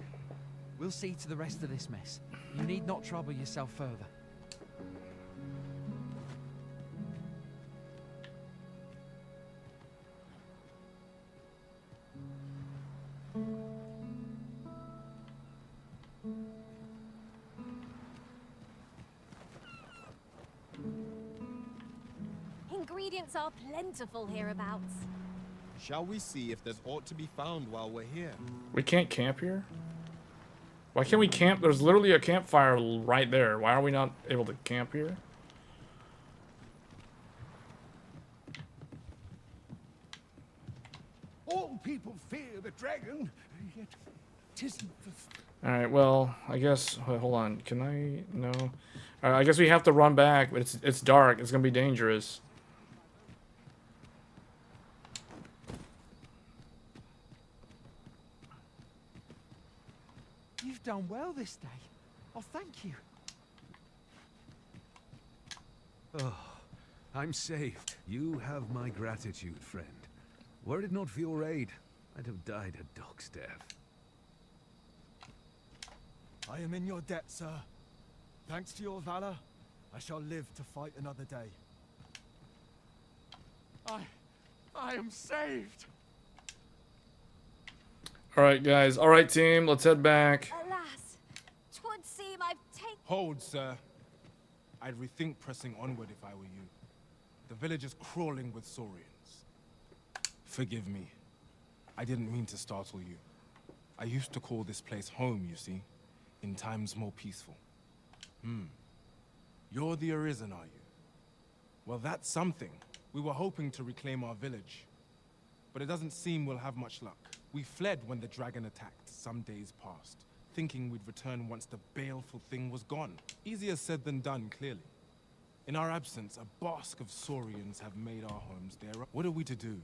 Speaker 21: We'll see to the rest of this mess. You need not trouble yourself further.
Speaker 20: Ingredients are plentiful hereabouts.
Speaker 19: Shall we see if there's aught to be found while we're here?
Speaker 1: We can't camp here? Why can't we camp? There's literally a campfire right there. Why are we not able to camp here?
Speaker 22: All people fear the dragon, yet 'tisn't the...
Speaker 1: Alright, well, I guess... Wait, hold on. Can I... No. I guess we have to run back, but it's dark. It's gonna be dangerous.
Speaker 21: You've done well this day. Oh, thank you.
Speaker 3: Oh, I'm saved. You have my gratitude, friend. Were it not for your aid, I'd have died a dog's death.
Speaker 22: I am in your debt, sir. Thanks to your valor, I shall live to fight another day. I am saved!
Speaker 1: Alright, guys. Alright, team. Let's head back.
Speaker 20: Alas, 'twould seem I've taken...
Speaker 13: Hold, sir. I'd rethink pressing onward if I were you. The village is crawling with saurians. Forgive me. I didn't mean to startle you. I used to call this place home, you see, in times more peaceful. You're the Arisen, are you? Well, that's something. We were hoping to reclaim our village, but it doesn't seem we'll have much luck. We fled when the dragon attacked some days past, thinking we'd return once the baleful thing was gone. Easier said than done, clearly. In our absence, a basque of saurians have made our homes there. What are we to do?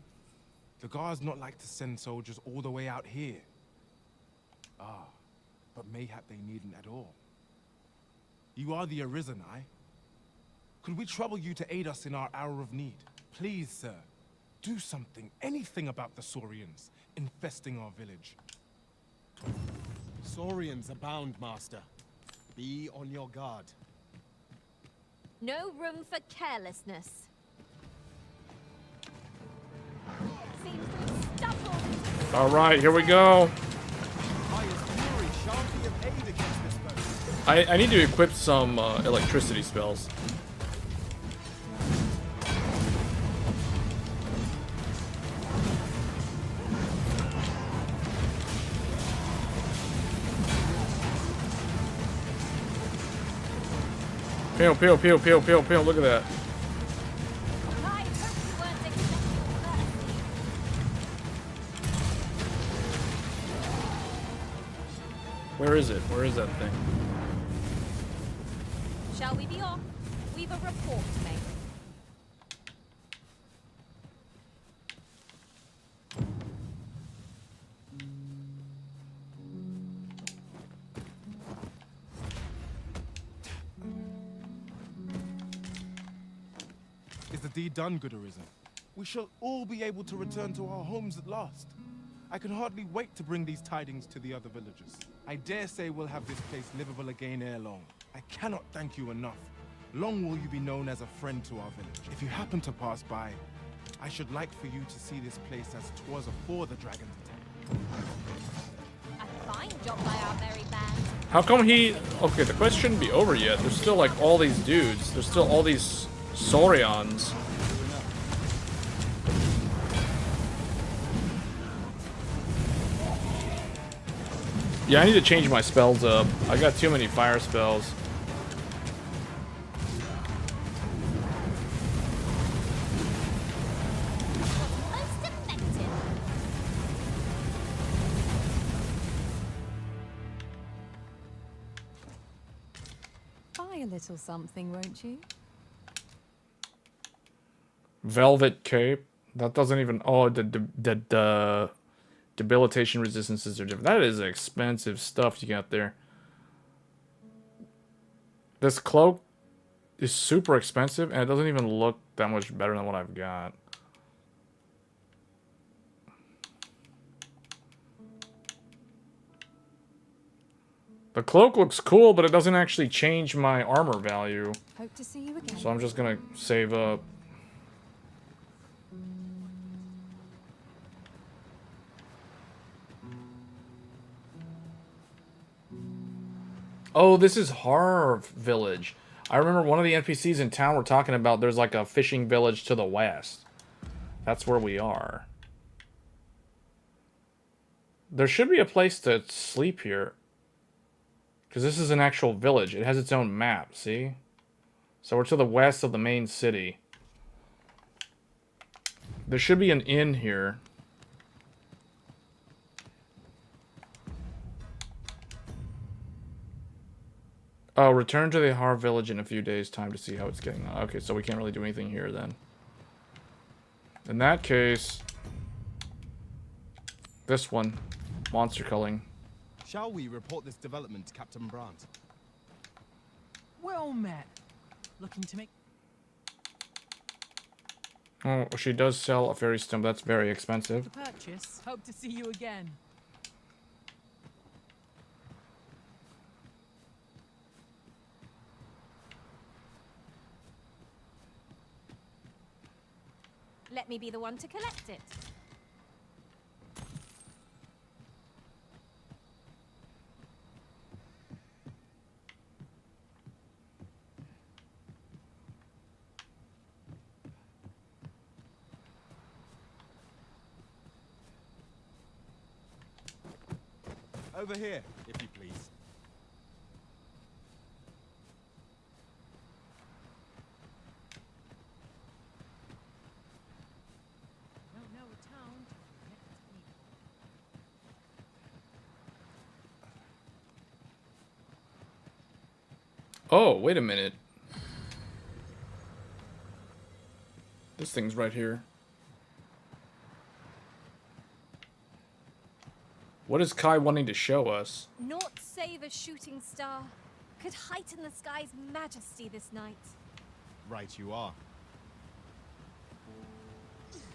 Speaker 13: The guards not like to send soldiers all the way out here. Ah, but mayhap they needn't at all. You are the Arisen, Could we trouble you to aid us in our hour of need? Please, sir, do something, anything about the saurians infesting our village.
Speaker 19: Saurians abound, master. Be on your guard.
Speaker 20: No room for carelessness. Seems to have stumbled into...
Speaker 1: Alright, here we go. I need to equip some electricity spells. Pew, pew, pew, pew, pew, pew, look at that. Where is it? Where is that thing?
Speaker 20: Shall we be off? We've a report to make.
Speaker 7: Is the deed done, good Arisen? We shall all be able to return to our homes at last. I can hardly wait to bring these tidings to the other villagers. I dare say we'll have this place livable again ere long. I cannot thank you enough. Long will you be known as a friend to our village. If you happen to pass by, I should like for you to see this place as 'twas afore the dragon's attack.
Speaker 20: A fine job by our merry band.
Speaker 1: How come he... Okay, the quest shouldn't be over yet. There's still like all these dudes. There's still all these Saurians. Yeah, I need to change my spells up. I got too many fire spells.
Speaker 12: Buy a little something, won't you?
Speaker 1: Velvet cape. That doesn't even... Oh, the debilitation resistances are different. That is expensive stuff you got there. This cloak is super expensive, and it doesn't even look that much better than what I've got. The cloak looks cool, but it doesn't actually change my armor value.
Speaker 12: Hope to see you again.
Speaker 1: So I'm just gonna save up. Oh, this is Harv Village. I remember one of the NPCs in town were talking about there's like a fishing village to the west. That's where we are. There should be a place to sleep here. Because this is an actual village. It has its own map, see? So we're to the west of the main city. There should be an inn here. Oh, return to the Har village in a few days' time to see how it's getting on. Okay, so we can't really do anything here then. In that case, this one, monster culling.
Speaker 19: Shall we report this development to Captain Brandt?
Speaker 17: Well met. Looking to make...
Speaker 1: Oh, she does sell a fairy stone. That's very expensive.
Speaker 17: the purchase. Hope to see you again.
Speaker 20: Let me be the one to collect it.
Speaker 19: Over here, if you please.
Speaker 17: Don't know a town.
Speaker 1: Oh, wait a minute. This thing's right here. What is Kai wanting to show us?
Speaker 20: Naught save a shooting star could heighten the sky's majesty this night.
Speaker 19: Right you are.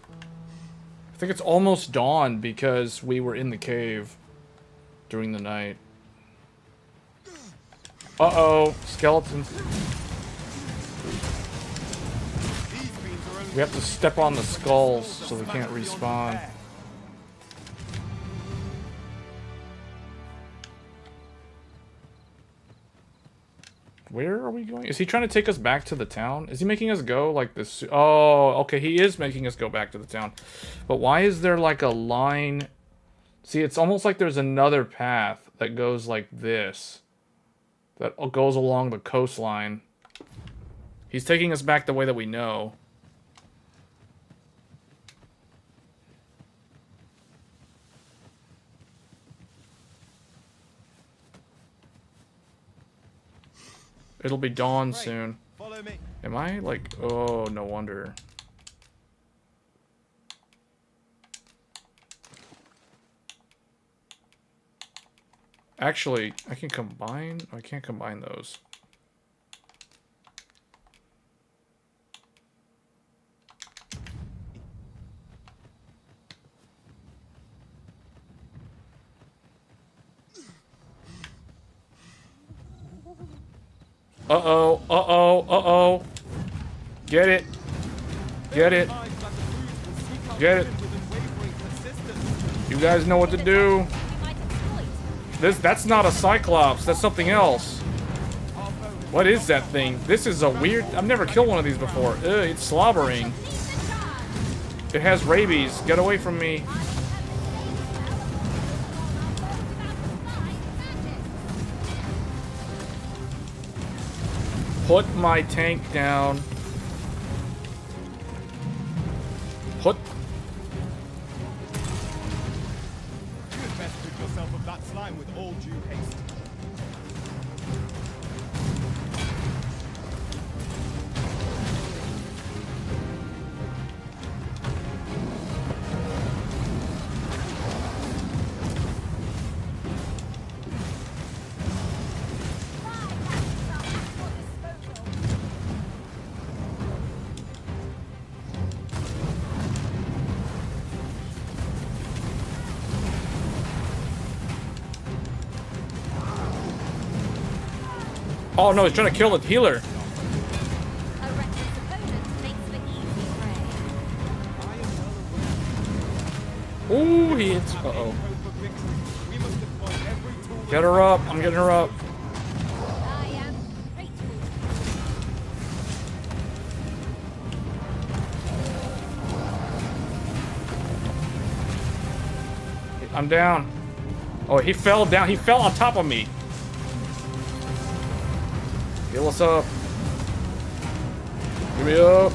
Speaker 1: I think it's almost dawn because we were in the cave during the night. Uh-oh, skeletons. We have to step on the skulls so they can't respawn. Where are we going? Is he trying to take us back to the town? Is he making us go like this? Oh, okay, he is making us go back to the town. But why is there like a line? See, it's almost like there's another path that goes like this. That goes along the coastline. He's taking us back the way that we know. It'll be dawn soon.
Speaker 7: Follow me.
Speaker 1: Am I like? Oh, no wonder. Actually, I can combine. I can't combine those. Uh-oh, uh-oh, uh-oh. Get it. Get it. Get it. You guys know what to do. That's not a Cyclops. That's something else. What is that thing? This is a weird... I've never killed one of these before. Ugh, it's slobbering. It has rabies. Get away from me. Put my tank down. Put...
Speaker 7: You had best rid yourself of that slime with all due haste.
Speaker 1: Oh no, he's trying to kill the healer. Ooh, he hits. Uh-oh. Get her up. I'm getting her up. I'm down. Oh, he fell down. He fell on top of me. Heal us up. Give me up.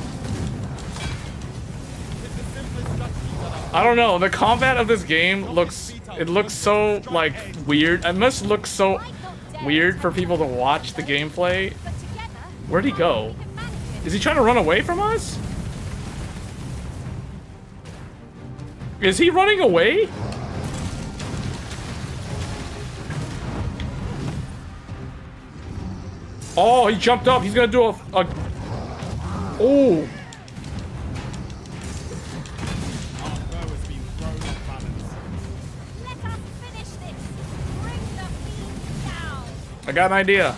Speaker 1: I don't know. The combat of this game looks... It looks so, like, weird. It must look so weird for people to watch the gameplay. Where'd he go? Is he trying to run away from us? Is he running away? Oh, he jumped up. He's gonna do a oh. I got an idea.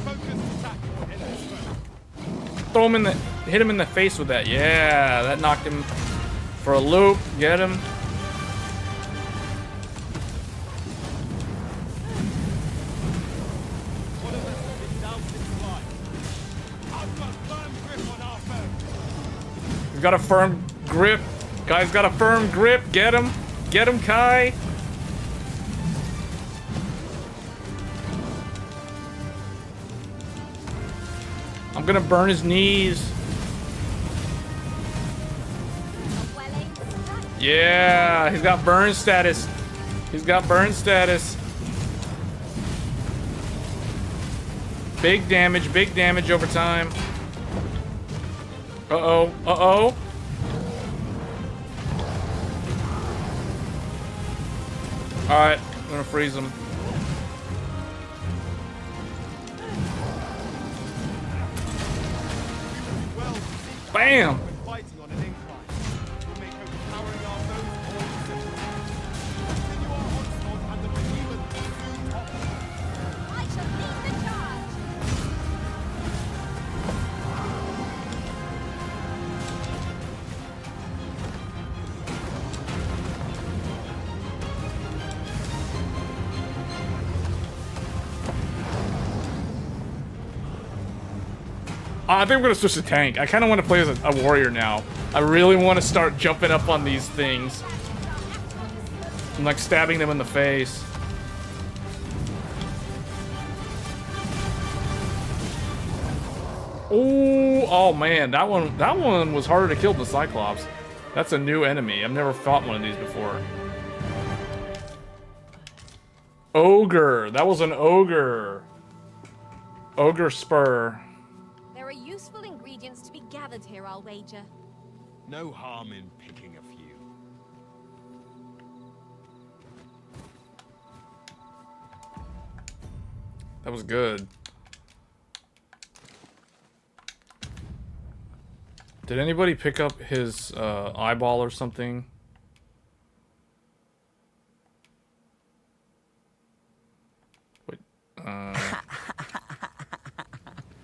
Speaker 1: Throw him in the, hit him in the face with that. Yeah, that knocked him for a loop. Get him. Got a firm grip. Guy's got a firm grip. Get him. Get him, Kai. I'm gonna burn his knees. Yeah, he's got burn status. He's got burn status. Big damage over time. Uh-oh, uh-oh. Alright, I'm gonna freeze him. Bam! I think I'm gonna switch to tank. I kind of want to play as a warrior now. I really want to start jumping up on these things. I'm like stabbing them in the face. Ooh, oh man, that one was harder to kill than Cyclops. That's a new enemy. I've never fought one of these before. Ogre. That was an ogre. Ogre spur.
Speaker 20: good here, I'll wager.
Speaker 22: No harm in picking a few.
Speaker 1: That was good. Did anybody pick up his eyeball or something? Wait.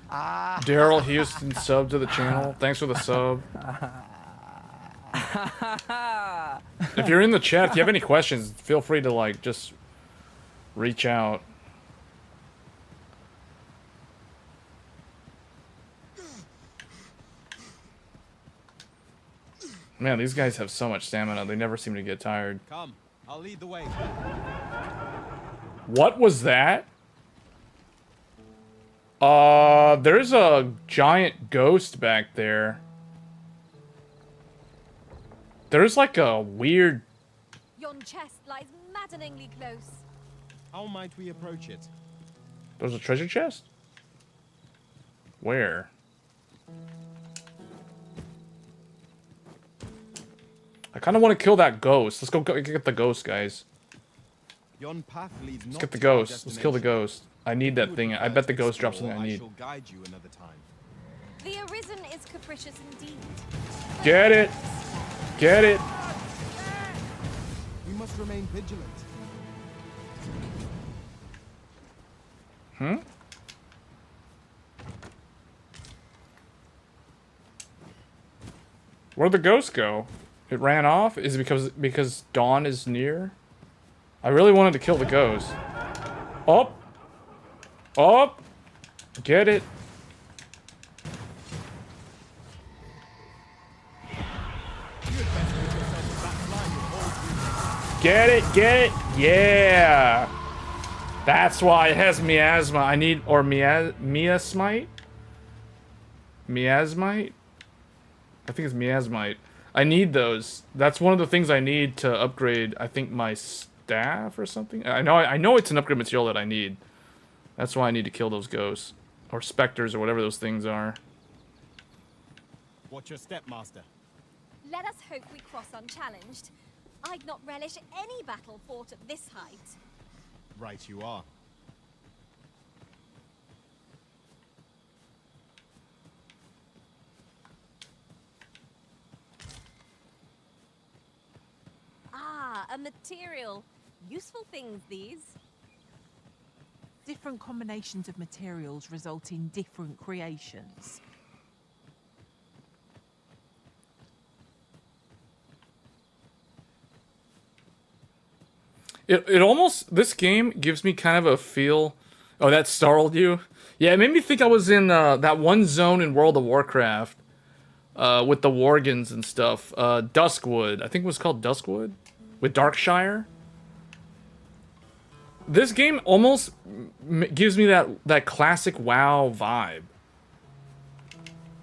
Speaker 1: Daryl Houston sub to the channel. Thanks for the sub. If you're in the chat, if you have any questions, feel free to like just reach out. Man, these guys have so much stamina. They never seem to get tired.
Speaker 19: Come, I'll lead the way.
Speaker 1: What was that? There's a giant ghost back there. There's like a weird...
Speaker 20: Yon chest lies maddeningly close.
Speaker 19: How might we approach it?
Speaker 1: There's a treasure chest? Where? I kind of want to kill that ghost. Let's go get the ghost, guys.
Speaker 19: Yon path leads
Speaker 1: Let's
Speaker 19: not
Speaker 1: get the
Speaker 19: to our
Speaker 1: ghost. Let's kill the ghost. I need that thing. I bet the ghost drops something I need.
Speaker 19: shall guide you another time.
Speaker 20: The Arisen is capricious indeed.
Speaker 1: Get it! Get it!
Speaker 19: We must remain vigilant.
Speaker 1: Hmm? Where'd the ghost go? It ran off? Is it because dawn is near? I really wanted to kill the ghost. Up! Up! Get it! Get it! Get it! Yeah! That's why it has miasma. I need... Or miasmite? Miasmite? I think it's miasmite. I need those. That's one of the things I need to upgrade, I think, my staff or something. I know it's an upgrade material that I need. That's why I need to kill those ghosts. Or specters or whatever those things are.
Speaker 19: Watch your step, Master.
Speaker 20: Let us hope we cross unchallenged. I'd not relish any battle fought at this height.
Speaker 19: Right you are.
Speaker 20: Ah, a material. Useful things, these.
Speaker 17: Different combinations of materials result in different creations.
Speaker 1: It almost... This game gives me kind of a feel... Oh, that startled you? Yeah, it made me think I was in that one zone in World of Warcraft. With the Worgans and stuff. Duskwood. I think it was called Duskwood? With Darkshire. This game almost gives me that classic WoW vibe.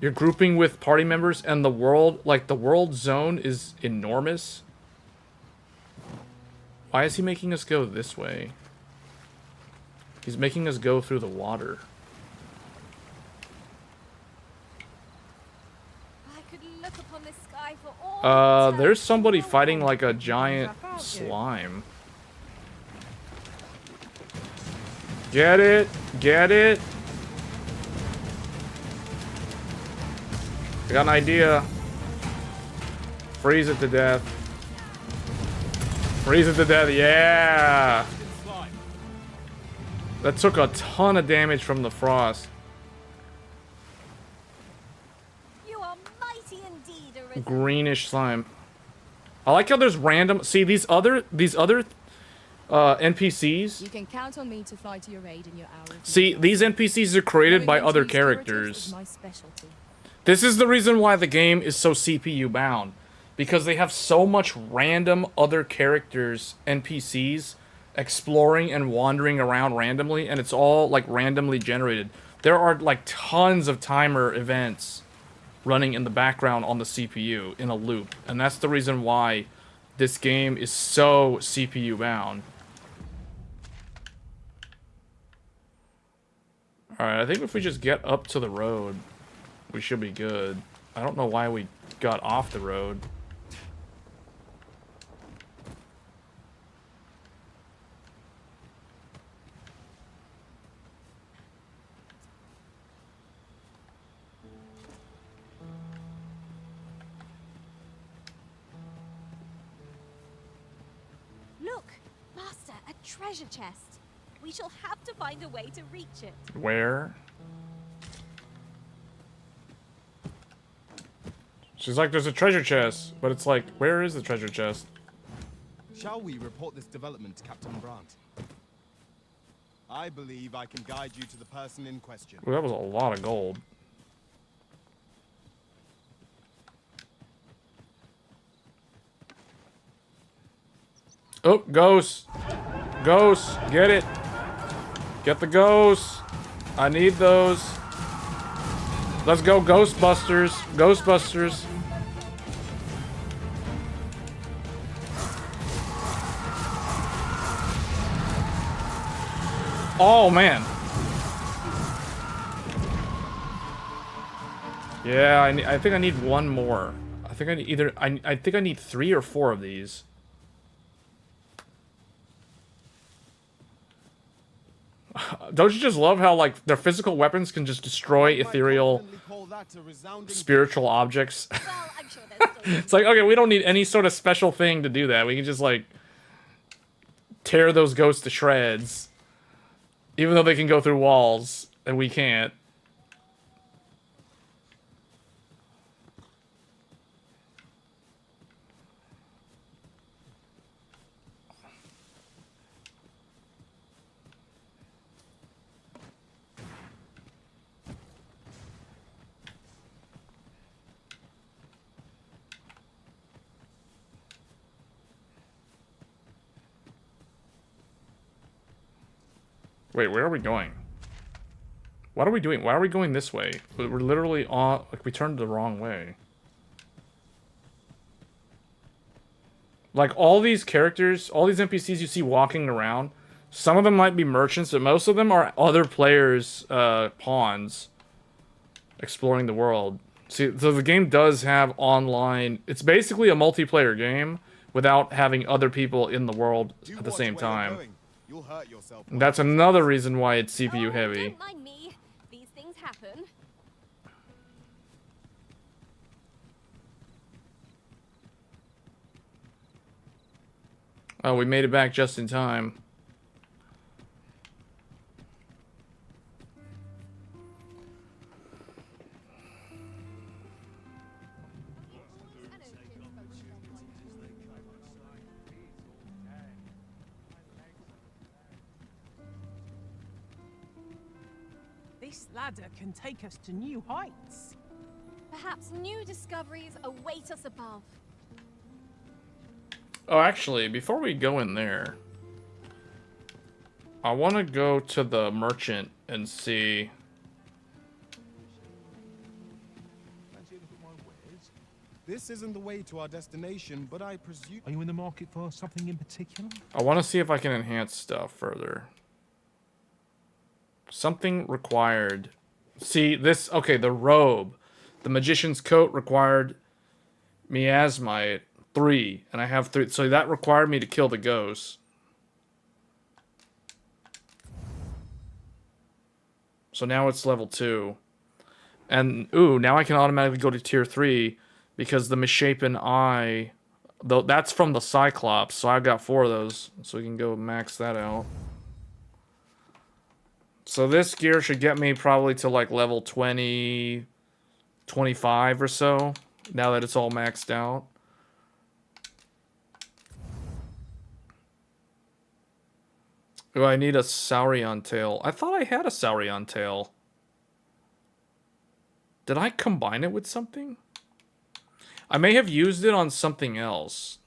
Speaker 1: You're grouping with party members and the world... Like, the world zone is enormous. Why is he making us go this way? He's making us go through the water.
Speaker 20: I could look upon this sky for all
Speaker 1: There's somebody fighting like a giant slime. Get it! Get it! I got an idea. Freeze it to death. Freeze it to death, yeah! That took a ton of damage from the frost.
Speaker 20: You are mighty indeed, Arisen.
Speaker 1: Greenish slime. I like how there's random... See, these other NPCs...
Speaker 6: You can count on me to fly to your aid in your hour of
Speaker 1: See,
Speaker 6: need.
Speaker 1: these NPCs are created by
Speaker 6: Knowing
Speaker 1: other
Speaker 6: these characters
Speaker 1: characters.
Speaker 6: is my specialty.
Speaker 1: This is the reason why the game is so CPU bound. Because they have so much random other characters, NPCs, exploring and wandering around randomly, and it's all like randomly generated. There are like tons of timer events running in the background on the CPU in a loop. And that's the reason why this game is so CPU bound. Alright, I think if we just get up to the road, we should be good. I don't know why we got off the road.
Speaker 20: Look, Master, a treasure chest. We shall have to find a way to reach it.
Speaker 1: Where? She's like, there's a treasure chest, but it's like, where is the treasure chest?
Speaker 19: Shall we report this development to Captain Brandt? I believe I can guide you to the person in question.
Speaker 1: Ooh, that was a lot of gold. Oh, ghosts. Ghosts, get it. Get the ghosts. I need those. Let's go, Ghostbusters. Ghostbusters. Oh, man. Yeah, I think I need one more. I think I need either... I think I need 3 or 4 of these. Don't you just love how, like, their physical weapons can just destroy ethereal spiritual objects? It's like, okay, we don't need any sort of special thing to do that. We can just, like, tear those ghosts to shreds. Even though they can go through walls, and we can't. Wait, where are we going? What are we doing? Why are we going this way? We're literally on... Like, we turned the wrong way. Like, all these characters, all these NPCs you see walking around, some of them might be merchants, but most of them are other players' pawns exploring the world. See, so the game does have online... It's basically a multiplayer game without having other people in the world at the same time.
Speaker 19: You'll hurt yourself.
Speaker 1: And that's another reason why it's CPU heavy.
Speaker 20: Don't mind me. These things happen.
Speaker 1: Oh, we made it back just in time.
Speaker 17: This ladder can take us to new heights.
Speaker 20: Perhaps new discoveries await us above.
Speaker 1: Oh, actually, before we go in there, I want to go to the merchant and see...
Speaker 19: This isn't the way to our destination, but I presume...
Speaker 18: Are you in the market for something in particular?
Speaker 1: I want to see if I can enhance stuff further. Something required. See, this... Okay, the robe. The magician's coat required miasmite 3, and I have 3. So that required me to kill the ghost. So now it's level 2. And, ooh, now I can automatically go to tier 3 because the misshapen eye... Though that's from the Cyclops, so I've got 4 of those. So we can go max that out. So this gear should get me probably to like level 20, 25 or so, now that it's all maxed out. Oh, I need a Saurian tail. I thought I had a Saurian tail. Did I combine it with something? I may have used it on something else.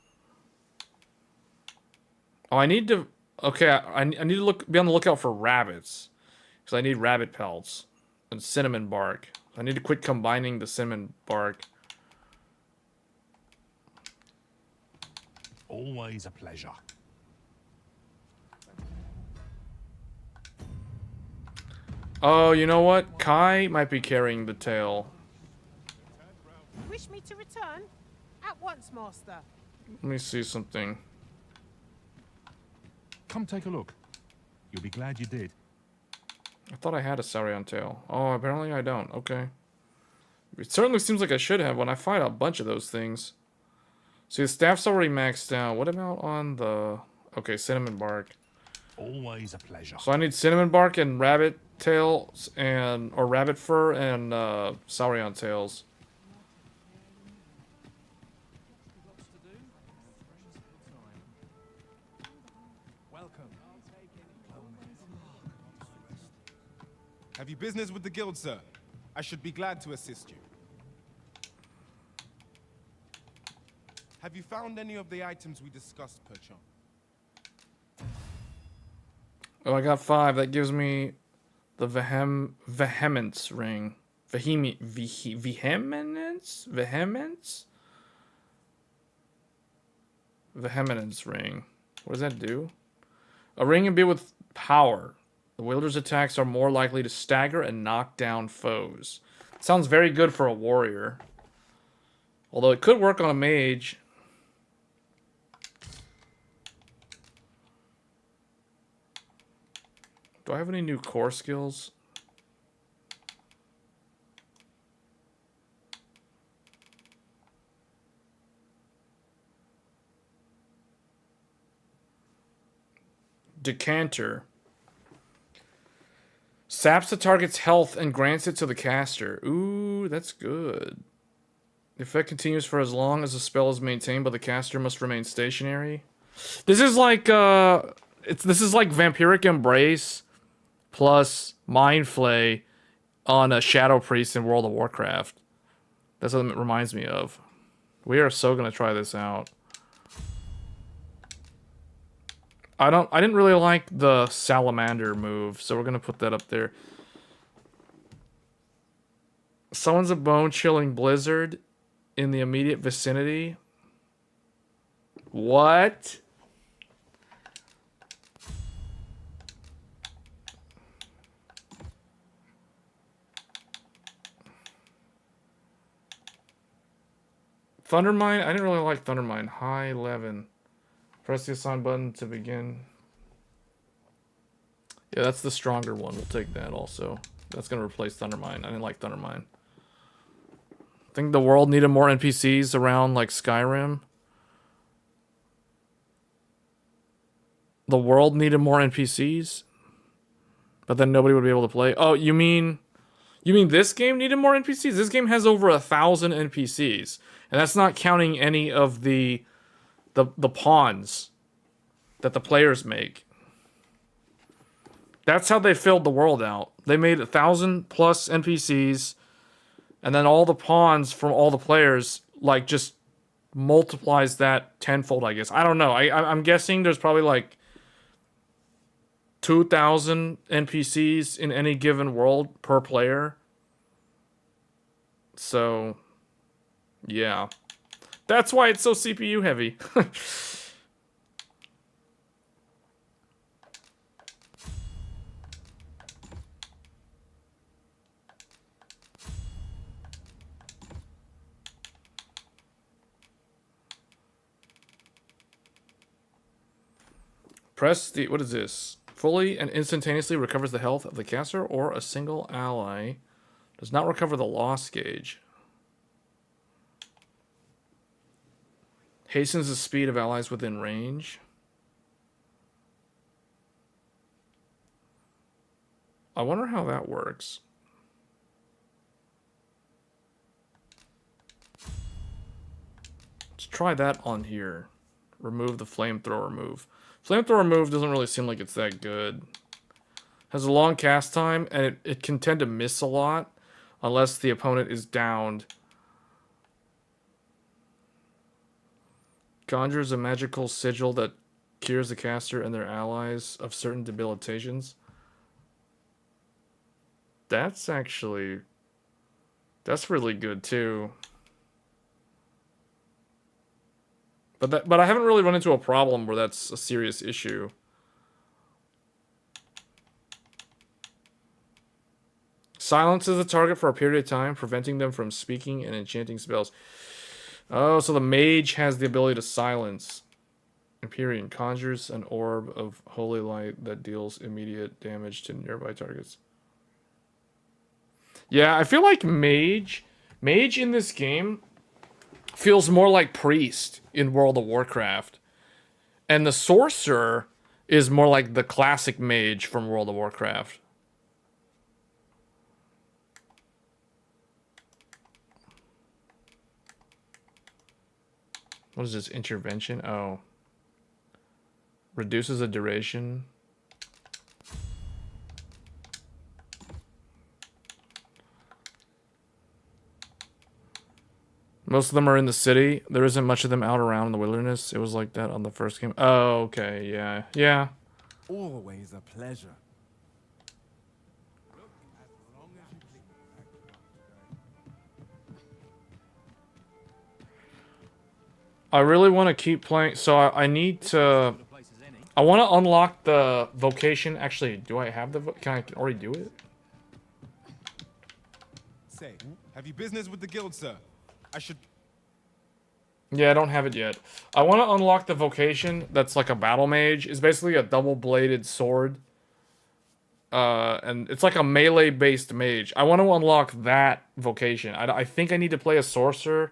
Speaker 1: Oh, I need to... Okay, I need to be on the lookout for rabbits. Because I need rabbit pelts and cinnamon bark. I need to quit combining the cinnamon bark.
Speaker 18: Always a pleasure.
Speaker 1: Oh, you know what? Kai might be carrying the tail.
Speaker 17: wish me to return? At once, master.
Speaker 1: Let me see something.
Speaker 4: Come take a look. You'll be glad you did.
Speaker 1: I thought I had a Saurian tail. Oh, apparently I don't. Okay. It certainly seems like I should have when I fight a bunch of those things. See, the staff's already maxed out. What about on the... Okay, cinnamon bark.
Speaker 4: Always a pleasure.
Speaker 1: So I need cinnamon bark and rabbit tails and... Or rabbit fur and Saurian tails.
Speaker 19: Have you business with the guild, sir? I should be glad to assist you. Have you found any of the items we discussed, perchance?
Speaker 1: Oh, I got 5. That gives me the vehemence ring. Vehemence? Vehemence ring. What does that do? A ring imbued with power. The wielder's attacks are more likely to stagger and knock down foes. Sounds very good for a warrior. Although it could work on a mage. Do I have any new core skills? Decanter. Saps the target's health and grants it to the caster. Ooh, that's good. The effect continues for as long as the spell is maintained, but the caster must remain stationary. This is like this is like Vampiric Embrace plus Mind Flay on a Shadow Priest in World of Warcraft. That's what it reminds me of. We are so gonna try this out. I didn't really like the salamander move, so we're gonna put that up there. Summons a bone-chilling blizzard in the immediate vicinity. What? Thundermine? I didn't really like Thundermine. High 11. Press the assign button to begin. Yeah, that's the stronger one. We'll take that also. That's going to replace Thundermine. I didn't like Thundermine. I think the world needed more NPCs around like Skyrim. The world needed more NPCs? But then nobody would be able to play? Oh, you mean this game needed more NPCs? This game has over 1,000 NPCs. And that's not counting any of the pawns that the players make. That's how they filled the world out. They made 1,000 plus NPCs, and then all the pawns from all the players like just multiplies that tenfold, I guess. I don't know. I'm guessing there's probably like 2,000 NPCs in any given world per player. So, yeah. That's why it's so CPU heavy. Press the... What is this? Fully and instantaneously recovers the health of the caster or a single ally. Does not recover the loss gauge. Hastens the speed of allies within range. I wonder how that works. Let's try that on here. Remove the flamethrower move. Flamethrower move doesn't really seem like it's that good. Has a long cast time, and it can tend to miss a lot unless the opponent is downed. Conjures a magical sigil that cures the caster and their allies of certain debilitations. That's actually... That's really good, too. But I haven't really run into a problem where that's a serious issue. Silences the target for a period of time, preventing them from speaking and enchanting spells. Oh, so the mage has the ability to silence. Empyrean conjures an orb of holy light that deals immediate damage to nearby targets. Yeah, I feel like mage in this game feels more like priest in World of Warcraft. And the sorcerer is more like the classic mage from World of Warcraft. What is this? Intervention? Oh. Reduces the duration. Most of them are in the city. There isn't much of them out around in the wilderness. It was like that on the first game. Oh, okay. Yeah. Yeah.
Speaker 19: Always a pleasure.
Speaker 1: I really want to keep playing. So I need to... I want to unlock the vocation. Actually, do I have the... Can I already do it?
Speaker 19: Say, have you business with the guild, sir? I should...
Speaker 1: Yeah, I don't have it yet. I want to unlock the vocation that's like a battle mage. It's basically a double-bladed sword. And it's like a melee-based mage. I want to unlock that vocation. I think I need to play a sorcerer.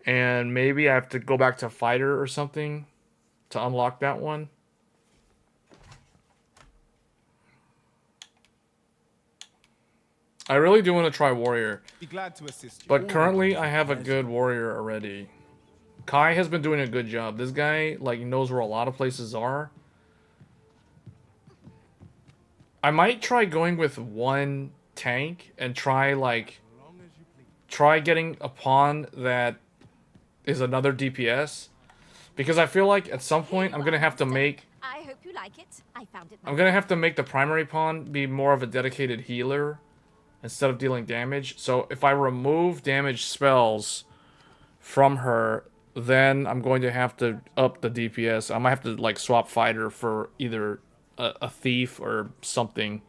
Speaker 1: And maybe I have to go back to fighter or something to unlock that one. I really do want to try warrior.
Speaker 19: Be glad to assist you.
Speaker 1: But currently I have a good warrior already. Kai has been doing a good job. This guy like knows where a lot of places are. I might try going with one tank and try getting a pawn that is another DPS, because I feel like at some point I'm gonna have to make
Speaker 20: I hope you like it. I found it.
Speaker 1: I'm gonna have to make the primary pawn be more of a dedicated healer instead of dealing damage. So if I remove damage spells from her, then I'm going to have to up the DPS. I might have to like swap fighter for either a thief or something,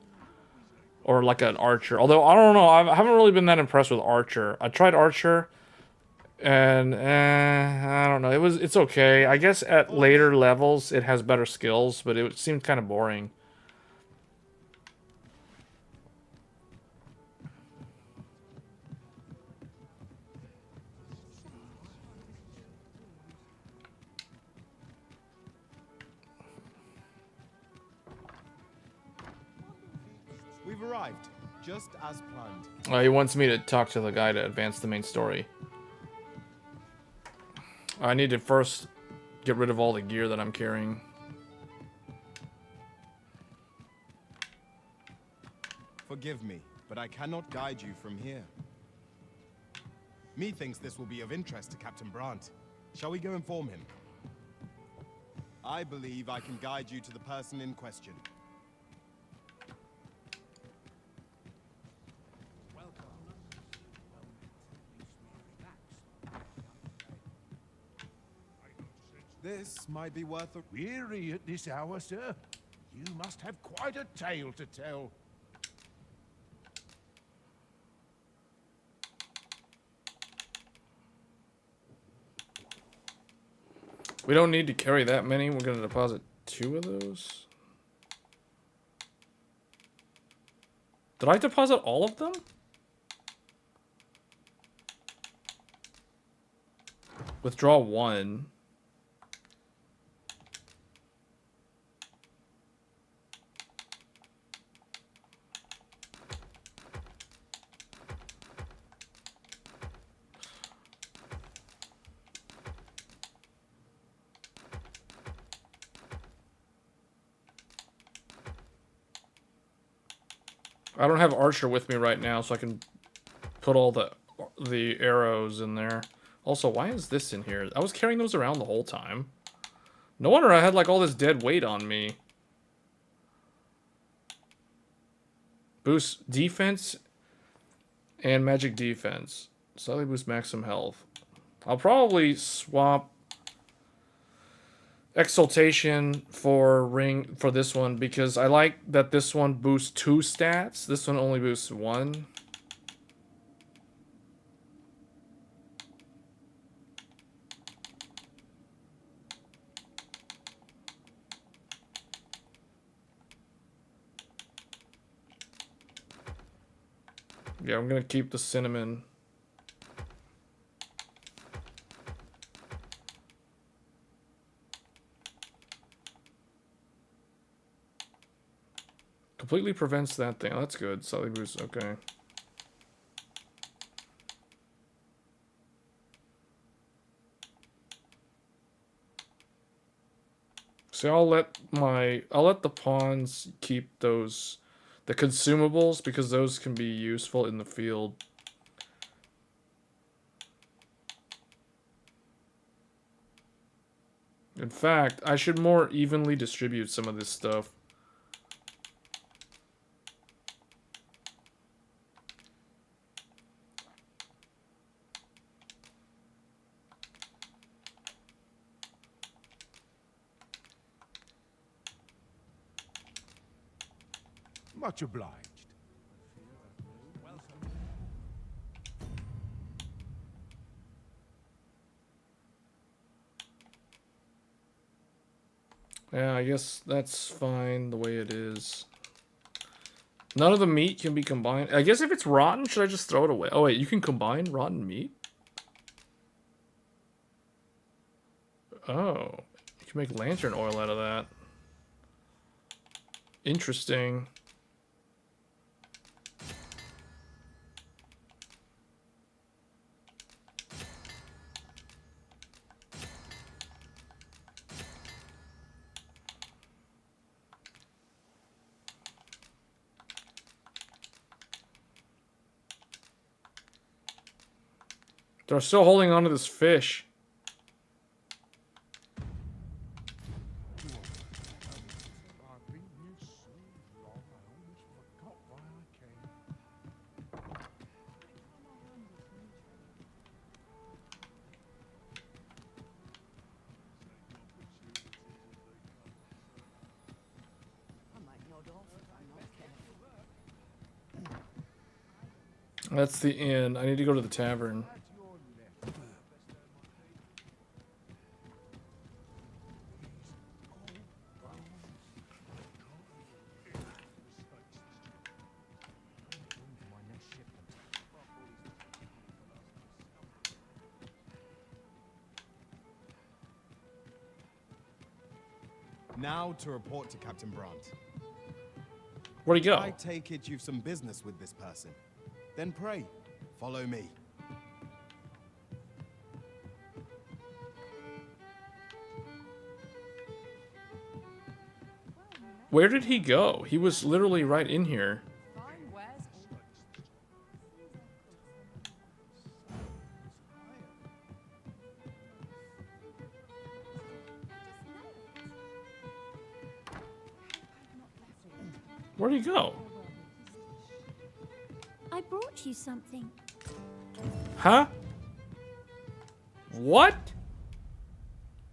Speaker 1: or like an archer. Although I don't know, I haven't really been that impressed with archer. I tried archer, and I don't know. It's okay. I guess at later levels it has better skills, but it seemed kind of boring.
Speaker 19: We've arrived, just as planned.
Speaker 1: He wants me to talk to the guy to advance the main story. I need to first get rid of all the gear that I'm carrying.
Speaker 19: Forgive me, but I cannot guide you from here. Methinks this will be of interest to Captain Brandt. Shall we go inform him? I believe I can guide you to the person in question. This might be worth a...
Speaker 4: Weary at this hour, sir? You must have quite a tale to tell.
Speaker 1: We don't need to carry that many. We're going to deposit 2 of those. Did I deposit all of them? Withdraw 1. I don't have Archer with me right now, so I can put all the arrows in there. Also, why is this in here? I was carrying those around the whole time. No wonder I had like all this dead weight on me. Boost defense and magic defense. Slightly boost maximum health. I'll probably swap exaltation for this one because I like that this one boosts 2 stats. This one only boosts 1. Yeah, I'm gonna keep the cinnamon. Completely prevents that thing. Oh, that's good. Slightly boost. Okay. So I'll let the pawns keep those, the consumables, because those can be useful in the field. In fact, I should more evenly distribute some of this stuff.
Speaker 4: Much obliged.
Speaker 1: Yeah, I guess that's fine the way it is. None of the meat can be combined. I guess if it's rotten, should I just throw it away? Oh wait, you can combine rotten meat? Oh, you can make lantern oil out of that. Interesting. They're still holding on to this fish. That's the inn. I need to go to the tavern.
Speaker 19: Now to report to Captain Brandt.
Speaker 1: Where'd he go?
Speaker 19: I take it you've some business with this person. Then pray, follow me.
Speaker 1: Where did he go? He was literally right in here. Where'd he go?
Speaker 8: I brought you something.
Speaker 1: Huh? What?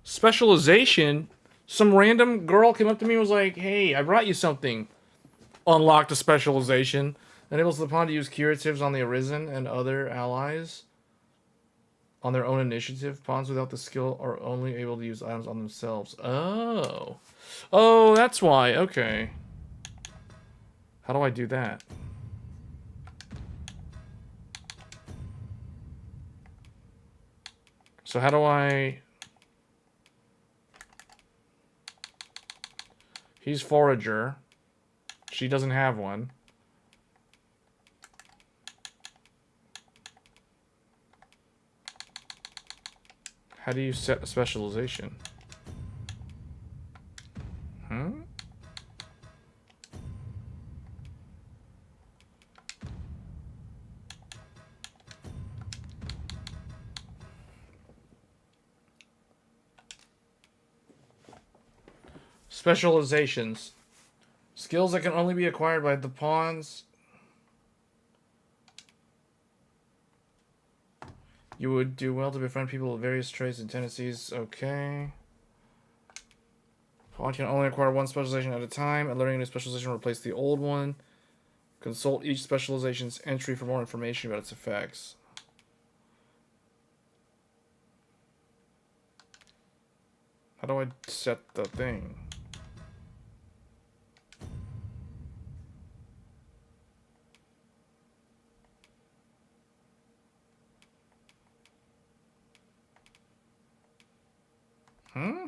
Speaker 1: Specialization? Some random girl came up to me and was like, hey, I brought you something. Unlocked a specialization. Enables the pawn to use curatives on the Arisen and other allies on their own initiative. Pawns without the skill are only able to use items on themselves. Oh. Oh, that's why. Okay. How do I do that? So how do I... He's forager. She doesn't have one. How do you set a specialization? Hmm? Specializations. Skills that can only be acquired by the pawns. You would do well to befriend people with various traits and tendencies. Okay. Pawn can only acquire one specialization at a time, and learning a new specialization will replace the old one. Consult each specialization's entry for more information about its effects. How do I set the thing? Hmm?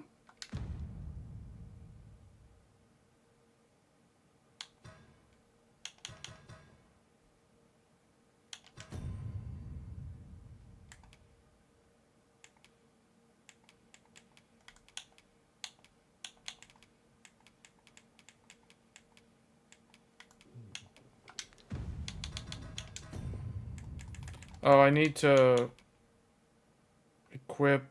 Speaker 1: Oh, I need to equip.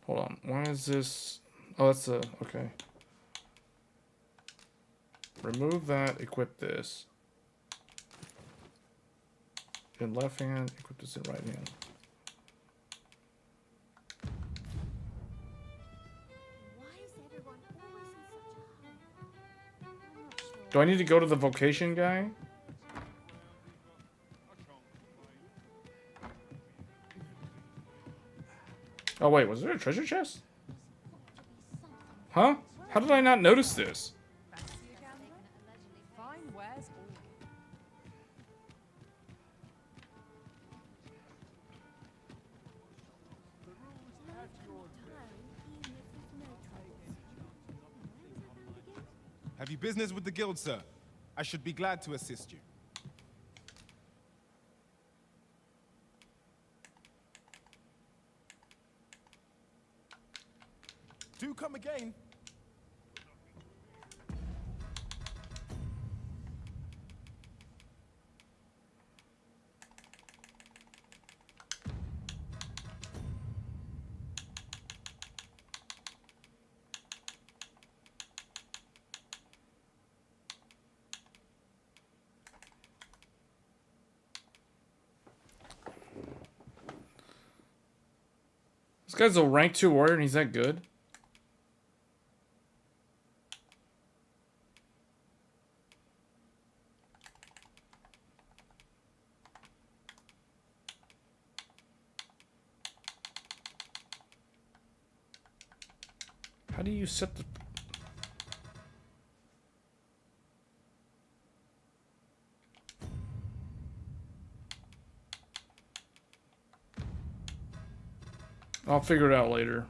Speaker 1: Hold on. Why is this? Oh, that's a. Okay. Remove that. Equip this. In left hand. Equip this in right hand. Do I need to go to the vocation guy? Oh wait, was there a treasure chest? Huh? How did I not notice this?
Speaker 19: Have you business with the guild, sir? I should be glad to assist you. Do come again.
Speaker 1: This guy's a rank 2 warrior and he's that good? How do you set the... I'll figure it out later.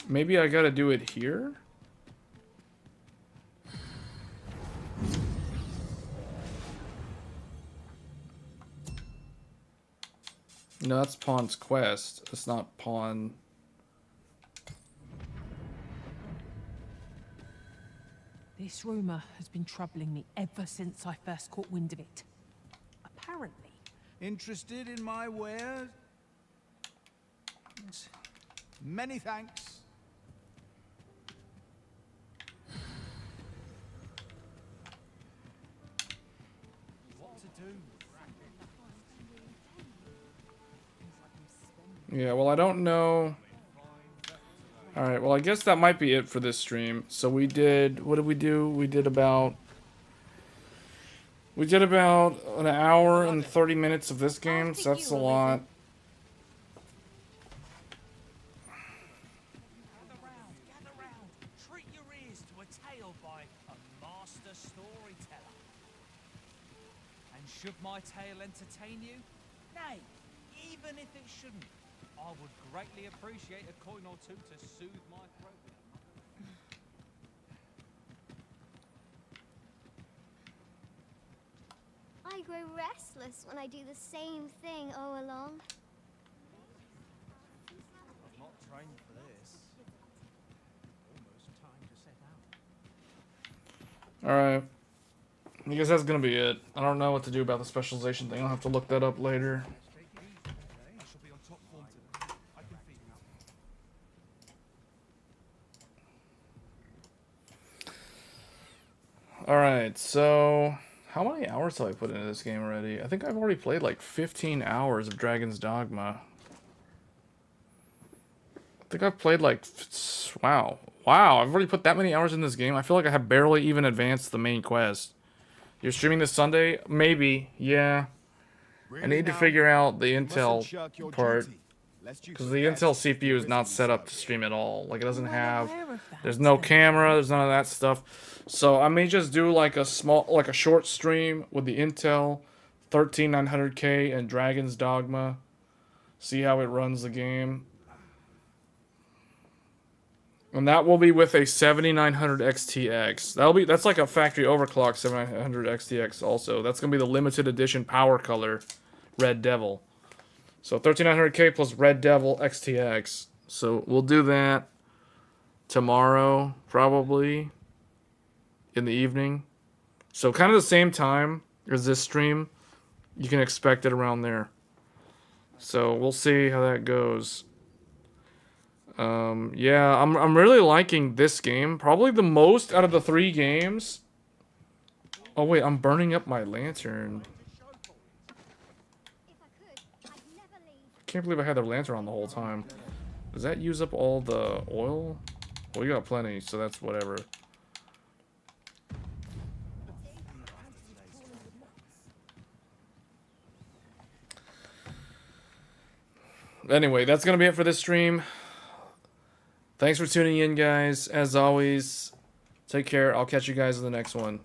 Speaker 1: Maybe I gotta do it here? No, that's Pawn's quest. It's not Pawn...
Speaker 17: This rumor has been troubling me ever since I first caught wind of it. Apparently.
Speaker 10: Interested in my wares? Many thanks. What to do?
Speaker 1: Yeah, well, I don't know. Alright, well, I guess that might be it for this stream. So we did... What did we do? We did about an hour and 30 minutes of this game, so that's a lot.
Speaker 11: Treat your ears to a tale by a master storyteller. And should my tale entertain you? Nay, even if it shouldn't, I would greatly appreciate a coin or two to soothe my throat.
Speaker 20: I grow restless when I do the same thing all along.
Speaker 10: I've not trained for this. Almost time to set out.
Speaker 1: Alright. I guess that's gonna be it. I don't know what to do about the specialization thing. I'll have to look that up later. Alright, so how many hours have I put into this game already? I think I've already played like 15 hours of Dragon's Dogma. I think I've played like Wow. Wow, I've already put that many hours in this game. I feel like I have barely even advanced the main quest. You're streaming this Sunday? Maybe. Yeah. I need to figure out the Intel part. Because the Intel CPU is not set up to stream at all. Like, it doesn't have... There's no camera, there's none of that stuff. So I may just do like a short stream with the Intel 13900K and Dragon's Dogma. See how it runs the game. And that will be with a 7900 XTX. That's like a factory overclock 7900 XTX also. That's going to be the limited edition power color Red Devil. So 13900K plus Red Devil XTX. So we'll do that tomorrow, probably, in the evening. So kind of the same time as this stream. You can expect it around there. So we'll see how that goes. Yeah, I'm really liking this game. Probably the most out of the 3 games. Oh wait, I'm burning up my lantern. Can't believe I had the lantern on the whole time. Does that use up all the oil? Well, you got plenty, so that's whatever. Anyway, that's going to be it for this stream. Thanks for tuning in, guys. As always, take care. I'll catch you guys in the next one.